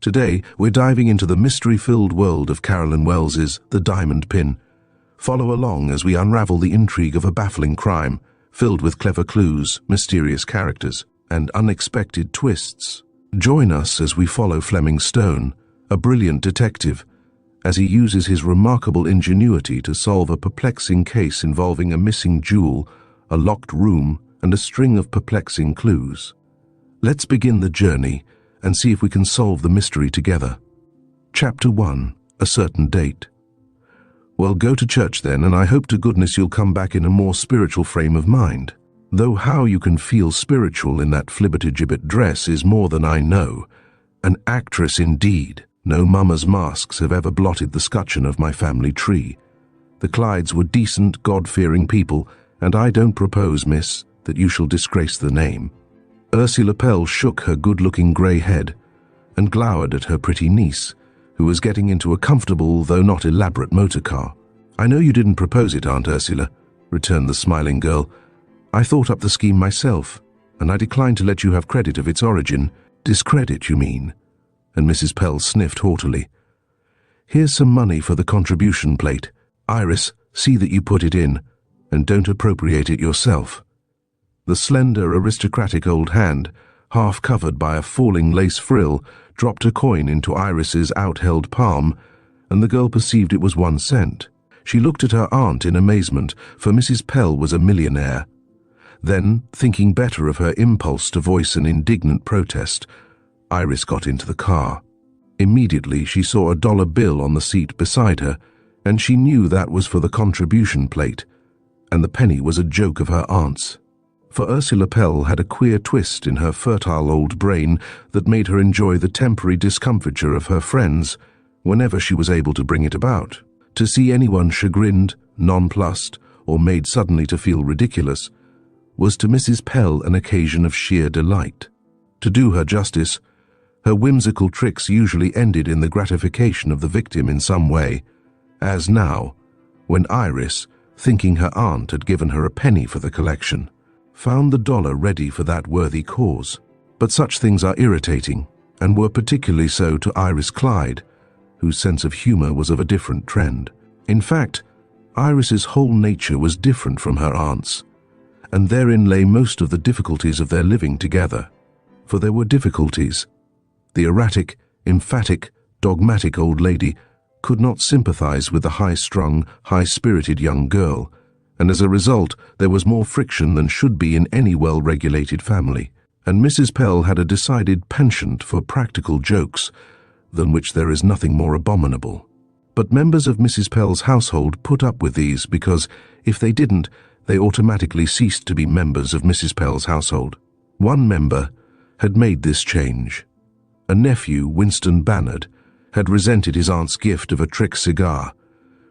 Today, we're diving into the mystery-filled world of Carolyn Wells's The Diamond Pin. Follow along as we unravel the intrigue of a baffling crime, filled with clever clues, mysterious characters, and unexpected twists. Join us as we follow Fleming Stone, a brilliant detective, as he uses his remarkable ingenuity to solve a perplexing case involving a missing jewel, a locked room, and a string of perplexing clues. Let's begin the journey and see if we can solve the mystery together. Chapter 1. A Certain Date. Well, go to church then, and I hope to goodness you'll come back in a more spiritual frame of mind. Though how you can feel spiritual in that flibbertigibbet dress is more than I know. An actress indeed. No mama's masks have ever blotted the scutcheon of my family tree. The Clydes were decent, God-fearing people, and I don't propose, miss, that you shall disgrace the name. Ursula Pell shook her good-looking grey head and glowered at her pretty niece, who was getting into a comfortable, though not elaborate, motor car. "I know you didn't propose it, Aunt Ursula," returned the smiling girl. "I thought up the scheme myself, and I decline to let you have credit of its origin." "Discredit, you mean?" And Mrs. Pell sniffed haughtily. "Here's some money for the contribution plate. Iris, see that you put it in, and don't appropriate it yourself." The slender, aristocratic old hand, half covered by a falling lace frill, dropped a coin into Iris's outheld palm, and the girl perceived it was 1 cent. She looked at her aunt in amazement, for Mrs. Pell was a millionaire. Then, thinking better of her impulse to voice an indignant protest, Iris got into the car. Immediately she saw a dollar bill on the seat beside her, and she knew that was for the contribution plate, and the penny was a joke of her aunt's. For Ursula Pell had a queer twist in her fertile old brain that made her enjoy the temporary discomfiture of her friends whenever she was able to bring it about. To see anyone chagrined, nonplussed, or made suddenly to feel ridiculous was to Mrs. Pell an occasion of sheer delight. To do her justice, her whimsical tricks usually ended in the gratification of the victim in some way, as now, when Iris, thinking her aunt had given her a penny for the collection, found the dollar ready for that worthy cause. But such things are irritating, and were particularly so to Iris Clyde, whose sense of humor was of a different trend. In fact, Iris's whole nature was different from her aunt's, and therein lay most of the difficulties of their living together. For there were difficulties. The erratic, emphatic, dogmatic old lady could not sympathize with the high-strung, high-spirited young girl, and as a result there was more friction than should be in any well-regulated family, and Mrs. Pell had a decided penchant for practical jokes, than which there is nothing more abominable. But members of Mrs. Pell's household put up with these because, if they didn't, they automatically ceased to be members of Mrs. Pell's household. One member had made this change. A nephew, Winston Bannard, had resented his aunt's gift of a trick cigar,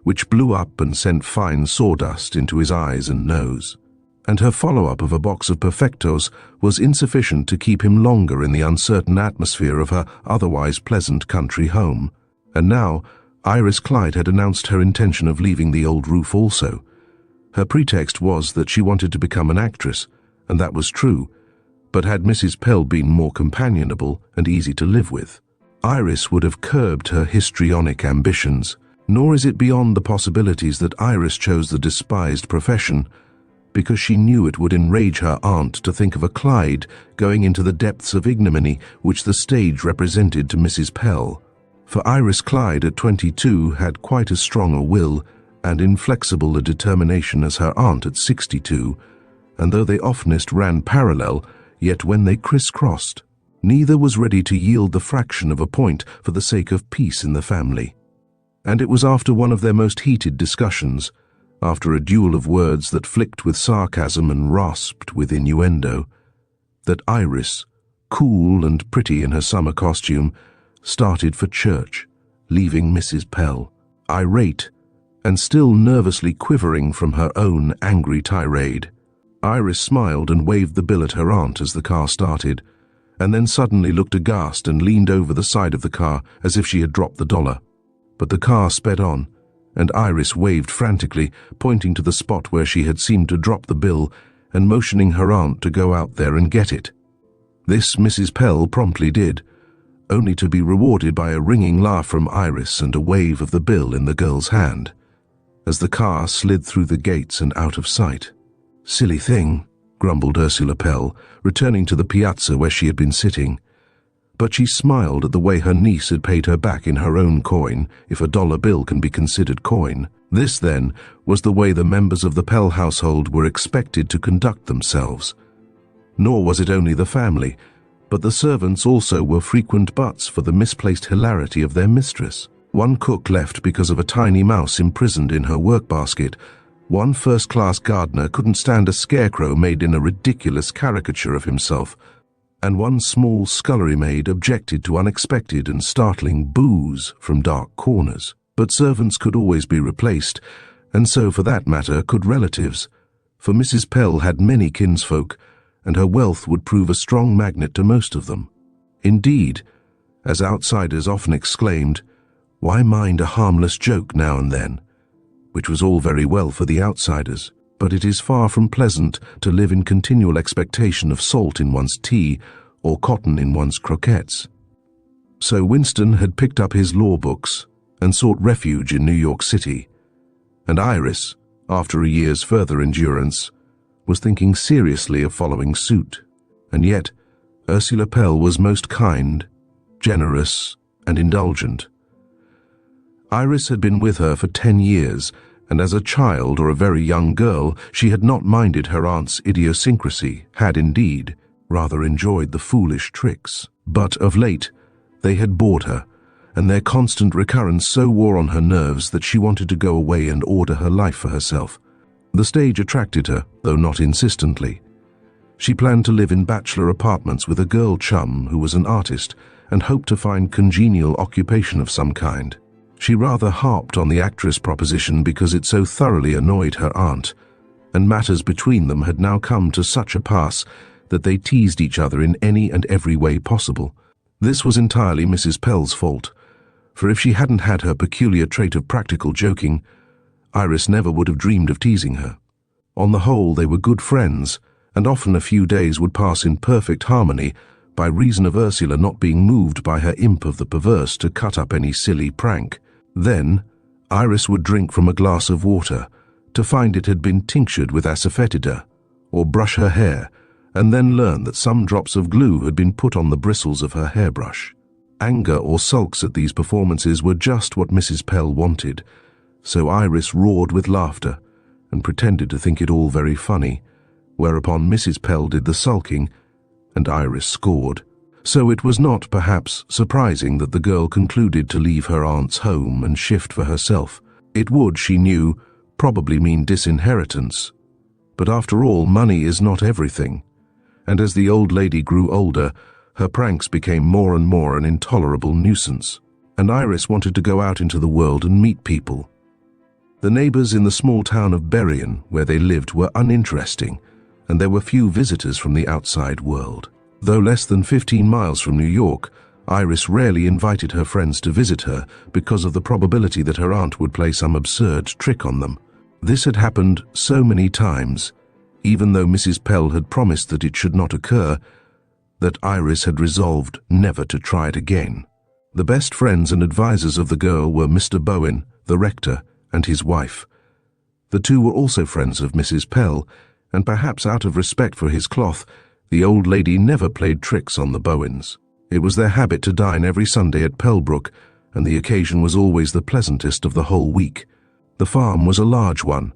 which blew up and sent fine sawdust into his eyes and nose, and her follow-up of a box of perfectos was insufficient to keep him longer in the uncertain atmosphere of her otherwise pleasant country home. And now, Iris Clyde had announced her intention of leaving the old roof also. Her pretext was that she wanted to become an actress, and that was true, but had Mrs. Pell been more companionable and easy to live with, Iris would have curbed her histrionic ambitions. Nor is it beyond the possibilities that Iris chose the despised profession because she knew it would enrage her aunt to think of a Clyde going into the depths of ignominy which the stage represented to Mrs. Pell. For Iris Clyde at 22 had quite as strong a will and inflexible a determination as her aunt at 62, and though they oftenest ran parallel, yet when they crisscrossed, neither was ready to yield the fraction of a point for the sake of peace in the family. And it was after one of their most heated discussions, after a duel of words that flicked with sarcasm and rasped with innuendo, that Iris, cool and pretty in her summer costume, started for church, leaving Mrs. Pell, irate and still nervously quivering from her own angry tirade. Iris smiled and waved the bill at her aunt as the car started, and then suddenly looked aghast and leaned over the side of the car as if she had dropped the dollar. But the car sped on, and Iris waved frantically, pointing to the spot where she had seemed to drop the bill and motioning her aunt to go out there and get it. This Mrs. Pell promptly did, only to be rewarded by a ringing laugh from Iris and a wave of the bill in the girl's hand, as the car slid through the gates and out of sight. "Silly thing," grumbled Ursula Pell, returning to the piazza where she had been sitting. But she smiled at the way her niece had paid her back in her own coin, if a dollar bill can be considered coin. This, then, was the way the members of the Pell household were expected to conduct themselves. Nor was it only the family, but the servants also were frequent butts for the misplaced hilarity of their mistress. One cook left because of a tiny mouse imprisoned in her work basket. One first-class gardener couldn't stand a scarecrow made in a ridiculous caricature of himself, and one small scullery maid objected to unexpected and startling boos from dark corners. But servants could always be replaced, and so, for that matter, could relatives, for Mrs. Pell had many kinsfolk, and her wealth would prove a strong magnet to most of them. Indeed, as outsiders often exclaimed, "Why mind a harmless joke now and then?" Which was all very well for the outsiders, but it is far from pleasant to live in continual expectation of salt in one's tea or cotton in one's croquettes. So Winston had picked up his law books and sought refuge in New York City, and Iris, after a year's further endurance, was thinking seriously of following suit. And yet, Ursula Pell was most kind, generous, and indulgent. Iris had been with her for 10 years, and as a child or a very young girl, she had not minded her aunt's idiosyncrasy, had indeed rather enjoyed the foolish tricks. But of late, they had bored her, and their constant recurrence so wore on her nerves that she wanted to go away and order her life for herself. The stage attracted her, though not insistently. She planned to live in bachelor apartments with a girl chum who was an artist and hoped to find congenial occupation of some kind. She rather harped on the actress proposition because it so thoroughly annoyed her aunt, and matters between them had now come to such a pass that they teased each other in any and every way possible. This was entirely Mrs. Pell's fault, for if she hadn't had her peculiar trait of practical joking, Iris never would have dreamed of teasing her. On the whole, they were good friends, and often a few days would pass in perfect harmony by reason of Ursula not being moved by her imp of the perverse to cut up any silly prank. Then, Iris would drink from a glass of water, to find it had been tinctured with asafoetida, or brush her hair, and then learn that some drops of glue had been put on the bristles of her hairbrush. Anger or sulks at these performances were just what Mrs. Pell wanted, so Iris roared with laughter and pretended to think it all very funny, whereupon Mrs. Pell did the sulking and Iris scored. So it was not, perhaps, surprising that the girl concluded to leave her aunt's home and shift for herself. It would, she knew, probably mean disinheritance. But after all, money is not everything, and as the old lady grew older, her pranks became more and more an intolerable nuisance, and Iris wanted to go out into the world and meet people. The neighbors in the small town of Berrien, where they lived, were uninteresting, and there were few visitors from the outside world. Though less than 15 miles from New York, Iris rarely invited her friends to visit her because of the probability that her aunt would play some absurd trick on them. This had happened so many times, even though Mrs. Pell had promised that it should not occur, that Iris had resolved never to try it again. The best friends and advisers of the girl were Mr. Bowen, the rector, and his wife. The two were also friends of Mrs. Pell, and perhaps out of respect for his cloth, the old lady never played tricks on the Bowens. It was their habit to dine every Sunday at Pellbrook, and the occasion was always the pleasantest of the whole week. The farm was a large one,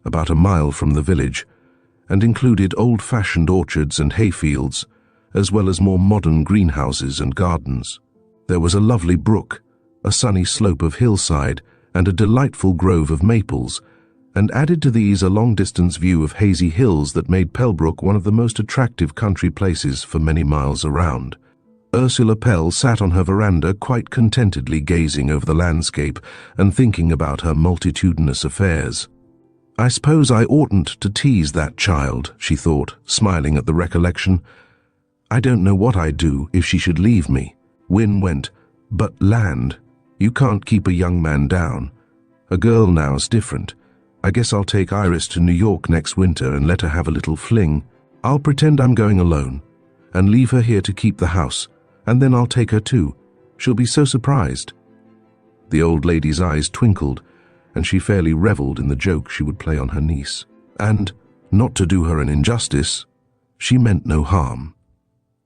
about a mile from the village, and included old-fashioned orchards and hayfields, as well as more modern greenhouses and gardens. There was a lovely brook, a sunny slope of hillside, and a delightful grove of maples, and added to these a long-distance view of hazy hills that made Pellbrook one of the most attractive country places for many miles around. Ursula Pell sat on her veranda quite contentedly gazing over the landscape and thinking about her multitudinous affairs. "I suppose I oughtn't to tease that child," she thought, smiling at the recollection. "I don't know what I'd do if she should leave me." Wynne went, "But land, you can't keep a young man down. A girl now's different. I guess I'll take Iris to New York next winter and let her have a little fling. I'll pretend I'm going alone, and leave her here to keep the house, And then I'll take her too. She'll be so surprised." The old lady's eyes twinkled, and she fairly revelled in the joke she would play on her niece. And, not to do her an injustice, she meant no harm.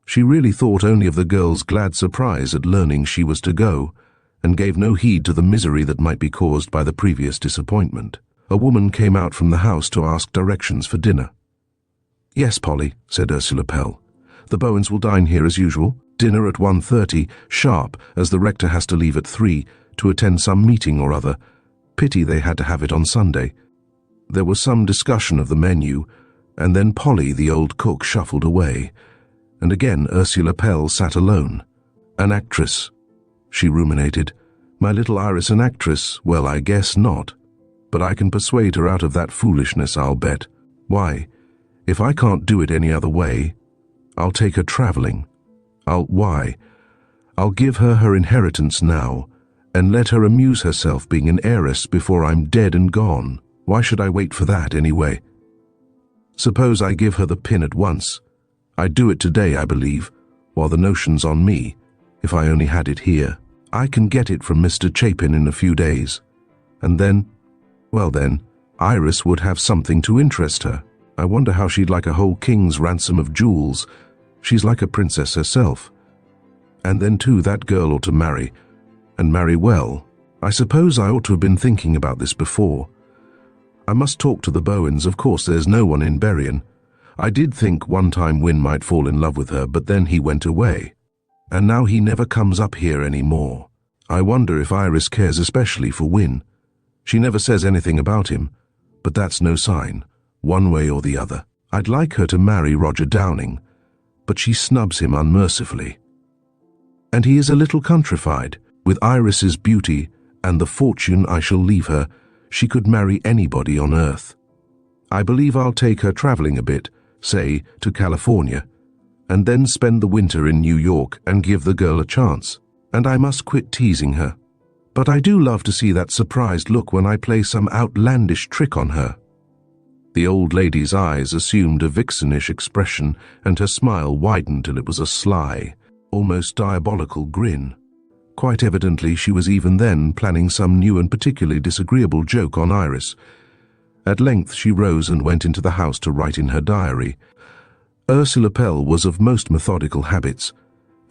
She really thought only of the girl's glad surprise at learning she was to go, and gave no heed to the misery that might be caused by the previous disappointment. A woman came out from the house to ask directions for dinner. "Yes, Polly," said Ursula Pell. "The Bowens will dine here as usual. Dinner at 1:30, sharp, as the rector has to leave at 3 to attend some meeting or other. Pity they had to have it on Sunday." There was some discussion of the menu, and then Polly, the old cook, shuffled away, and again Ursula Pell sat alone. "An actress," she ruminated. "My little Iris an actress? Well, I guess not. But I can persuade her out of that foolishness, I'll bet. Why, if I can't do it any other way, I'll take her traveling. I'll give her her inheritance now, and let her amuse herself being an heiress before I'm dead and gone. Why should I wait for that anyway? Suppose I give her the pin at once. I'd do it today, I believe, while the notion's on me, if I only had it here. I can get it from Mr. Chapin in a few days. And then, well then, Iris would have something to interest her. I wonder how she'd like a whole king's ransom of jewels. She's like a princess herself. And then too, that girl ought to marry, and marry well. I suppose I ought to have been thinking about this before. I must talk to the Bowens. Of course there's no one in Berrien. I did think one time Wynne might fall in love with her, but then he went away. And now he never comes up here any more. I wonder if Iris cares especially for Wynne. She never says anything about him, but that's no sign, one way or the other. I'd like her to marry Roger Downing, but she snubs him unmercifully. And he is a little countrified. With Iris's beauty and the fortune I shall leave her, she could marry anybody on earth. I believe I'll take her traveling a bit, say, to California, and then spend the winter in New York and give the girl a chance. And I must quit teasing her. But I do love to see that surprised look when I play some outlandish trick on her." The old lady's eyes assumed a vixenish expression, and her smile widened till it was a sly, almost diabolical grin. Quite evidently she was even then planning some new and particularly disagreeable joke on Iris. At length she rose and went into the house to write in her diary. Ursula Pell was of most methodical habits,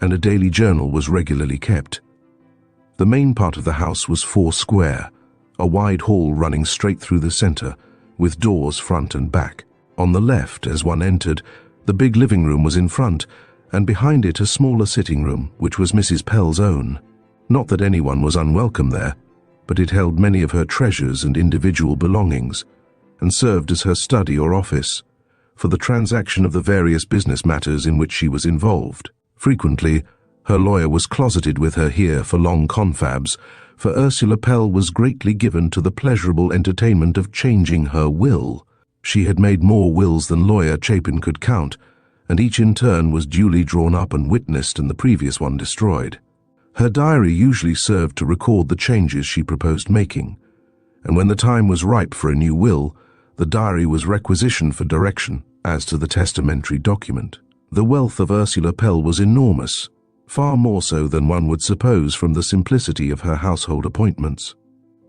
and a daily journal was regularly kept. The main part of the house was 4 square, a wide hall running straight through the center, with doors front and back. On the left, as one entered, the big living room was in front, and behind it a smaller sitting room, which was Mrs. Pell's own. Not that anyone was unwelcome there, but it held many of her treasures and individual belongings, and served as her study or office, for the transaction of the various business matters in which she was involved. Frequently, her lawyer was closeted with her here for long confabs, for Ursula Pell was greatly given to the pleasurable entertainment of changing her will. She had made more wills than lawyer Chapin could count, and each in turn was duly drawn up and witnessed and the previous one destroyed. Her diary usually served to record the changes she proposed making, and when the time was ripe for a new will, the diary was requisitioned for direction as to the testamentary document. The wealth of Ursula Pell was enormous, far more so than one would suppose from the simplicity of her household appointments.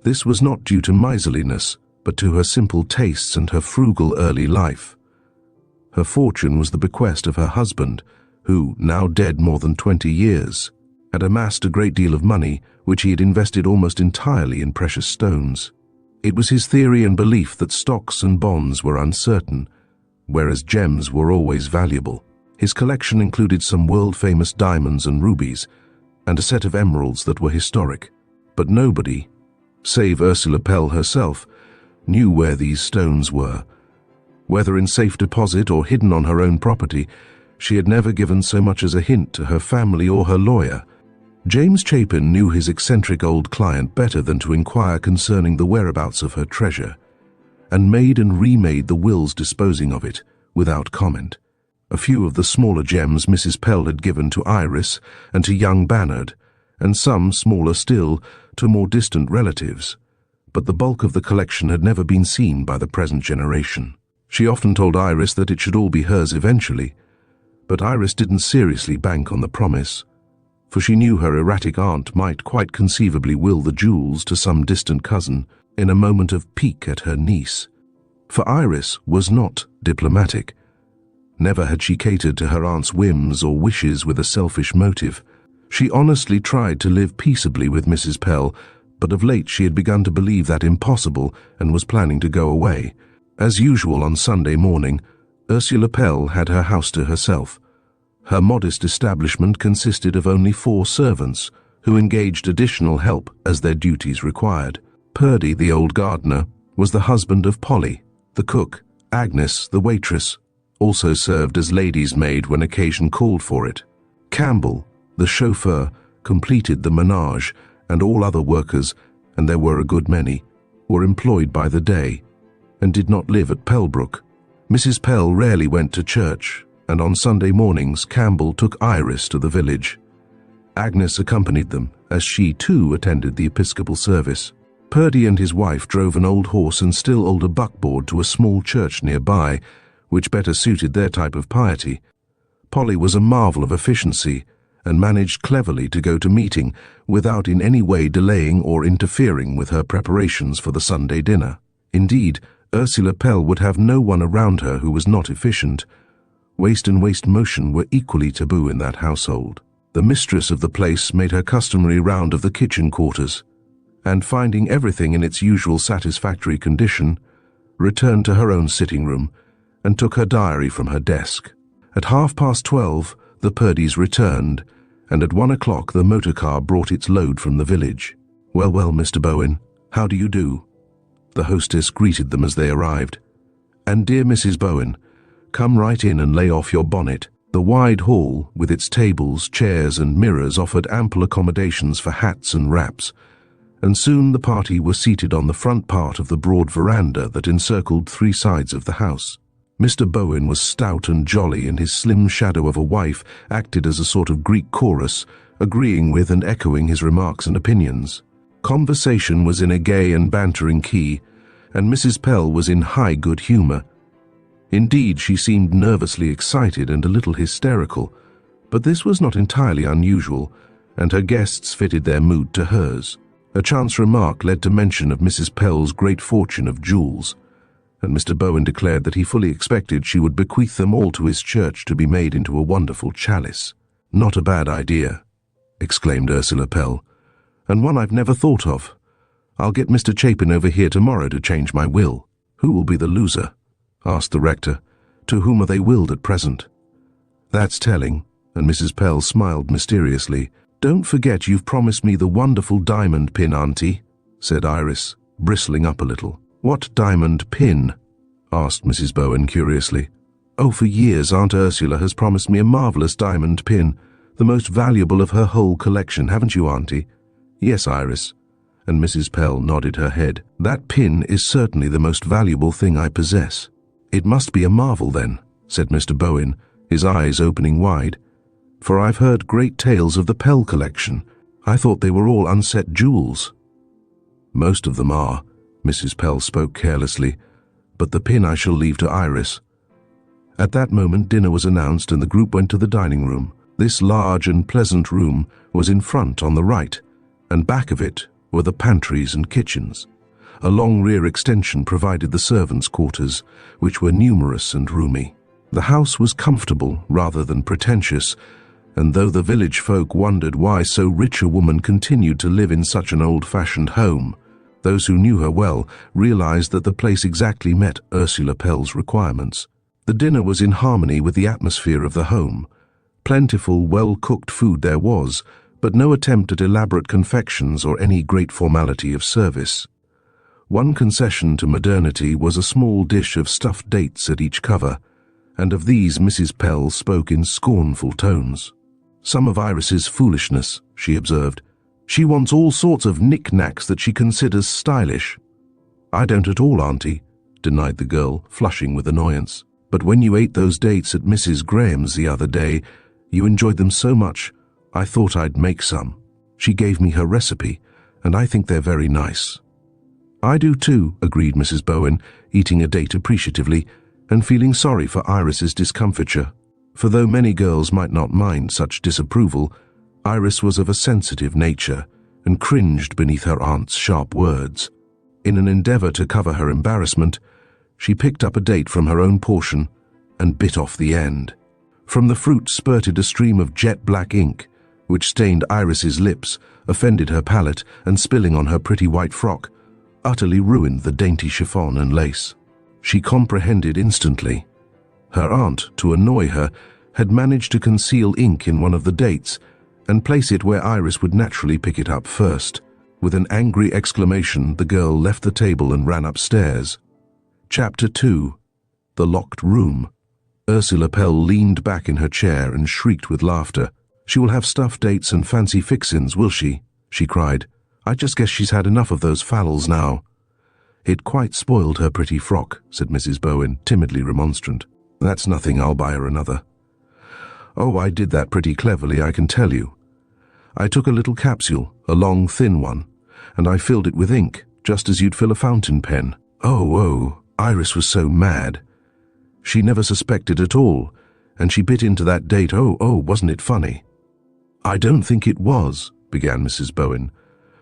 This was not due to miserliness, but to her simple tastes and her frugal early life. Her fortune was the bequest of her husband, who, now dead more than 20 years, had amassed a great deal of money which he had invested almost entirely in precious stones. It was his theory and belief that stocks and bonds were uncertain, whereas gems were always valuable. His collection included some world-famous diamonds and rubies, and a set of emeralds that were historic. But nobody, save Ursula Pell herself, knew where these stones were. Whether in safe deposit or hidden on her own property, she had never given so much as a hint to her family or her lawyer. James Chapin knew his eccentric old client better than to inquire concerning the whereabouts of her treasure, and made and remade the wills disposing of it, without comment. A few of the smaller gems Mrs. Pell had given to Iris and to young Bannard, and some, smaller still, to more distant relatives. But the bulk of the collection had never been seen by the present generation. She often told Iris that it should all be hers eventually, but Iris didn't seriously bank on the promise. for she knew her erratic aunt might quite conceivably will the jewels to some distant cousin in a moment of pique at her niece. For Iris was not diplomatic. Never had she catered to her aunt's whims or wishes with a selfish motive. She honestly tried to live peaceably with Mrs. Pell, but of late she had begun to believe that impossible and was planning to go away. As usual on Sunday morning, Ursula Pell had her house to herself. Her modest establishment consisted of only 4 servants, who engaged additional help as their duties required. Purdy, the old gardener, was the husband of Polly, the cook. Agnes, the waitress, also served as lady's maid when occasion called for it. Campbell, the chauffeur, completed the menage, and all other workers, and there were a good many, were employed by the day, and did not live at Pellbrook. Mrs. Pell rarely went to church, and on Sunday mornings Campbell took Iris to the village. Agnes accompanied them, as she too attended the Episcopal service. Purdy and his wife drove an old horse and still older buckboard to a small church nearby, which better suited their type of piety. Polly was a marvel of efficiency, and managed cleverly to go to meeting without in any way delaying or interfering with her preparations for the Sunday dinner. Indeed, Ursula Pell would have no one around her who was not efficient. Waste and waste motion were equally taboo in that household. The mistress of the place made her customary round of the kitchen quarters, and finding everything in its usual satisfactory condition, returned to her own sitting room and took her diary from her desk. At 12:30, the Purdys returned, and at 1 o'clock the motor car brought its load from the village. "Well, well, Mr. Bowen, how do you do?" The hostess greeted them as they arrived. "And dear Mrs. Bowen, come right in and lay off your bonnet." The wide hall, with its tables, chairs and mirrors, offered ample accommodations for hats and wraps, and soon the party were seated on the front part of the broad veranda that encircled 3 sides of the house. Mr. Bowen was stout and jolly, and his slim shadow of a wife acted as a sort of Greek chorus, agreeing with and echoing his remarks and opinions. Conversation was in a gay and bantering key, and Mrs. Pell was in high good humor. Indeed, she seemed nervously excited and a little hysterical, but this was not entirely unusual, and her guests fitted their mood to hers. A chance remark led to mention of Mrs. Pell's great fortune of jewels, and Mr. Bowen declared that he fully expected she would bequeath them all to his church to be made into a wonderful chalice. "Not a bad idea," exclaimed Ursula Pell, "and one I've never thought of. I'll get Mr. Chapin over here tomorrow to change my will." "Who will be the loser?" asked the rector. "To whom are they willed at present?" "That's telling," and Mrs. Pell smiled mysteriously. "Don't forget you've promised me the wonderful diamond pin, Auntie," said Iris, bristling up a little. "What diamond pin?" asked Mrs. Bowen curiously. "Oh, for years Aunt Ursula has promised me a marvelous diamond pin, the most valuable of her whole collection, haven't you, Auntie?" "Yes, Iris," and Mrs. Pell nodded her head. "That pin is certainly the most valuable thing I possess." "It must be a marvel, then," said Mr. Bowen, his eyes opening wide, "for I've heard great tales of the Pell collection. I thought they were all unset jewels." "Most of them are," Mrs. Pell spoke carelessly, "but the pin I shall leave to Iris." At that moment dinner was announced and the group went to the dining room. This large and pleasant room was in front on the right, and back of it were the pantries and kitchens. A long rear extension provided the servants' quarters, which were numerous and roomy. The house was comfortable rather than pretentious, and though the village folk wondered why so rich a woman continued to live in such an old-fashioned home, those who knew her well realized that the place exactly met Ursula Pell's requirements. The dinner was in harmony with the atmosphere of the home. Plentiful, well-cooked food there was, but no attempt at elaborate confections or any great formality of service. One concession to modernity was a small dish of stuffed dates at each cover, and of these Mrs. Pell spoke in scornful tones. "Some of Iris's foolishness," she observed. "She wants all sorts of knick-knacks that she considers stylish." "I don't at all, Auntie," denied the girl, flushing with annoyance. "But when you ate those dates at Mrs. Graham's the other day, you enjoyed them so much, I thought I'd make some. She gave me her recipe, and I think they're very nice." "I do too," agreed Mrs. Bowen, eating a date appreciatively, and feeling sorry for Iris's discomfiture. For though many girls might not mind such disapproval, Iris was of a sensitive nature and cringed beneath her aunt's sharp words. In an endeavor to cover her embarrassment, she picked up a date from her own portion and bit off the end. From the fruit spurted a stream of jet-black ink, which stained Iris's lips, offended her palate, and spilling on her pretty white frock, utterly ruined the dainty chiffon and lace. She comprehended instantly. Her aunt, to annoy her, had managed to conceal ink in one of the dates and place it where Iris would naturally pick it up first. With an angry exclamation, the girl left the table and ran upstairs. Chapter 2. The Locked Room. Ursula Pell leaned back in her chair and shrieked with laughter. "She will have stuffed dates and fancy fixins, will she?" she cried. "I just guess she's had enough of those fallals now." "It quite spoiled her pretty frock," said Mrs. Bowen, timidly remonstrant. "That's nothing, I'll buy her another." "Oh, I did that pretty cleverly, I can tell you. I took a little capsule, a long, thin one, and I filled it with ink, just as you'd fill a fountain pen." Oh, Iris was so mad. She never suspected at all, and she bit into that date. Oh, wasn't it funny? "I don't think it was," began Mrs. Bowen,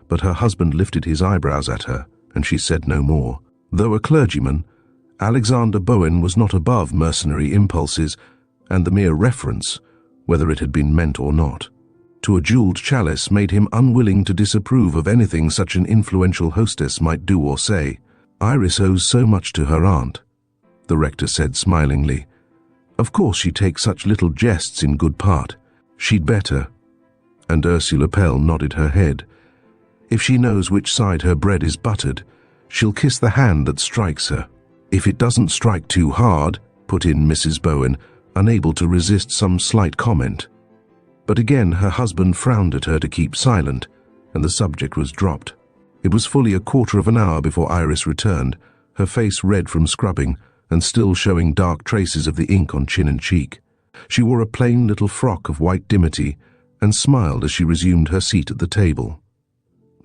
but her husband lifted his eyebrows at her, and she said no more. Though a clergyman, Alexander Bowen was not above mercenary impulses and the mere reference, whether it had been meant or not, to a jeweled chalice made him unwilling to disapprove of anything such an influential hostess might do or say. "Iris owes so much to her aunt," the rector said smilingly. "Of course she takes such little jests in good part. She'd better," and Ursula Pell nodded her head. "If she knows which side her bread is buttered, she'll kiss the hand that strikes her." "If it doesn't strike too hard," put in Mrs. Bowen, unable to resist some slight comment. But again her husband frowned at her to keep silent, and the subject was dropped. It was fully a quarter of an hour before Iris returned, her face red from scrubbing and still showing dark traces of the ink on chin and cheek. She wore a plain little frock of white dimity and smiled as she resumed her seat at the table.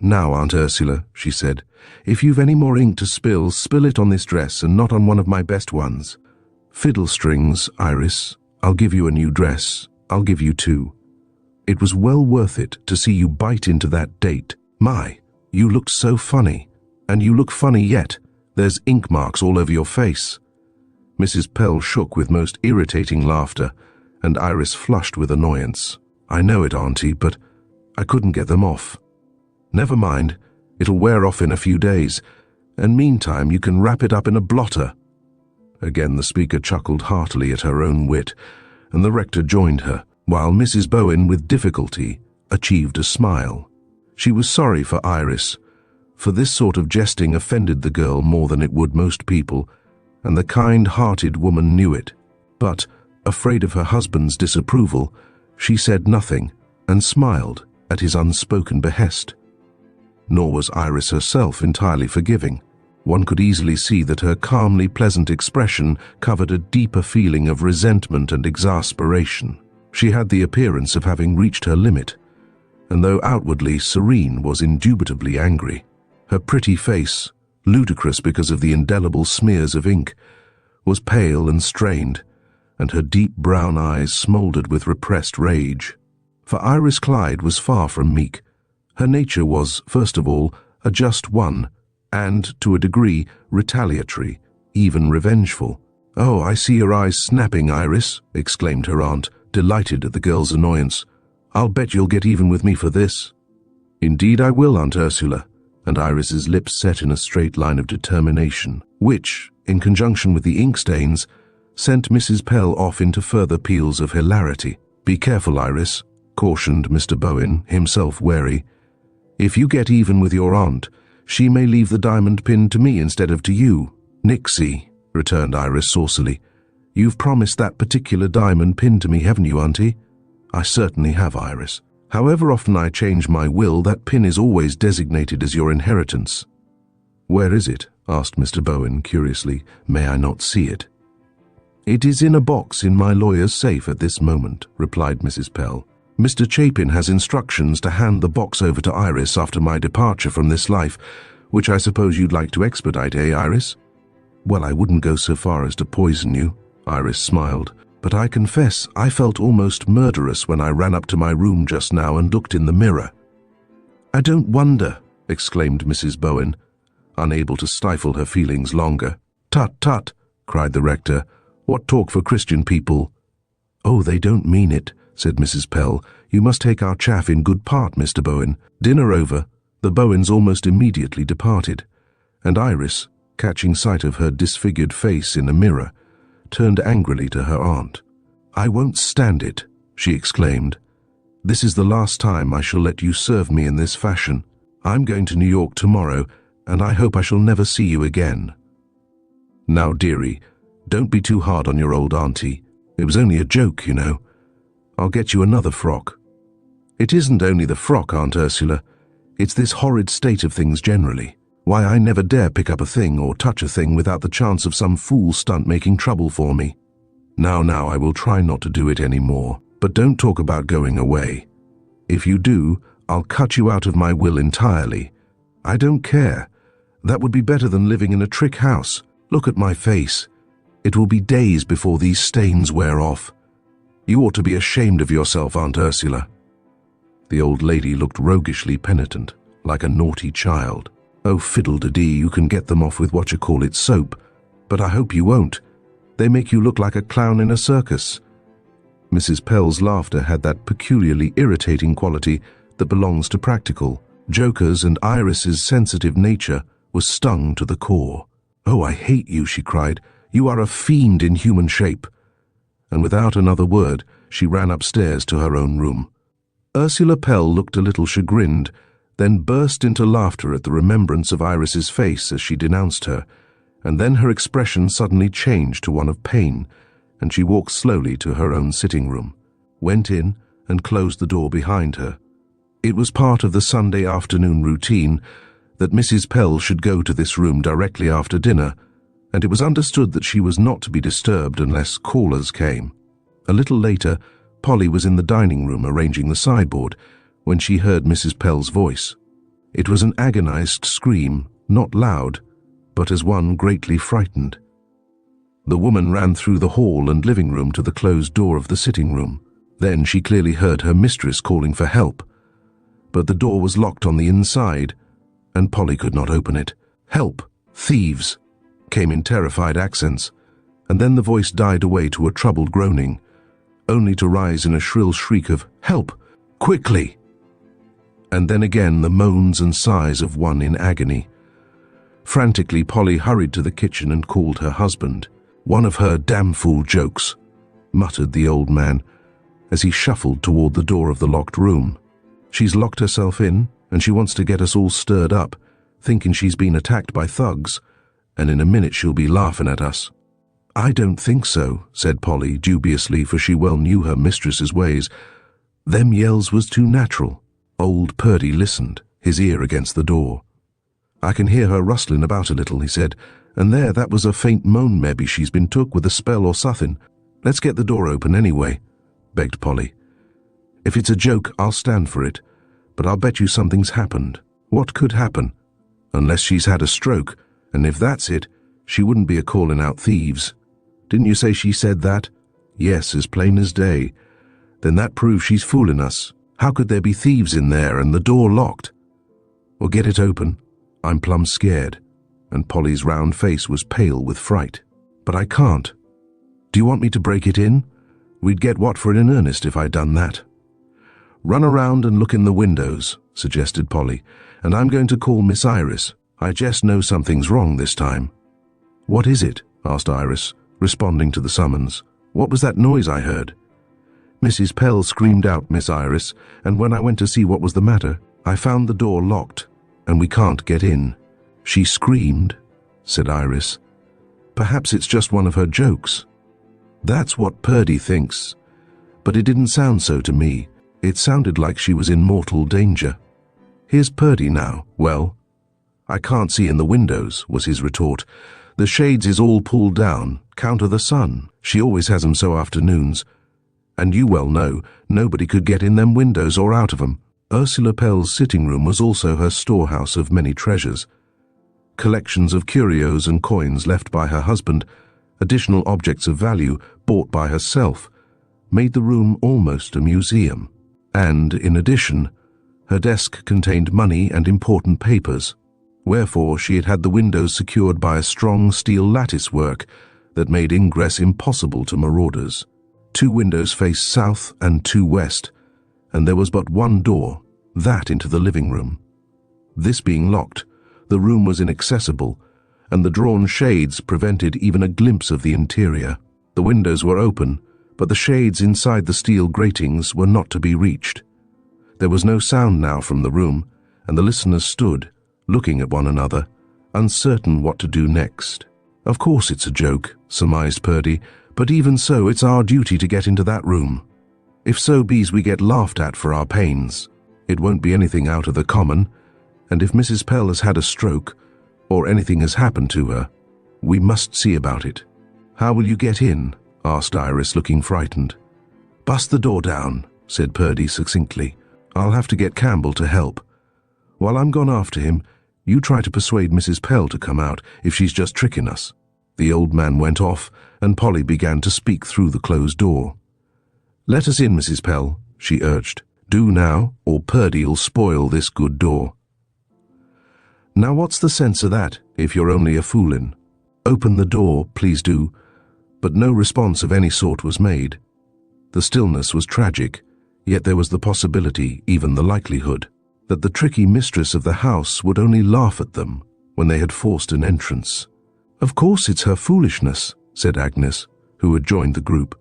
"Now, Aunt Ursula," she said, "if you've any more ink to spill, spill it on this dress and not on one of my best ones." "Fiddlestrings, Iris. I'll give you a new dress. I'll give you two. It was well worth it to see you bite into that date. My, you looked so funny. And you look funny yet. There's ink marks all over your face." Mrs. Pell shook with most irritating laughter, and Iris flushed with annoyance. "I know it, Auntie, but I couldn't get them off." "Never mind. It'll wear off in a few days, and meantime you can wrap it up in a blotter." Again the speaker chuckled heartily at her own wit, and the rector joined her, while Mrs. Bowen, with difficulty, achieved a smile. She was sorry for Iris, for this sort of jesting offended the girl more than it would most people, and the kind-hearted woman knew it. But, afraid of her husband's disapproval, she said nothing and smiled at his unspoken behest. Nor was Iris herself entirely forgiving. One could easily see that her calmly pleasant expression covered a deeper feeling of resentment and exasperation. She had the appearance of having reached her limit, and though outwardly serene, was indubitably angry. Her pretty face, ludicrous because of the indelible smears of ink, was pale and strained, and her deep brown eyes smouldered with repressed rage. For Iris Clyde was far from meek. Her nature was, first of all, a just one, and, to a degree, retaliatory, even revengeful. "Oh, I see your eyes snapping, Iris," exclaimed her aunt, delighted at the girl's annoyance. "I'll bet you'll get even with me for this." "Indeed I will, Aunt Ursula," and Iris's lips set in a straight line of determination, which, in conjunction with the ink stains, sent Mrs. Pell off into further peals of hilarity. "Be careful, Iris," cautioned Mr. Bowen, himself wary. "If you get even with your aunt, she may leave the diamond pin to me instead of to you." "Nixie," returned Iris saucily. "You've promised that particular diamond pin to me, haven't you, Auntie?" "I certainly have, Iris. However often I change my will, that pin is always designated as your inheritance." "Where is it?" asked Mr. Bowen curiously. "May I not see it?" "It is in a box in my lawyer's safe at this moment," replied Mrs. Pell. "Mr. Chapin has instructions to hand the box over to Iris after my departure from this life, which I suppose you'd like to expedite, eh, Iris?" "Well, I wouldn't go so far as to poison you," Iris smiled, but I confess I felt almost murderous when I ran up to my room just now and looked in the mirror." "I don't wonder," exclaimed Mrs. Bowen, unable to stifle her feelings longer. "Tut, tut," cried the rector. "What talk for Christian people?" "Oh, they don't mean it," said Mrs. Pell. "You must take our chaff in good part, Mr. Bowen." Dinner over, the Bowens almost immediately departed, and Iris, catching sight of her disfigured face in a mirror, turned angrily to her aunt. "I won't stand it," she exclaimed. "This is the last time I shall let you serve me in this fashion. I'm going to New York tomorrow, and I hope I shall never see you again." "Now, dearie, don't be too hard on your old auntie. It was only a joke, you know. I'll get you another frock." "It isn't only the frock, Aunt Ursula. It's this horrid state of things generally. Why, I never dare pick up a thing or touch a thing without the chance of some fool stunt making trouble for me. Now, I will try not to do it any more, but don't talk about going away. If you do, I'll cut you out of my will entirely. I don't care. That would be better than living in a trick house. Look at my face. It will be days before these stains wear off. You ought to be ashamed of yourself, Aunt Ursula." The old lady looked roguishly penitent, like a naughty child. "Oh, fiddle-de-dee, you can get them off with what-you-call-it soap, but I hope you won't. They make you look like a clown in a circus." Mrs. Pell's laughter had that peculiarly irritating quality that belongs to practical jokers, and Iris's sensitive nature was stung to the core. "Oh, I hate you," she cried. "You are a fiend in human shape." And without another word, she ran upstairs to her own room. Ursula Pell looked a little chagrined, then burst into laughter at the remembrance of Iris's face as she denounced her, and then her expression suddenly changed to one of pain, and she walked slowly to her own sitting room, went in and closed the door behind her. It was part of the Sunday afternoon routine that Mrs. Pell should go to this room directly after dinner, and it was understood that she was not to be disturbed unless callers came. A little later, Polly was in the dining room arranging the sideboard when she heard Mrs. Pell's voice. It was an agonized scream, not loud, but as one greatly frightened. The woman ran through the hall and living room to the closed door of the sitting room. Then she clearly heard her mistress calling for help, but the door was locked on the inside, and Polly could not open it. "Help! Thieves!" came in terrified accents, and then the voice died away to a troubled groaning, only to rise in a shrill shriek of "Help! Quickly!" And then again the moans and sighs of one in agony. Frantically, Polly hurried to the kitchen and called her husband. "One of her damn fool jokes," muttered the old man as he shuffled toward the door of the locked room. "She's locked herself in, and she wants to get us all stirred up, thinking she's been attacked by thugs, and in a minute she'll be laughing at us." "I don't think so," said Polly dubiously, for she well knew her mistress's ways. "Them yells was too natural." Old Purdy listened, his ear against the door. "I can hear her rustling about a little," he said, "and that was a faint moan. Maybe she's been took with a spell or suthin'. Let's get the door open anyway," begged Polly. "If it's a joke, I'll stand for it, but I'll bet you something's happened." "What could happen?" "Unless she's had a stroke, and if that's it, she wouldn't be a-calling out thieves." "Didn't you say she said that?" "Yes, as plain as day." "Then that proves she's fooling us. How could there be thieves in there and the door locked?" "Well, get it open. I'm plumb scared," and Polly's round face was pale with fright. "But I can't. Do you want me to break it in? We'd get what for it in earnest if I'd done that." "Run around and look in the windows," suggested Polly, "and I'm going to call Miss Iris. I just know something's wrong this time." "What is it?" asked Iris, responding to the summons. "What was that noise I heard?" "Mrs. Pell screamed out, Miss Iris, and when I went to see what was the matter, I found the door locked, and we can't get in." "She screamed?" said Iris. "Perhaps it's just one of her jokes." "That's what Purdy thinks, but it didn't sound so to me. It sounded like she was in mortal danger. Here's Purdy now." "Well, I can't see in the windows," was his retort. "The shades is all pulled down, counter the sun. She always has 'em so afternoons. And you well know, nobody could get in them windows or out of 'em." Ursula Pell's sitting room was also her storehouse of many treasures. Collections of curios and coins left by her husband, Additional objects of value, bought by herself, made the room almost a museum. And, in addition, her desk contained money and important papers, wherefore she had had the windows secured by a strong steel lattice work that made ingress impossible to marauders. 2 windows faced south and 2 west, and there was but one door, that into the living room. This being locked, the room was inaccessible, and the drawn shades prevented even a glimpse of the interior. The windows were open, but the shades inside the steel gratings were not to be reached. There was no sound now from the room, and the listeners stood, looking at one another, uncertain what to do next. "Of course it's a joke," surmised Purdy, "but even so it's our duty to get into that room. If so be's we get laughed at for our pains. It won't be anything out of the common, and if Mrs. Pell has had a stroke, or anything has happened to her, we must see about it." "How will you get in?" asked Iris, looking frightened. "Bust the door down," said Purdy succinctly. "I'll have to get Campbell to help. While I'm gone after him, you try to persuade Mrs. Pell to come out if she's just tricking us." The old man went off, and Polly began to speak through the closed door. "Let us in, Mrs. Pell," she urged. "Do now, or Purdy'll spoil this good door." "Now what's the sense of that, if you're only a foolin'? Open the door, please do." But no response of any sort was made. The stillness was tragic, yet there was the possibility, even the likelihood, that the tricky mistress of the house would only laugh at them when they had forced an entrance. "Of course it's her foolishness," said Agnes, who had joined the group.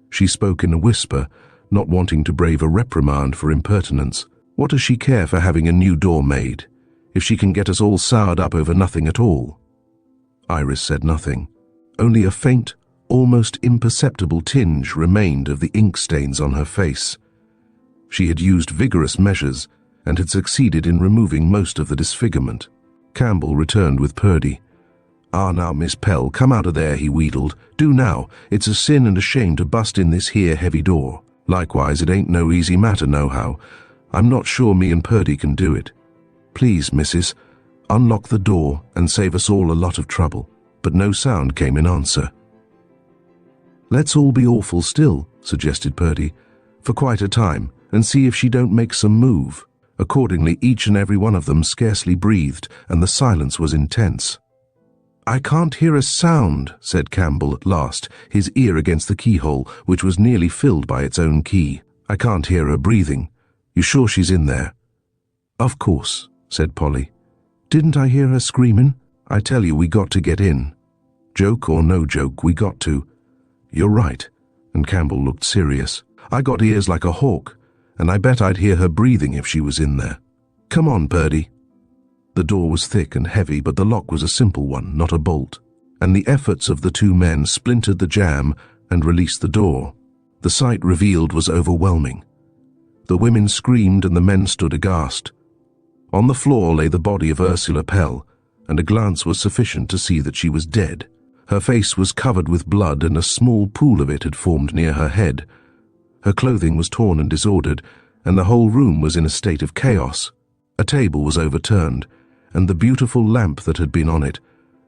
She spoke in a whisper, not wanting to brave a reprimand for impertinence. "What does she care for having a new door made, if she can get us all soured up over nothing at all?" Iris said nothing. Only a faint, almost imperceptible tinge remained of the ink stains on her face. She had used vigorous measures and had succeeded in removing most of the disfigurement. Campbell returned with Purdy. "Ah, now, Miss Pell, come out of there," he wheedled. "Do now. It's a sin and a shame to bust in this here heavy door. Likewise, it ain't no easy matter nohow. I'm not sure me and Purdy can do it. Please, missus, unlock the door and save us all a lot of trouble." But no sound came in answer. "Let's all be awful still," suggested Purdy, "for quite a time, and see if she don't make some move." Accordingly, each and every one of them scarcely breathed, and the silence was intense. "I can't hear a sound," said Campbell at last, his ear against the keyhole, which was nearly filled by its own key. "I can't hear her breathing. You sure she's in there?" "Of course," said Polly. "Didn't I hear her screaming? I tell you, we got to get in. Joke or no joke, we got to." "You're right," and Campbell looked serious. "I got ears like a hawk, and I bet I'd hear her breathing if she was in there. Come on, Purdy." The door was thick and heavy, but the lock was a simple one, not a bolt, and the efforts of the 2 men splintered the jamb and released the door. The sight revealed was overwhelming. The women screamed and the men stood aghast. On the floor lay the body of Ursula Pell, and a glance was sufficient to see that she was dead. Her face was covered with blood, and a small pool of it had formed near her head. Her clothing was torn and disordered, and the whole room was in a state of chaos. A table was overturned, and the beautiful lamp that had been on it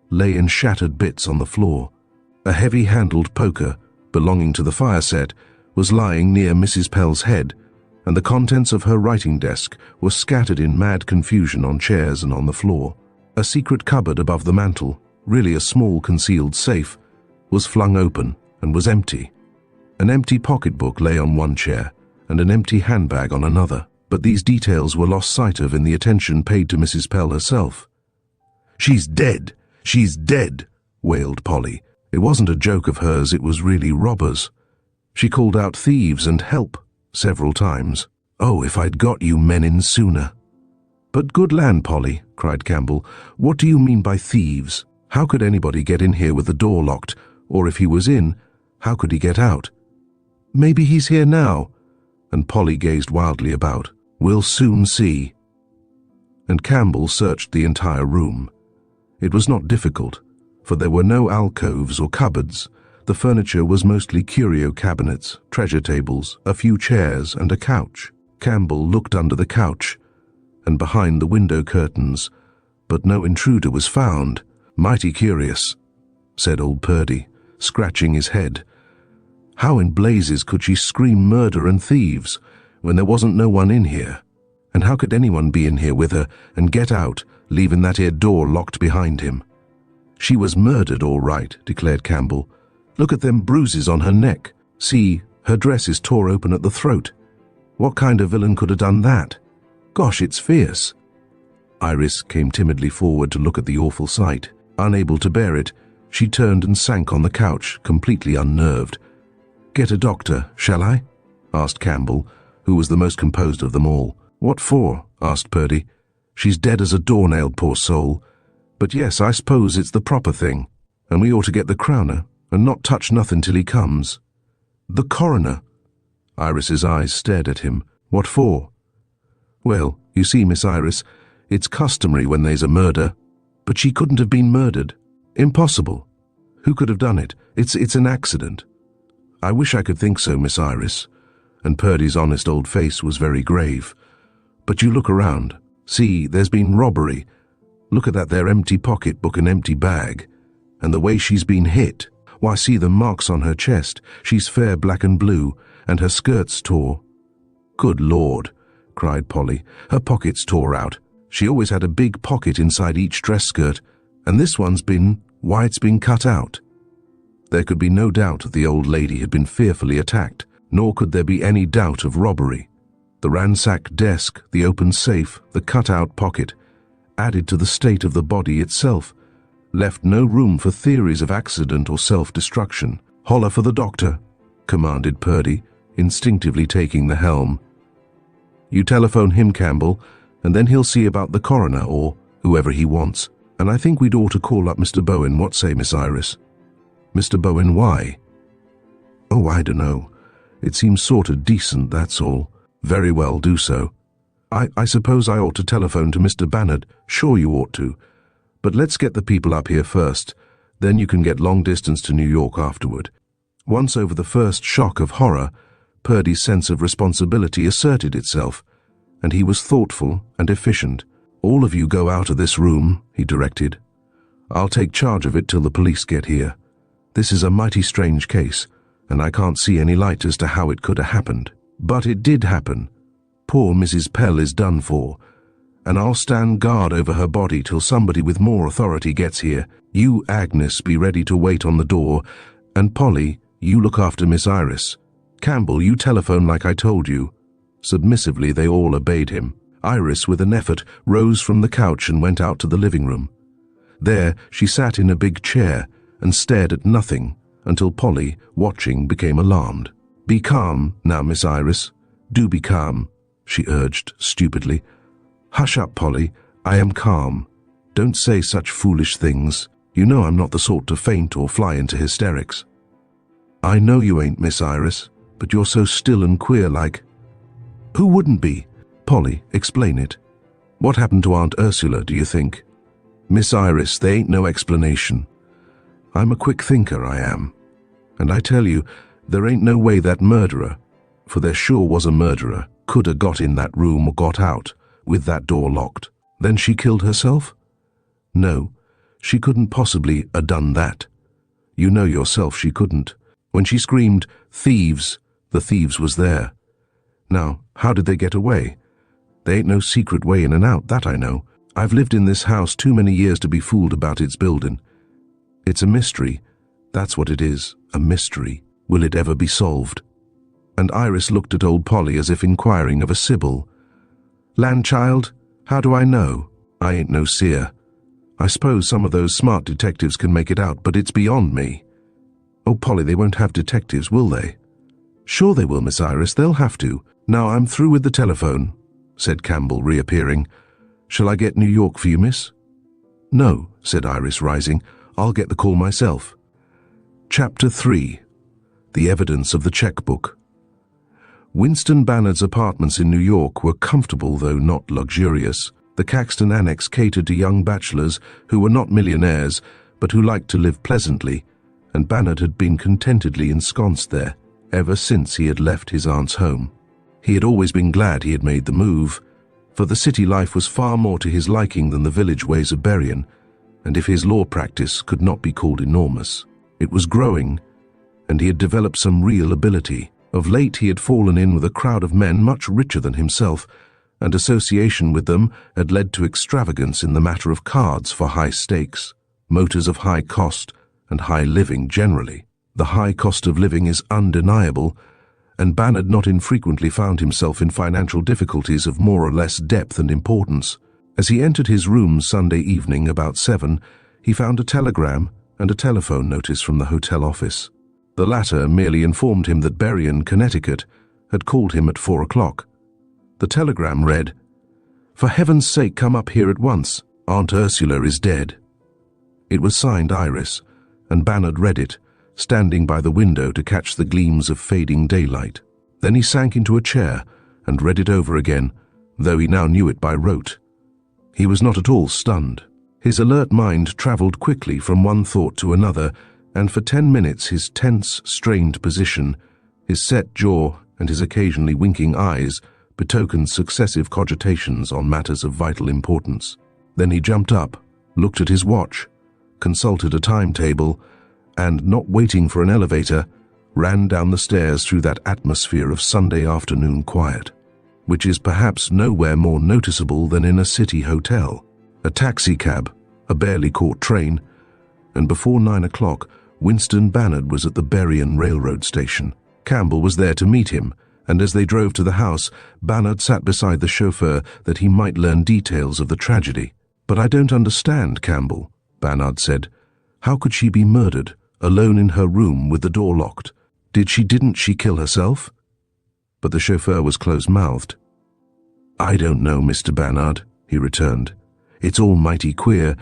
lay in shattered bits on the floor. A heavy-handled poker, belonging to the fire set, was lying near Mrs. Pell's head, and the contents of her writing desk were scattered in mad confusion on chairs and on the floor. A secret cupboard above the mantel, really a small concealed safe, was flung open and was empty. An empty pocketbook lay on one chair, and an empty handbag on another, but these details were lost sight of in the attention paid to Mrs. Pell herself. "She's dead! She's dead!" wailed Polly. It wasn't a joke of hers, it was really robbers. She called out "thieves" and "help" several times. "Oh, if I'd got you men in sooner." "But good land, Polly," cried Campbell, "what do you mean by thieves? How could anybody get in here with the door locked, or if he was in, how could he get out?" "Maybe he's here now," and Polly gazed wildly about. "We'll soon see." And Campbell searched the entire room. It was not difficult, for there were no alcoves or cupboards. The furniture was mostly curio cabinets, treasure tables, a few chairs, and a couch. Campbell looked under the couch and behind the window curtains, but no intruder was found. "Mighty curious," said old Purdy. scratching his head. How in blazes could she scream murder and thieves when there wasn't no one in here? And how could anyone be in here with her and get out, leaving that here door locked behind him? She was murdered all right, declared Campbell. Look at them bruises on her neck. See, her dress is tore open at the throat. What kind of villain could have done that? Gosh, it's fierce. Iris came timidly forward to look at the awful sight. Unable to bear it, she turned and sank on the couch, completely unnerved. Get a doctor, shall I? Asked Campbell, who was the most composed of them all. What for? Asked Purdy. She's dead as a doornail, poor soul. But yes, I suppose it's the proper thing. And we ought to get the crowner, and not touch nothing till he comes. The coroner. Iris's eyes stared at him. What for? Well, you see, Miss Iris, it's customary when there's a murder. But she couldn't have been murdered. Impossible. Who could have done it? It's an accident. I wish I could think so, Miss Iris. And Purdy's honest old face was very grave. But you look around. See, there's been robbery. Look at that there empty pocketbook and empty bag. And the way she's been hit. Why, see the marks on her chest. She's fair black and blue, and her skirt's tore. Good Lord, cried Polly. Her pocket's tore out. She always had a big pocket inside each dress skirt, and this one's why it's been cut out. There could be no doubt that the old lady had been fearfully attacked, nor could there be any doubt of robbery. The ransacked desk, the open safe, the cut-out pocket, added to the state of the body itself, left no room for theories of accident or self-destruction. Holler for the doctor, commanded Purdy, instinctively taking the helm. You telephone him, Campbell, and then he'll see about the coroner or whoever he wants. And I think we'd ought to call up Mr. Bowen. What say, Miss Iris? Mr. Bowen, why? Oh, I dunno. It seems sort of decent, that's all. Very well, do so. I suppose I ought to telephone to Mr. Bannard. Sure you ought to. But let's get the people up here first. Then you can get long distance to New York afterward. Once over the first shock of horror, Purdy's sense of responsibility asserted itself, and he was thoughtful and efficient. All of you go out of this room, he directed. I'll take charge of it till the police get here. This is a mighty strange case, and I can't see any light as to how it could have happened. But it did happen. Poor Mrs. Pell is done for, and I'll stand guard over her body till somebody with more authority gets here. You, Agnes, be ready to wait on the door, and Polly, you look after Miss Iris. Campbell, you telephone like I told you. Submissively they all obeyed him. Iris, with an effort, rose from the couch and went out to the living room. There she sat in a big chair and stared at nothing until Polly, watching, became alarmed. Be calm now, Miss Iris. Do be calm, she urged stupidly. Hush up, Polly. I am calm. Don't say such foolish things. You know I'm not the sort to faint or fly into hysterics. I know you ain't, Miss Iris, but you're so still and queer like. Who wouldn't be? Polly, explain it. What happened to Aunt Ursula, do you think? Miss Iris, there ain't no explanation. I'm a quick thinker, I am. And I tell you, there ain't no way that murderer, for there sure was a murderer, could have got in that room or got out, with that door locked. Then she killed herself? No, she couldn't possibly have done that. You know yourself she couldn't. When she screamed, "Thieves," the thieves was there. Now, how did they get away? There ain't no secret way in and out, that I know. I've lived in this house too many years to be fooled about its building. It's a mystery. That's what it is, a mystery. Will it ever be solved? And Iris looked at old Polly as if inquiring of a sibyl. Land child, how do I know? I ain't no seer. I suppose some of those smart detectives can make it out, but it's beyond me. Oh, Polly, they won't have detectives, will they? Sure they will, Miss Iris, they'll have to. Now I'm through with the telephone, said Campbell, reappearing. Shall I get New York for you, miss? No, said Iris, rising. I'll get the call myself. Chapter 3. The Evidence of the Checkbook. Winston Bannard's apartments in New York were comfortable, though not luxurious. The Caxton Annex catered to young bachelors who were not millionaires, but who liked to live pleasantly, and Bannard had been contentedly ensconced there ever since he had left his aunt's home. He had always been glad he had made the move, for the city life was far more to his liking than the village ways of Berrien, and if his law practice could not be called enormous. It was growing, and he had developed some real ability. Of late he had fallen in with a crowd of men much richer than himself, and association with them had led to extravagance in the matter of cards for high stakes, motors of high cost, and high living generally. The high cost of living is undeniable, and Bannard not infrequently found himself in financial difficulties of more or less depth and importance. As he entered his room Sunday evening about 7, he found a telegram and a telephone notice from the hotel office. The latter merely informed him that Berrien, Connecticut, had called him at 4 o'clock. The telegram read, "For heaven's sake, come up here at once. Aunt Ursula is dead." It was signed Iris, and Bannard read it, standing by the window to catch the gleams of fading daylight. Then he sank into a chair and read it over again, though he now knew it by rote. He was not at all stunned. His alert mind traveled quickly from one thought to another, and for 10 minutes his tense, strained position, his set jaw and his occasionally winking eyes betokened successive cogitations on matters of vital importance. Then he jumped up, looked at his watch, consulted a timetable, and, not waiting for an elevator, ran down the stairs through that atmosphere of Sunday afternoon quiet, which is perhaps nowhere more noticeable than in a city hotel. A taxicab, a barely caught train, and before 9 o'clock, Winston Bannard was at the Berrien railroad station. Campbell was there to meet him, and as they drove to the house, Bannard sat beside the chauffeur that he might learn details of the tragedy. "But I don't understand, Campbell," Bannard said. "How could she be murdered, alone in her room with the door locked? Didn't she kill herself?" But the chauffeur was close-mouthed. "I don't know, Mr. Bannard," he returned. "It's all mighty queer,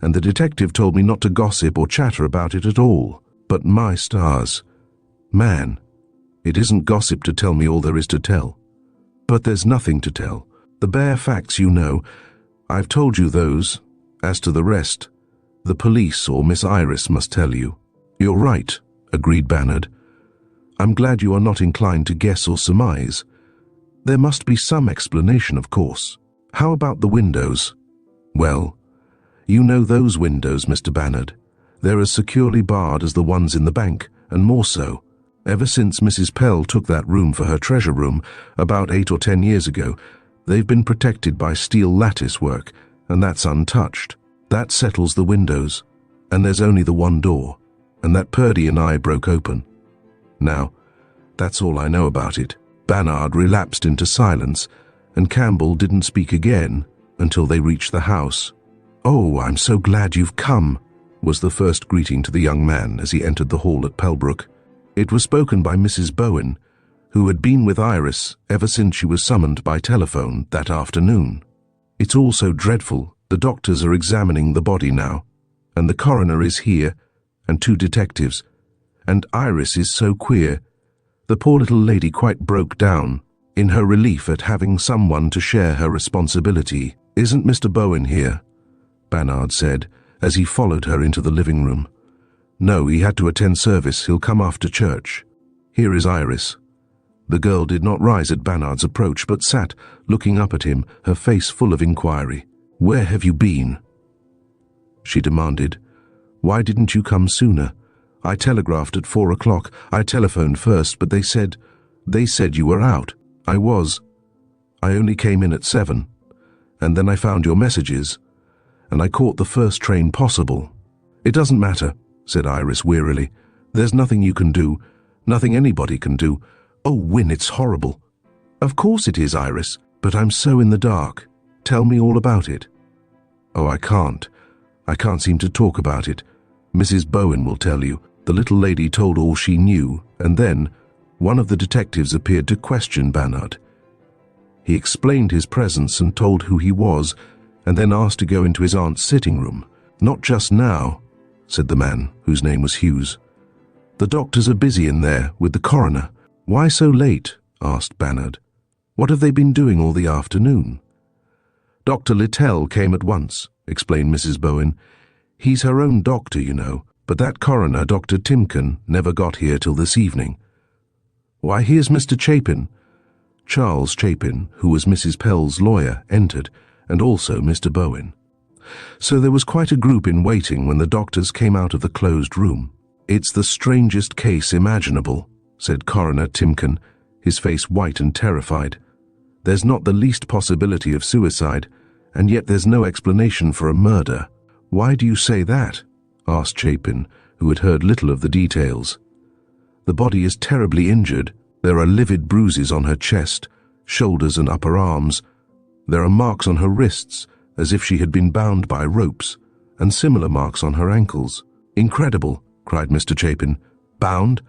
and the detective told me not to gossip or chatter about it at all. But my stars, man, it isn't gossip to tell me all there is to tell. But there's nothing to tell. The bare facts you know, I've told you those. As to the rest, the police or Miss Iris must tell you." "You're right," agreed Bannard. "I'm glad you are not inclined to guess or surmise. There must be some explanation, of course. How about the windows?" "Well, you know those windows, Mr. Bannard. They're as securely barred as the ones in the bank, and more so. Ever since Mrs. Pell took that room for her treasure room, about 8 or 10 years ago, they've been protected by steel lattice work, and that's untouched. That settles the windows, and there's only the one door, and that Purdy and I broke open. Now, that's all I know about it." Bannard relapsed into silence, and Campbell didn't speak again until they reached the house. "Oh, I'm so glad you've come," was the first greeting to the young man as he entered the hall at Pellbrook. It was spoken by Mrs. Bowen, who had been with Iris ever since she was summoned by telephone that afternoon. "It's all so dreadful. The doctors are examining the body now, and the coroner is here, and 2 detectives. And Iris is so queer. The poor little lady quite broke down in her relief at having someone to share her responsibility. Isn't Mr. Bowen here?" Bannard said, as he followed her into the living room. "No, he had to attend service. He'll come after church. Here is Iris." The girl did not rise at Bannard's approach, but sat, looking up at him, her face full of inquiry. "Where have you been?" she demanded. "Why didn't you come sooner? I telegraphed at 4 o'clock. I telephoned first, but they said you were out. I was. I only came in at 7, and then I found your messages, and I caught the first train possible." "It doesn't matter," said Iris wearily. "There's nothing you can do, nothing anybody can do. Oh, Win, it's horrible." "Of course it is, Iris, but I'm so in the dark. Tell me all about it." "Oh, I can't. I can't seem to talk about it. Mrs. Bowen will tell you." The little lady told all she knew, and then one of the detectives appeared to question Bannard. He explained his presence and told who he was, and then asked to go into his aunt's sitting room. "Not just now," said the man, whose name was Hughes. "The doctors are busy in there with the coroner." "Why so late?" asked Bannard. "What have they been doing all the afternoon?" "Dr. Littell came at once," explained Mrs. Bowen. "He's her own doctor, you know, but that coroner, Dr. Timken, never got here till this evening." "Why, here's Mr. Chapin." Charles Chapin, who was Mrs. Pell's lawyer, entered, and also Mr. Bowen. So there was quite a group in waiting when the doctors came out of the closed room. "It's the strangest case imaginable," said Coroner Timken, his face white and terrified. "There's not the least possibility of suicide, and yet there's no explanation for a murder." "Why do you say that?" asked Chapin, who had heard little of the details. "The body is terribly injured. There are livid bruises on her chest, shoulders and upper arms. There are marks on her wrists, as if she had been bound by ropes, and similar marks on her ankles." "Incredible," cried Mr. Chapin. "Bound?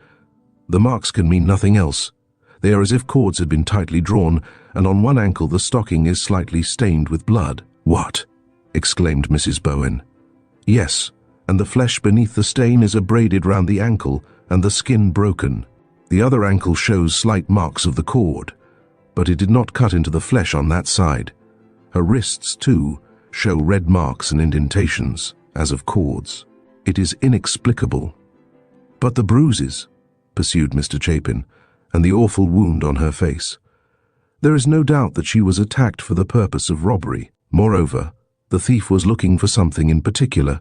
The marks can mean nothing else. They are as if cords had been tightly drawn, and on one ankle the stocking is slightly stained with blood." "What?" exclaimed Mrs. Bowen. "Yes, and the flesh beneath the stain is abraded round the ankle and the skin broken. The other ankle shows slight marks of the cord, but it did not cut into the flesh on that side. Her wrists, too, show red marks and indentations, as of cords. It is inexplicable." "But the bruises," pursued Mr. Chapin, "and the awful wound on her face. There is no doubt that she was attacked for the purpose of robbery. Moreover, the thief was looking for something in particular.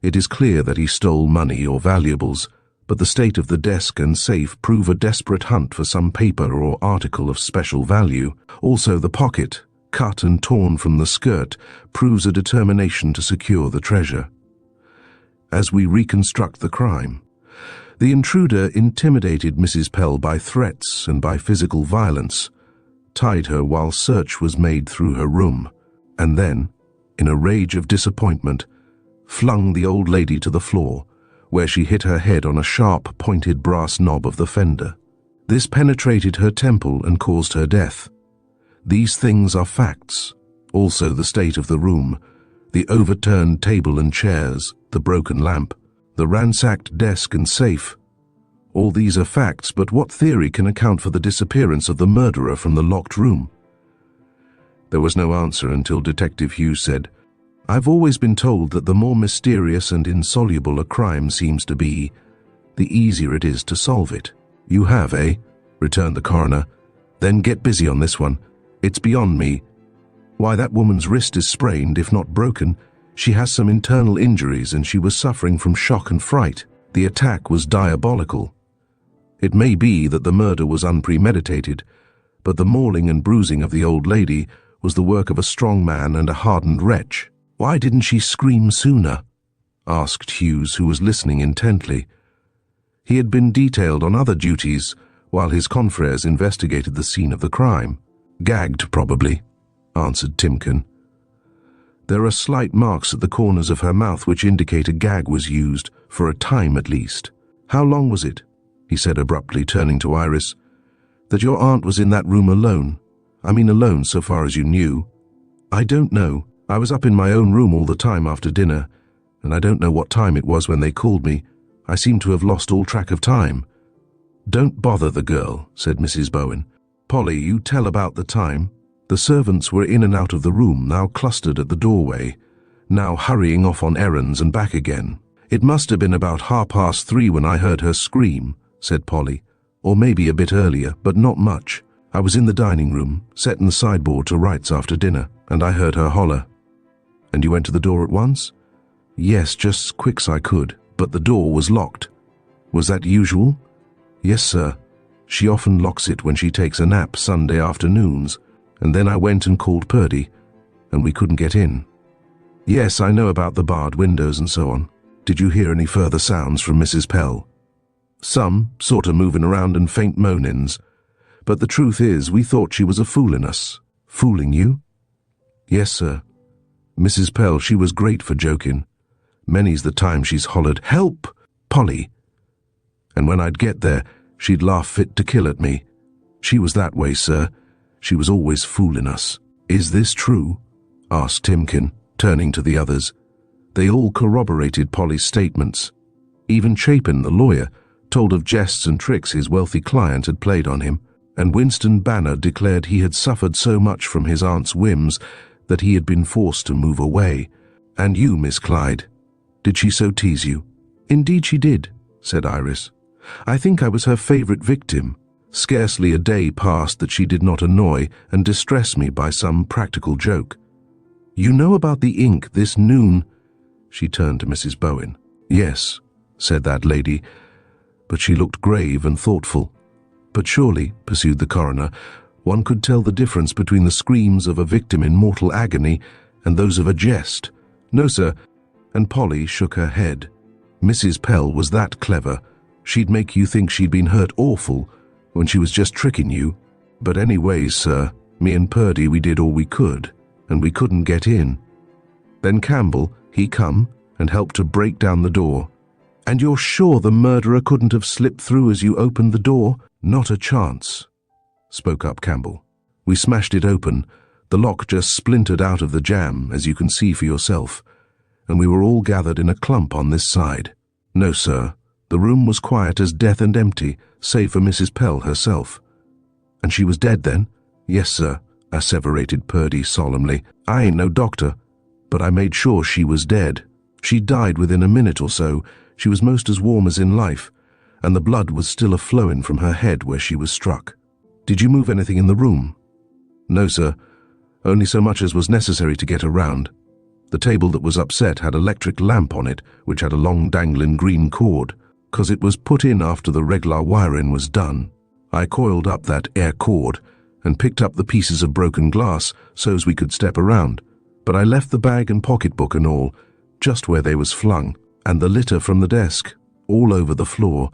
It is clear that he stole money or valuables, but the state of the desk and safe prove a desperate hunt for some paper or article of special value. Also, the pocket, cut and torn from the skirt, proves a determination to secure the treasure. As we reconstruct the crime, the intruder intimidated Mrs. Pell by threats and by physical violence, tied her while search was made through her room, and then, in a rage of disappointment, flung the old lady to the floor, where she hit her head on a sharp, pointed brass knob of the fender. This penetrated her temple and caused her death. These things are facts, also the state of the room, the overturned table and chairs, the broken lamp, the ransacked desk and safe. All these are facts, but what theory can account for the disappearance of the murderer from the locked room?" There was no answer until Detective Hughes said, "I've always been told that the more mysterious and insoluble a crime seems to be, the easier it is to solve it." "You have, eh?" returned the coroner. "Then get busy on this one. It's beyond me. Why, that woman's wrist is sprained, if not broken. She has some internal injuries and she was suffering from shock and fright. The attack was diabolical. It may be that the murder was unpremeditated, but the mauling and bruising of the old lady was the work of a strong man and a hardened wretch." "Why didn't she scream sooner?" asked Hughes, who was listening intently. He had been detailed on other duties while his confreres investigated the scene of the crime. "Gagged, probably," answered Timken. "There are slight marks at the corners of her mouth which indicate a gag was used, for a time at least." "How long was it?" he said abruptly, turning to Iris. "That your aunt was in that room alone? I mean alone so far as you knew." "I don't know. I was up in my own room all the time after dinner, and I don't know what time it was when they called me. I seem to have lost all track of time." "Don't bother the girl," said Mrs. Bowen. "Polly, you tell about the time." The servants were in and out of the room, now clustered at the doorway, now hurrying off on errands and back again. "It must have been about 3:30 when I heard her scream," said Polly, "or maybe a bit earlier, but not much. I was in the dining room, setting the sideboard to rights after dinner, and I heard her holler." "And you went to the door at once?" "Yes, just as quick as I could, but the door was locked." "Was that usual?" "Yes, sir. She often locks it when she takes a nap Sunday afternoons, and then I went and called Purdy, and we couldn't get in." "Yes, I know about the barred windows and so on. Did you hear any further sounds from Mrs. Pell?" "Some, sort of moving around and faint moanings. But the truth is, we thought she was a fooling us." "Fooling you?" "Yes, sir. Mrs. Pell, she was great for joking. Many's the time she's hollered, 'Help, Polly!' And when I'd get there, she'd laugh fit to kill at me. She was that way, sir. She was always fooling us." "Is this true?" asked Timken, turning to the others. They all corroborated Polly's statements. Even Chapin, the lawyer, told of jests and tricks his wealthy client had played on him, and Winston Banner declared he had suffered so much from his aunt's whims that he had been forced to move away. "And you, Miss Clyde, did she so tease you?" "Indeed she did," said Iris. "I think I was her favorite victim. Scarcely a day passed that she did not annoy and distress me by some practical joke. You know about the ink this noon?" She turned to Mrs. Bowen. "Yes," said that lady, but she looked grave and thoughtful. But surely, pursued the coroner, one could tell the difference between the screams of a victim in mortal agony and those of a jest. No, sir, and Polly shook her head. Mrs. Pell was that clever. She'd make you think she'd been hurt awful when she was just tricking you. But anyways, sir, me and Purdy, we did all we could, and we couldn't get in. Then Campbell, he come and helped to break down the door. And you're sure the murderer couldn't have slipped through as you opened the door? Not a chance, spoke up Campbell. We smashed it open. The lock just splintered out of the jamb, as you can see for yourself, and we were all gathered in a clump on this side. No, sir, the room was quiet as death and empty, save for Mrs. Pell herself. And she was dead then? Yes, sir, asseverated Purdy solemnly. I ain't no doctor, but I made sure she was dead. She died within a minute or so. She was most as warm as in life, and the blood was still a-flowing from her head where she was struck. Did you move anything in the room? No, sir, only so much as was necessary to get around. The table that was upset had an electric lamp on it, which had a long dangling green cord, 'cause it was put in after the reg'lar wiring was done. I coiled up that air cord and picked up the pieces of broken glass so's we could step around, but I left the bag and pocketbook and all just where they was flung, and the litter from the desk all over the floor.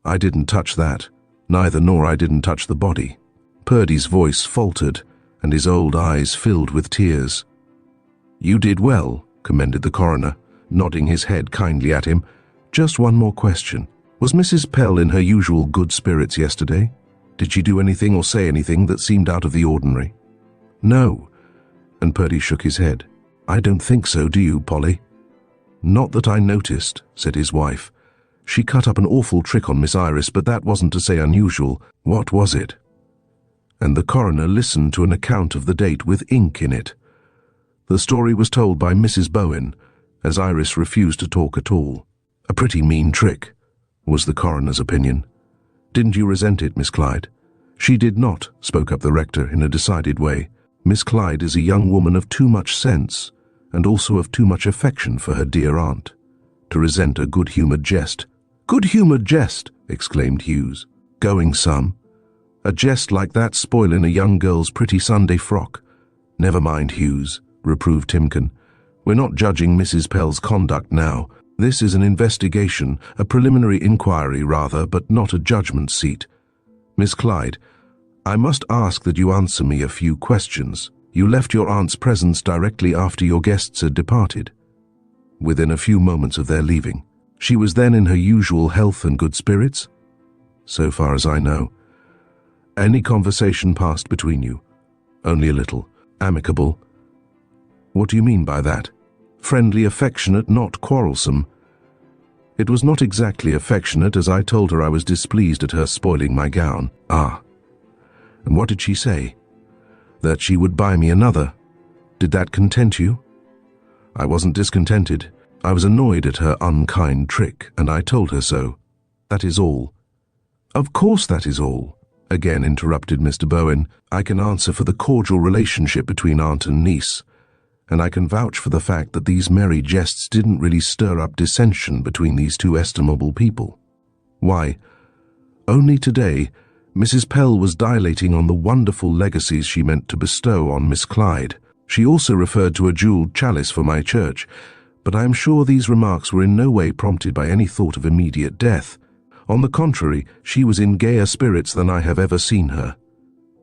I didn't touch that, neither nor I didn't touch the body. Purdy's voice faltered, and his old eyes filled with tears. You did well, commended the coroner, nodding his head kindly at him. Just one more question. Was Mrs. Pell in her usual good spirits yesterday? Did she do anything or say anything that seemed out of the ordinary? No, and Purdy shook his head. I don't think so, do you, Polly? Not that I noticed, said his wife. She cut up an awful trick on Miss Iris, but that wasn't to say unusual. What was it? And the coroner listened to an account of the date with ink in it. The story was told by Mrs. Bowen, as Iris refused to talk at all. A pretty mean trick, was the coroner's opinion. Didn't you resent it, Miss Clyde? She did not, spoke up the rector in a decided way. Miss Clyde is a young woman of too much sense, and also of too much affection for her dear aunt, to resent a good-humoured jest. Good-humoured jest, exclaimed Hughes. Going some. A jest like that spoiling a young girl's pretty Sunday frock. Never mind, Hughes, reproved Timken. We're not judging Mrs. Pell's conduct now. This is an investigation, a preliminary inquiry rather, but not a judgment seat. Miss Clyde, I must ask that you answer me a few questions. You left your aunt's presence directly after your guests had departed. Within a few moments of their leaving. She was then in her usual health and good spirits? So far as I know. Any conversation passed between you? Only a little. Amicable? What do you mean by that? Friendly, affectionate, not quarrelsome. It was not exactly affectionate, as I told her I was displeased at her spoiling my gown. Ah. And what did she say? That she would buy me another. Did that content you? I wasn't discontented. I was annoyed at her unkind trick, and I told her so. That is all. Of course that is all, again interrupted Mr. Bowen. I can answer for the cordial relationship between aunt and niece, and I can vouch for the fact that these merry jests didn't really stir up dissension between these two estimable people. Why, only today, Mrs. Pell was dilating on the wonderful legacies she meant to bestow on Miss Clyde. She also referred to a jeweled chalice for my church, but I am sure these remarks were in no way prompted by any thought of immediate death. On the contrary, she was in gayer spirits than I have ever seen her.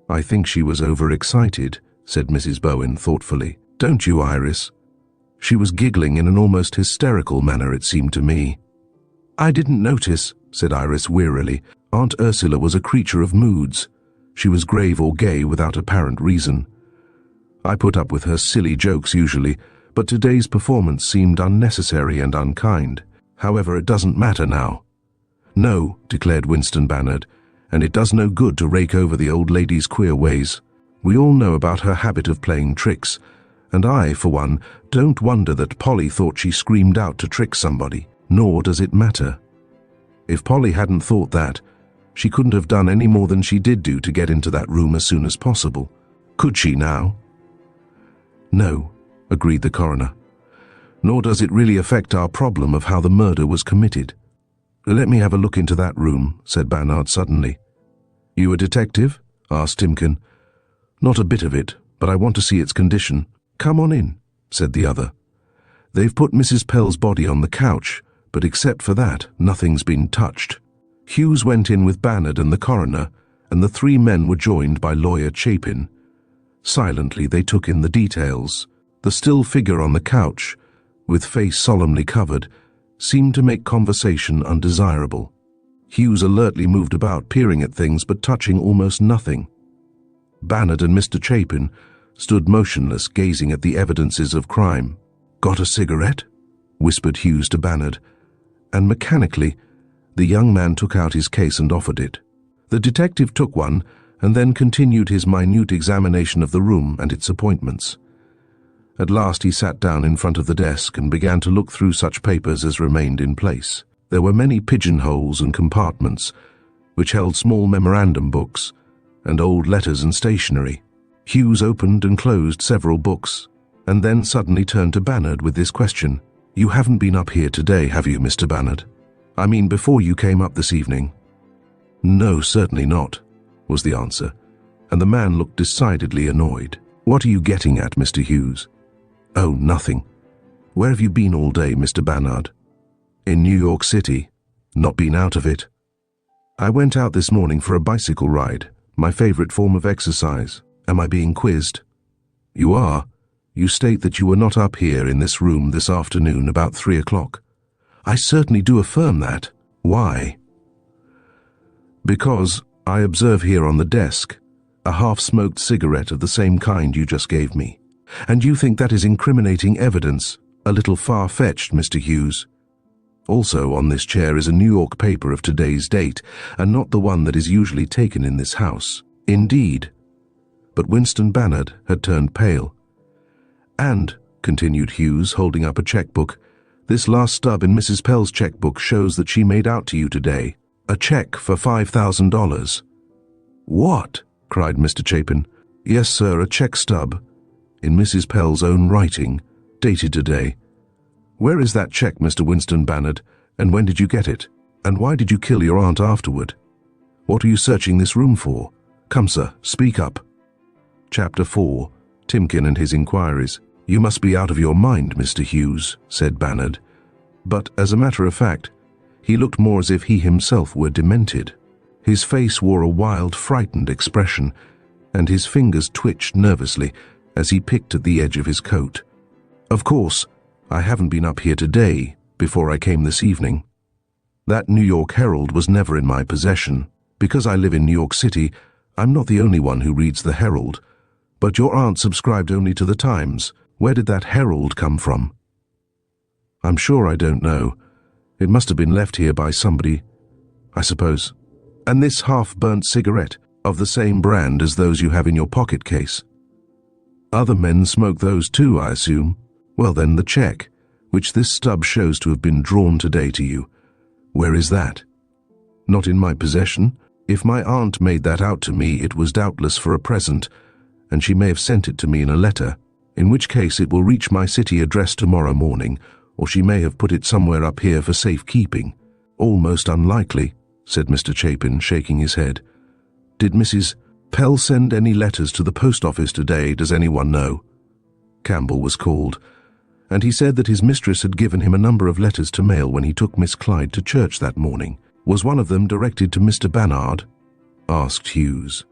I think she was overexcited, said Mrs. Bowen thoughtfully. Don't you, Iris? She was giggling in an almost hysterical manner, it seemed to me. I didn't notice, said Iris wearily. Aunt Ursula was a creature of moods. She was grave or gay without apparent reason. I put up with her silly jokes usually, but today's performance seemed unnecessary and unkind. However, it doesn't matter now. No, declared Winston Bannard, and it does no good to rake over the old lady's queer ways. We all know about her habit of playing tricks, and I, for one, don't wonder that Polly thought she screamed out to trick somebody, nor does it matter. If Polly hadn't thought that, she couldn't have done any more than she did do to get into that room as soon as possible. Could she now? No, agreed the coroner. Nor does it really affect our problem of how the murder was committed. "Let me have a look into that room," said Bannard suddenly. "You a detective?" asked Timken. "Not a bit of it, but I want to see its condition." "Come on in," said the other. "They've put Mrs. Pell's body on the couch, but except for that, nothing's been touched." Hughes went in with Bannard and the coroner, and the three men were joined by lawyer Chapin. Silently they took in the details. The still figure on the couch, with face solemnly covered, seemed to make conversation undesirable. Hughes alertly moved about, peering at things but touching almost nothing. Bannard and Mr. Chapin stood motionless, gazing at the evidences of crime. "Got a cigarette?" whispered Hughes to Bannard, and mechanically the young man took out his case and offered it. The detective took one and then continued his minute examination of the room and its appointments. At last he sat down in front of the desk and began to look through such papers as remained in place. There were many pigeonholes and compartments, which held small memorandum books and old letters and stationery. Hughes opened and closed several books, and then suddenly turned to Bannard with this question. "You haven't been up here today, have you, Mr. Bannard? I mean, before you came up this evening?" "No, certainly not," was the answer, and the man looked decidedly annoyed. "What are you getting at, Mr. Hughes?" "Oh, nothing. Where have you been all day, Mr. Bannard?" "In New York City. Not been out of it." "I went out this morning for a bicycle ride, my favorite form of exercise. Am I being quizzed?" "You are. You state that you were not up here in this room this afternoon about 3 o'clock. "I certainly do affirm that." "Why?" "Because I observe here on the desk a half-smoked cigarette of the same kind you just gave me. And you think that is incriminating evidence, a little far-fetched, Mr. Hughes. Also on this chair is a New York paper of today's date, and not the one that is usually taken in this house." "Indeed." But Winston Bannard had turned pale. "And," continued Hughes, holding up a checkbook, "this last stub in Mrs. Pell's checkbook shows that she made out to you today a check for $5,000. "What?" cried Mr. Chapin. "Yes, sir, a check stub, in Mrs. Pell's own writing, dated today. Where is that check, Mr. Winston Bannard, and when did you get it? And why did you kill your aunt afterward? What are you searching this room for? Come, sir, speak up." Chapter 4. Timken and his inquiries. "You must be out of your mind, Mr. Hughes," said Bannard. But, as a matter of fact, he looked more as if he himself were demented. His face wore a wild, frightened expression, and his fingers twitched nervously as he picked at the edge of his coat. "Of course, I haven't been up here today, before I came this evening. That New York Herald was never in my possession. Because I live in New York City, I'm not the only one who reads the Herald. But your aunt subscribed only to the Times. Where did that Herald come from?" "I'm sure I don't know. It must have been left here by somebody, I suppose." "And this half-burnt cigarette, of the same brand as those you have in your pocket case?" "Other men smoke those too, I assume." "Well then, the check, which this stub shows to have been drawn today to you, where is that?" "Not in my possession. If my aunt made that out to me, it was doubtless for a present, and she may have sent it to me in a letter, in which case it will reach my city address tomorrow morning, or she may have put it somewhere up here for safekeeping." "All most unlikely," said Mr. Chapin, shaking his head. "Did Mrs. Pell send any letters to the post office today, does anyone know?" Campbell was called, and he said that his mistress had given him a number of letters to mail when he took Miss Clyde to church that morning. "Was one of them directed to Mr. Bannard?" asked Hughes.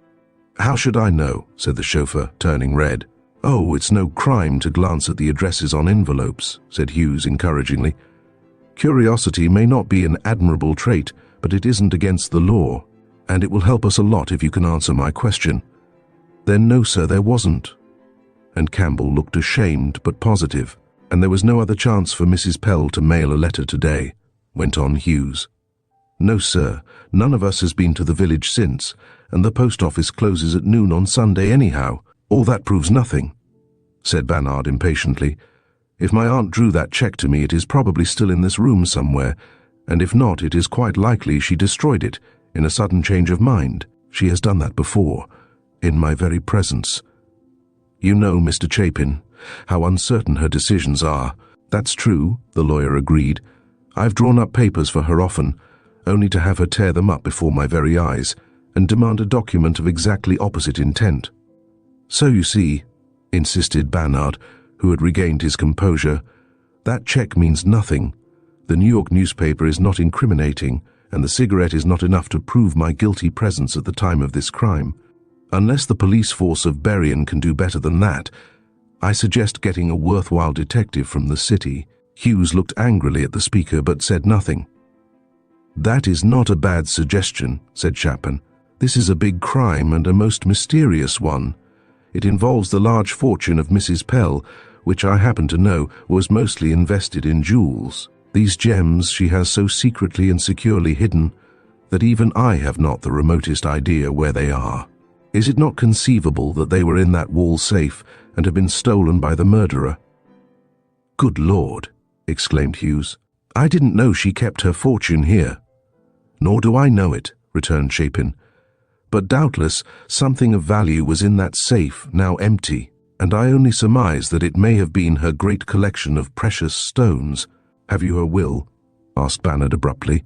"How should I know?" said the chauffeur, turning red. "Oh, it's no crime to glance at the addresses on envelopes," said Hughes encouragingly. "Curiosity may not be an admirable trait, but it isn't against the law, and it will help us a lot if you can answer my question." "Then no, sir, there wasn't." And Campbell looked ashamed but positive. "And there was no other chance for Mrs. Pell to mail a letter today," went on Hughes. "No, sir, none of us has been to the village since, and the post office closes at noon on Sunday anyhow. All that proves nothing," said Bannard impatiently. "If my aunt drew that check to me, it is probably still in this room somewhere, and if not, it is quite likely she destroyed it in a sudden change of mind. She has done that before, in my very presence. You know, Mr. Chapin, how uncertain her decisions are." "That's true," the lawyer agreed. "I've drawn up papers for her often, only to have her tear them up before my very eyes and demand a document of exactly opposite intent. So you see, insisted Bannard, who had regained his composure, that check means nothing. The New York newspaper is not incriminating, and the cigarette is not enough to prove my guilty presence at the time of this crime. Unless the police force of Berrien can do better than that, I suggest getting a worthwhile detective from the city. Hughes looked angrily at the speaker but said nothing. That is not a bad suggestion, said Chapin. This is a big crime and a most mysterious one. It involves the large fortune of Mrs. Pell, which I happen to know was mostly invested in jewels. These gems she has so secretly and securely hidden that even I have not the remotest idea where they are. Is it not conceivable that they were in that wall safe and have been stolen by the murderer? Good Lord, exclaimed Hughes. I didn't know she kept her fortune here. Nor do I know it, returned Chapin. But doubtless something of value was in that safe, now empty, and I only surmise that it may have been her great collection of precious stones. Have you her will? Asked Bannard abruptly.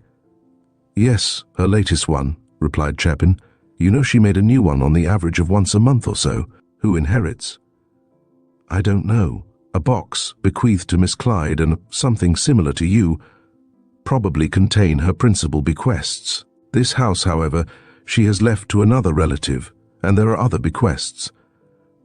Yes, her latest one, replied Chapin. You know she made a new one on the average of once a month or so. Who inherits? I don't know. A box, bequeathed to Miss Clyde, and something similar to you, probably contain her principal bequests. This house, however, she has left to another relative, and there are other bequests.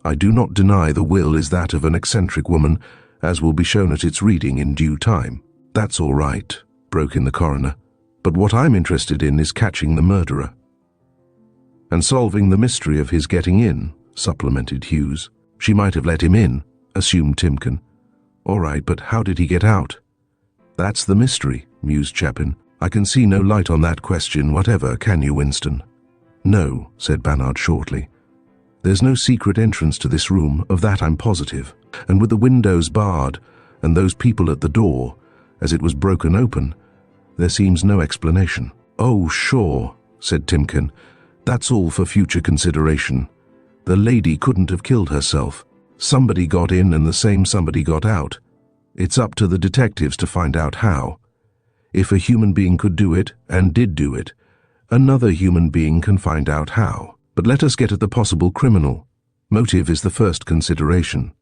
I do not deny the will is that of an eccentric woman, as will be shown at its reading in due time. That's all right, broke in the coroner. But what I'm interested in is catching the murderer. And solving the mystery of his getting in, supplemented Hughes. She might have let him in, assumed Timken. All right, but how did he get out? That's the mystery, mused Chapin. I can see no light on that question whatever, can you, Winston? No, said Bannard shortly. There's no secret entrance to this room, of that I'm positive. And with the windows barred, and those people at the door, as it was broken open, there seems no explanation. Oh, sure, said Timken. That's all for future consideration. The lady couldn't have killed herself. Somebody got in and the same somebody got out. It's up to the detectives to find out how. If a human being could do it, and did do it, another human being can find out how. But let us get at the possible criminal. Motive is the first consideration.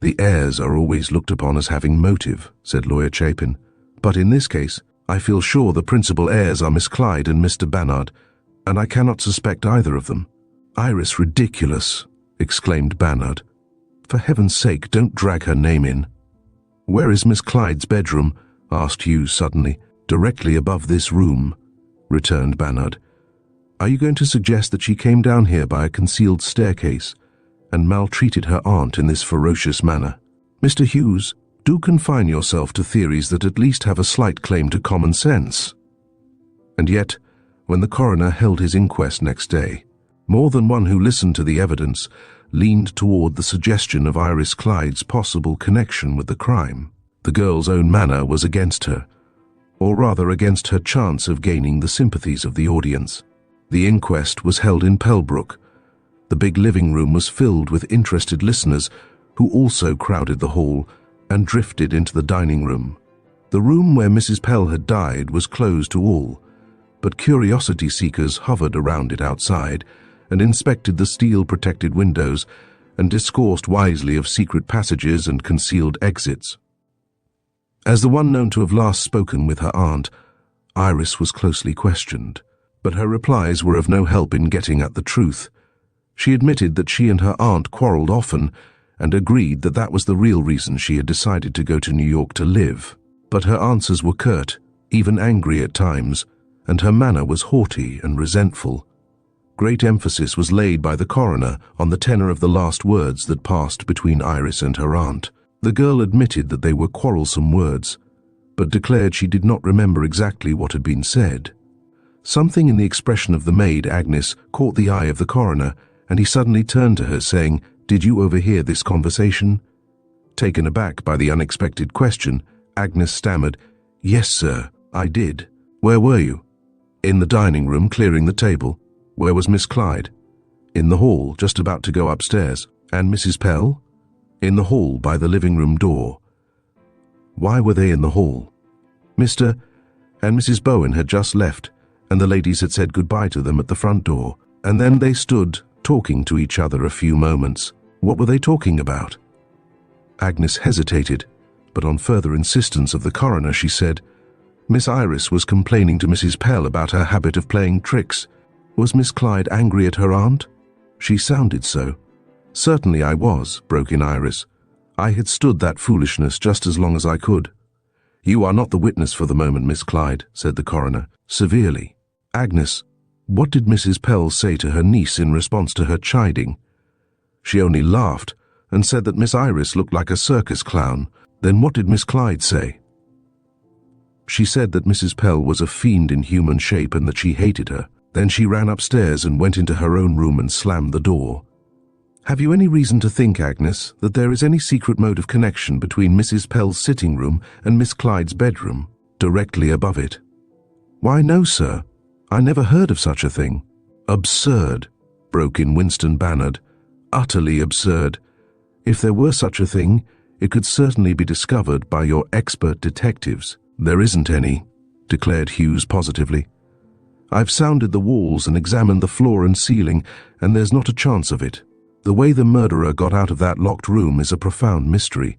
The heirs are always looked upon as having motive, said Lawyer Chapin. But in this case, I feel sure the principal heirs are Miss Clyde and Mr. Bannard, and I cannot suspect either of them. Iris, ridiculous, exclaimed Bannard. For heaven's sake, don't drag her name in. Where is Miss Clyde's bedroom? Asked Hughes suddenly. Directly above this room, returned Bannard. Are you going to suggest that she came down here by a concealed staircase and maltreated her aunt in this ferocious manner? Mr. Hughes, do confine yourself to theories that at least have a slight claim to common sense. And yet, when the coroner held his inquest next day, more than one who listened to the evidence leaned toward the suggestion of Iris Clyde's possible connection with the crime. The girl's own manner was against her, or rather against her chance of gaining the sympathies of the audience. The inquest was held in Pellbrook. The big living room was filled with interested listeners who also crowded the hall and drifted into the dining room. The room where Mrs. Pell had died was closed to all, but curiosity seekers hovered around it outside and inspected the steel-protected windows and discoursed wisely of secret passages and concealed exits. As the one known to have last spoken with her aunt, Iris was closely questioned, but her replies were of no help in getting at the truth. She admitted that she and her aunt quarreled often and agreed that that was the real reason she had decided to go to New York to live. But her answers were curt, even angry at times, and her manner was haughty and resentful. Great emphasis was laid by the coroner on the tenor of the last words that passed between Iris and her aunt. The girl admitted that they were quarrelsome words, but declared she did not remember exactly what had been said. Something in the expression of the maid, Agnes, caught the eye of the coroner, and he suddenly turned to her, saying, "Did you overhear this conversation?" Taken aback by the unexpected question, Agnes stammered, "Yes, sir, I did." "Where were you?" "In the dining room, clearing the table." "Where was Miss Clyde?" "In the hall, just about to go upstairs." "And Mrs. Pell?" "In the hall by the living room door." "Why were they in the hall?" "Mr. and Mrs. Bowen had just left, and the ladies had said goodbye to them at the front door, and then they stood talking to each other a few moments. What were they talking about? Agnes hesitated, but on further insistence of the coroner, she said, Miss Iris was complaining to Mrs. Pell about her habit of playing tricks. Was Miss Clyde angry at her aunt? She sounded so. Certainly I was, broke in Iris. I had stood that foolishness just as long as I could. You are not the witness for the moment, Miss Clyde, said the coroner, severely. Agnes, what did Mrs. Pell say to her niece in response to her chiding? She only laughed and said that Miss Iris looked like a circus clown. Then what did Miss Clyde say? She said that Mrs. Pell was a fiend in human shape and that she hated her. Then she ran upstairs and went into her own room and slammed the door. Have you any reason to think, Agnes, that there is any secret mode of connection between Mrs. Pell's sitting room and Miss Clyde's bedroom, directly above it? Why, no, sir. I never heard of such a thing. Absurd, broke in Winston Bannard. Utterly absurd. If there were such a thing, it could certainly be discovered by your expert detectives. There isn't any, declared Hughes positively. I've sounded the walls and examined the floor and ceiling, and there's not a chance of it. The way the murderer got out of that locked room is a profound mystery,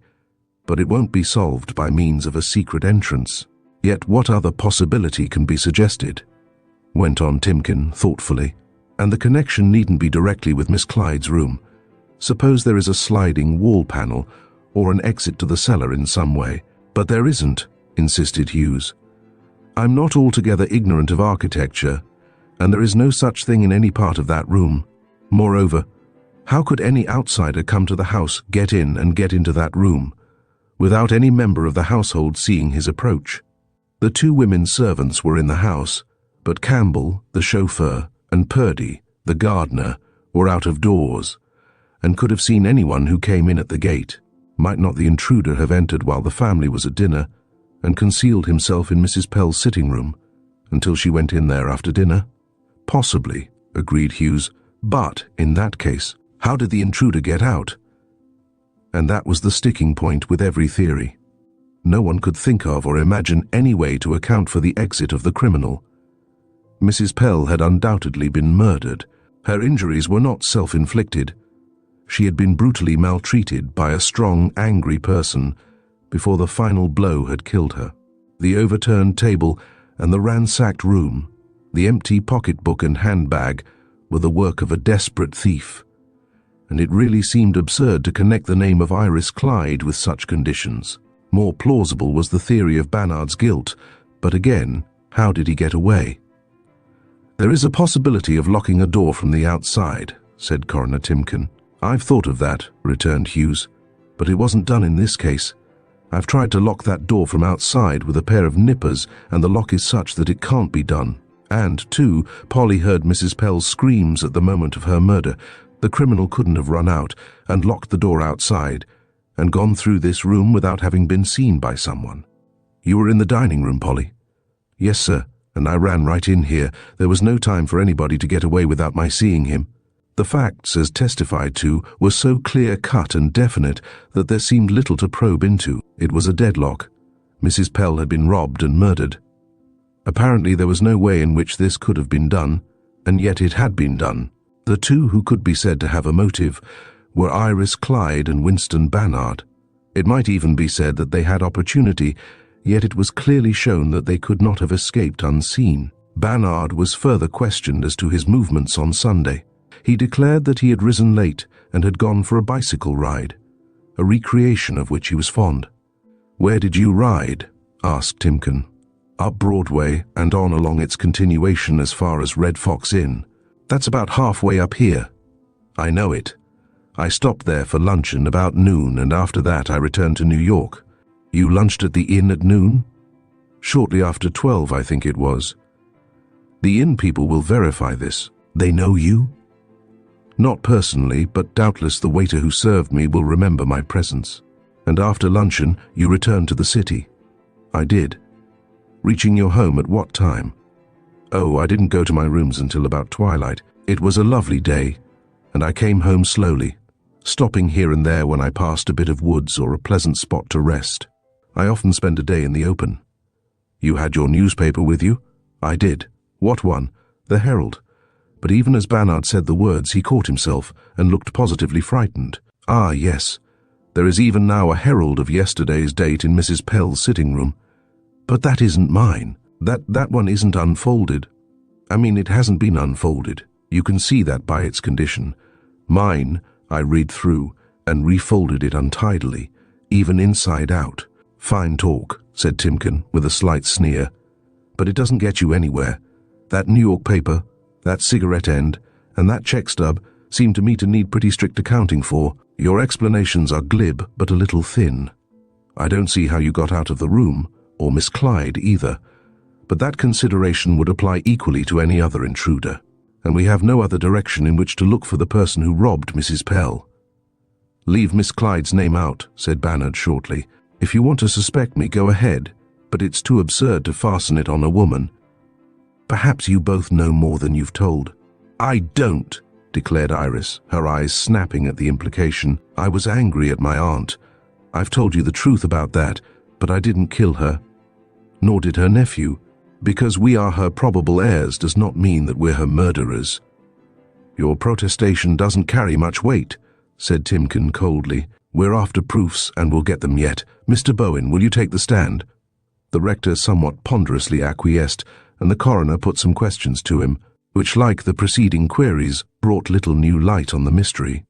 but it won't be solved by means of a secret entrance. Yet what other possibility can be suggested? Went on Timken thoughtfully. And the connection needn't be directly with Miss Clyde's room. Suppose there is a sliding wall panel or an exit to the cellar in some way. But there isn't, insisted Hughes. I'm not altogether ignorant of architecture, and there is no such thing in any part of that room. Moreover, how could any outsider come to the house, get in and get into that room, without any member of the household seeing his approach? The two women servants were in the house, but Campbell, the chauffeur, and Purdy, the gardener, were out of doors, and could have seen anyone who came in at the gate. Might not the intruder have entered while the family was at dinner, and concealed himself in Mrs. Pell's sitting room, until she went in there after dinner? Possibly, agreed Hughes, but, in that case, how did the intruder get out? And that was the sticking point with every theory. No one could think of or imagine any way to account for the exit of the criminal. Mrs. Pell had undoubtedly been murdered. Her injuries were not self-inflicted. She had been brutally maltreated by a strong, angry person before the final blow had killed her. The overturned table and the ransacked room, the empty pocketbook and handbag, were the work of a desperate thief, and it really seemed absurd to connect the name of Iris Clyde with such conditions. More plausible was the theory of Bannard's guilt, but again, how did he get away? There is a possibility of locking a door from the outside, said Coroner Timken. I've thought of that, returned Hughes, but it wasn't done in this case. I've tried to lock that door from outside with a pair of nippers, and the lock is such that it can't be done. And, too, Polly heard Mrs. Pell's screams at the moment of her murder. The criminal couldn't have run out and locked the door outside and gone through this room without having been seen by someone. You were in the dining room, Polly? Yes, sir, and I ran right in here. There was no time for anybody to get away without my seeing him. The facts, as testified to, were so clear-cut and definite that there seemed little to probe into. It was a deadlock. Mrs. Pell had been robbed and murdered. Apparently there was no way in which this could have been done, and yet it had been done. The two who could be said to have a motive were Iris Clyde and Winston Bannard. It might even be said that they had opportunity, yet it was clearly shown that they could not have escaped unseen. Bannard was further questioned as to his movements on Sunday. He declared that he had risen late and had gone for a bicycle ride, a recreation of which he was fond. Where did you ride? Asked Timken. Up Broadway and on along its continuation as far as Red Fox Inn. That's about halfway up here. I know it. I stopped there for luncheon about noon, and after that I returned to New York. You lunched at the inn at noon? Shortly after 12, I think it was. The inn people will verify this. They know you? Not personally, but doubtless the waiter who served me will remember my presence. And after luncheon, you returned to the city. I did. Reaching your home at what time? Oh, I didn't go to my rooms until about twilight. It was a lovely day, and I came home slowly, stopping here and there when I passed a bit of woods or a pleasant spot to rest. I often spend a day in the open. You had your newspaper with you? I did. What one? The Herald. But even as Bannard said the words, he caught himself and looked positively frightened. Ah, yes. There is even now a Herald of yesterday's date in Mrs. Pell's sitting room. But that isn't mine. That one isn't unfolded. I mean, it hasn't been unfolded. You can see that by its condition. Mine, I read through and refolded it untidily, even inside out. Fine talk, said Timken with a slight sneer. But it doesn't get you anywhere. That New York paper, that cigarette end, and that check stub seem to me to need pretty strict accounting for. Your explanations are glib but a little thin. I don't see how you got out of the room, or Miss Clyde either. But that consideration would apply equally to any other intruder, and we have no other direction in which to look for the person who robbed Mrs. Pell. Leave Miss Clyde's name out, said Bannard shortly. If you want to suspect me, go ahead, but it's too absurd to fasten it on a woman. Perhaps you both know more than you've told. I don't, declared Iris, her eyes snapping at the implication. I was angry at my aunt. I've told you the truth about that, but I didn't kill her. Nor did her nephew. Because we are her probable heirs does not mean that we're her murderers. Your protestation doesn't carry much weight, said Timken coldly. We're after proofs, and we'll get them yet. Mr. Bowen, will you take the stand? The rector somewhat ponderously acquiesced, and the coroner put some questions to him, which, like the preceding queries, brought little new light on the mystery.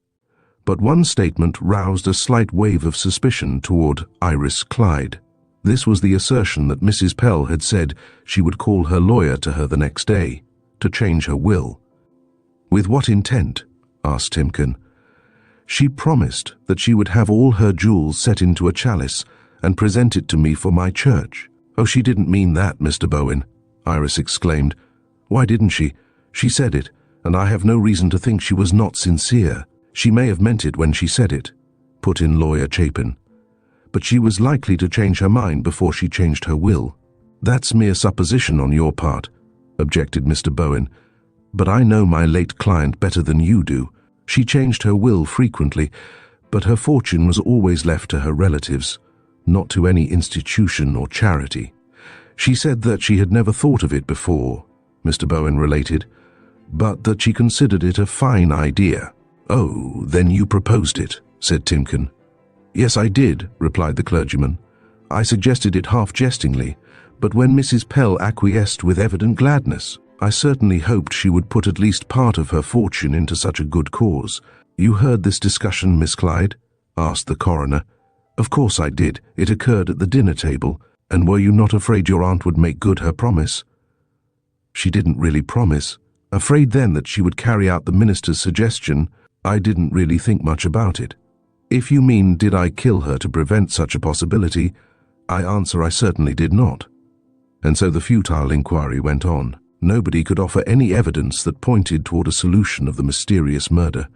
But one statement roused a slight wave of suspicion toward Iris Clyde. This was the assertion that Mrs. Pell had said she would call her lawyer to her the next day, to change her will. With what intent? Asked Timken. She promised that she would have all her jewels set into a chalice and present it to me for my church. Oh, she didn't mean that, Mr. Bowen, Iris exclaimed. Why didn't she? She said it, and I have no reason to think she was not sincere. She may have meant it when she said it, put in Lawyer Chapin. But she was likely to change her mind before she changed her will. That's mere supposition on your part, objected Mr. Bowen. But I know my late client better than you do. She changed her will frequently, but her fortune was always left to her relatives, not to any institution or charity. She said that she had never thought of it before, Mr. Bowen related, but that she considered it a fine idea. Oh, then you proposed it, said Timken. Yes, I did, replied the clergyman. I suggested it half-jestingly, but when Mrs. Pell acquiesced with evident gladness, I certainly hoped she would put at least part of her fortune into such a good cause. You heard this discussion, Miss Clyde? Asked the coroner. Of course I did. It occurred at the dinner table. And were you not afraid your aunt would make good her promise? She didn't really promise. Afraid then that she would carry out the minister's suggestion, I didn't really think much about it. If you mean, did I kill her to prevent such a possibility, I answer I certainly did not. And so the futile inquiry went on. Nobody could offer any evidence that pointed toward a solution of the mysterious murder.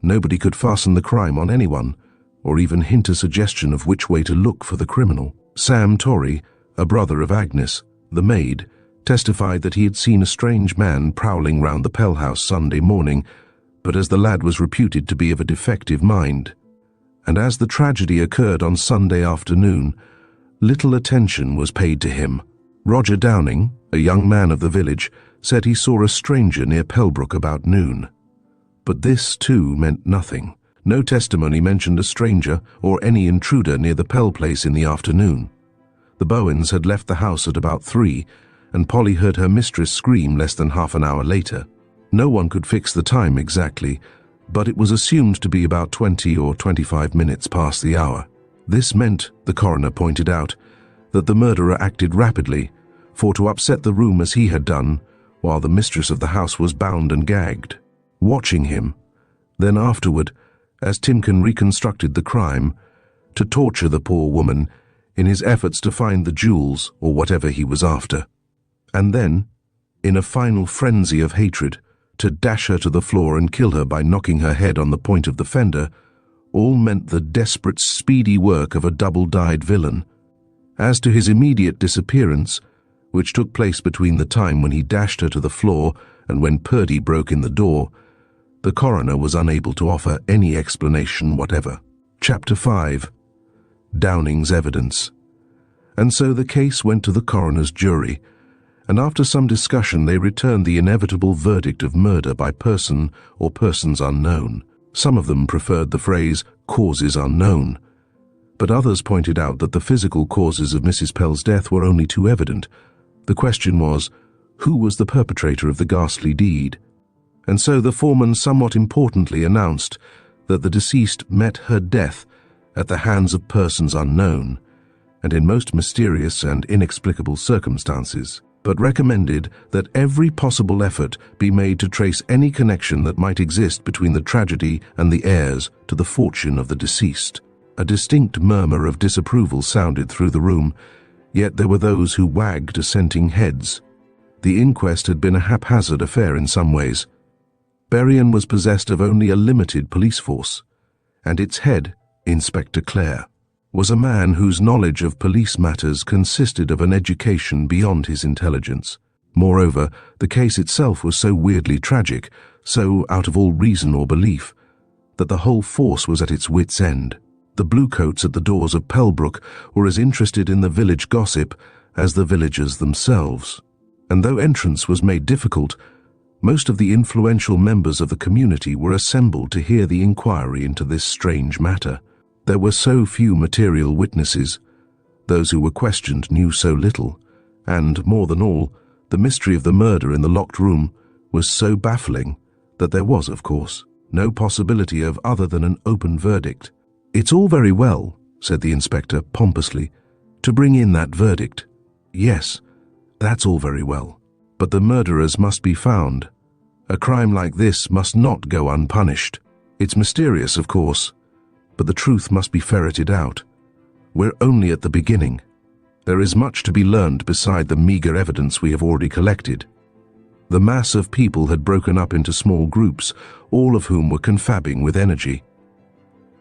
Nobody could fasten the crime on anyone, or even hint a suggestion of which way to look for the criminal. Sam Torrey, a brother of Agnes, the maid, testified that he had seen a strange man prowling round the Pell house Sunday morning, but as the lad was reputed to be of a defective mind, and as the tragedy occurred on Sunday afternoon, little attention was paid to him. Roger Downing, a young man of the village, said he saw a stranger near Pellbrook about noon. But this, too, meant nothing. No testimony mentioned a stranger or any intruder near the Pell place in the afternoon. The Bowens had left the house at about 3, and Polly heard her mistress scream less than half an hour later. No one could fix the time exactly, but it was assumed to be about 20 or 25 minutes past the hour. This meant, the coroner pointed out, that the murderer acted rapidly, for to upset the room as he had done, while the mistress of the house was bound and gagged. Watching him, then afterward, as Timken reconstructed the crime, to torture the poor woman in his efforts to find the jewels or whatever he was after. And then, in a final frenzy of hatred, to dash her to the floor and kill her by knocking her head on the point of the fender, all meant the desperate, speedy work of a double-dyed villain. As to his immediate disappearance, which took place between the time when he dashed her to the floor and when Purdy broke in the door, the coroner was unable to offer any explanation whatever. Chapter 5. Downing's Evidence. And so the case went to the coroner's jury, and after some discussion they returned the inevitable verdict of murder by person or persons unknown. Some of them preferred the phrase causes unknown, but others pointed out that the physical causes of Mrs. Pell's death were only too evident. The question was, who was the perpetrator of the ghastly deed? And so the foreman somewhat importantly announced that the deceased met her death at the hands of persons unknown, and in most mysterious and inexplicable circumstances, but recommended that every possible effort be made to trace any connection that might exist between the tragedy and the heirs to the fortune of the deceased. A distinct murmur of disapproval sounded through the room, yet there were those who wagged assenting heads. The inquest had been a haphazard affair in some ways. Berrien was possessed of only a limited police force, and its head, Inspector Clare, was a man whose knowledge of police matters consisted of an education beyond his intelligence. Moreover, the case itself was so weirdly tragic, so out of all reason or belief, that the whole force was at its wits' end. The bluecoats at the doors of Pellbrook were as interested in the village gossip as the villagers themselves. And though entrance was made difficult, most of the influential members of the community were assembled to hear the inquiry into this strange matter. There were so few material witnesses. Those who were questioned knew so little, and, more than all, the mystery of the murder in the locked room was so baffling that there was, of course, no possibility of other than an open verdict. "It's all very well," said the inspector pompously, "to bring in that verdict. Yes, that's all very well. But the murderers must be found. A crime like this must not go unpunished. It's mysterious, of course, but the truth must be ferreted out. We're only at the beginning. There is much to be learned beside the meager evidence we have already collected." The mass of people had broken up into small groups, all of whom were confabbing with energy.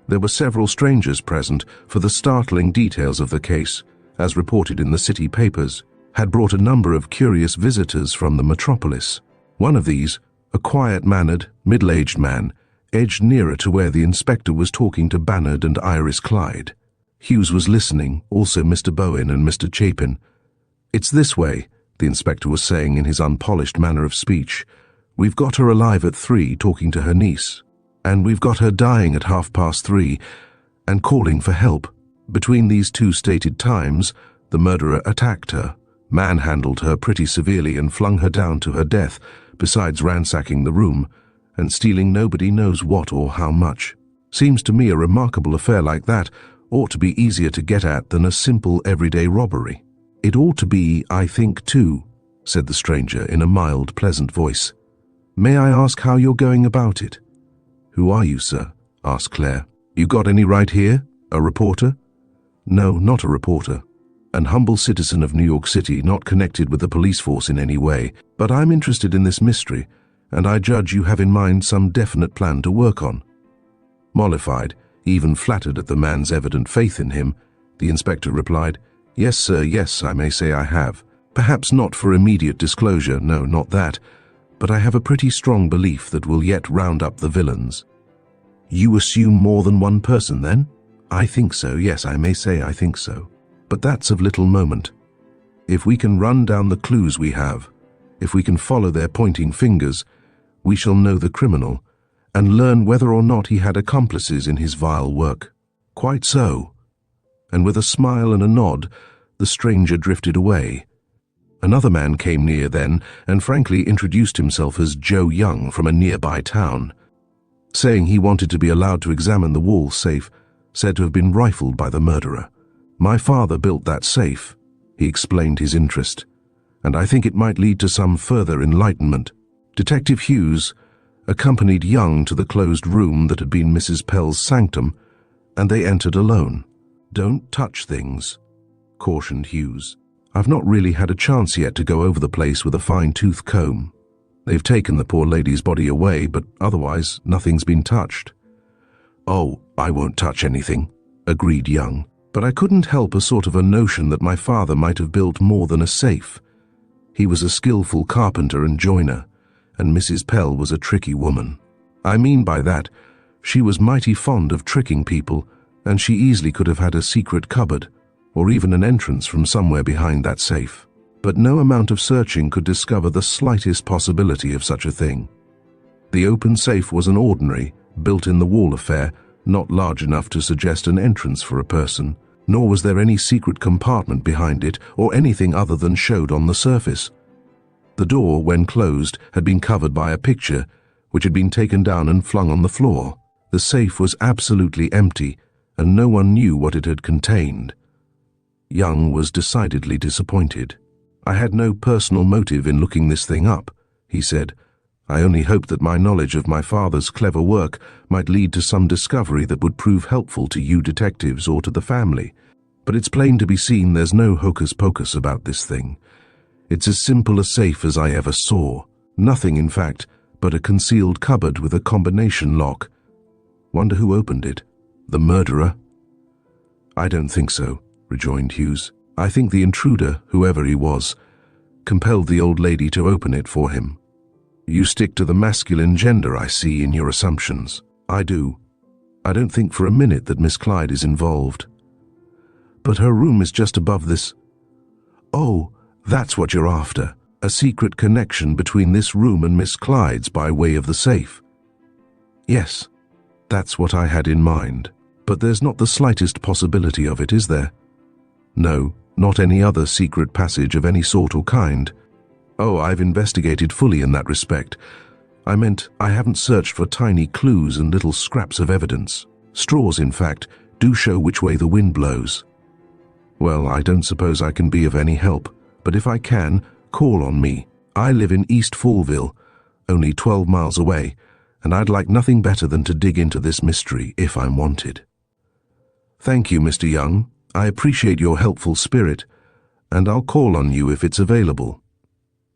There were several strangers present, for the startling details of the case, as reported in the city papers, had brought a number of curious visitors from the metropolis. One of these, a quiet-mannered, middle-aged man, edged nearer to where the inspector was talking to Bannard and Iris Clyde. Hughes was listening, also Mr. Bowen and Mr. Chapin. "It's this way," the inspector was saying in his unpolished manner of speech. "We've got her alive at 3 talking to her niece, and we've got her dying at 3:30 and calling for help. Between these two stated times, the murderer attacked her, manhandled her pretty severely and flung her down to her death, besides ransacking the room and stealing nobody knows what or how much. Seems to me a remarkable affair like that ought to be easier to get at than a simple everyday robbery." "It ought to be, I think, too," said the stranger in a mild, pleasant voice. "May I ask how you're going about it?" "Who are you, sir?" asked Claire. "You got any right here? A reporter?" "No, not a reporter. An humble citizen of New York City, not connected with the police force in any way. But I'm interested in this mystery, and I judge you have in mind some definite plan to work on." Mollified, even flattered at the man's evident faith in him, the inspector replied, "Yes, sir, yes, I may say I have. Perhaps not for immediate disclosure, no, not that, but I have a pretty strong belief that we'll yet round up the villains." "You assume more than one person, then?" "I think so, yes, I may say I think so. But that's of little moment. If we can run down the clues we have, if we can follow their pointing fingers, we shall know the criminal, and learn whether or not he had accomplices in his vile work." "Quite so." And with a smile and a nod, the stranger drifted away. Another man came near then, and frankly introduced himself as Joe Young from a nearby town, saying he wanted to be allowed to examine the wall safe, said to have been rifled by the murderer. "My father built that safe," he explained his interest, "and I think it might lead to some further enlightenment." Detective Hughes accompanied Young to the closed room that had been Mrs. Pell's sanctum, and they entered alone. "Don't touch things," cautioned Hughes. "I've not really had a chance yet to go over the place with a fine-tooth comb. They've taken the poor lady's body away, but otherwise nothing's been touched." "Oh, I won't touch anything," agreed Young. "But I couldn't help a sort of a notion that my father might have built more than a safe. He was a skillful carpenter and joiner, and Mrs. Pell was a tricky woman. I mean by that, she was mighty fond of tricking people, and she easily could have had a secret cupboard, or even an entrance from somewhere behind that safe. But no amount of searching could discover the slightest possibility of such a thing. The open safe was an ordinary, built-in-the-wall affair, not large enough to suggest an entrance for a person, nor was there any secret compartment behind it or anything other than showed on the surface. The door, when closed, had been covered by a picture, which had been taken down and flung on the floor. The safe was absolutely empty, and no one knew what it had contained. Young was decidedly disappointed. "I had no personal motive in looking this thing up," he said. "I only hoped that my knowledge of my father's clever work might lead to some discovery that would prove helpful to you detectives or to the family. But it's plain to be seen there's no hocus-pocus about this thing. It's as simple a safe as I ever saw. Nothing, in fact, but a concealed cupboard with a combination lock. Wonder who opened it? The murderer?" "I don't think so," rejoined Hughes. "I think the intruder, whoever he was, compelled the old lady to open it for him." "You stick to the masculine gender, I see, in your assumptions." "I do. I don't think for a minute that Miss Clyde is involved." "But her room is just above this." "Oh, that's what you're after. A secret connection between this room and Miss Clyde's by way of the safe." "Yes, that's what I had in mind. But there's not the slightest possibility of it, is there?" "No, not any other secret passage of any sort or kind." "Oh, I've investigated fully in that respect. I meant I haven't searched for tiny clues and little scraps of evidence. Straws, in fact, do show which way the wind blows." "Well, I don't suppose I can be of any help, but if I can, call on me. I live in East Fallville, only 12 miles away, and I'd like nothing better than to dig into this mystery if I'm wanted." "Thank you, Mr. Young. I appreciate your helpful spirit, and I'll call on you if it's available.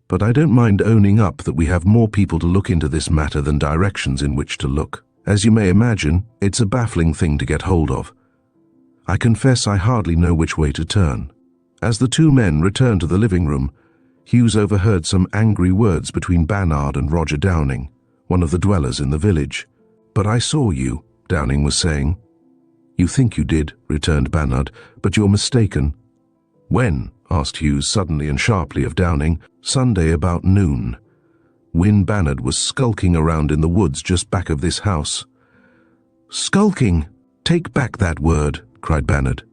But I don't mind owning up that we have more people to look into this matter than directions in which to look. As you may imagine, it's a baffling thing to get hold of. I confess I hardly know which way to turn." As the two men returned to the living room, Hughes overheard some angry words between Bannard and Roger Downing, one of the dwellers in the village. "But I saw you," Downing was saying. "You think you did," returned Bannard, "but you're mistaken." "When?" asked Hughes suddenly and sharply of Downing. "Sunday about noon. Win Bannard was skulking around in the woods just back of this house." "Skulking? Take back that word," cried Bannard.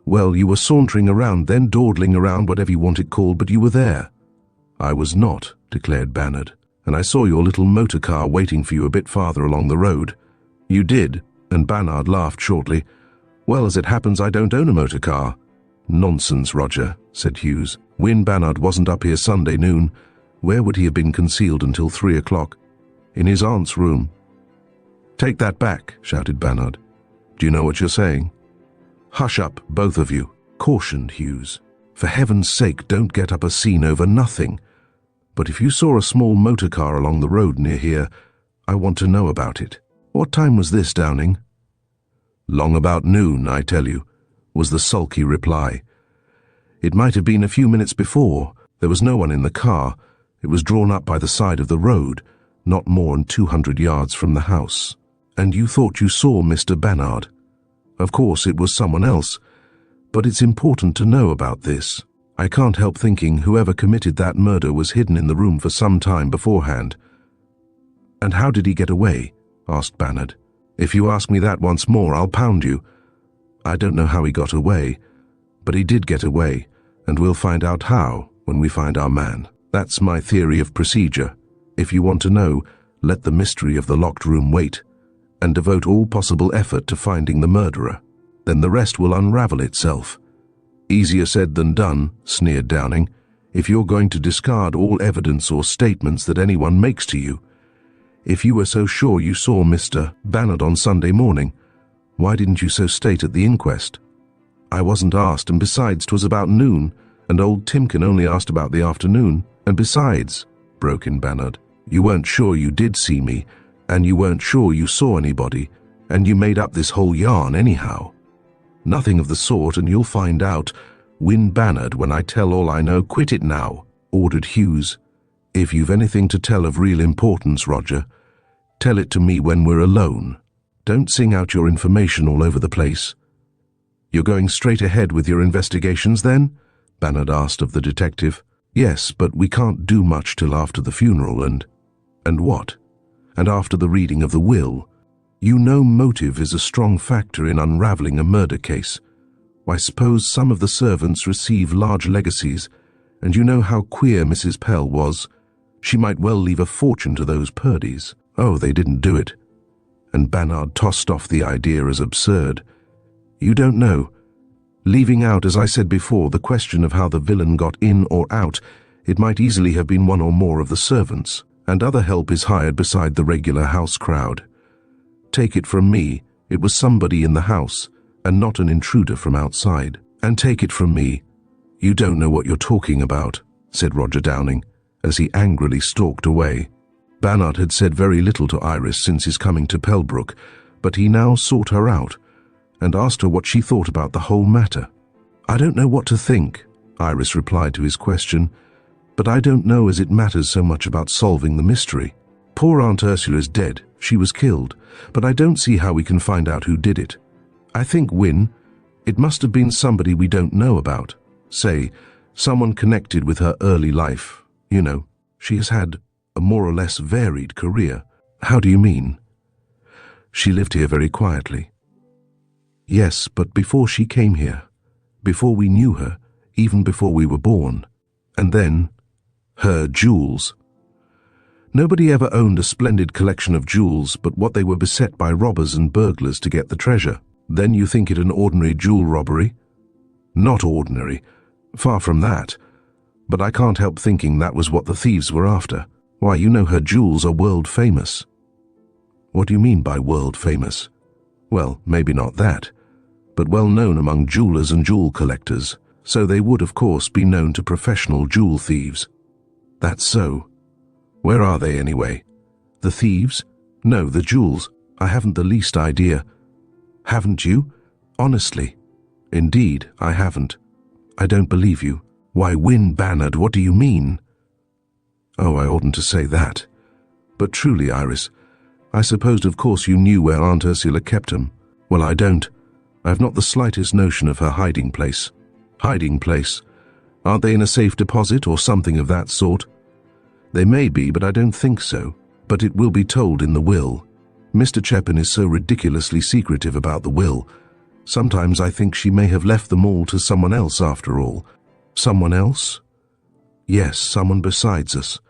"Well, you were sauntering around then, dawdling around, whatever you want it called, but you were there." "I was not," declared Bannard, "and I saw your little motor car waiting for you a bit farther along the road." "You did?" and Bannard laughed shortly. "Well, as it happens, I don't own a motor car." "Nonsense, Roger," said Hughes. "Win Bannard wasn't up here Sunday noon. Where would he have been concealed until 3 o'clock? In his aunt's room." "Take that back," shouted Bannard. "Do you know what you're saying?" "Hush up, both of you," cautioned Hughes. "For heaven's sake, don't get up a scene over nothing. But if you saw a small motor car along the road near here, I want to know about it." "What time was this, Downing?" "Long about noon, I tell you," was the sulky reply. "It might have been a few minutes before. There was no one in the car. It was drawn up by the side of the road, not more than 200 yards from the house." "And you thought you saw Mr. Bannard?" "Of course it was someone else, but it's important to know about this. I can't help thinking whoever committed that murder was hidden in the room for some time beforehand." "And how did he get away?" asked Bannard. "If you ask me that once more, I'll pound you. I don't know how he got away, but he did get away, and we'll find out how when we find our man. That's my theory of procedure. If you want to know, let the mystery of the locked room wait, and devote all possible effort to finding the murderer. Then the rest will unravel itself." "Easier said than done," sneered Downing, "if you're going to discard all evidence or statements that anyone makes to you. If you were so sure you saw Mr. Bannard on Sunday morning, why didn't you so state at the inquest?" "I wasn't asked, and besides, 'twas about noon, and old Timken only asked about the afternoon. And besides," broke in Bannard, "you weren't sure you did see me, and you weren't sure you saw anybody, and you made up this whole yarn anyhow." "Nothing of the sort, and you'll find out. Win Bannard when I tell all I know." "Quit it now," ordered Hughes. "If you've anything to tell of real importance, Roger, tell it to me when we're alone. Don't sing out your information all over the place." You're going straight ahead with your investigations then? Bannard asked of the detective. Yes, but we can't do much till after the funeral and what? And after the reading of the will. You know motive is a strong factor in unraveling a murder case. Why, suppose some of the servants receive large legacies, and you know how queer Mrs. Pell was. She might well leave a fortune to those Purdys. Oh, they didn't do it. And Bannard tossed off the idea as absurd. You don't know. Leaving out, as I said before, the question of how the villain got in or out, it might easily have been one or more of the servants, and other help is hired beside the regular house crowd. Take it from me, it was somebody in the house, and not an intruder from outside. And take it from me, you don't know what you're talking about, said Roger Downing, as he angrily stalked away. Bannard had said very little to Iris since his coming to Pellbrook, but he now sought her out, and asked her what she thought about the whole matter. I don't know what to think, Iris replied to his question, but I don't know as it matters so much about solving the mystery. Poor Aunt Ursula's dead, she was killed, but I don't see how we can find out who did it. I think, Wynne, it must have been somebody we don't know about. Say, someone connected with her early life. You know, she has had a more or less varied career. How do you mean? She lived here very quietly. Yes, but before she came here, before we knew her, even before we were born. And then, her jewels. Nobody ever owned a splendid collection of jewels, but what they were beset by robbers and burglars to get the treasure. Then you think it an ordinary jewel robbery? Not ordinary. Far from that. But I can't help thinking that was what the thieves were after. Why, you know her jewels are world famous. What do you mean by world famous? Well, maybe not that, but well known among jewelers and jewel collectors, so they would of course be known to professional jewel thieves. That's so. Where are they anyway? The thieves? No, the jewels. I haven't the least idea. Haven't you? Honestly. Indeed, I haven't. I don't believe you. Why, Wynne Bannard, what do you mean? Oh, I oughtn't to say that. But truly, Iris, I supposed of course you knew where Aunt Ursula kept them. Well, I don't. I've not the slightest notion of her hiding place. Hiding place? Aren't they in a safe deposit or something of that sort? They may be, but I don't think so. But it will be told in the will. Mr. Chepin is so ridiculously secretive about the will. Sometimes I think she may have left them all to someone else after all. Someone else? Yes, someone besides us.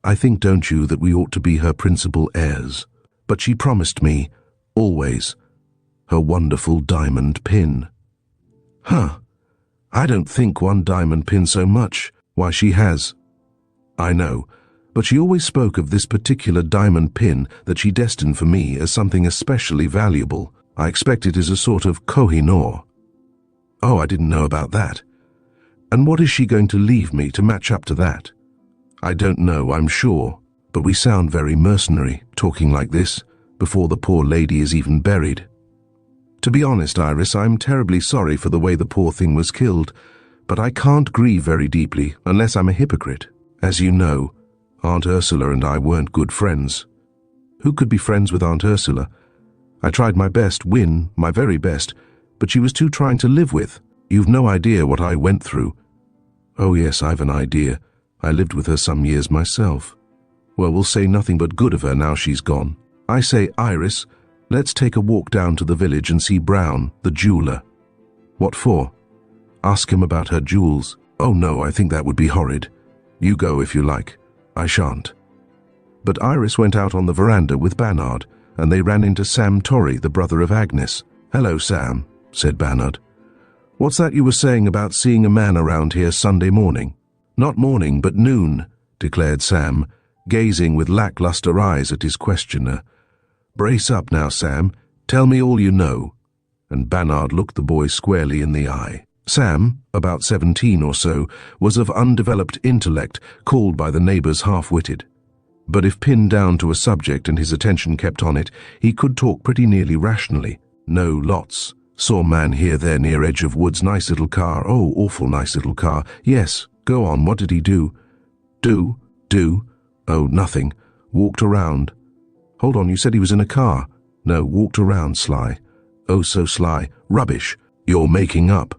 I think, don't you, that we ought to be her principal heirs? But she promised me, always, her wonderful diamond pin. Huh. I don't think one diamond pin so much. Why, she has. I know, but she always spoke of this particular diamond pin that she destined for me as something especially valuable. I expect it is a sort of Koh-i-Noor. Oh, I didn't know about that. And what is she going to leave me to match up to that? I don't know, I'm sure, but we sound very mercenary, talking like this, before the poor lady is even buried. To be honest, Iris, I'm terribly sorry for the way the poor thing was killed, but I can't grieve very deeply unless I'm a hypocrite. As you know, Aunt Ursula and I weren't good friends. Who could be friends with Aunt Ursula? I tried my best, Wynne, my very best, but she was too trying to live with. You've no idea what I went through. Oh yes, I've an idea. I lived with her some years myself. Well, we'll say nothing but good of her now she's gone. I say, Iris, let's take a walk down to the village and see Brown, the jeweler. What for? Ask him about her jewels. Oh no, I think that would be horrid. You go if you like. I shan't. But Iris went out on the veranda with Bannard, and they ran into Sam Torrey, the brother of Agnes. Hello, Sam, said Bannard. What's that you were saying about seeing a man around here Sunday morning? Not morning, but noon, declared Sam, gazing with lackluster eyes at his questioner. Brace up now, Sam. Tell me all you know. And Bannard looked the boy squarely in the eye. Sam, about 17 or so, was of undeveloped intellect, called by the neighbours half-witted. But if pinned down to a subject and his attention kept on it, he could talk pretty nearly rationally. No, lots. Saw man here, there, near edge of woods, nice little car. Oh, awful nice little car. Yes, go on, what did he do? Do? Oh, nothing. Walked around. Hold on, you said he was in a car. No, walked around, Sly. Oh, so sly. Rubbish. "You're making up."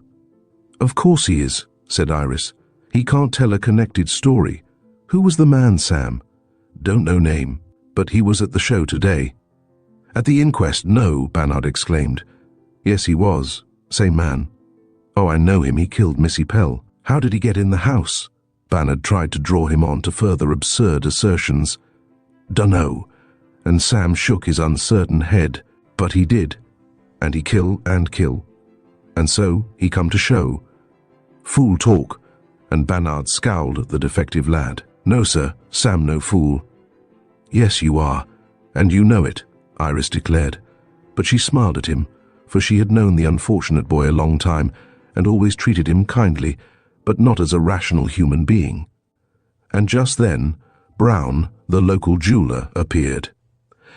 "Of course he is," said Iris. "He can't tell a connected story. Who was the man, Sam?" "Don't know name, but he was at the show today." "At the inquest, no," Bannard exclaimed. "Yes, he was. Same man." "Oh, I know him. He killed Missy Pell." "How did he get in the house?" Bannard tried to draw him on to further absurd assertions. "Dunno," and Sam shook his uncertain head. "But he did. And he kill. And so he come to show." "Fool talk," and Bannard scowled at the defective lad. "No, sir, Sam no fool." "Yes, you are, and you know it," Iris declared. But she smiled at him, for she had known the unfortunate boy a long time and always treated him kindly, but not as a rational human being. And just then, Brown, the local jeweler, appeared.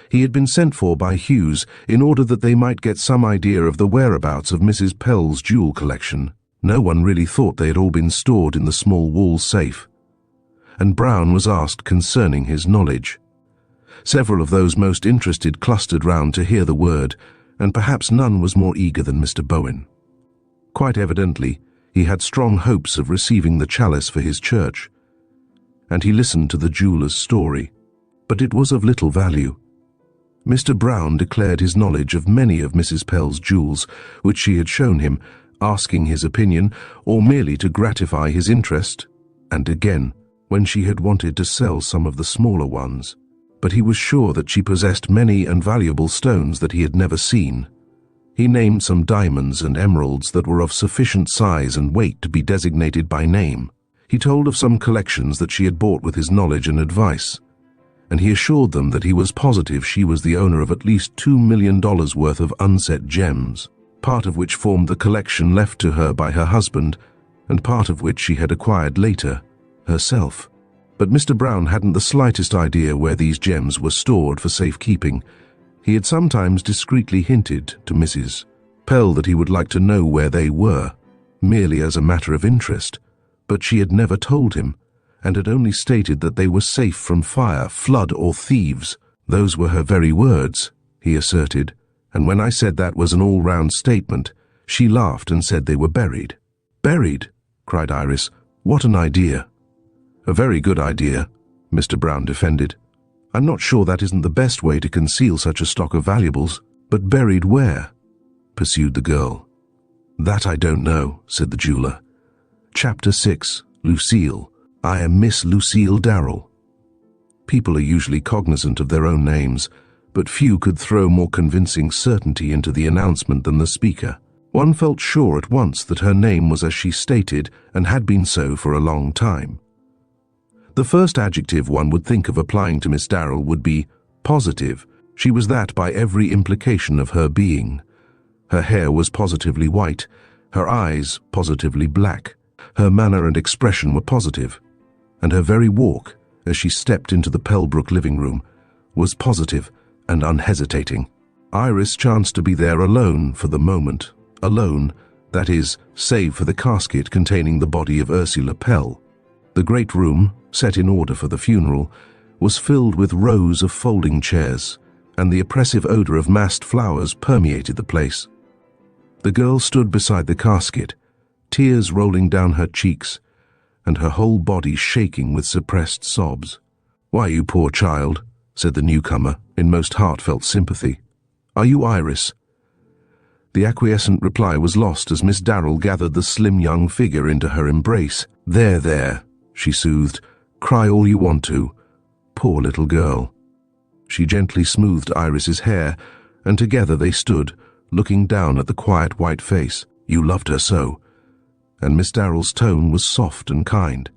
He had been sent for by Hughes in order that they might get some idea of the whereabouts of Mrs. Pell's jewel collection. No one really thought they had all been stored in the small wall safe. And Brown was asked concerning his knowledge. Several of those most interested clustered round to hear the word, and perhaps none was more eager than Mr. Bowen. Quite evidently, he had strong hopes of receiving the chalice for his church, and he listened to the jeweller's story, but it was of little value. Mr. Brown declared his knowledge of many of Mrs. Pell's jewels, which she had shown him, asking his opinion, or merely to gratify his interest, and again, when she had wanted to sell some of the smaller ones. But he was sure that she possessed many and valuable stones that he had never seen. He named some diamonds and emeralds that were of sufficient size and weight to be designated by name. He told of some collections that she had bought with his knowledge and advice, and he assured them that he was positive she was the owner of at least $2 million worth of unset gems, part of which formed the collection left to her by her husband, and part of which she had acquired later, herself. But Mr. Brown hadn't the slightest idea where these gems were stored for safekeeping. He had sometimes discreetly hinted to Mrs. Pell that he would like to know where they were, merely as a matter of interest, but she had never told him, and had only stated that they were safe from fire, flood, or thieves. "Those were her very words," he asserted, "and when I said that was an all-round statement, she laughed and said they were buried." "Buried?" cried Iris. "What an idea!" "A very good idea," Mr. Brown defended. "I'm not sure that isn't the best way to conceal such a stock of valuables." "But buried where?" pursued the girl. "That I don't know," said the jeweler. Chapter 6. Lucille. I am Miss Lucille Darrell. People are usually cognizant of their own names, but few could throw more convincing certainty into the announcement than the speaker. One felt sure at once that her name was as she stated and had been so for a long time. The first adjective one would think of applying to Miss Darrell would be positive. She was that by every implication of her being. Her hair was positively white, her eyes positively black, her manner and expression were positive, and her very walk, as she stepped into the Pellbrook living room, was positive and unhesitating. Iris chanced to be there alone for the moment. Alone, that is, save for the casket containing the body of Ursula Pell. The great room, set in order for the funeral, was filled with rows of folding chairs, and the oppressive odor of massed flowers permeated the place. The girl stood beside the casket, tears rolling down her cheeks, and her whole body shaking with suppressed sobs. "Why, you poor child," said the newcomer, in most heartfelt sympathy. "Are you Iris?" The acquiescent reply was lost as Miss Darrell gathered the slim young figure into her embrace. There, she soothed. "Cry all you want to. Poor little girl." She gently smoothed Iris's hair, and together they stood, looking down at the quiet white face. "You loved her so." And Miss Darrell's tone was soft and kind.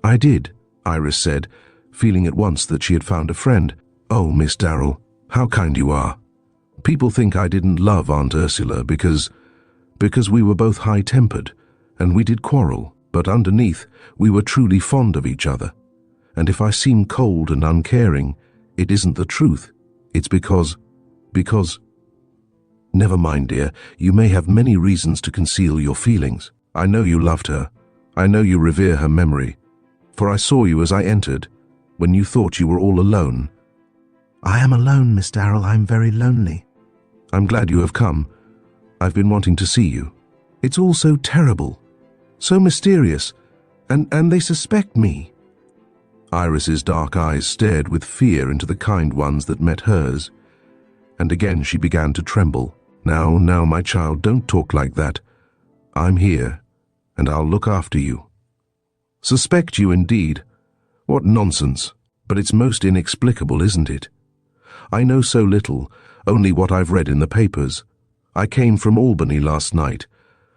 "I did," Iris said, feeling at once that she had found a friend. "Oh, Miss Darrell, how kind you are. People think I didn't love Aunt Ursula because we were both high-tempered, and we did quarrel, but underneath we were truly fond of each other. And if I seem cold and uncaring, it isn't the truth. It's because... Never mind, dear, you may have many reasons to conceal your feelings. I know you loved her. I know you revere her memory. For I saw you as I entered, when you thought you were all alone." "I am alone, Miss Darrell. I'm very lonely." "I'm glad you have come. I've been wanting to see you. It's all so terrible, so mysterious, and they suspect me." Iris's dark eyes stared with fear into the kind ones that met hers, and again she began to tremble. Now, my child, don't talk like that. I'm here, and I'll look after you." "Suspect you indeed? What nonsense! But it's most inexplicable, isn't it? I know so little, only what I've read in the papers. I came from Albany last night.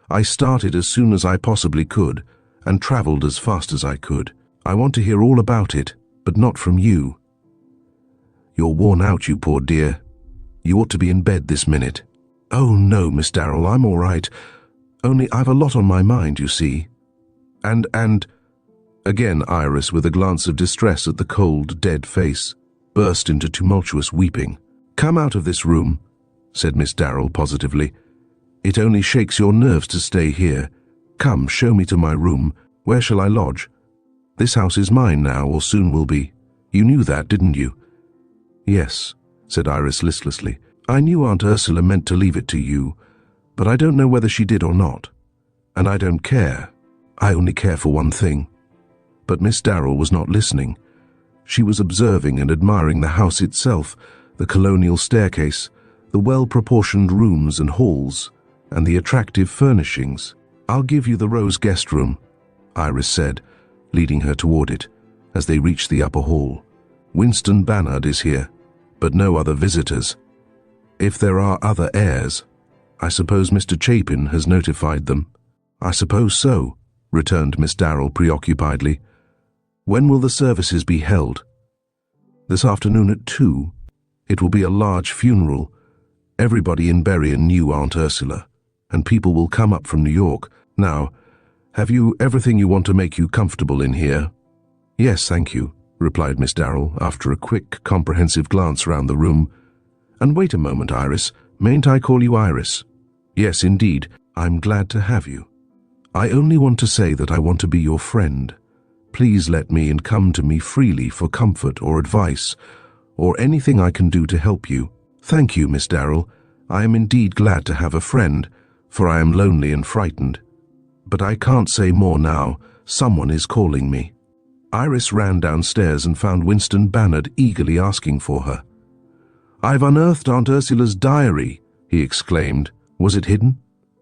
I started as soon as I possibly could, and travelled as fast as I could. I want to hear all about it, but not from you. You're worn out, you poor dear. You ought to be in bed this minute." "Oh no, Miss Darrell, I'm all right. Only I've a lot on my mind, you see. And Again Iris, with a glance of distress at the cold, dead face, burst into tumultuous weeping. "Come out of this room," said Miss Darrell positively. "It only shakes your nerves to stay here. Come, show me to my room. Where shall I lodge? This house is mine now, or soon will be. You knew that, didn't you?" "Yes," said Iris listlessly. "I knew Aunt Ursula meant to leave it to you, but I don't know whether she did or not. And I don't care. I only care for one thing." But Miss Darrell was not listening. She was observing and admiring the house itself, the colonial staircase, the well-proportioned rooms and halls, and the attractive furnishings. "I'll give you the rose guest room," Iris said, leading her toward it, as they reached the upper hall. "Winston Bannard is here, but no other visitors. If there are other heirs, I suppose Mr. Chapin has notified them." "I suppose so," returned Miss Darrell preoccupiedly. "When will the services be held?" "This afternoon at 2. It will be a large funeral. Everybody in Berrien knew Aunt Ursula, and people will come up from New York. Now, have you everything you want to make you comfortable in here?" "Yes, thank you," replied Miss Darrell, after a quick, comprehensive glance round the room. "And wait a moment, Iris. Mayn't I call you Iris?" "Yes, indeed. I'm glad to have you. I only want to say that I want to be your friend. Please let me and come to me freely for comfort or advice, or anything I can do to help you." "Thank you, Miss Darrell. I am indeed glad to have a friend, for I am lonely and frightened. But I can't say more now. Someone is calling me." Iris ran downstairs and found Winston Bannard eagerly asking for her. "I've unearthed Aunt Ursula's diary," he exclaimed. "Was it hidden?"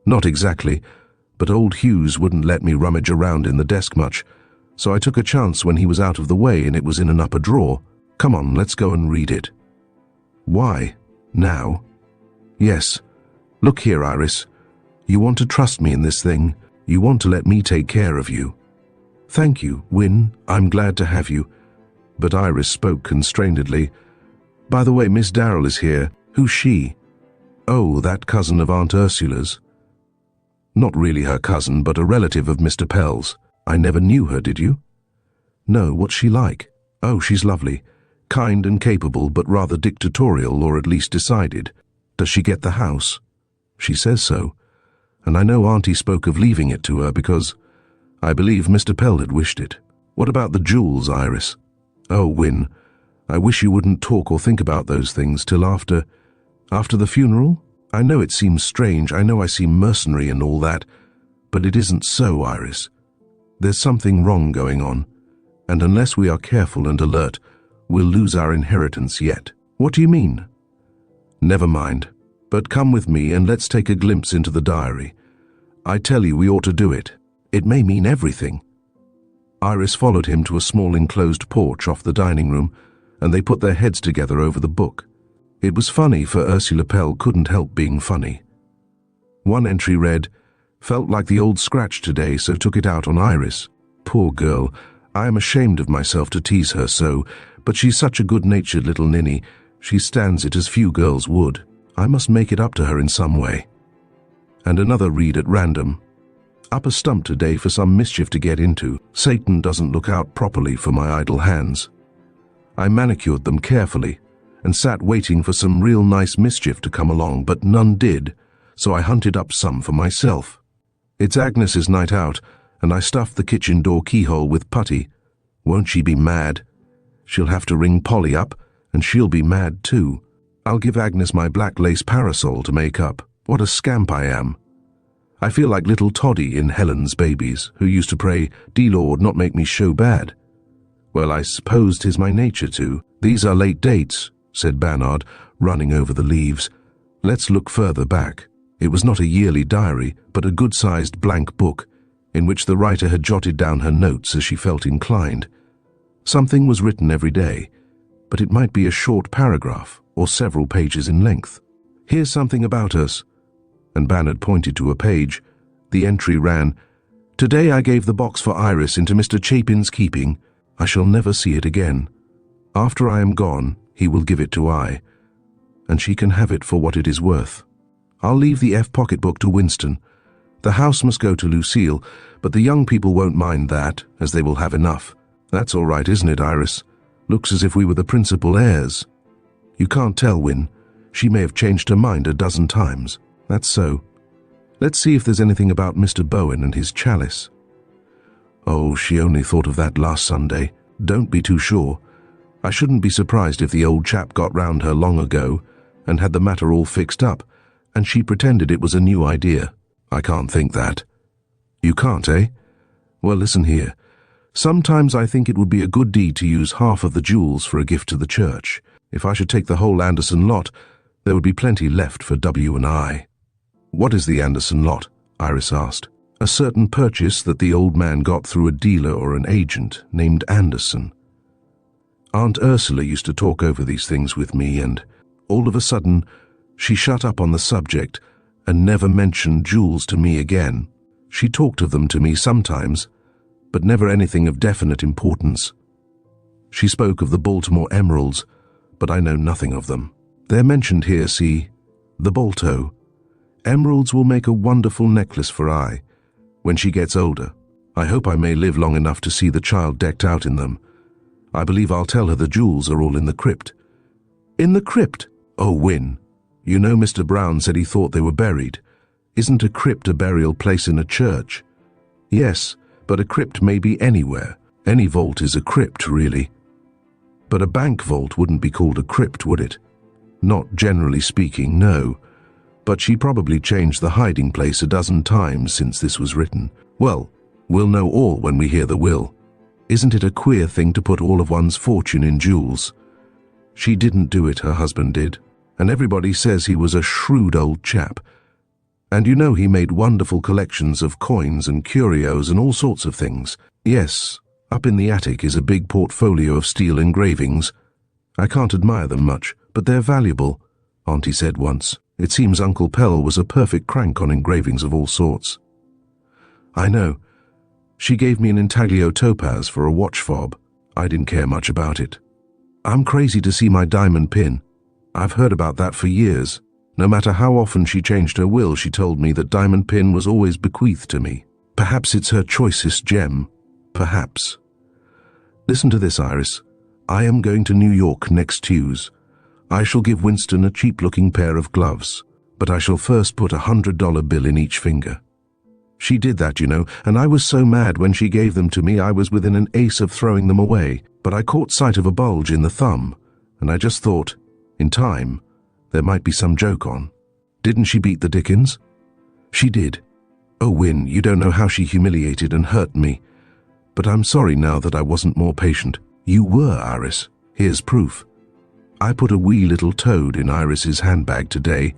"Not exactly, but old Hughes wouldn't let me rummage around in the desk much, so I took a chance when he was out of the way and it was in an upper drawer. Come on, let's go and read it." "Why? Now?" "Yes. Look here, Iris. You want to trust me in this thing. You want to let me take care of you." "Thank you, Win. I'm glad to have you." But Iris spoke constrainedly. "By the way, Miss Darrell is here. Who's she?" "Oh, that cousin of Aunt Ursula's." "Not really her cousin, but a relative of Mr. Pell's. I never knew her, did you?" "No, what's she like?" "Oh, she's lovely. Kind and capable, but rather dictatorial, or at least decided." "Does she get the house?" "She says so. And I know Auntie spoke of leaving it to her because I believe Mr. Pell had wished it." "What about the jewels, Iris?" "Oh, Win, I wish you wouldn't talk or think about those things till after the funeral. I know it seems strange, I know I seem mercenary and all that, but it isn't so, Iris. There's something wrong going on, and unless we are careful and alert, we'll lose our inheritance yet." "What do you mean?" "Never mind, but come with me and let's take a glimpse into the diary. I tell you we ought to do it. It may mean everything." Iris followed him to a small enclosed porch off the dining room, and they put their heads together over the book. It was funny, for Ursula Pell couldn't help being funny. One entry read, "Felt like the old scratch today, so took it out on Iris. Poor girl, I am ashamed of myself to tease her so, but she's such a good-natured little ninny. She stands it as few girls would. I must make it up to her in some way." And another read at random, "Up a stump today for some mischief to get into. Satan doesn't look out properly for my idle hands. I manicured them carefully and sat waiting for some real nice mischief to come along, but none did, so I hunted up some for myself. It's Agnes's night out, and I stuffed the kitchen door keyhole with putty. Won't she be mad? She'll have to ring Polly up, and she'll be mad too. I'll give Agnes my black lace parasol to make up. What a scamp I am. I feel like little Toddy in Helen's Babies, who used to pray, "Dear Lord, not make me show bad." Well, I suppose 'tis my nature to. These are late dates, said Bernard, running over the leaves. Let's look further back. It was not a yearly diary, but a good-sized blank book, in which the writer had jotted down her notes as she felt inclined. Something was written every day, but it might be a short paragraph or several pages in length. Here's something about us. And Bernard pointed to a page. The entry ran, "Today I gave the box for Iris into Mr. Chapin's keeping. I shall never see it again. After I am gone, he will give it to I, and she can have it for what it is worth. I'll leave the pocketbook to Winston. The house must go to Lucille, but the young people won't mind that, as they will have enough. That's all right, isn't it, Iris? Looks as if we were the principal heirs. You can't tell, Win. She may have changed her mind a dozen times. That's so. Let's see if there's anything about Mr. Bowen and his chalice. Oh, she only thought of that last Sunday. Don't be too sure. I shouldn't be surprised if the old chap got round her long ago and had the matter all fixed up, and she pretended it was a new idea. I can't think that. You can't, eh? Well, listen here. Sometimes I think it would be a good deed to use half of the jewels for a gift to the church. If I should take the whole Anderson lot, there would be plenty left for W and I. What is the Anderson lot? Iris asked. A certain purchase that the old man got through a dealer or an agent named Anderson. Aunt Ursula used to talk over these things with me, and all of a sudden she shut up on the subject and never mentioned jewels to me again. She talked of them to me sometimes, but never anything of definite importance. She spoke of the Baltimore emeralds, but I know nothing of them. They're mentioned here, see? The Balto. Emeralds will make a wonderful necklace for I, when she gets older. I hope I may live long enough to see the child decked out in them. I believe I'll tell her the jewels are all in the crypt. In the crypt? Oh, Win. You know Mr. Brown said he thought they were buried. Isn't a crypt a burial place in a church? Yes, but a crypt may be anywhere. Any vault is a crypt, really. But a bank vault wouldn't be called a crypt, would it? Not generally speaking, no. But she probably changed the hiding place a dozen times since this was written. Well, we'll know all when we hear the will. Isn't it a queer thing to put all of one's fortune in jewels? She didn't do it, her husband did. And everybody says he was a shrewd old chap. And you know he made wonderful collections of coins and curios and all sorts of things. Yes, up in the attic is a big portfolio of steel engravings. I can't admire them much, but they're valuable, Auntie said once. It seems Uncle Pell was a perfect crank on engravings of all sorts. I know. She gave me an intaglio topaz for a watch fob. I didn't care much about it. I'm crazy to see my diamond pin. I've heard about that for years. No matter how often she changed her will, she told me that diamond pin was always bequeathed to me. Perhaps it's her choicest gem. Perhaps. Listen to this, Iris. I am going to New York next Tuesday. I shall give Winston a cheap-looking pair of gloves, but I shall first put $100 bill in each finger. She did that, you know, and I was so mad when she gave them to me I was within an ace of throwing them away, but I caught sight of a bulge in the thumb, and I just thought, in time, there might be some joke on. Didn't she beat the dickens? She did. Oh, Win, you don't know how she humiliated and hurt me. But I'm sorry now that I wasn't more patient. You were, Iris. Here's proof. I put a wee little toad in Iris's handbag today.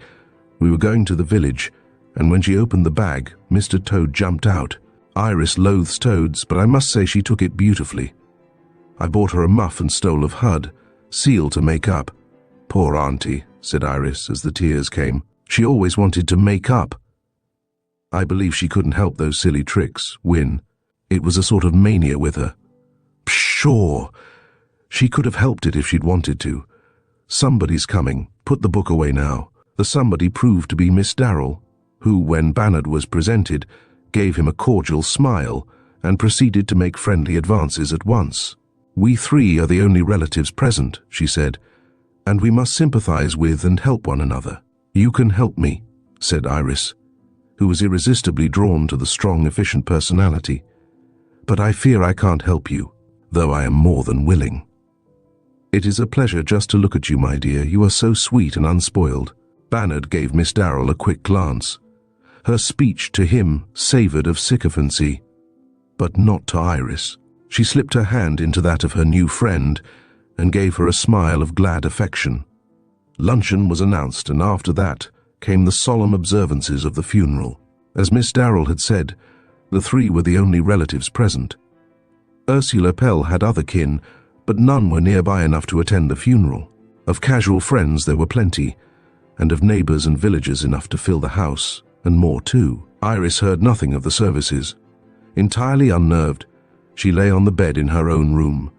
We were going to the village, and when she opened the bag, Mr. Toad jumped out. Iris loathes toads, but I must say she took it beautifully. I bought her a muff and stole of Hud, seal to make up. Poor auntie, said Iris as the tears came. She always wanted to make up. I believe she couldn't help those silly tricks, Win. It was a sort of mania with her. Pshaw! She could have helped it if she'd wanted to. Somebody's coming. Put the book away now. The somebody proved to be Miss Darrell, who, when Bannard was presented, gave him a cordial smile and proceeded to make friendly advances at once. We three are the only relatives present, she said, and we must sympathize with and help one another. You can help me, said Iris, who was irresistibly drawn to the strong, efficient personality. But I fear I can't help you, though I am more than willing. It is a pleasure just to look at you, my dear. You are so sweet and unspoiled. Bannard gave Miss Darrell a quick glance. Her speech to him savoured of sycophancy, but not to Iris. She slipped her hand into that of her new friend and gave her a smile of glad affection. Luncheon was announced, and after that came the solemn observances of the funeral. As Miss Darrell had said, the three were the only relatives present. Ursula Pell had other kin, but none were nearby enough to attend the funeral. Of casual friends there were plenty, and of neighbours and villagers enough to fill the house, and more too. Iris heard nothing of the services. Entirely unnerved, she lay on the bed in her own room,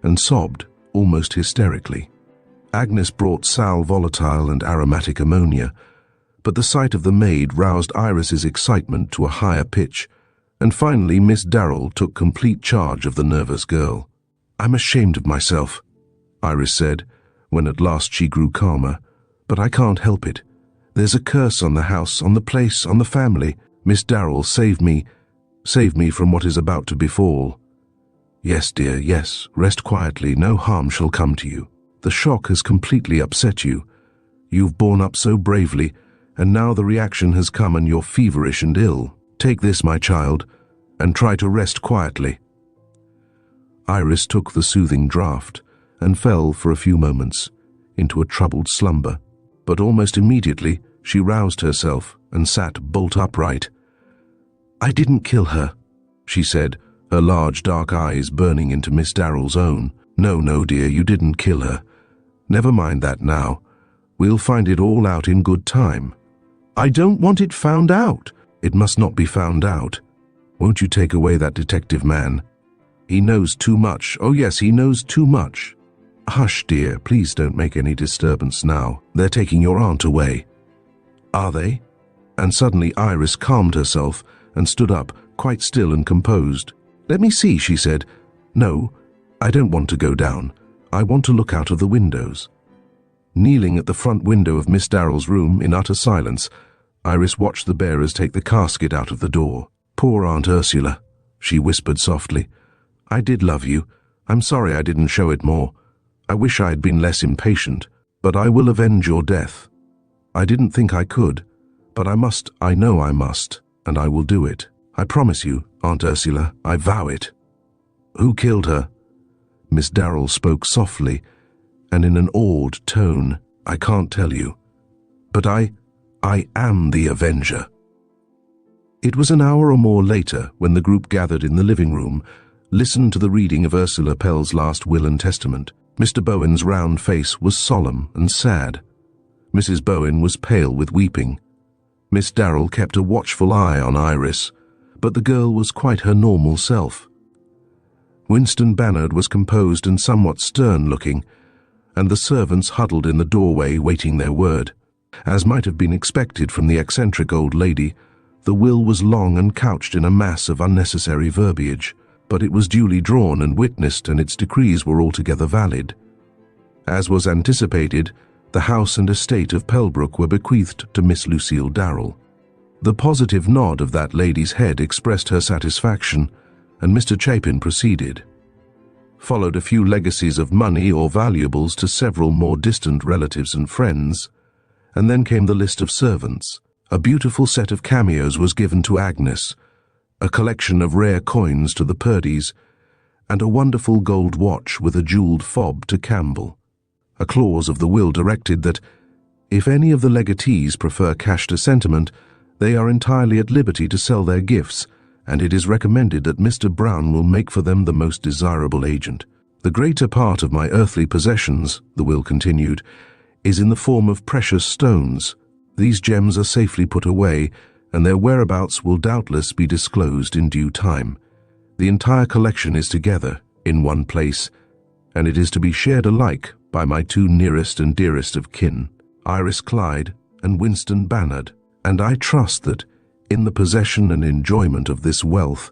and sobbed almost hysterically. Agnes brought sal volatile and aromatic ammonia, but the sight of the maid roused Iris's excitement to a higher pitch, and finally Miss Darrell took complete charge of the nervous girl. "I'm ashamed of myself," Iris said, when at last she grew calmer, "but I can't help it. There's a curse on the house, on the place, on the family. Miss Darrell, save me from what is about to befall." "Yes, dear, yes. Rest quietly. No harm shall come to you. The shock has completely upset you. You've borne up so bravely, and now the reaction has come and you're feverish and ill. Take this, my child, and try to rest quietly." Iris took the soothing draught and fell for a few moments into a troubled slumber, but almost immediately she roused herself and sat bolt upright. "I didn't kill her," she said, her large dark eyes burning into Miss Darrell's own. "No, no, dear, you didn't kill her. Never mind that now. We'll find it all out in good time." "I don't want it found out." "It must not be found out. Won't you take away that detective man? He knows too much. Oh yes, he knows too much." "Hush, dear, please don't make any disturbance now. They're taking your aunt away." "Are they?" And suddenly Iris calmed herself and stood up, quite still and composed. "Let me see," she said. "No, I don't want to go down. I want to look out of the windows." Kneeling at the front window of Miss Darrell's room in utter silence, Iris watched the bearers take the casket out of the door. "Poor Aunt Ursula," she whispered softly. "I did love you. I'm sorry I didn't show it more. I wish I had been less impatient, but I will avenge your death. I didn't think I could, but I must, I know I must, and I will do it. I promise you, Aunt Ursula, I vow it." "Who killed her?" Miss Darrell spoke softly and in an awed tone. "I can't tell you, but I am the avenger." It was an hour or more later when the group gathered in the living room, listened to the reading of Ursula Pell's last will and testament. Mr. Bowen's round face was solemn and sad. Mrs. Bowen was pale with weeping. Miss Darrell kept a watchful eye on Iris, but the girl was quite her normal self. Winston Bannard was composed and somewhat stern-looking, and the servants huddled in the doorway waiting their word. As might have been expected from the eccentric old lady, the will was long and couched in a mass of unnecessary verbiage, but it was duly drawn and witnessed, and its decrees were altogether valid. As was anticipated, the house and estate of Pellbrook were bequeathed to Miss Lucille Darrell. The positive nod of that lady's head expressed her satisfaction, and Mr. Chapin proceeded. Followed a few legacies of money or valuables to several more distant relatives and friends, and then came the list of servants. A beautiful set of cameos was given to Agnes, a collection of rare coins to the Purdys, and a wonderful gold watch with a jewelled fob to Campbell. A clause of the will directed that, if any of the legatees prefer cash to sentiment, they are entirely at liberty to sell their gifts, and it is recommended that Mr. Brown will make for them the most desirable agent. "The greater part of my earthly possessions," the will continued, "is in the form of precious stones. These gems are safely put away, and their whereabouts will doubtless be disclosed in due time. The entire collection is together in one place, and it is to be shared alike by my two nearest and dearest of kin, Iris Clyde and Winston Bannard, and I trust that, in the possession and enjoyment of this wealth,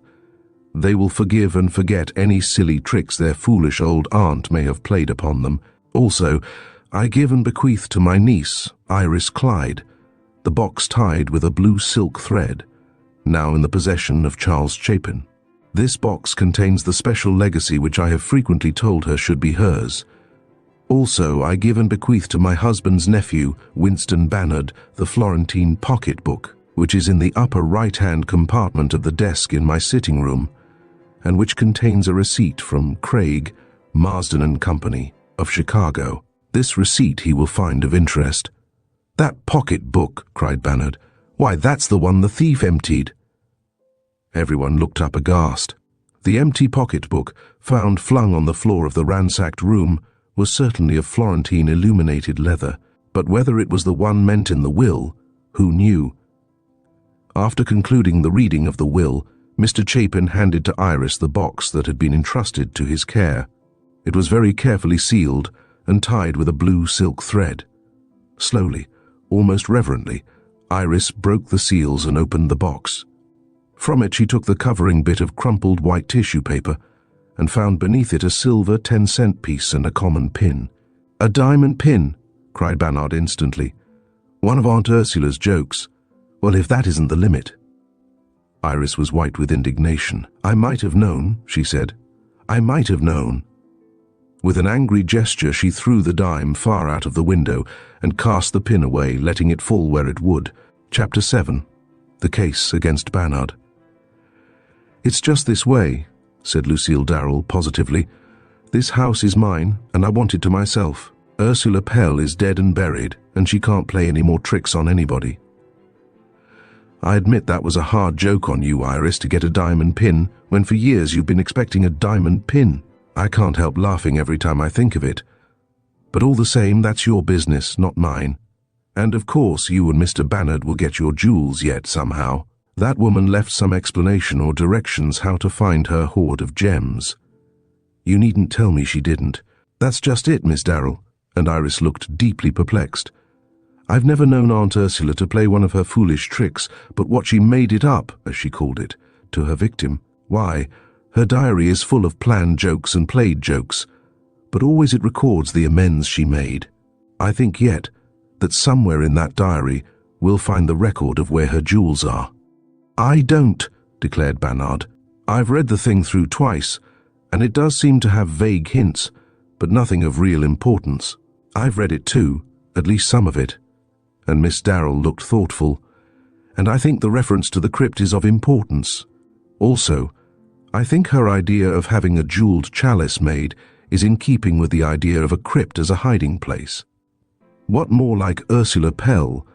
they will forgive and forget any silly tricks their foolish old aunt may have played upon them. Also, I give and bequeath to my niece, Iris Clyde, the box tied with a blue silk thread, now in the possession of Charles Chapin. This box contains the special legacy which I have frequently told her should be hers. Also, I give and bequeath to my husband's nephew, Winston Bannard, the Florentine pocketbook, which is in the upper right-hand compartment of the desk in my sitting room, and which contains a receipt from Craig, Marsden and Company of Chicago. This receipt he will find of interest." "That pocketbook," cried Bannard. "Why, that's the one the thief emptied." Everyone looked up aghast. The empty pocketbook, found flung on the floor of the ransacked room, was certainly of Florentine illuminated leather, but whether it was the one meant in the will, who knew? After concluding the reading of the will, Mr. Chapin handed to Iris the box that had been entrusted to his care. It was very carefully sealed and tied with a blue silk thread. Slowly, almost reverently, Iris broke the seals and opened the box. From it she took the covering bit of crumpled white tissue paper and found beneath it a silver 10-cent piece and a common pin. "A diamond pin!" cried Bannard instantly. "One of Aunt Ursula's jokes. Well, if that isn't the limit." Iris was white with indignation. "I might have known," she said. "I might have known." With an angry gesture she threw the dime far out of the window and cast the pin away, letting it fall where it would. Chapter 7. The Case Against Bannard. "It's just this way," said Lucille Darrell positively. "This house is mine, and I want it to myself. Ursula Pell is dead and buried, and she can't play any more tricks on anybody." "I admit that was a hard joke on you, Iris, to get a diamond pin, when for years you've been expecting a diamond pin. I can't help laughing every time I think of it. But all the same, that's your business, not mine. And of course you and Mr. Bannard will get your jewels yet somehow. That woman left some explanation or directions how to find her hoard of gems. You needn't tell me she didn't. That's just it, Miss Darrell." And Iris looked deeply perplexed. "I've never known Aunt Ursula to play one of her foolish tricks, but what she made it up, as she called it, to her victim. Why, her diary is full of planned jokes and played jokes, but always it records the amends she made. I think yet that somewhere in that diary we'll find the record of where her jewels are." "I don't," declared Bannard. "I've read the thing through twice, and it does seem to have vague hints, but nothing of real importance. I've read it too, at least some of it." And Miss Darrell looked thoughtful. "And I think the reference to the crypt is of importance. Also, I think her idea of having a jeweled chalice made is in keeping with the idea of a crypt as a hiding place. What more like Ursula Pell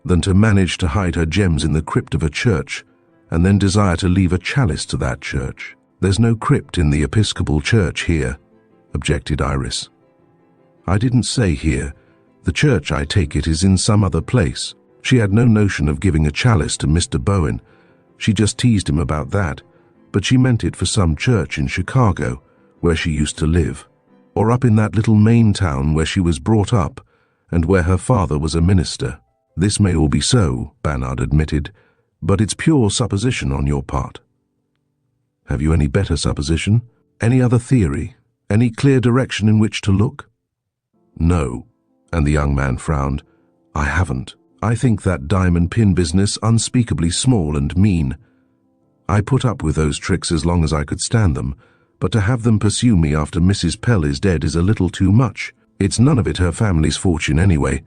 than to manage to hide her gems in the crypt of a church and then desire to leave a chalice to that church? There's no crypt in the Episcopal Church here," objected Iris. "I didn't say here. The church, I take it, is in some other place. She had no notion of giving a chalice to Mr. Bowen. She just teased him about that, but she meant it for some church in Chicago, where she used to live, or up in that little Maine town where she was brought up, and where her father was a minister." "This may all be so," Bannard admitted, "but it's pure supposition on your part." "Have you any better supposition? Any other theory? Any clear direction in which to look?" "No," and the young man frowned. "I haven't. I think that diamond pin business unspeakably small and mean. I put up with those tricks as long as I could stand them, but to have them pursue me after Mrs. Pell is dead is a little too much. It's none of it her family's fortune anyway.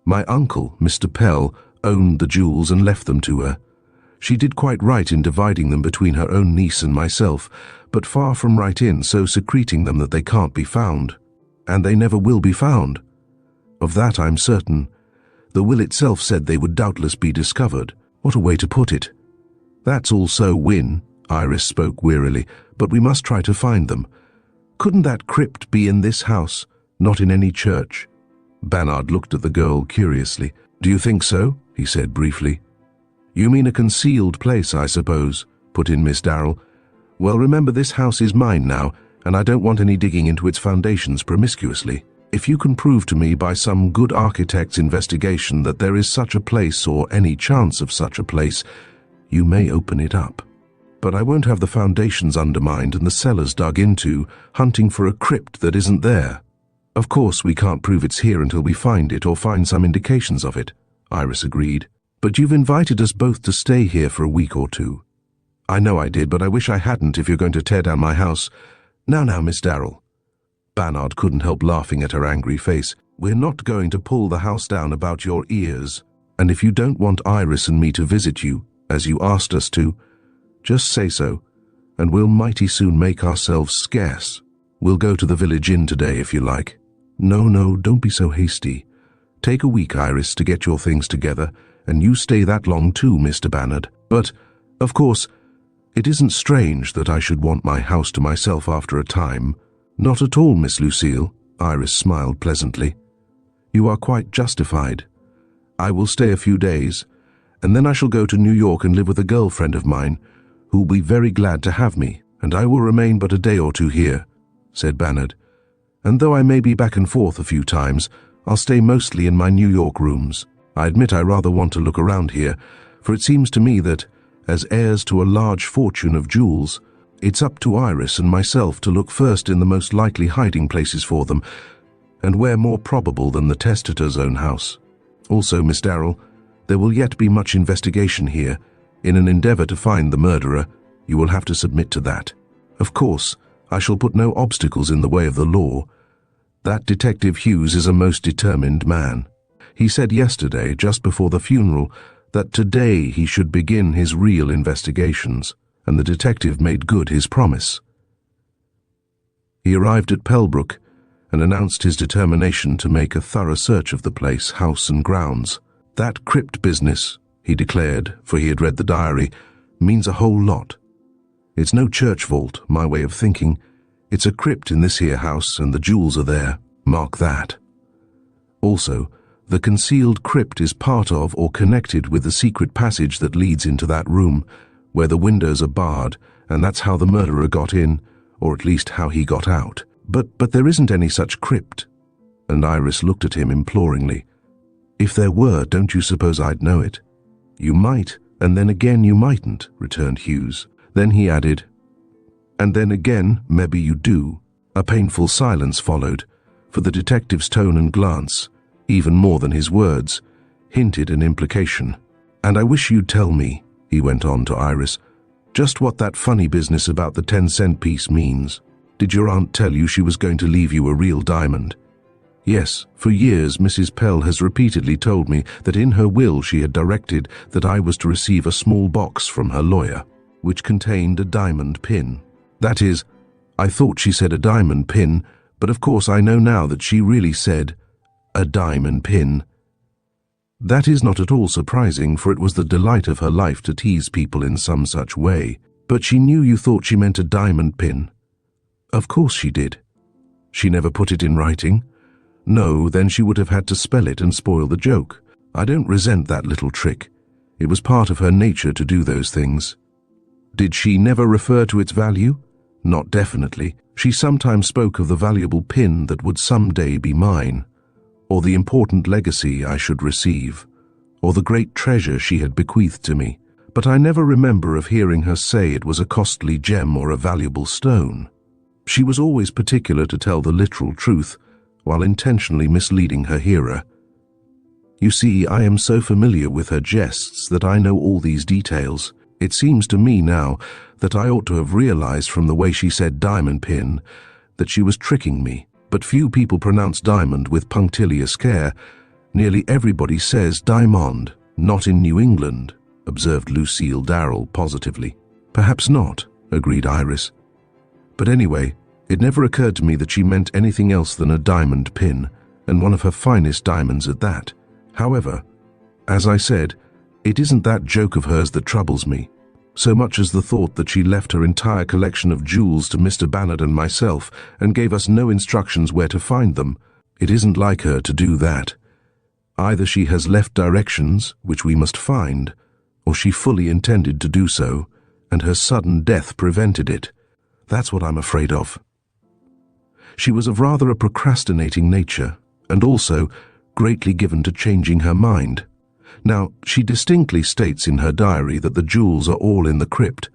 My uncle, Mr. Pell, owned the jewels and left them to her. She did quite right in dividing them between her own niece and myself, but far from right in so secreting them that they can't be found. And they never will be found. Of that I'm certain. The will itself said they would doubtless be discovered. What a way to put it." "That's all so, Win," Iris spoke wearily, "but we must try to find them. Couldn't that crypt be in this house, not in any church?" Bannard looked at the girl curiously. "Do you think so?" he said briefly. "You mean a concealed place, I suppose," put in Miss Darrell. "Well, remember, this house is mine now, and I don't want any digging into its foundations promiscuously. If you can prove to me by some good architect's investigation that there is such a place or any chance of such a place, you may open it up. But I won't have the foundations undermined and the cellars dug into, hunting for a crypt that isn't there." "Of course we can't prove it's here until we find it or find some indications of it," Iris agreed. "But you've invited us both to stay here for a week or two." "I know I did, but I wish I hadn't if you're going to tear down my house. Now, Miss Darrell." Bannard couldn't help laughing at her angry face. "We're not going to pull the house down about your ears. And if you don't want Iris and me to visit you, as you asked us to, just say so, and we'll mighty soon make ourselves scarce. We'll go to the village inn today if you like." No, don't be so hasty. Take a week, Iris, to get your things together, and you stay that long too, Mr. Bannard. But, of course, it isn't strange that I should want my house to myself after a time. Not at all, Miss Lucille, Iris smiled pleasantly. You are quite justified. I will stay a few days, and then I shall go to New York and live with a girlfriend of mine, who will be very glad to have me, and I will remain but a day or two here, said Bannard. And though I may be back and forth a few times, I'll stay mostly in my New York rooms. I admit I rather want to look around here, for it seems to me that, as heirs to a large fortune of jewels, it's up to Iris and myself to look first in the most likely hiding places for them, and where more probable than the testator's own house. Also, Miss Darrell, there will yet be much investigation here. In an endeavor to find the murderer, you will have to submit to that. Of course, I shall put no obstacles in the way of the law. That Detective Hughes is a most determined man. He said yesterday, just before the funeral, that today he should begin his real investigations, and the detective made good his promise. He arrived at Pembroke and announced his determination to make a thorough search of the place, house and grounds. That crypt business, he declared, for he had read the diary, means a whole lot. It's no church vault, my way of thinking. It's a crypt in this here house, and the jewels are there. Mark that. Also, the concealed crypt is part of or connected with the secret passage that leads into that room, where the windows are barred, and that's how the murderer got in, or at least how he got out. But there isn't any such crypt. And Iris looked at him imploringly. If there were, don't you suppose I'd know it? You might, and then again you mightn't, returned Hughes. Then he added, and then again, maybe you do. A painful silence followed, for the detective's tone and glance, even more than his words, hinted an implication. And I wish you'd tell me, he went on to Iris, just what that funny business about the 10-cent piece means. Did your aunt tell you she was going to leave you a real diamond? Yes, for years Mrs. Pell has repeatedly told me that in her will she had directed that I was to receive a small box from her lawyer, which contained a diamond pin. That is, I thought she said a diamond pin, but of course I know now that she really said a diamond pin. That is not at all surprising, for it was the delight of her life to tease people in some such way. But she knew you thought she meant a diamond pin. Of course she did. She never put it in writing. No, then she would have had to spell it and spoil the joke. I don't resent that little trick. It was part of her nature to do those things. Did she never refer to its value? Not definitely. She sometimes spoke of the valuable pin that would someday be mine, or the important legacy I should receive, or the great treasure she had bequeathed to me. But I never remember of hearing her say it was a costly gem or a valuable stone. She was always particular to tell the literal truth, while intentionally misleading her hearer. You see, I am so familiar with her jests that I know all these details. It seems to me now that I ought to have realized from the way she said diamond pin that she was tricking me. But few people pronounce diamond with punctilious care. Nearly everybody says diamond, not in New England, observed Lucille Darrell positively. Perhaps not, agreed Iris. But anyway, it never occurred to me that she meant anything else than a diamond pin, and one of her finest diamonds at that. However, as I said, it isn't that joke of hers that troubles me, so much as the thought that she left her entire collection of jewels to Mr. Bannard and myself and gave us no instructions where to find them. It isn't like her to do that. Either she has left directions, which we must find, or she fully intended to do so, and her sudden death prevented it. That's what I'm afraid of. She was of rather a procrastinating nature, and also greatly given to changing her mind. Now, she distinctly states in her diary that the jewels are all in the crypt,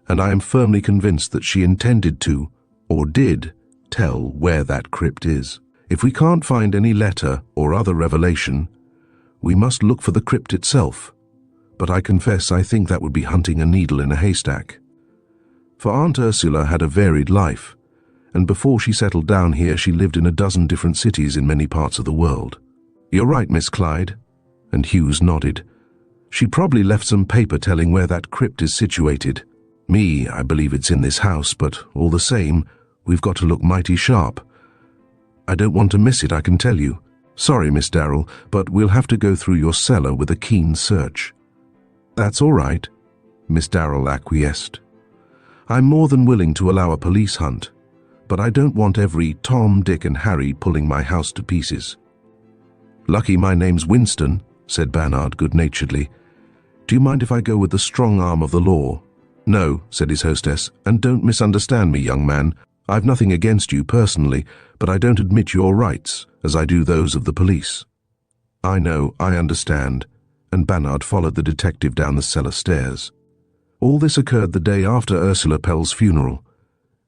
and I am firmly convinced that she intended to, or did, tell where that crypt is. If we can't find any letter or other revelation, we must look for the crypt itself, but I confess I think that would be hunting a needle in a haystack. For Aunt Ursula had a varied life, and before she settled down here she lived in a dozen different cities in many parts of the world. You're right, Miss Clyde. And Hughes nodded. She probably left some paper telling where that crypt is situated. I believe it's in this house, but all the same, we've got to look mighty sharp. I don't want to miss it, I can tell you. Sorry, Miss Darrell, but we'll have to go through your cellar with a keen search. That's all right, Miss Darrell acquiesced. I'm more than willing to allow a police hunt, but I don't want every Tom, Dick and Harry pulling my house to pieces. Lucky my name's Winston, said Bannard good-naturedly. Do you mind if I go with the strong arm of the law? No, said his hostess, and don't misunderstand me, young man. I've nothing against you personally, but I don't admit your rights, as I do those of the police. I know, I understand, and Bannard followed the detective down the cellar stairs. All this occurred the day after Ursula Pell's funeral.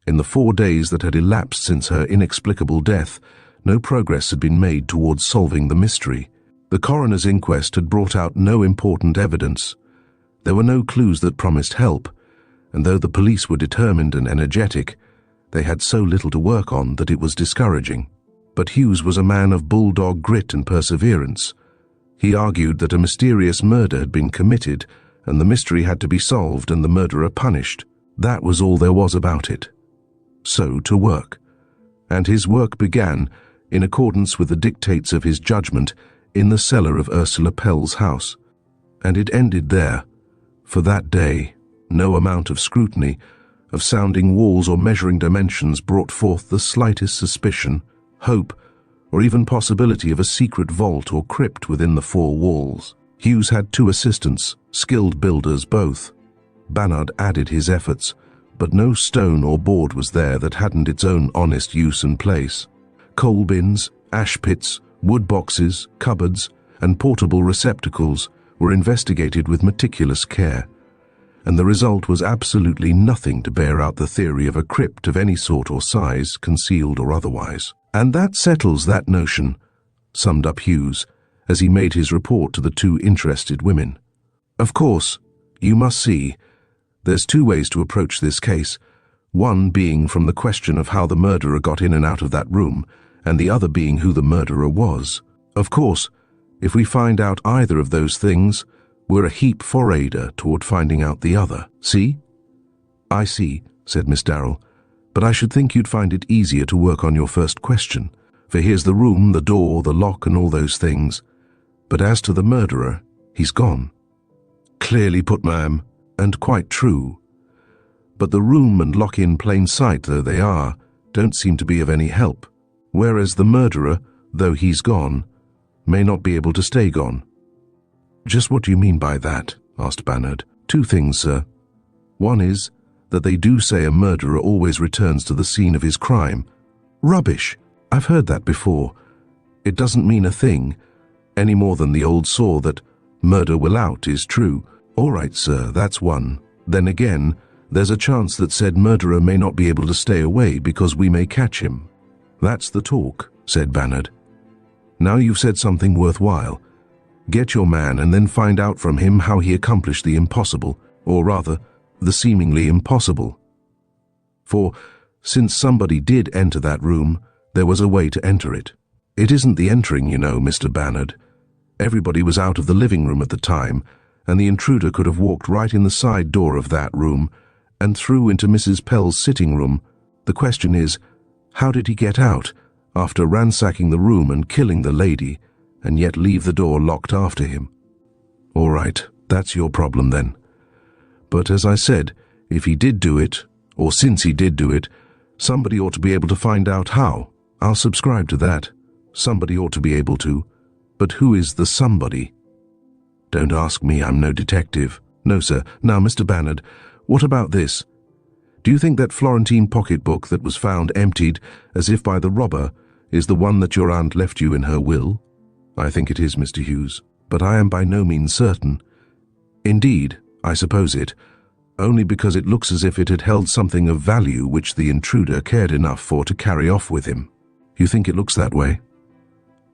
In the 4 days that had elapsed since her inexplicable death, no progress had been made towards solving the mystery. The coroner's inquest had brought out no important evidence. There were no clues that promised help, and though the police were determined and energetic, they had so little to work on that it was discouraging. But Hughes was a man of bulldog grit and perseverance. He argued that a mysterious murder had been committed, and the mystery had to be solved and the murderer punished. That was all there was about it. So to work. And his work began, in accordance with the dictates of his judgment, in the cellar of Ursula Pell's house. And it ended there. For that day, no amount of scrutiny, of sounding walls or measuring dimensions brought forth the slightest suspicion, hope, or even possibility of a secret vault or crypt within the 4 walls. Hughes had 2 assistants, skilled builders both. Bannard added his efforts, but no stone or board was there that hadn't its own honest use and place. Coal bins, ash pits, wood boxes, cupboards, and portable receptacles were investigated with meticulous care, and the result was absolutely nothing to bear out the theory of a crypt of any sort or size, concealed or otherwise. And that settles that notion, summed up Hughes, as he made his report to the 2 interested women. Of course, you must see, there's 2 ways to approach this case, one being from the question of how the murderer got in and out of that room, and the other being who the murderer was. Of course, if we find out either of those things, we're a heap forrader toward finding out the other. See? I see, said Miss Darrell, but I should think you'd find it easier to work on your first question, for here's the room, the door, the lock, and all those things. But as to the murderer, he's gone. Clearly put, ma'am, and quite true. But the room and lock in plain sight though they are, don't seem to be of any help, whereas the murderer, though he's gone, may not be able to stay gone. Just what do you mean by that? Asked Bannard. 2 things, sir. One is that they do say a murderer always returns to the scene of his crime. Rubbish! I've heard that before. It doesn't mean a thing, any more than the old saw that murder will out is true. All right, sir, that's one. Then again, there's a chance that said murderer may not be able to stay away because we may catch him. That's the talk, said Bannard. Now you've said something worthwhile. Get your man and then find out from him how he accomplished the impossible, or rather, the seemingly impossible. For, since somebody did enter that room, there was a way to enter it. It isn't the entering, you know, Mr. Bannard. Everybody was out of the living room at the time, and the intruder could have walked right in the side door of that room and through into Mrs. Pell's sitting room. The question is, how did he get out, after ransacking the room and killing the lady, and yet leave the door locked after him? All right, that's your problem then. But as I said, if he did do it, or since he did do it, somebody ought to be able to find out how. I'll subscribe to that. Somebody ought to be able to. But who is the somebody? Don't ask me, I'm no detective. No, sir. Now, Mr. Bannard, what about this? Do you think that Florentine pocketbook that was found emptied, as if by the robber, is the one that your aunt left you in her will? I think it is, Mr. Hughes, but I am by no means certain. Indeed, I suppose it, only because it looks as if it had held something of value which the intruder cared enough for to carry off with him. You think it looks that way?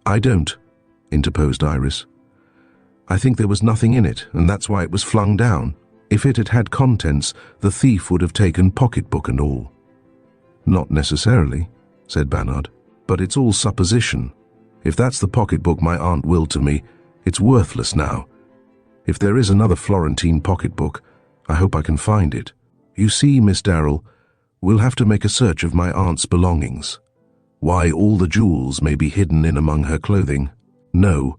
I don't, interposed Iris. I think there was nothing in it, and that's why it was flung down. If it had had contents, the thief would have taken pocketbook and all. Not necessarily, said Bannard, but it's all supposition. If that's the pocketbook my aunt willed to me, it's worthless now. If there is another Florentine pocketbook, I hope I can find it. You see, Miss Darrell, we'll have to make a search of my aunt's belongings. Why all the jewels may be hidden in among her clothing. No,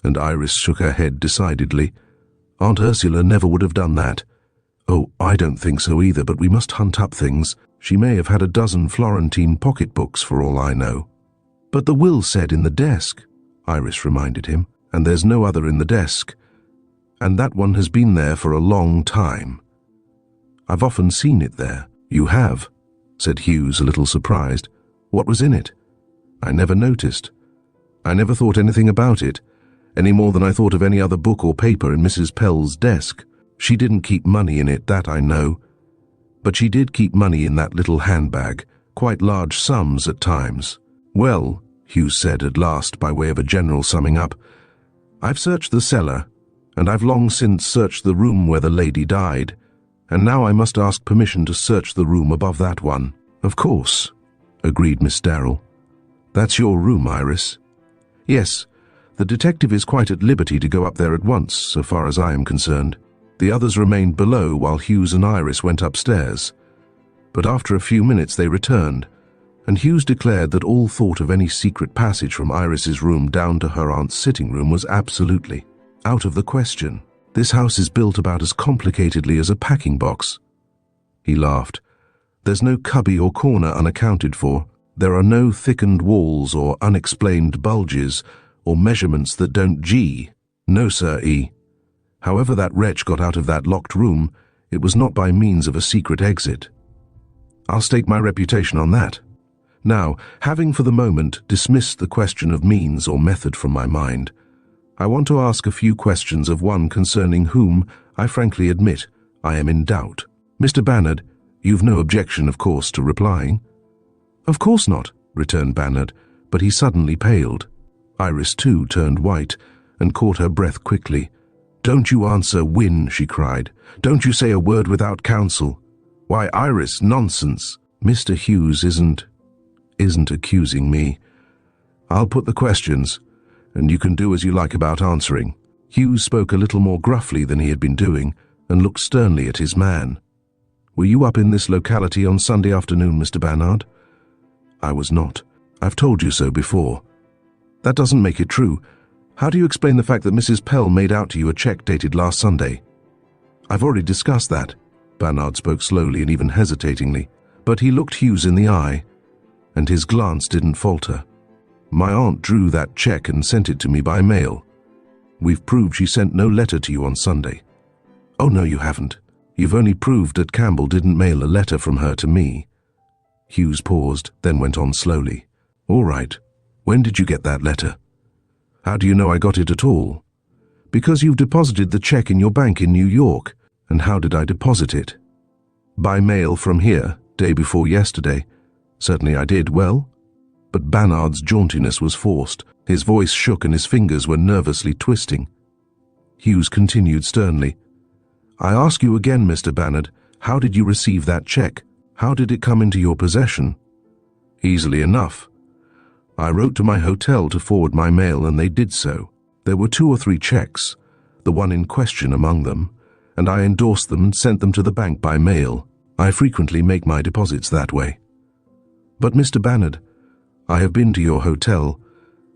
and Iris shook her head decidedly. Aunt Ursula never would have done that. Oh, I don't think so either, but we must hunt up things. She may have had a dozen Florentine pocketbooks for all I know. But the will said in the desk, Iris reminded him, and there's no other in the desk. And that one has been there for a long time. I've often seen it there. You have, said Hughes, a little surprised. What was in it? I never noticed. I never thought anything about it, any more than I thought of any other book or paper in Mrs. Pell's desk. She didn't keep money in it, that I know. But she did keep money in that little handbag, quite large sums at times. Well, Hughes said at last by way of a general summing up, I've searched the cellar, and I've long since searched the room where the lady died, and now I must ask permission to search the room above that one. Of course, agreed Miss Darrell. That's your room, Iris. Yes, the detective is quite at liberty to go up there at once, so far as I am concerned. The others remained below while Hughes and Iris went upstairs. But after a few minutes they returned, and Hughes declared that all thought of any secret passage from Iris's room down to her aunt's sitting room was absolutely out of the question. This house is built about as complicatedly as a packing box. He laughed. There's no cubby or corner unaccounted for. There are no thickened walls or unexplained bulges or measurements that don't G. No, Sir E. However that wretch got out of that locked room, it was not by means of a secret exit. I'll stake my reputation on that. Now, having for the moment dismissed the question of means or method from my mind, I want to ask a few questions of one concerning whom, I frankly admit, I am in doubt. Mr. Bannard, you've no objection, of course, to replying? Of course not, returned Bannard, but he suddenly paled. Iris, too, turned white and caught her breath quickly. Don't you answer, Wynne, she cried. Don't you say a word without counsel. Why, Iris, nonsense. Mr. Hughes isn't accusing me. I'll put the questions, and you can do as you like about answering. Hughes spoke a little more gruffly than he had been doing, and looked sternly at his man. Were you up in this locality on Sunday afternoon, Mr. Bannard? I was not. I've told you so before. That doesn't make it true. How do you explain the fact that Mrs. Pell made out to you a check dated last Sunday? I've already discussed that. Bannard spoke slowly and even hesitatingly, but he looked Hughes in the eye, and his glance didn't falter. My aunt drew that check and sent it to me by mail. We've proved she sent no letter to you on Sunday. Oh, no, you haven't. You've only proved that Campbell didn't mail a letter from her to me. Hughes paused, then went on slowly. All right. When did you get that letter? How do you know I got it at all? Because you've deposited the check in your bank in New York. And how did I deposit it? By mail from here, day before yesterday. Certainly I did. Well? But Bannard's jauntiness was forced. His voice shook and his fingers were nervously twisting. Hughes continued sternly. I ask you again, Mr. Bannard, how did you receive that check? How did it come into your possession? Easily enough. I wrote to my hotel to forward my mail, and they did so. There were 2 or 3 checks, the one in question among them, and I endorsed them and sent them to the bank by mail. I frequently make my deposits that way. But, Mr. Bannard, I have been to your hotel.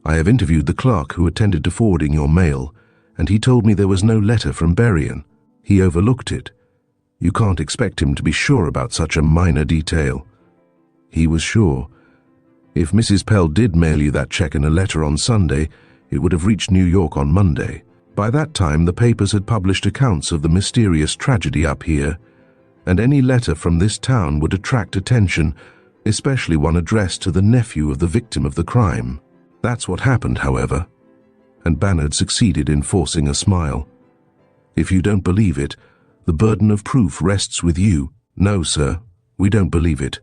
I have interviewed the clerk who attended to forwarding your mail, and he told me there was no letter from Berrien. He overlooked it. You can't expect him to be sure about such a minor detail. He was sure. If Mrs. Pell did mail you that check in a letter on Sunday, it would have reached New York on Monday. By that time, the papers had published accounts of the mysterious tragedy up here, and any letter from this town would attract attention, especially one addressed to the nephew of the victim of the crime. That's what happened, however, and Bannard succeeded in forcing a smile. If you don't believe it, the burden of proof rests with you. No, sir, we don't believe it.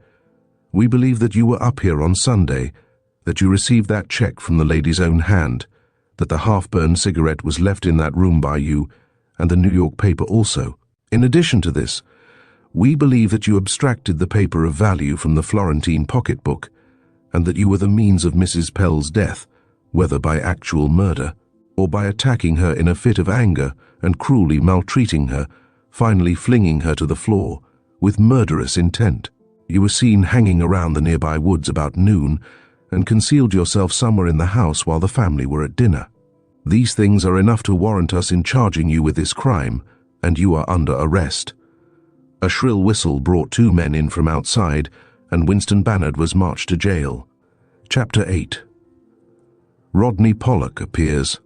We believe that you were up here on Sunday, that you received that check from the lady's own hand, that the half-burned cigarette was left in that room by you, and the New York paper also. In addition to this, We believe that you abstracted the paper of value from the Florentine pocketbook, and that you were the means of Mrs. Pell's death, whether by actual murder, or by attacking her in a fit of anger and cruelly maltreating her, finally flinging her to the floor, with murderous intent. You were seen hanging around the nearby woods about noon, and concealed yourself somewhere in the house while the family were at dinner. These things are enough to warrant us in charging you with this crime, and you are under arrest." A shrill whistle brought 2 men in from outside, and Winston Bannard was marched to jail. Chapter 8. Rodney Pollock appears.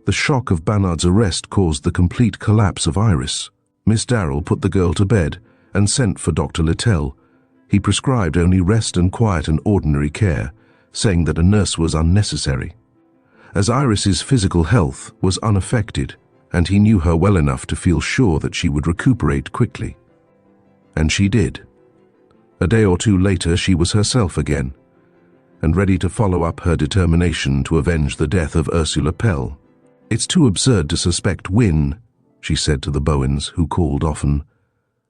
The shock of Bannard's arrest caused the complete collapse of Iris. Miss Darrell put the girl to bed and sent for Dr. Littell. He prescribed only rest and quiet and ordinary care, saying that a nurse was unnecessary, as Iris's physical health was unaffected, and he knew her well enough to feel sure that she would recuperate quickly. And she did. A day or 2 later, she was herself again, and ready to follow up her determination to avenge the death of Ursula Pell. "It's too absurd to suspect Wynne," she said to the Bowens, who called often.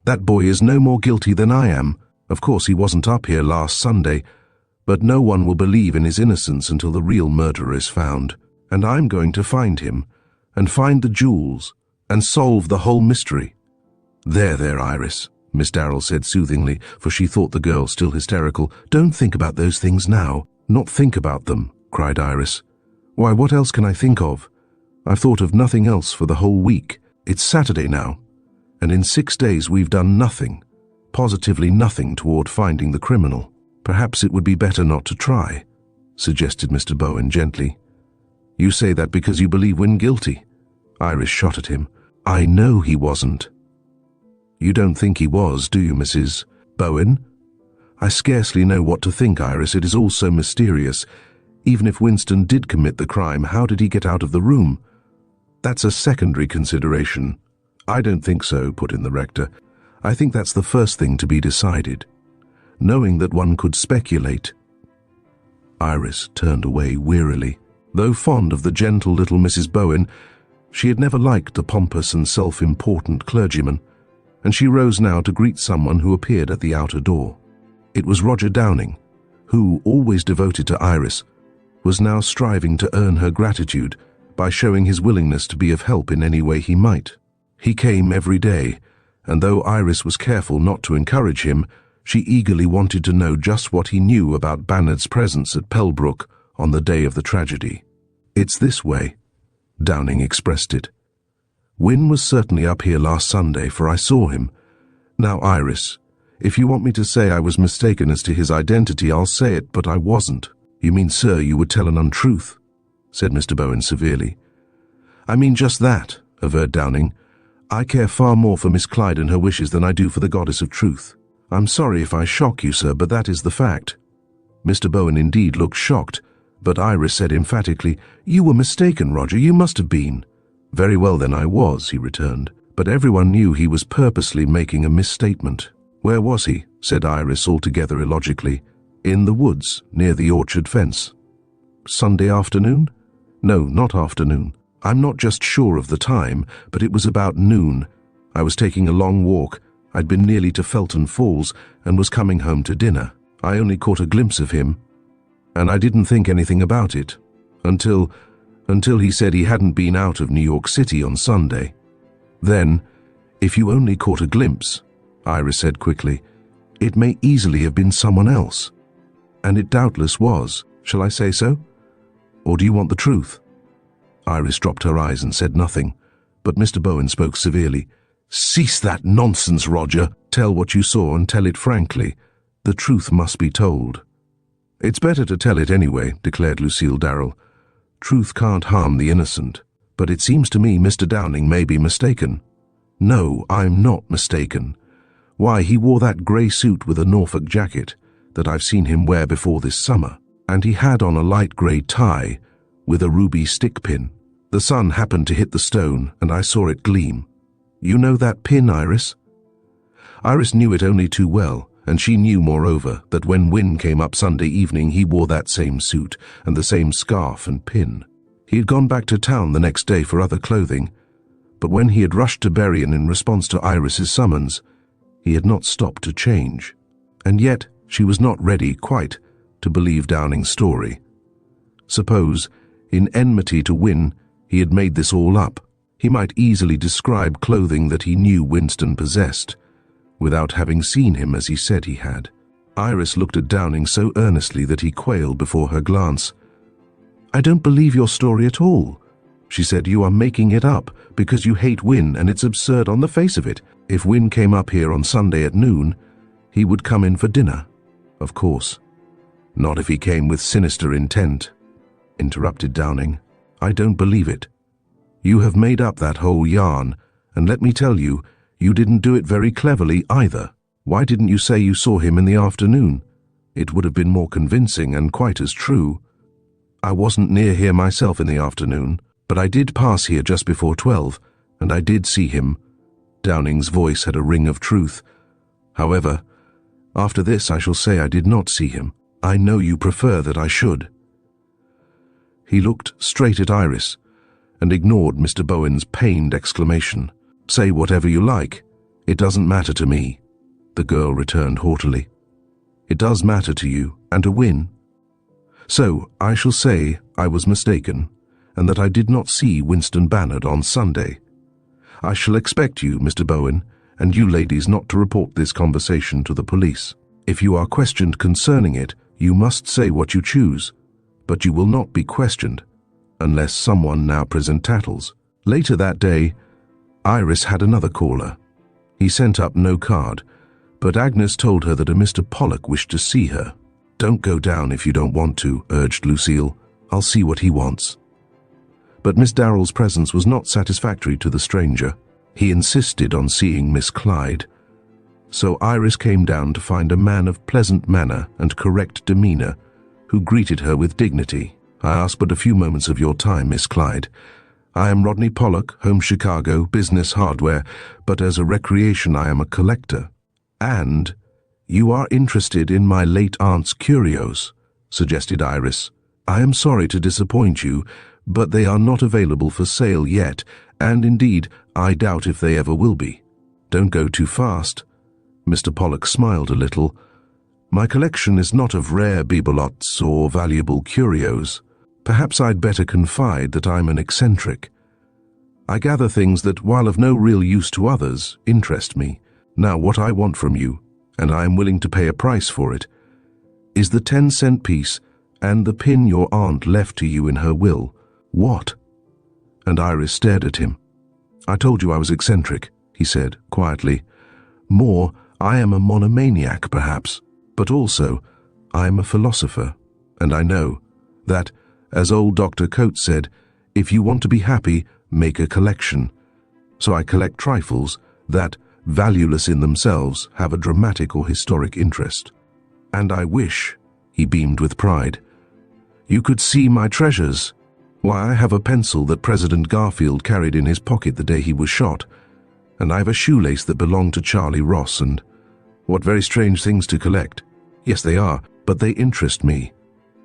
"That boy is no more guilty than I am. Of course he wasn't up here last Sunday, but no one will believe in his innocence until the real murderer is found. And I'm going to find him, and find the jewels, and solve the whole mystery." There, Iris," Miss Darrell said soothingly, for she thought the girl still hysterical. "Don't think about those things now." "Not think about them," cried Iris. "Why, what else can I think of? I've thought of nothing else for the whole week. It's Saturday now, and in 6 days we've done nothing, positively nothing toward finding the criminal." "Perhaps it would be better not to try," suggested Mr. Bowen gently. "You say that because you believe Wynne guilty?" Iris shot at him. "I know he wasn't." "You don't think he was, do you, Mrs. Bowen?" "I scarcely know what to think, Iris. It is all so mysterious. Even if Winston did commit the crime, how did he get out of the room?" "That's a secondary consideration." "I don't think so," put in the rector. "I think that's the first thing to be decided. Knowing that one could speculate." Iris turned away wearily. Though fond of the gentle little Mrs. Bowen, she had never liked the pompous and self-important clergyman, and she rose now to greet someone who appeared at the outer door. It was Roger Downing, who, always devoted to Iris, was now striving to earn her gratitude by showing his willingness to be of help in any way he might. He came every day, and though Iris was careful not to encourage him, she eagerly wanted to know just what he knew about Bannard's presence at Pellbrook on the day of the tragedy. "It's this way," Downing expressed it. "Wynne was certainly up here last Sunday, for I saw him. Now, Iris, if you want me to say I was mistaken as to his identity, I'll say it, but I wasn't." "You mean, sir, you would tell an untruth?" said Mr. Bowen severely. "I mean just that," averred Downing. "I care far more for Miss Clyde and her wishes than I do for the goddess of truth. I'm sorry if I shock you, sir, but that is the fact." Mr. Bowen indeed looked shocked, but Iris said emphatically, "You were mistaken, Roger, you must have been." "Very well then, I was," he returned, "but everyone knew he was purposely making a misstatement." "Where was he?" said Iris altogether illogically. "In the woods, near the orchard fence." "Sunday afternoon?" "No, not afternoon. I'm not just sure of the time, but it was about noon. I was taking a long walk. I'd been nearly to Felton Falls and was coming home to dinner. I only caught a glimpse of him, and I didn't think anything about it until he said he hadn't been out of New York City on Sunday. Then, if you only caught a glimpse," Iris said quickly, "it may easily have been someone else. And it doubtless was. Shall I say so? Or do you want the truth?" Iris dropped her eyes and said nothing, but Mr. Bowen spoke severely. "Cease that nonsense, Roger. Tell what you saw and tell it frankly. The truth must be told." "It's better to tell it anyway," declared Lucille Darrell. "Truth can't harm the innocent. But it seems to me Mr. Downing may be mistaken." "No, I'm not mistaken. Why, he wore that grey suit with a Norfolk jacket that I've seen him wear before this summer, and he had on a light grey tie with a ruby stick pin. The sun happened to hit the stone, and I saw it gleam. You know that pin, Iris?" Iris knew it only too well, and she knew, moreover, that when Wynne came up Sunday evening he wore that same suit and the same scarf and pin. He had gone back to town the next day for other clothing, But when he had rushed to Berrien in response to Iris's summons, he had not stopped to change. And yet she was not ready quite to believe Downing's story. Suppose, in enmity to Wynne, he had made this all up. He might easily describe clothing that he knew Winston possessed, without having seen him as he said he had. Iris looked at Downing so earnestly that he quailed before her glance. "I don't believe your story at all," she said. "You are making it up because you hate Wynne, and it's absurd on the face of it. If Wynne came up here on Sunday at noon, he would come in for dinner, of course." "Not if he came with sinister intent," interrupted Downing. "I don't believe it. You have made up that whole yarn, and let me tell you, you didn't do it very cleverly either. Why didn't you say you saw him in the afternoon? It would have been more convincing and quite as true." "I wasn't near here myself in the afternoon, but I did pass here just before 12, and I did see him." Downing's voice had a ring of truth. "However, after this I shall say I did not see him. I know you prefer that I should." He looked straight at Iris and ignored Mr. Bowen's pained exclamation. "Say whatever you like. It doesn't matter to me," the girl returned haughtily. "It does matter to you, and to Wynne. So I shall say I was mistaken, and that I did not see Winston Bannard on Sunday. I shall expect you, Mr. Bowen, and you ladies not to report this conversation to the police. If you are questioned concerning it, you must say what you choose, but you will not be questioned, unless someone now present tattles." Later that day, Iris had another caller. He sent up no card, but Agnes told her that a Mr. Pollock wished to see her. "Don't go down if you don't want to," urged Lucille. "I'll see what he wants." But Miss Darrell's presence was not satisfactory to the stranger. He insisted on seeing Miss Clyde. So Iris came down to find a man of pleasant manner and correct demeanor, who greeted her with dignity. "I ask but a few moments of your time, Miss Clyde. I am Rodney Pollock, home Chicago, business hardware, but as a recreation I am a collector." "And you are interested in my late aunt's curios," suggested Iris. "I am sorry to disappoint you, but they are not available for sale yet, and indeed, I doubt if they ever will be." "Don't go too fast." Mr. Pollock smiled a little. "My collection is not of rare bibelots or valuable curios. Perhaps I'd better confide that I'm an eccentric. I gather things that, while of no real use to others, interest me. Now, what I want from you, and I am willing to pay a price for it, is the 10-cent piece and the pin your aunt left to you in her will." "What?" And Iris stared at him. "I told you I was eccentric," he said quietly. "More, I am a monomaniac perhaps, but also I am a philosopher, and I know that, as old Dr. Coates said, if you want to be happy, make a collection. So I collect trifles that, valueless in themselves, have a dramatic or historic interest. And I wish," he beamed with pride, "you could see my treasures. Why, I have a pencil that President Garfield carried in his pocket the day he was shot, and I have a shoelace that belonged to Charlie Ross, and what very strange things to collect. Yes, they are, but they interest me.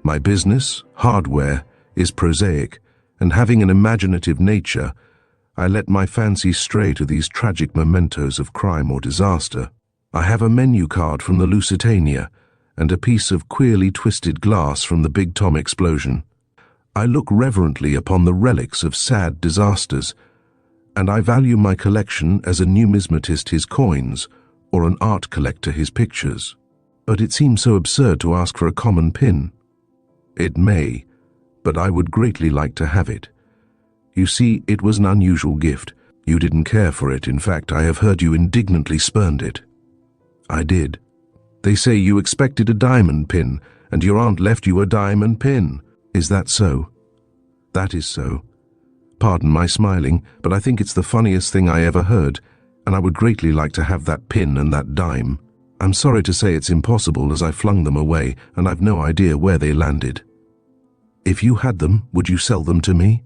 My business, hardware, is prosaic, and having an imaginative nature, I let my fancy stray to these tragic mementos of crime or disaster. I have a menu card from the Lusitania, and a piece of queerly twisted glass from the Big Tom explosion. I look reverently upon the relics of sad disasters, and I value my collection as a numismatist his coins, or an art collector his pictures. But it seems so absurd to ask for a common pin." "It may, but I would greatly like to have it. You see, it was an unusual gift. You didn't care for it. In fact, I have heard you indignantly spurned it." "I did. They say you expected a diamond pin, and your aunt left you a diamond pin. Is that so?" "That is so. Pardon my smiling, but I think it's the funniest thing I ever heard, and I would greatly like to have that pin and that dime. I'm sorry to say it's impossible, as I flung them away, and I've no idea where they landed." "If you had them, would you sell them to me?"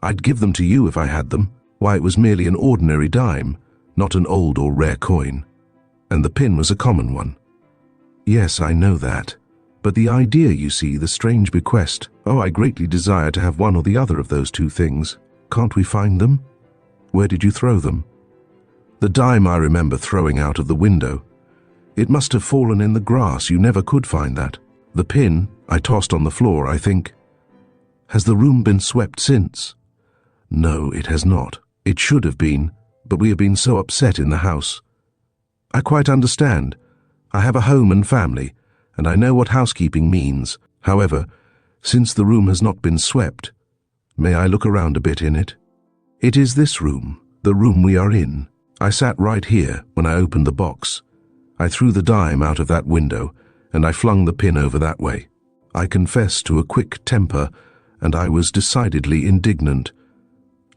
"I'd give them to you if I had them. Why, it was merely an ordinary dime, not an old or rare coin. And the pin was a common one." "Yes, I know that. But the idea, you see, the strange bequest. Oh, I greatly desire to have one or the other of those two things. Can't we find them?" Where did you throw them? The dime I remember throwing out of the window. It must have fallen in the grass. You never could find that. The pin I tossed on the floor, I think. Has the room been swept since? No, it has not. It should have been, but we have been so upset in the house. I quite understand. I have a home and family, and I know what housekeeping means. However, since the room has not been swept, may I look around a bit in it? It is this room, the room we are in. I sat right here when I opened the box. I threw the dime out of that window, and I flung the pin over that way. I confess to a quick temper, and I was decidedly indignant.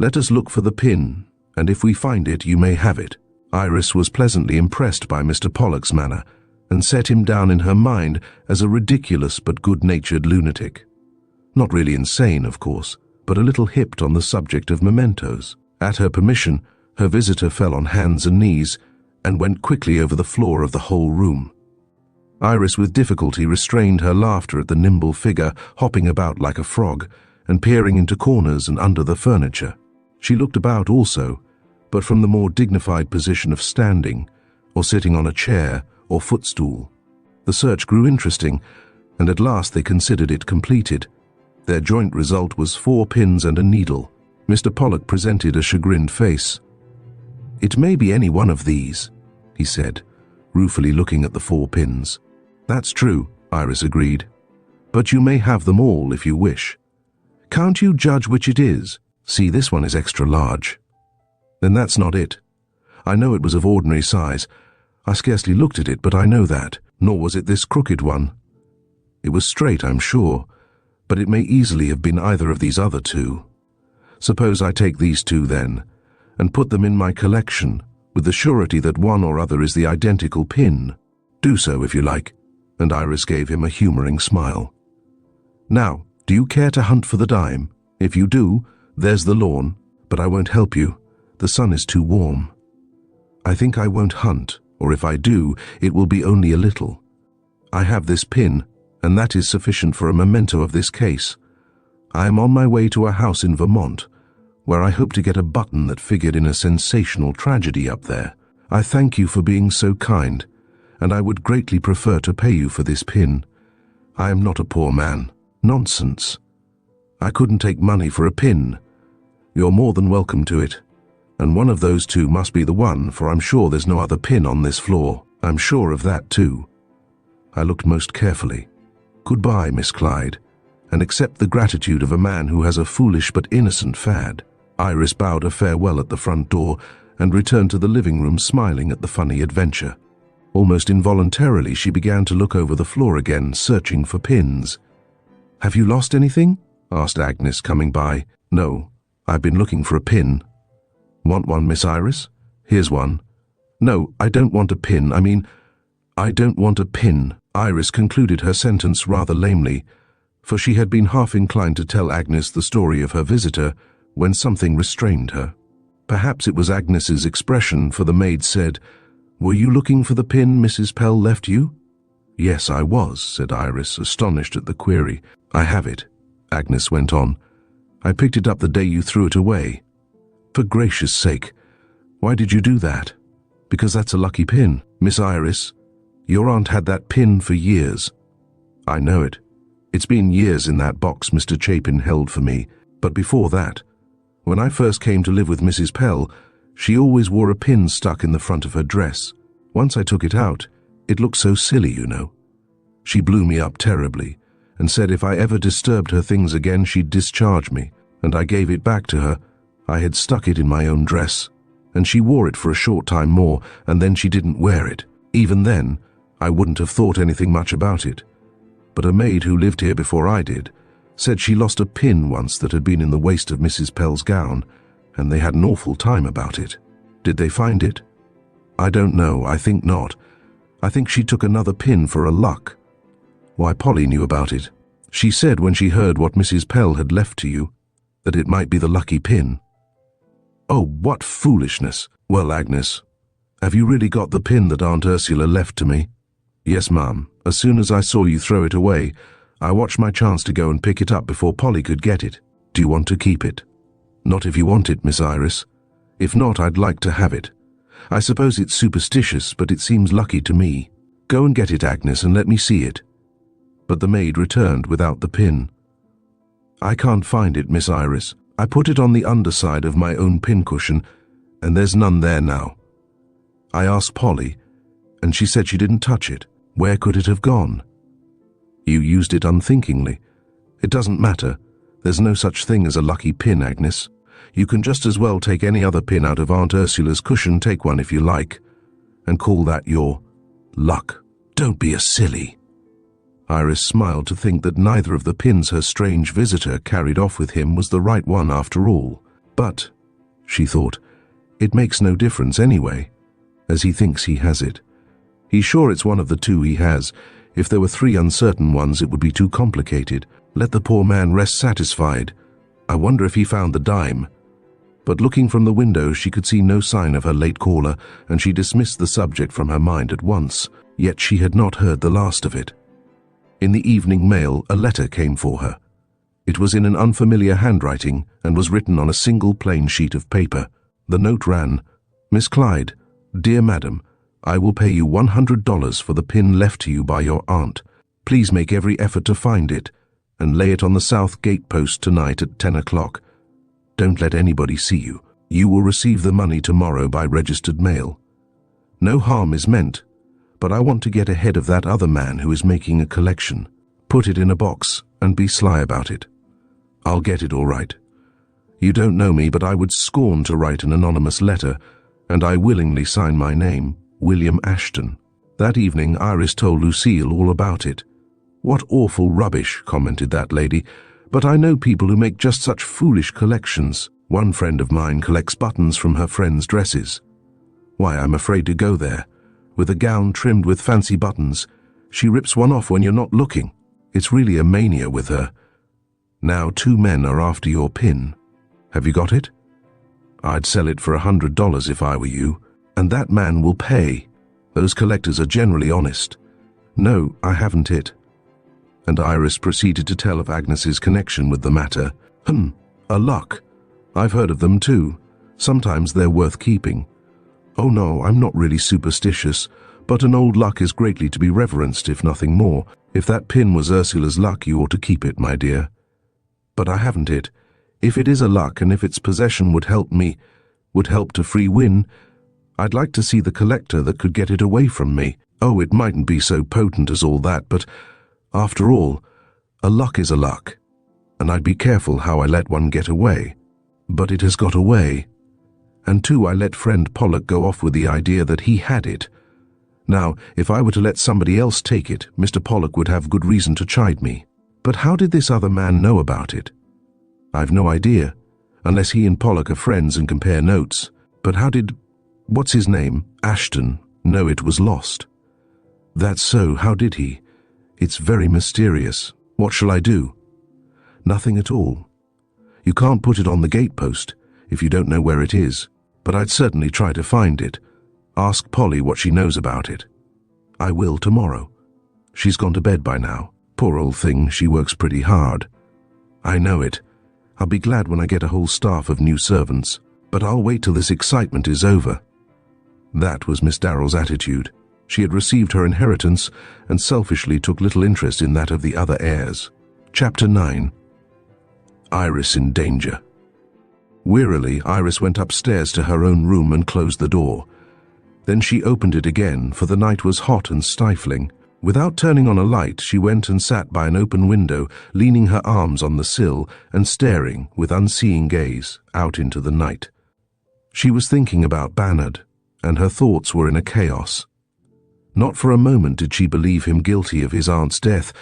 Let us look for the pin, and if we find it, you may have it. Iris was pleasantly impressed by Mr. Pollock's manner, and set him down in her mind as a ridiculous but good-natured lunatic. Not really insane, of course, but a little hipped on the subject of mementos. At her permission, her visitor fell on hands and knees and went quickly over the floor of the whole room. Iris with difficulty restrained her laughter at the nimble figure hopping about like a frog and peering into corners and under the furniture. She looked about also, but from the more dignified position of standing, or sitting on a chair or footstool. The search grew interesting, and at last they considered it completed. Their joint result was 4 pins and a needle. Mr. Pollock presented a chagrined face. "It may be any one of these," he said, ruefully looking at the 4 pins. "That's true," Iris agreed. "But you may have them all if you wish. Can't you judge which it is? See, this one is extra large." "Then that's not it. I know it was of ordinary size. I scarcely looked at it, but I know that. Nor was it this crooked one. It was straight, I'm sure, but it may easily have been either of these other 2. Suppose I take these 2 then, and put them in my collection, with the surety that one or other is the identical pin. Do so if you like," and Iris gave him a humoring smile. "Now, do you care to hunt for the dime? If you do, there's the lawn, but I won't help you. The sun is too warm." "I think I won't hunt, or if I do, it will be only a little. I have this pin, and that is sufficient for a memento of this case. I am on my way to a house in Vermont, where I hope to get a button that figured in a sensational tragedy up there. I thank you for being so kind, and I would greatly prefer to pay you for this pin. I am not a poor man." "Nonsense. I couldn't take money for a pin. You're more than welcome to it. And one of those 2 must be the one, for I'm sure there's no other pin on this floor." "I'm sure of that too." I looked most carefully. "Goodbye, Miss Clyde, and accept the gratitude of a man who has a foolish but innocent fad." Iris bowed a farewell at the front door and returned to the living room smiling at the funny adventure. Almost involuntarily she began to look over the floor again, searching for pins. "Have you lost anything?" asked Agnes, coming by. "No, I've been looking for a pin." "Want one, Miss Iris? Here's one." "No, I don't want a pin. I don't want a pin." Iris concluded her sentence rather lamely, for she had been half inclined to tell Agnes the story of her visitor when something restrained her. Perhaps it was Agnes's expression, for the maid said, "Were you looking for the pin Mrs. Pell left you?" "Yes, I was," said Iris, astonished at the query. "I have it," Agnes went on. "I picked it up the day you threw it away." "For gracious sake, why did you do that?" "Because that's a lucky pin. Miss Iris, your aunt had that pin for years." "I know it. It's been years in that box Mr. Chapin held for me, but before that, when I first came to live with Mrs. Pell, she always wore a pin stuck in the front of her dress. Once I took it out, it looked so silly, you know. She blew me up terribly, and said if I ever disturbed her things again she'd discharge me, and I gave it back to her. I had stuck it in my own dress, and she wore it for a short time more, and then she didn't wear it. Even then, I wouldn't have thought anything much about it. But a maid who lived here before I did said she lost a pin once that had been in the waist of Mrs. Pell's gown, and they had an awful time about it. Did they find it?" "I don't know. I think not. I think she took another pin for a luck." "Why, Polly knew about it. She said when she heard what Mrs. Pell had left to you, that it might be the lucky pin." "Oh, what foolishness! Well, Agnes, have you really got the pin that Aunt Ursula left to me?" "Yes, ma'am. As soon as I saw you throw it away, I watched my chance to go and pick it up before Polly could get it. Do you want to keep it?" "Not if you want it, Miss Iris. If not, I'd like to have it. I suppose it's superstitious, but it seems lucky to me. Go and get it, Agnes, and let me see it." But the maid returned without the pin. "I can't find it, Miss Iris. I put it on the underside of my own pincushion, and there's none there now. I asked Polly, and she said she didn't touch it. Where could it have gone?" "You used it unthinkingly. It doesn't matter. There's no such thing as a lucky pin, Agnes. You can just as well take any other pin out of Aunt Ursula's cushion, take one if you like, and call that your luck. Don't be a silly." Iris smiled to think that neither of the pins her strange visitor carried off with him was the right one after all. But, she thought, it makes no difference anyway, as he thinks he has it. He's sure it's one of the two he has. If there were 3 uncertain ones, it would be too complicated. Let the poor man rest satisfied. I wonder if he found the dime. But looking from the window, she could see no sign of her late caller, and she dismissed the subject from her mind at once. Yet she had not heard the last of it. In the evening mail, a letter came for her. It was in an unfamiliar handwriting and was written on a single plain sheet of paper. The note ran, "Miss Clyde, dear Madam, I will pay you $100 for the pin left to you by your aunt. Please make every effort to find it and lay it on the south gate post tonight at 10 o'clock. Don't let anybody see you. You will receive the money tomorrow by registered mail. No harm is meant, but I want to get ahead of that other man who is making a collection. Put it in a box and be sly about it. I'll get it all right. You don't know me, but I would scorn to write an anonymous letter, and I willingly sign my name, William Ashton." That evening, Iris told Lucille all about it. "What awful rubbish," commented that lady, "but I know people who make just such foolish collections. One friend of mine collects buttons from her friends' dresses. Why, I'm afraid to go there. With a gown trimmed with fancy buttons, she rips one off when you're not looking. It's really a mania with her. Now 2 men are after your pin. Have you got it? I'd sell it for $100 if I were you, and that man will pay. Those collectors are generally honest. No, I haven't it." And Iris proceeded to tell of Agnes's connection with the matter. A luck. I've heard of them too. Sometimes they're worth keeping. Oh no, I'm not really superstitious, but an old luck is greatly to be reverenced, if nothing more. If that pin was Ursula's luck, you ought to keep it, my dear. But I haven't it. If it is a luck, and if its possession would help to free win, I'd like to see the collector that could get it away from me. Oh, it mightn't be so potent as all that, but after all, a luck is a luck, and I'd be careful how I let one get away. But it has got away. And too, I let friend Pollock go off with the idea that he had it. Now, if I were to let somebody else take it, Mr. Pollock would have good reason to chide me. But how did this other man know about it? I've no idea, unless he and Pollock are friends and compare notes. But how did, what's his name, Ashton, know it was lost? That's so, how did he? It's very mysterious. What shall I do? Nothing at all. You can't put it on the gatepost if you don't know where it is, but I'd certainly try to find it. Ask Polly what she knows about it. I will tomorrow. She's gone to bed by now. Poor old thing, she works pretty hard. I know it. I'll be glad when I get a whole staff of new servants, but I'll wait till this excitement is over. That was Miss Darrell's attitude. She had received her inheritance and selfishly took little interest in that of the other heirs. Chapter 9. Iris in danger. Wearily, Iris went upstairs to her own room and closed the door. Then she opened it again, for the night was hot and stifling. Without turning on a light, she went and sat by an open window, leaning her arms on the sill and staring, with unseeing gaze, out into the night. She was thinking about Bannard, and her thoughts were in a chaos. Not for a moment did she believe him guilty of his aunt's death,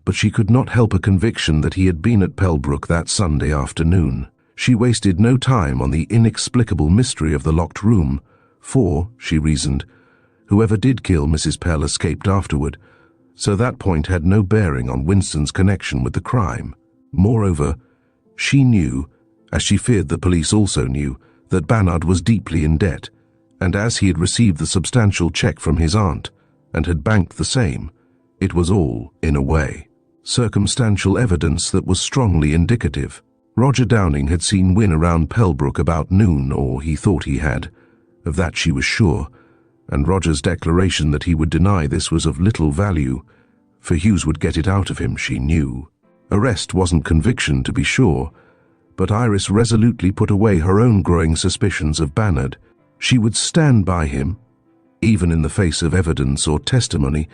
but she could not help a conviction that he had been at Pellbrook that Sunday afternoon. She wasted no time on the inexplicable mystery of the locked room, for, she reasoned, whoever did kill Mrs. Pell escaped afterward, so that point had no bearing on Winston's connection with the crime. Moreover, she knew, as she feared the police also knew, that Bannard was deeply in debt, and as he had received the substantial check from his aunt, and had banked the same, it was all, in a way, circumstantial evidence that was strongly indicative. Roger Downing had seen Wynne around Pellbrook about noon, or he thought he had. Of that she was sure, and Roger's declaration that he would deny this was of little value, for Hughes would get it out of him, she knew. Arrest wasn't conviction, to be sure, but Iris resolutely put away her own growing suspicions of Bannard. She would stand by him, even in the face of evidence or testimony.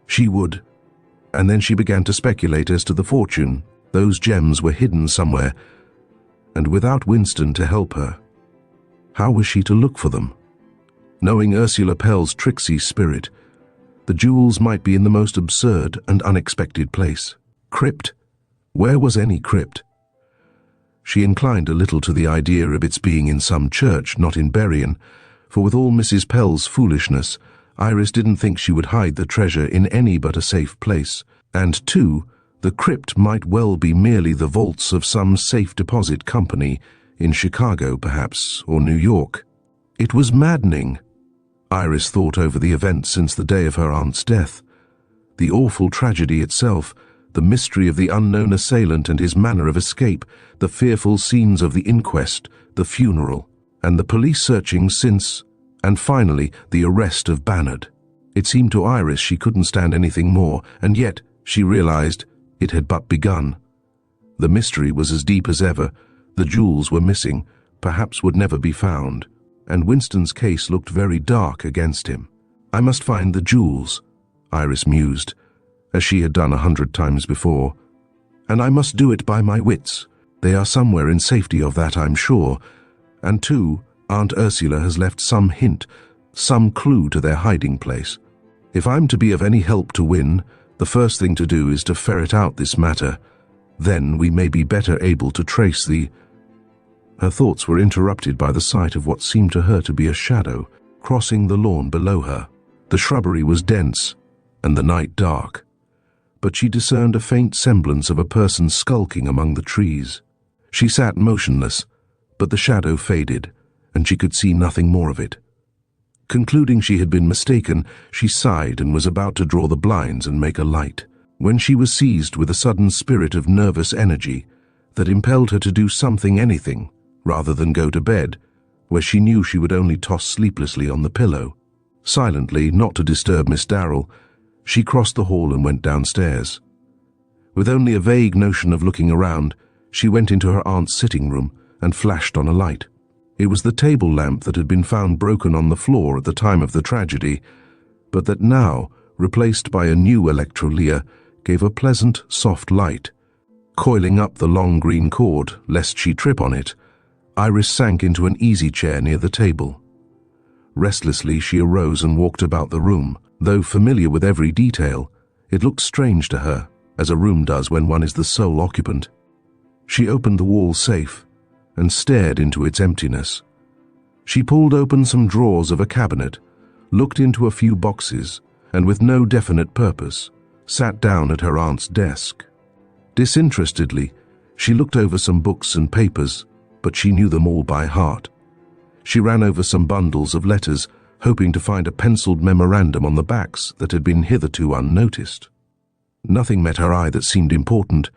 She would. And then she began to speculate as to the fortune. Those gems were hidden somewhere, and without Winston to help her, how was she to look for them? Knowing Ursula Pell's tricksy spirit, the jewels might be in the most absurd and unexpected place. Crypt? Where was any crypt? She inclined a little to the idea of its being in some church, not in Berrien, for with all Mrs. Pell's foolishness, Iris didn't think she would hide the treasure in any but a safe place. And too, the crypt might well be merely the vaults of some safe deposit company, in Chicago perhaps, or New York. It was maddening. Iris thought over the events since the day of her aunt's death. The awful tragedy itself, the mystery of the unknown assailant and his manner of escape, the fearful scenes of the inquest, the funeral, and the police searching since, and finally the arrest of Bannard. It seemed to Iris she couldn't stand anything more, and yet, she realized, it had but begun. The mystery was as deep as ever. The jewels were missing, perhaps would never be found, and Winston's case looked very dark against him. I must find the jewels, Iris mused, as she had done 100 times before. And I must do it by my wits. They are somewhere in safety, of that I'm sure. And too, Aunt Ursula has left some hint, some clue to their hiding place. If I'm to be of any help to Wynne, the first thing to do is to ferret out this matter. Then we may be better able to trace the... Her thoughts were interrupted by the sight of what seemed to her to be a shadow crossing the lawn below her. The shrubbery was dense, and the night dark, but she discerned a faint semblance of a person skulking among the trees. She sat motionless, but the shadow faded, and she could see nothing more of it. Concluding she had been mistaken, she sighed and was about to draw the blinds and make a light, when she was seized with a sudden spirit of nervous energy that impelled her to do something, anything, rather than go to bed, where she knew she would only toss sleeplessly on the pillow. Silently, not to disturb Miss Darrell, she crossed the hall and went downstairs. With only a vague notion of looking around, she went into her aunt's sitting room and flashed on a light. It was the table lamp that had been found broken on the floor at the time of the tragedy, but that now, replaced by a new electrolia, gave a pleasant, soft light. Coiling up the long green cord, lest she trip on it, Iris sank into an easy chair near the table. Restlessly she arose and walked about the room. Though familiar with every detail, it looked strange to her, as a room does when one is the sole occupant. She opened the wall safe and stared into its emptiness. She pulled open some drawers of a cabinet, looked into a few boxes, and with no definite purpose, sat down at her aunt's desk. Disinterestedly, she looked over some books and papers, but she knew them all by heart. She ran over some bundles of letters, hoping to find a penciled memorandum on the backs that had been hitherto unnoticed. Nothing met her eye that seemed important,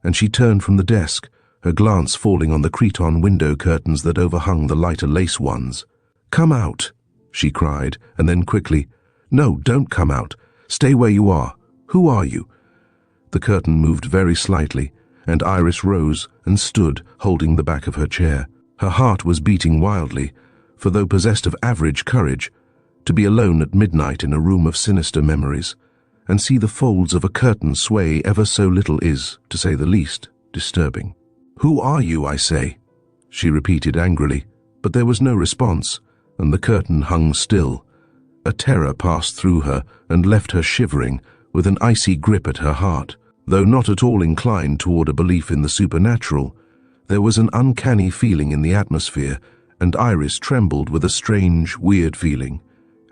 and she turned from the desk, her glance falling on the cretonne window curtains that overhung the lighter lace ones. "Come out," she cried, and then quickly, "No, don't come out. Stay where you are. Who are you?" The curtain moved very slightly, and Iris rose and stood, holding the back of her chair. Her heart was beating wildly, for though possessed of average courage, to be alone at midnight in a room of sinister memories, and see the folds of a curtain sway ever so little is, to say the least, disturbing. "Who are you, I say?" she repeated angrily, but there was no response, and the curtain hung still. A terror passed through her and left her shivering, with an icy grip at her heart. Though not at all inclined toward a belief in the supernatural, there was an uncanny feeling in the atmosphere, and Iris trembled with a strange, weird feeling,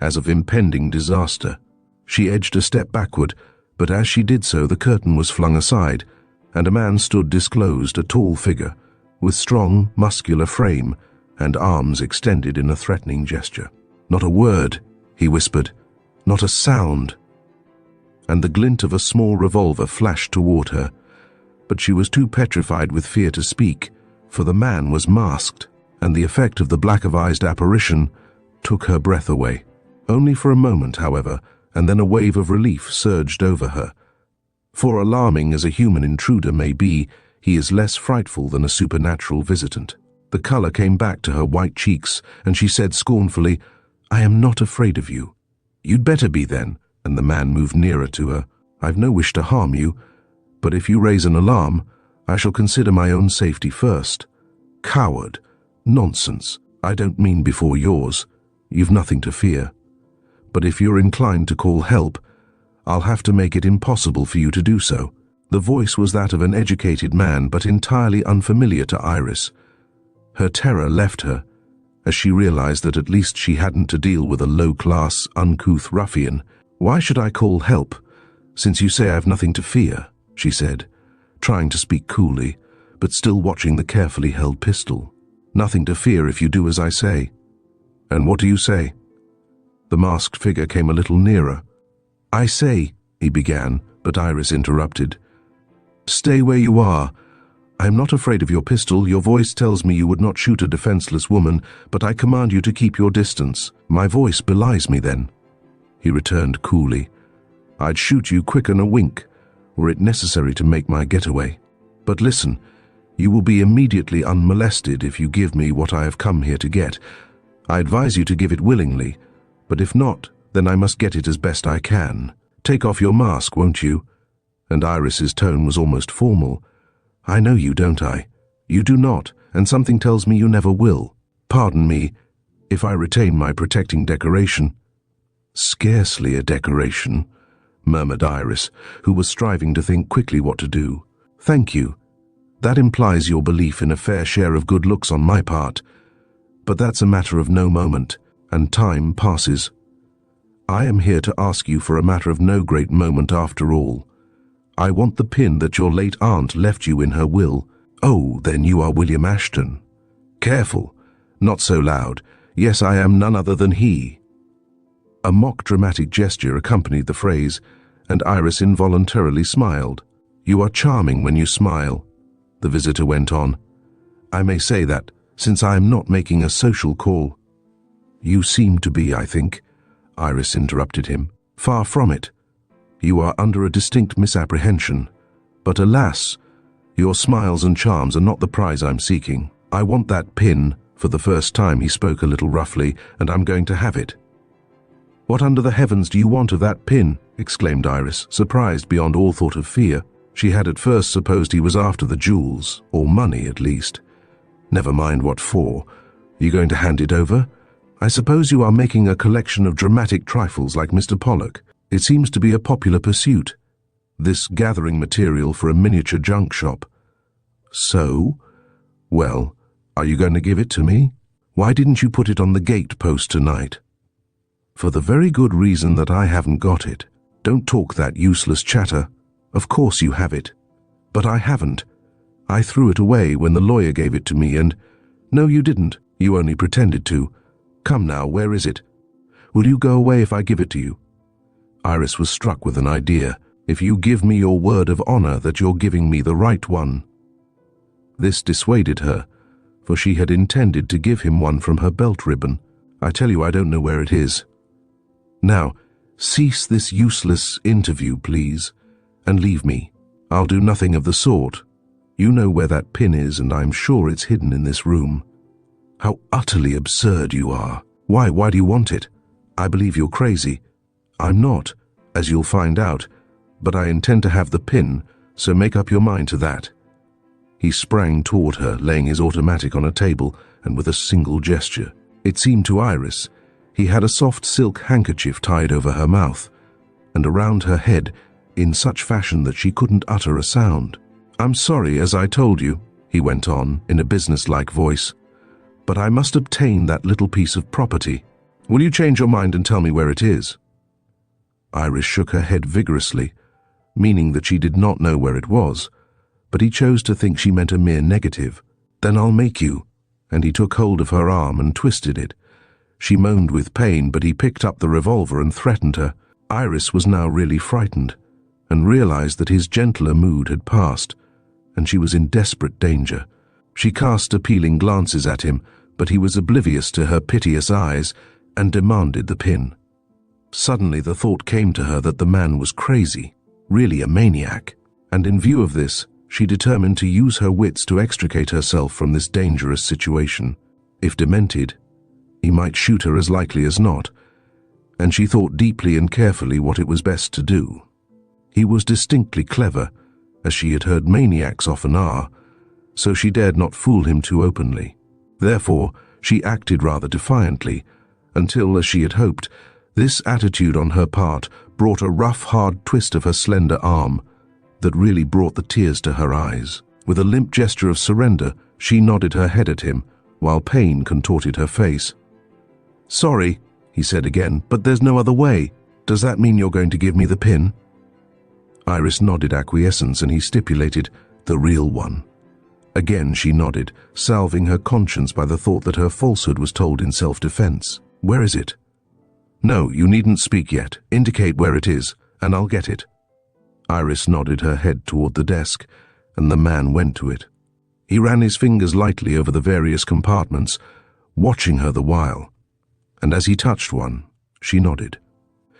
as of impending disaster. She edged a step backward, but as she did so the curtain was flung aside, and a man stood disclosed, a tall figure, with strong, muscular frame, and arms extended in a threatening gesture. "Not a word," he whispered, "not a sound." And the glint of a small revolver flashed toward her. but she was too petrified with fear to speak, for the man was masked, and the effect of the black-avised apparition took her breath away. Only for a moment, however, and then a wave of relief surged over her. For alarming as a human intruder may be, he is less frightful than a supernatural visitant. The color came back to her white cheeks, and she said scornfully, "I am not afraid of you." "You'd better be then," and the man moved nearer to her. "I've no wish to harm you, but if you raise an alarm, I shall consider my own safety first." "Coward! Nonsense. I don't mean before yours. You've nothing to fear. But if you're inclined to call help, I'll have to make it impossible for you to do so." The voice was that of an educated man, but entirely unfamiliar to Iris. Her terror left her, as she realized that at least she hadn't to deal with a low-class, uncouth ruffian. "Why should I call help, since you say I've nothing to fear?" she said, trying to speak coolly, but still watching the carefully held pistol. "Nothing to fear if you do as I say." "And what do you say?" The masked figure came a little nearer. "I say," he began, but Iris interrupted. "Stay where you are. I am not afraid of your pistol. Your voice tells me you would not shoot a defenseless woman, but I command you to keep your distance." "My voice belies me then," he returned coolly. "I'd shoot you quicker than a wink, were it necessary to make my getaway. But listen, you will be immediately unmolested if you give me what I have come here to get. I advise you to give it willingly, but if not, then I must get it as best I can. Take off your mask, won't you?" And Iris's tone was almost formal. "I know you, don't I? You do not, and something tells me you never will. Pardon me, if I retain my protecting decoration." "Scarcely a decoration," murmured Iris, who was striving to think quickly what to do. "Thank you. That implies your belief in a fair share of good looks on my part. But that's a matter of no moment, and time passes. I am here to ask you for a matter of no great moment after all. I want the pin that your late aunt left you in her will." "Oh, then you are William Ashton." "Careful. Not so loud. Yes, I am none other than he." A mock dramatic gesture accompanied the phrase, and Iris involuntarily smiled. "You are charming when you smile," the visitor went on. "I may say that, since I am not making a social call." "You seem to be, I think," Iris interrupted him. "Far from it. You are under a distinct misapprehension. But alas, your smiles and charms are not the prize I'm seeking. I want that pin." For the first time he spoke a little roughly, "and I'm going to have it." "What under the heavens do you want of that pin?" exclaimed Iris, surprised beyond all thought of fear. She had at first supposed he was after the jewels, or money at least. "Never mind what for. You going to hand it over? I suppose you are making a collection of dramatic trifles like Mr. Pollock. It seems to be a popular pursuit, this gathering material for a miniature junk shop." "So? Well, are you going to give it to me? Why didn't you put it on the gate post tonight?" "For the very good reason that I haven't got it." "Don't talk that useless chatter. Of course you have it." "But I haven't. I threw it away when the lawyer gave it to me and—" "No, you didn't. You only pretended to. Come now, where is it? Will you go away if I give it to you?" Iris was struck with an idea. "If you give me your word of honor that you're giving me the right one." This dissuaded her, for she had intended to give him one from her belt ribbon. "I tell you I don't know where it is. Now, cease this useless interview, please, and leave me. I'll do nothing of the sort. You know where that pin is, and I'm sure it's hidden in this room." "How utterly absurd you are. Why do you want it? I believe you're crazy." "I'm not, as you'll find out, but I intend to have the pin, so make up your mind to that." He sprang toward her, laying his automatic on a table, and with a single gesture. It seemed to Iris he had a soft silk handkerchief tied over her mouth, and around her head, in such fashion that she couldn't utter a sound. "I'm sorry, as I told you," he went on, in a businesslike voice, "but I must obtain that little piece of property. Will you change your mind and tell me where it is?" Iris shook her head vigorously, meaning that she did not know where it was, but he chose to think she meant a mere negative. "Then I'll make you," and he took hold of her arm and twisted it. She moaned with pain, but he picked up the revolver and threatened her. Iris was now really frightened, and realized that his gentler mood had passed. and she was in desperate danger. She cast appealing glances at him, but he was oblivious to her piteous eyes and demanded the pin. Suddenly the thought came to her that the man was crazy, really a maniac, and in view of this, she determined to use her wits to extricate herself from this dangerous situation. If demented, he might shoot her as likely as not, and she thought deeply and carefully what it was best to do. He was distinctly clever, as she had heard maniacs often are, so she dared not fool him too openly. Therefore, she acted rather defiantly, until, as she had hoped, this attitude on her part brought a rough, hard twist of her slender arm that really brought the tears to her eyes. With a limp gesture of surrender, she nodded her head at him, while pain contorted her face. "Sorry," he said again, "but there's no other way. Does that mean you're going to give me the pin?" Iris nodded acquiescence, and he stipulated, "The real one." Again she nodded, salving her conscience by the thought that her falsehood was told in self-defense. "Where is it?" "No, you needn't speak yet. Indicate where it is, and I'll get it." Iris nodded her head toward the desk, and the man went to it. He ran his fingers lightly over the various compartments, watching her the while, and as he touched one, she nodded.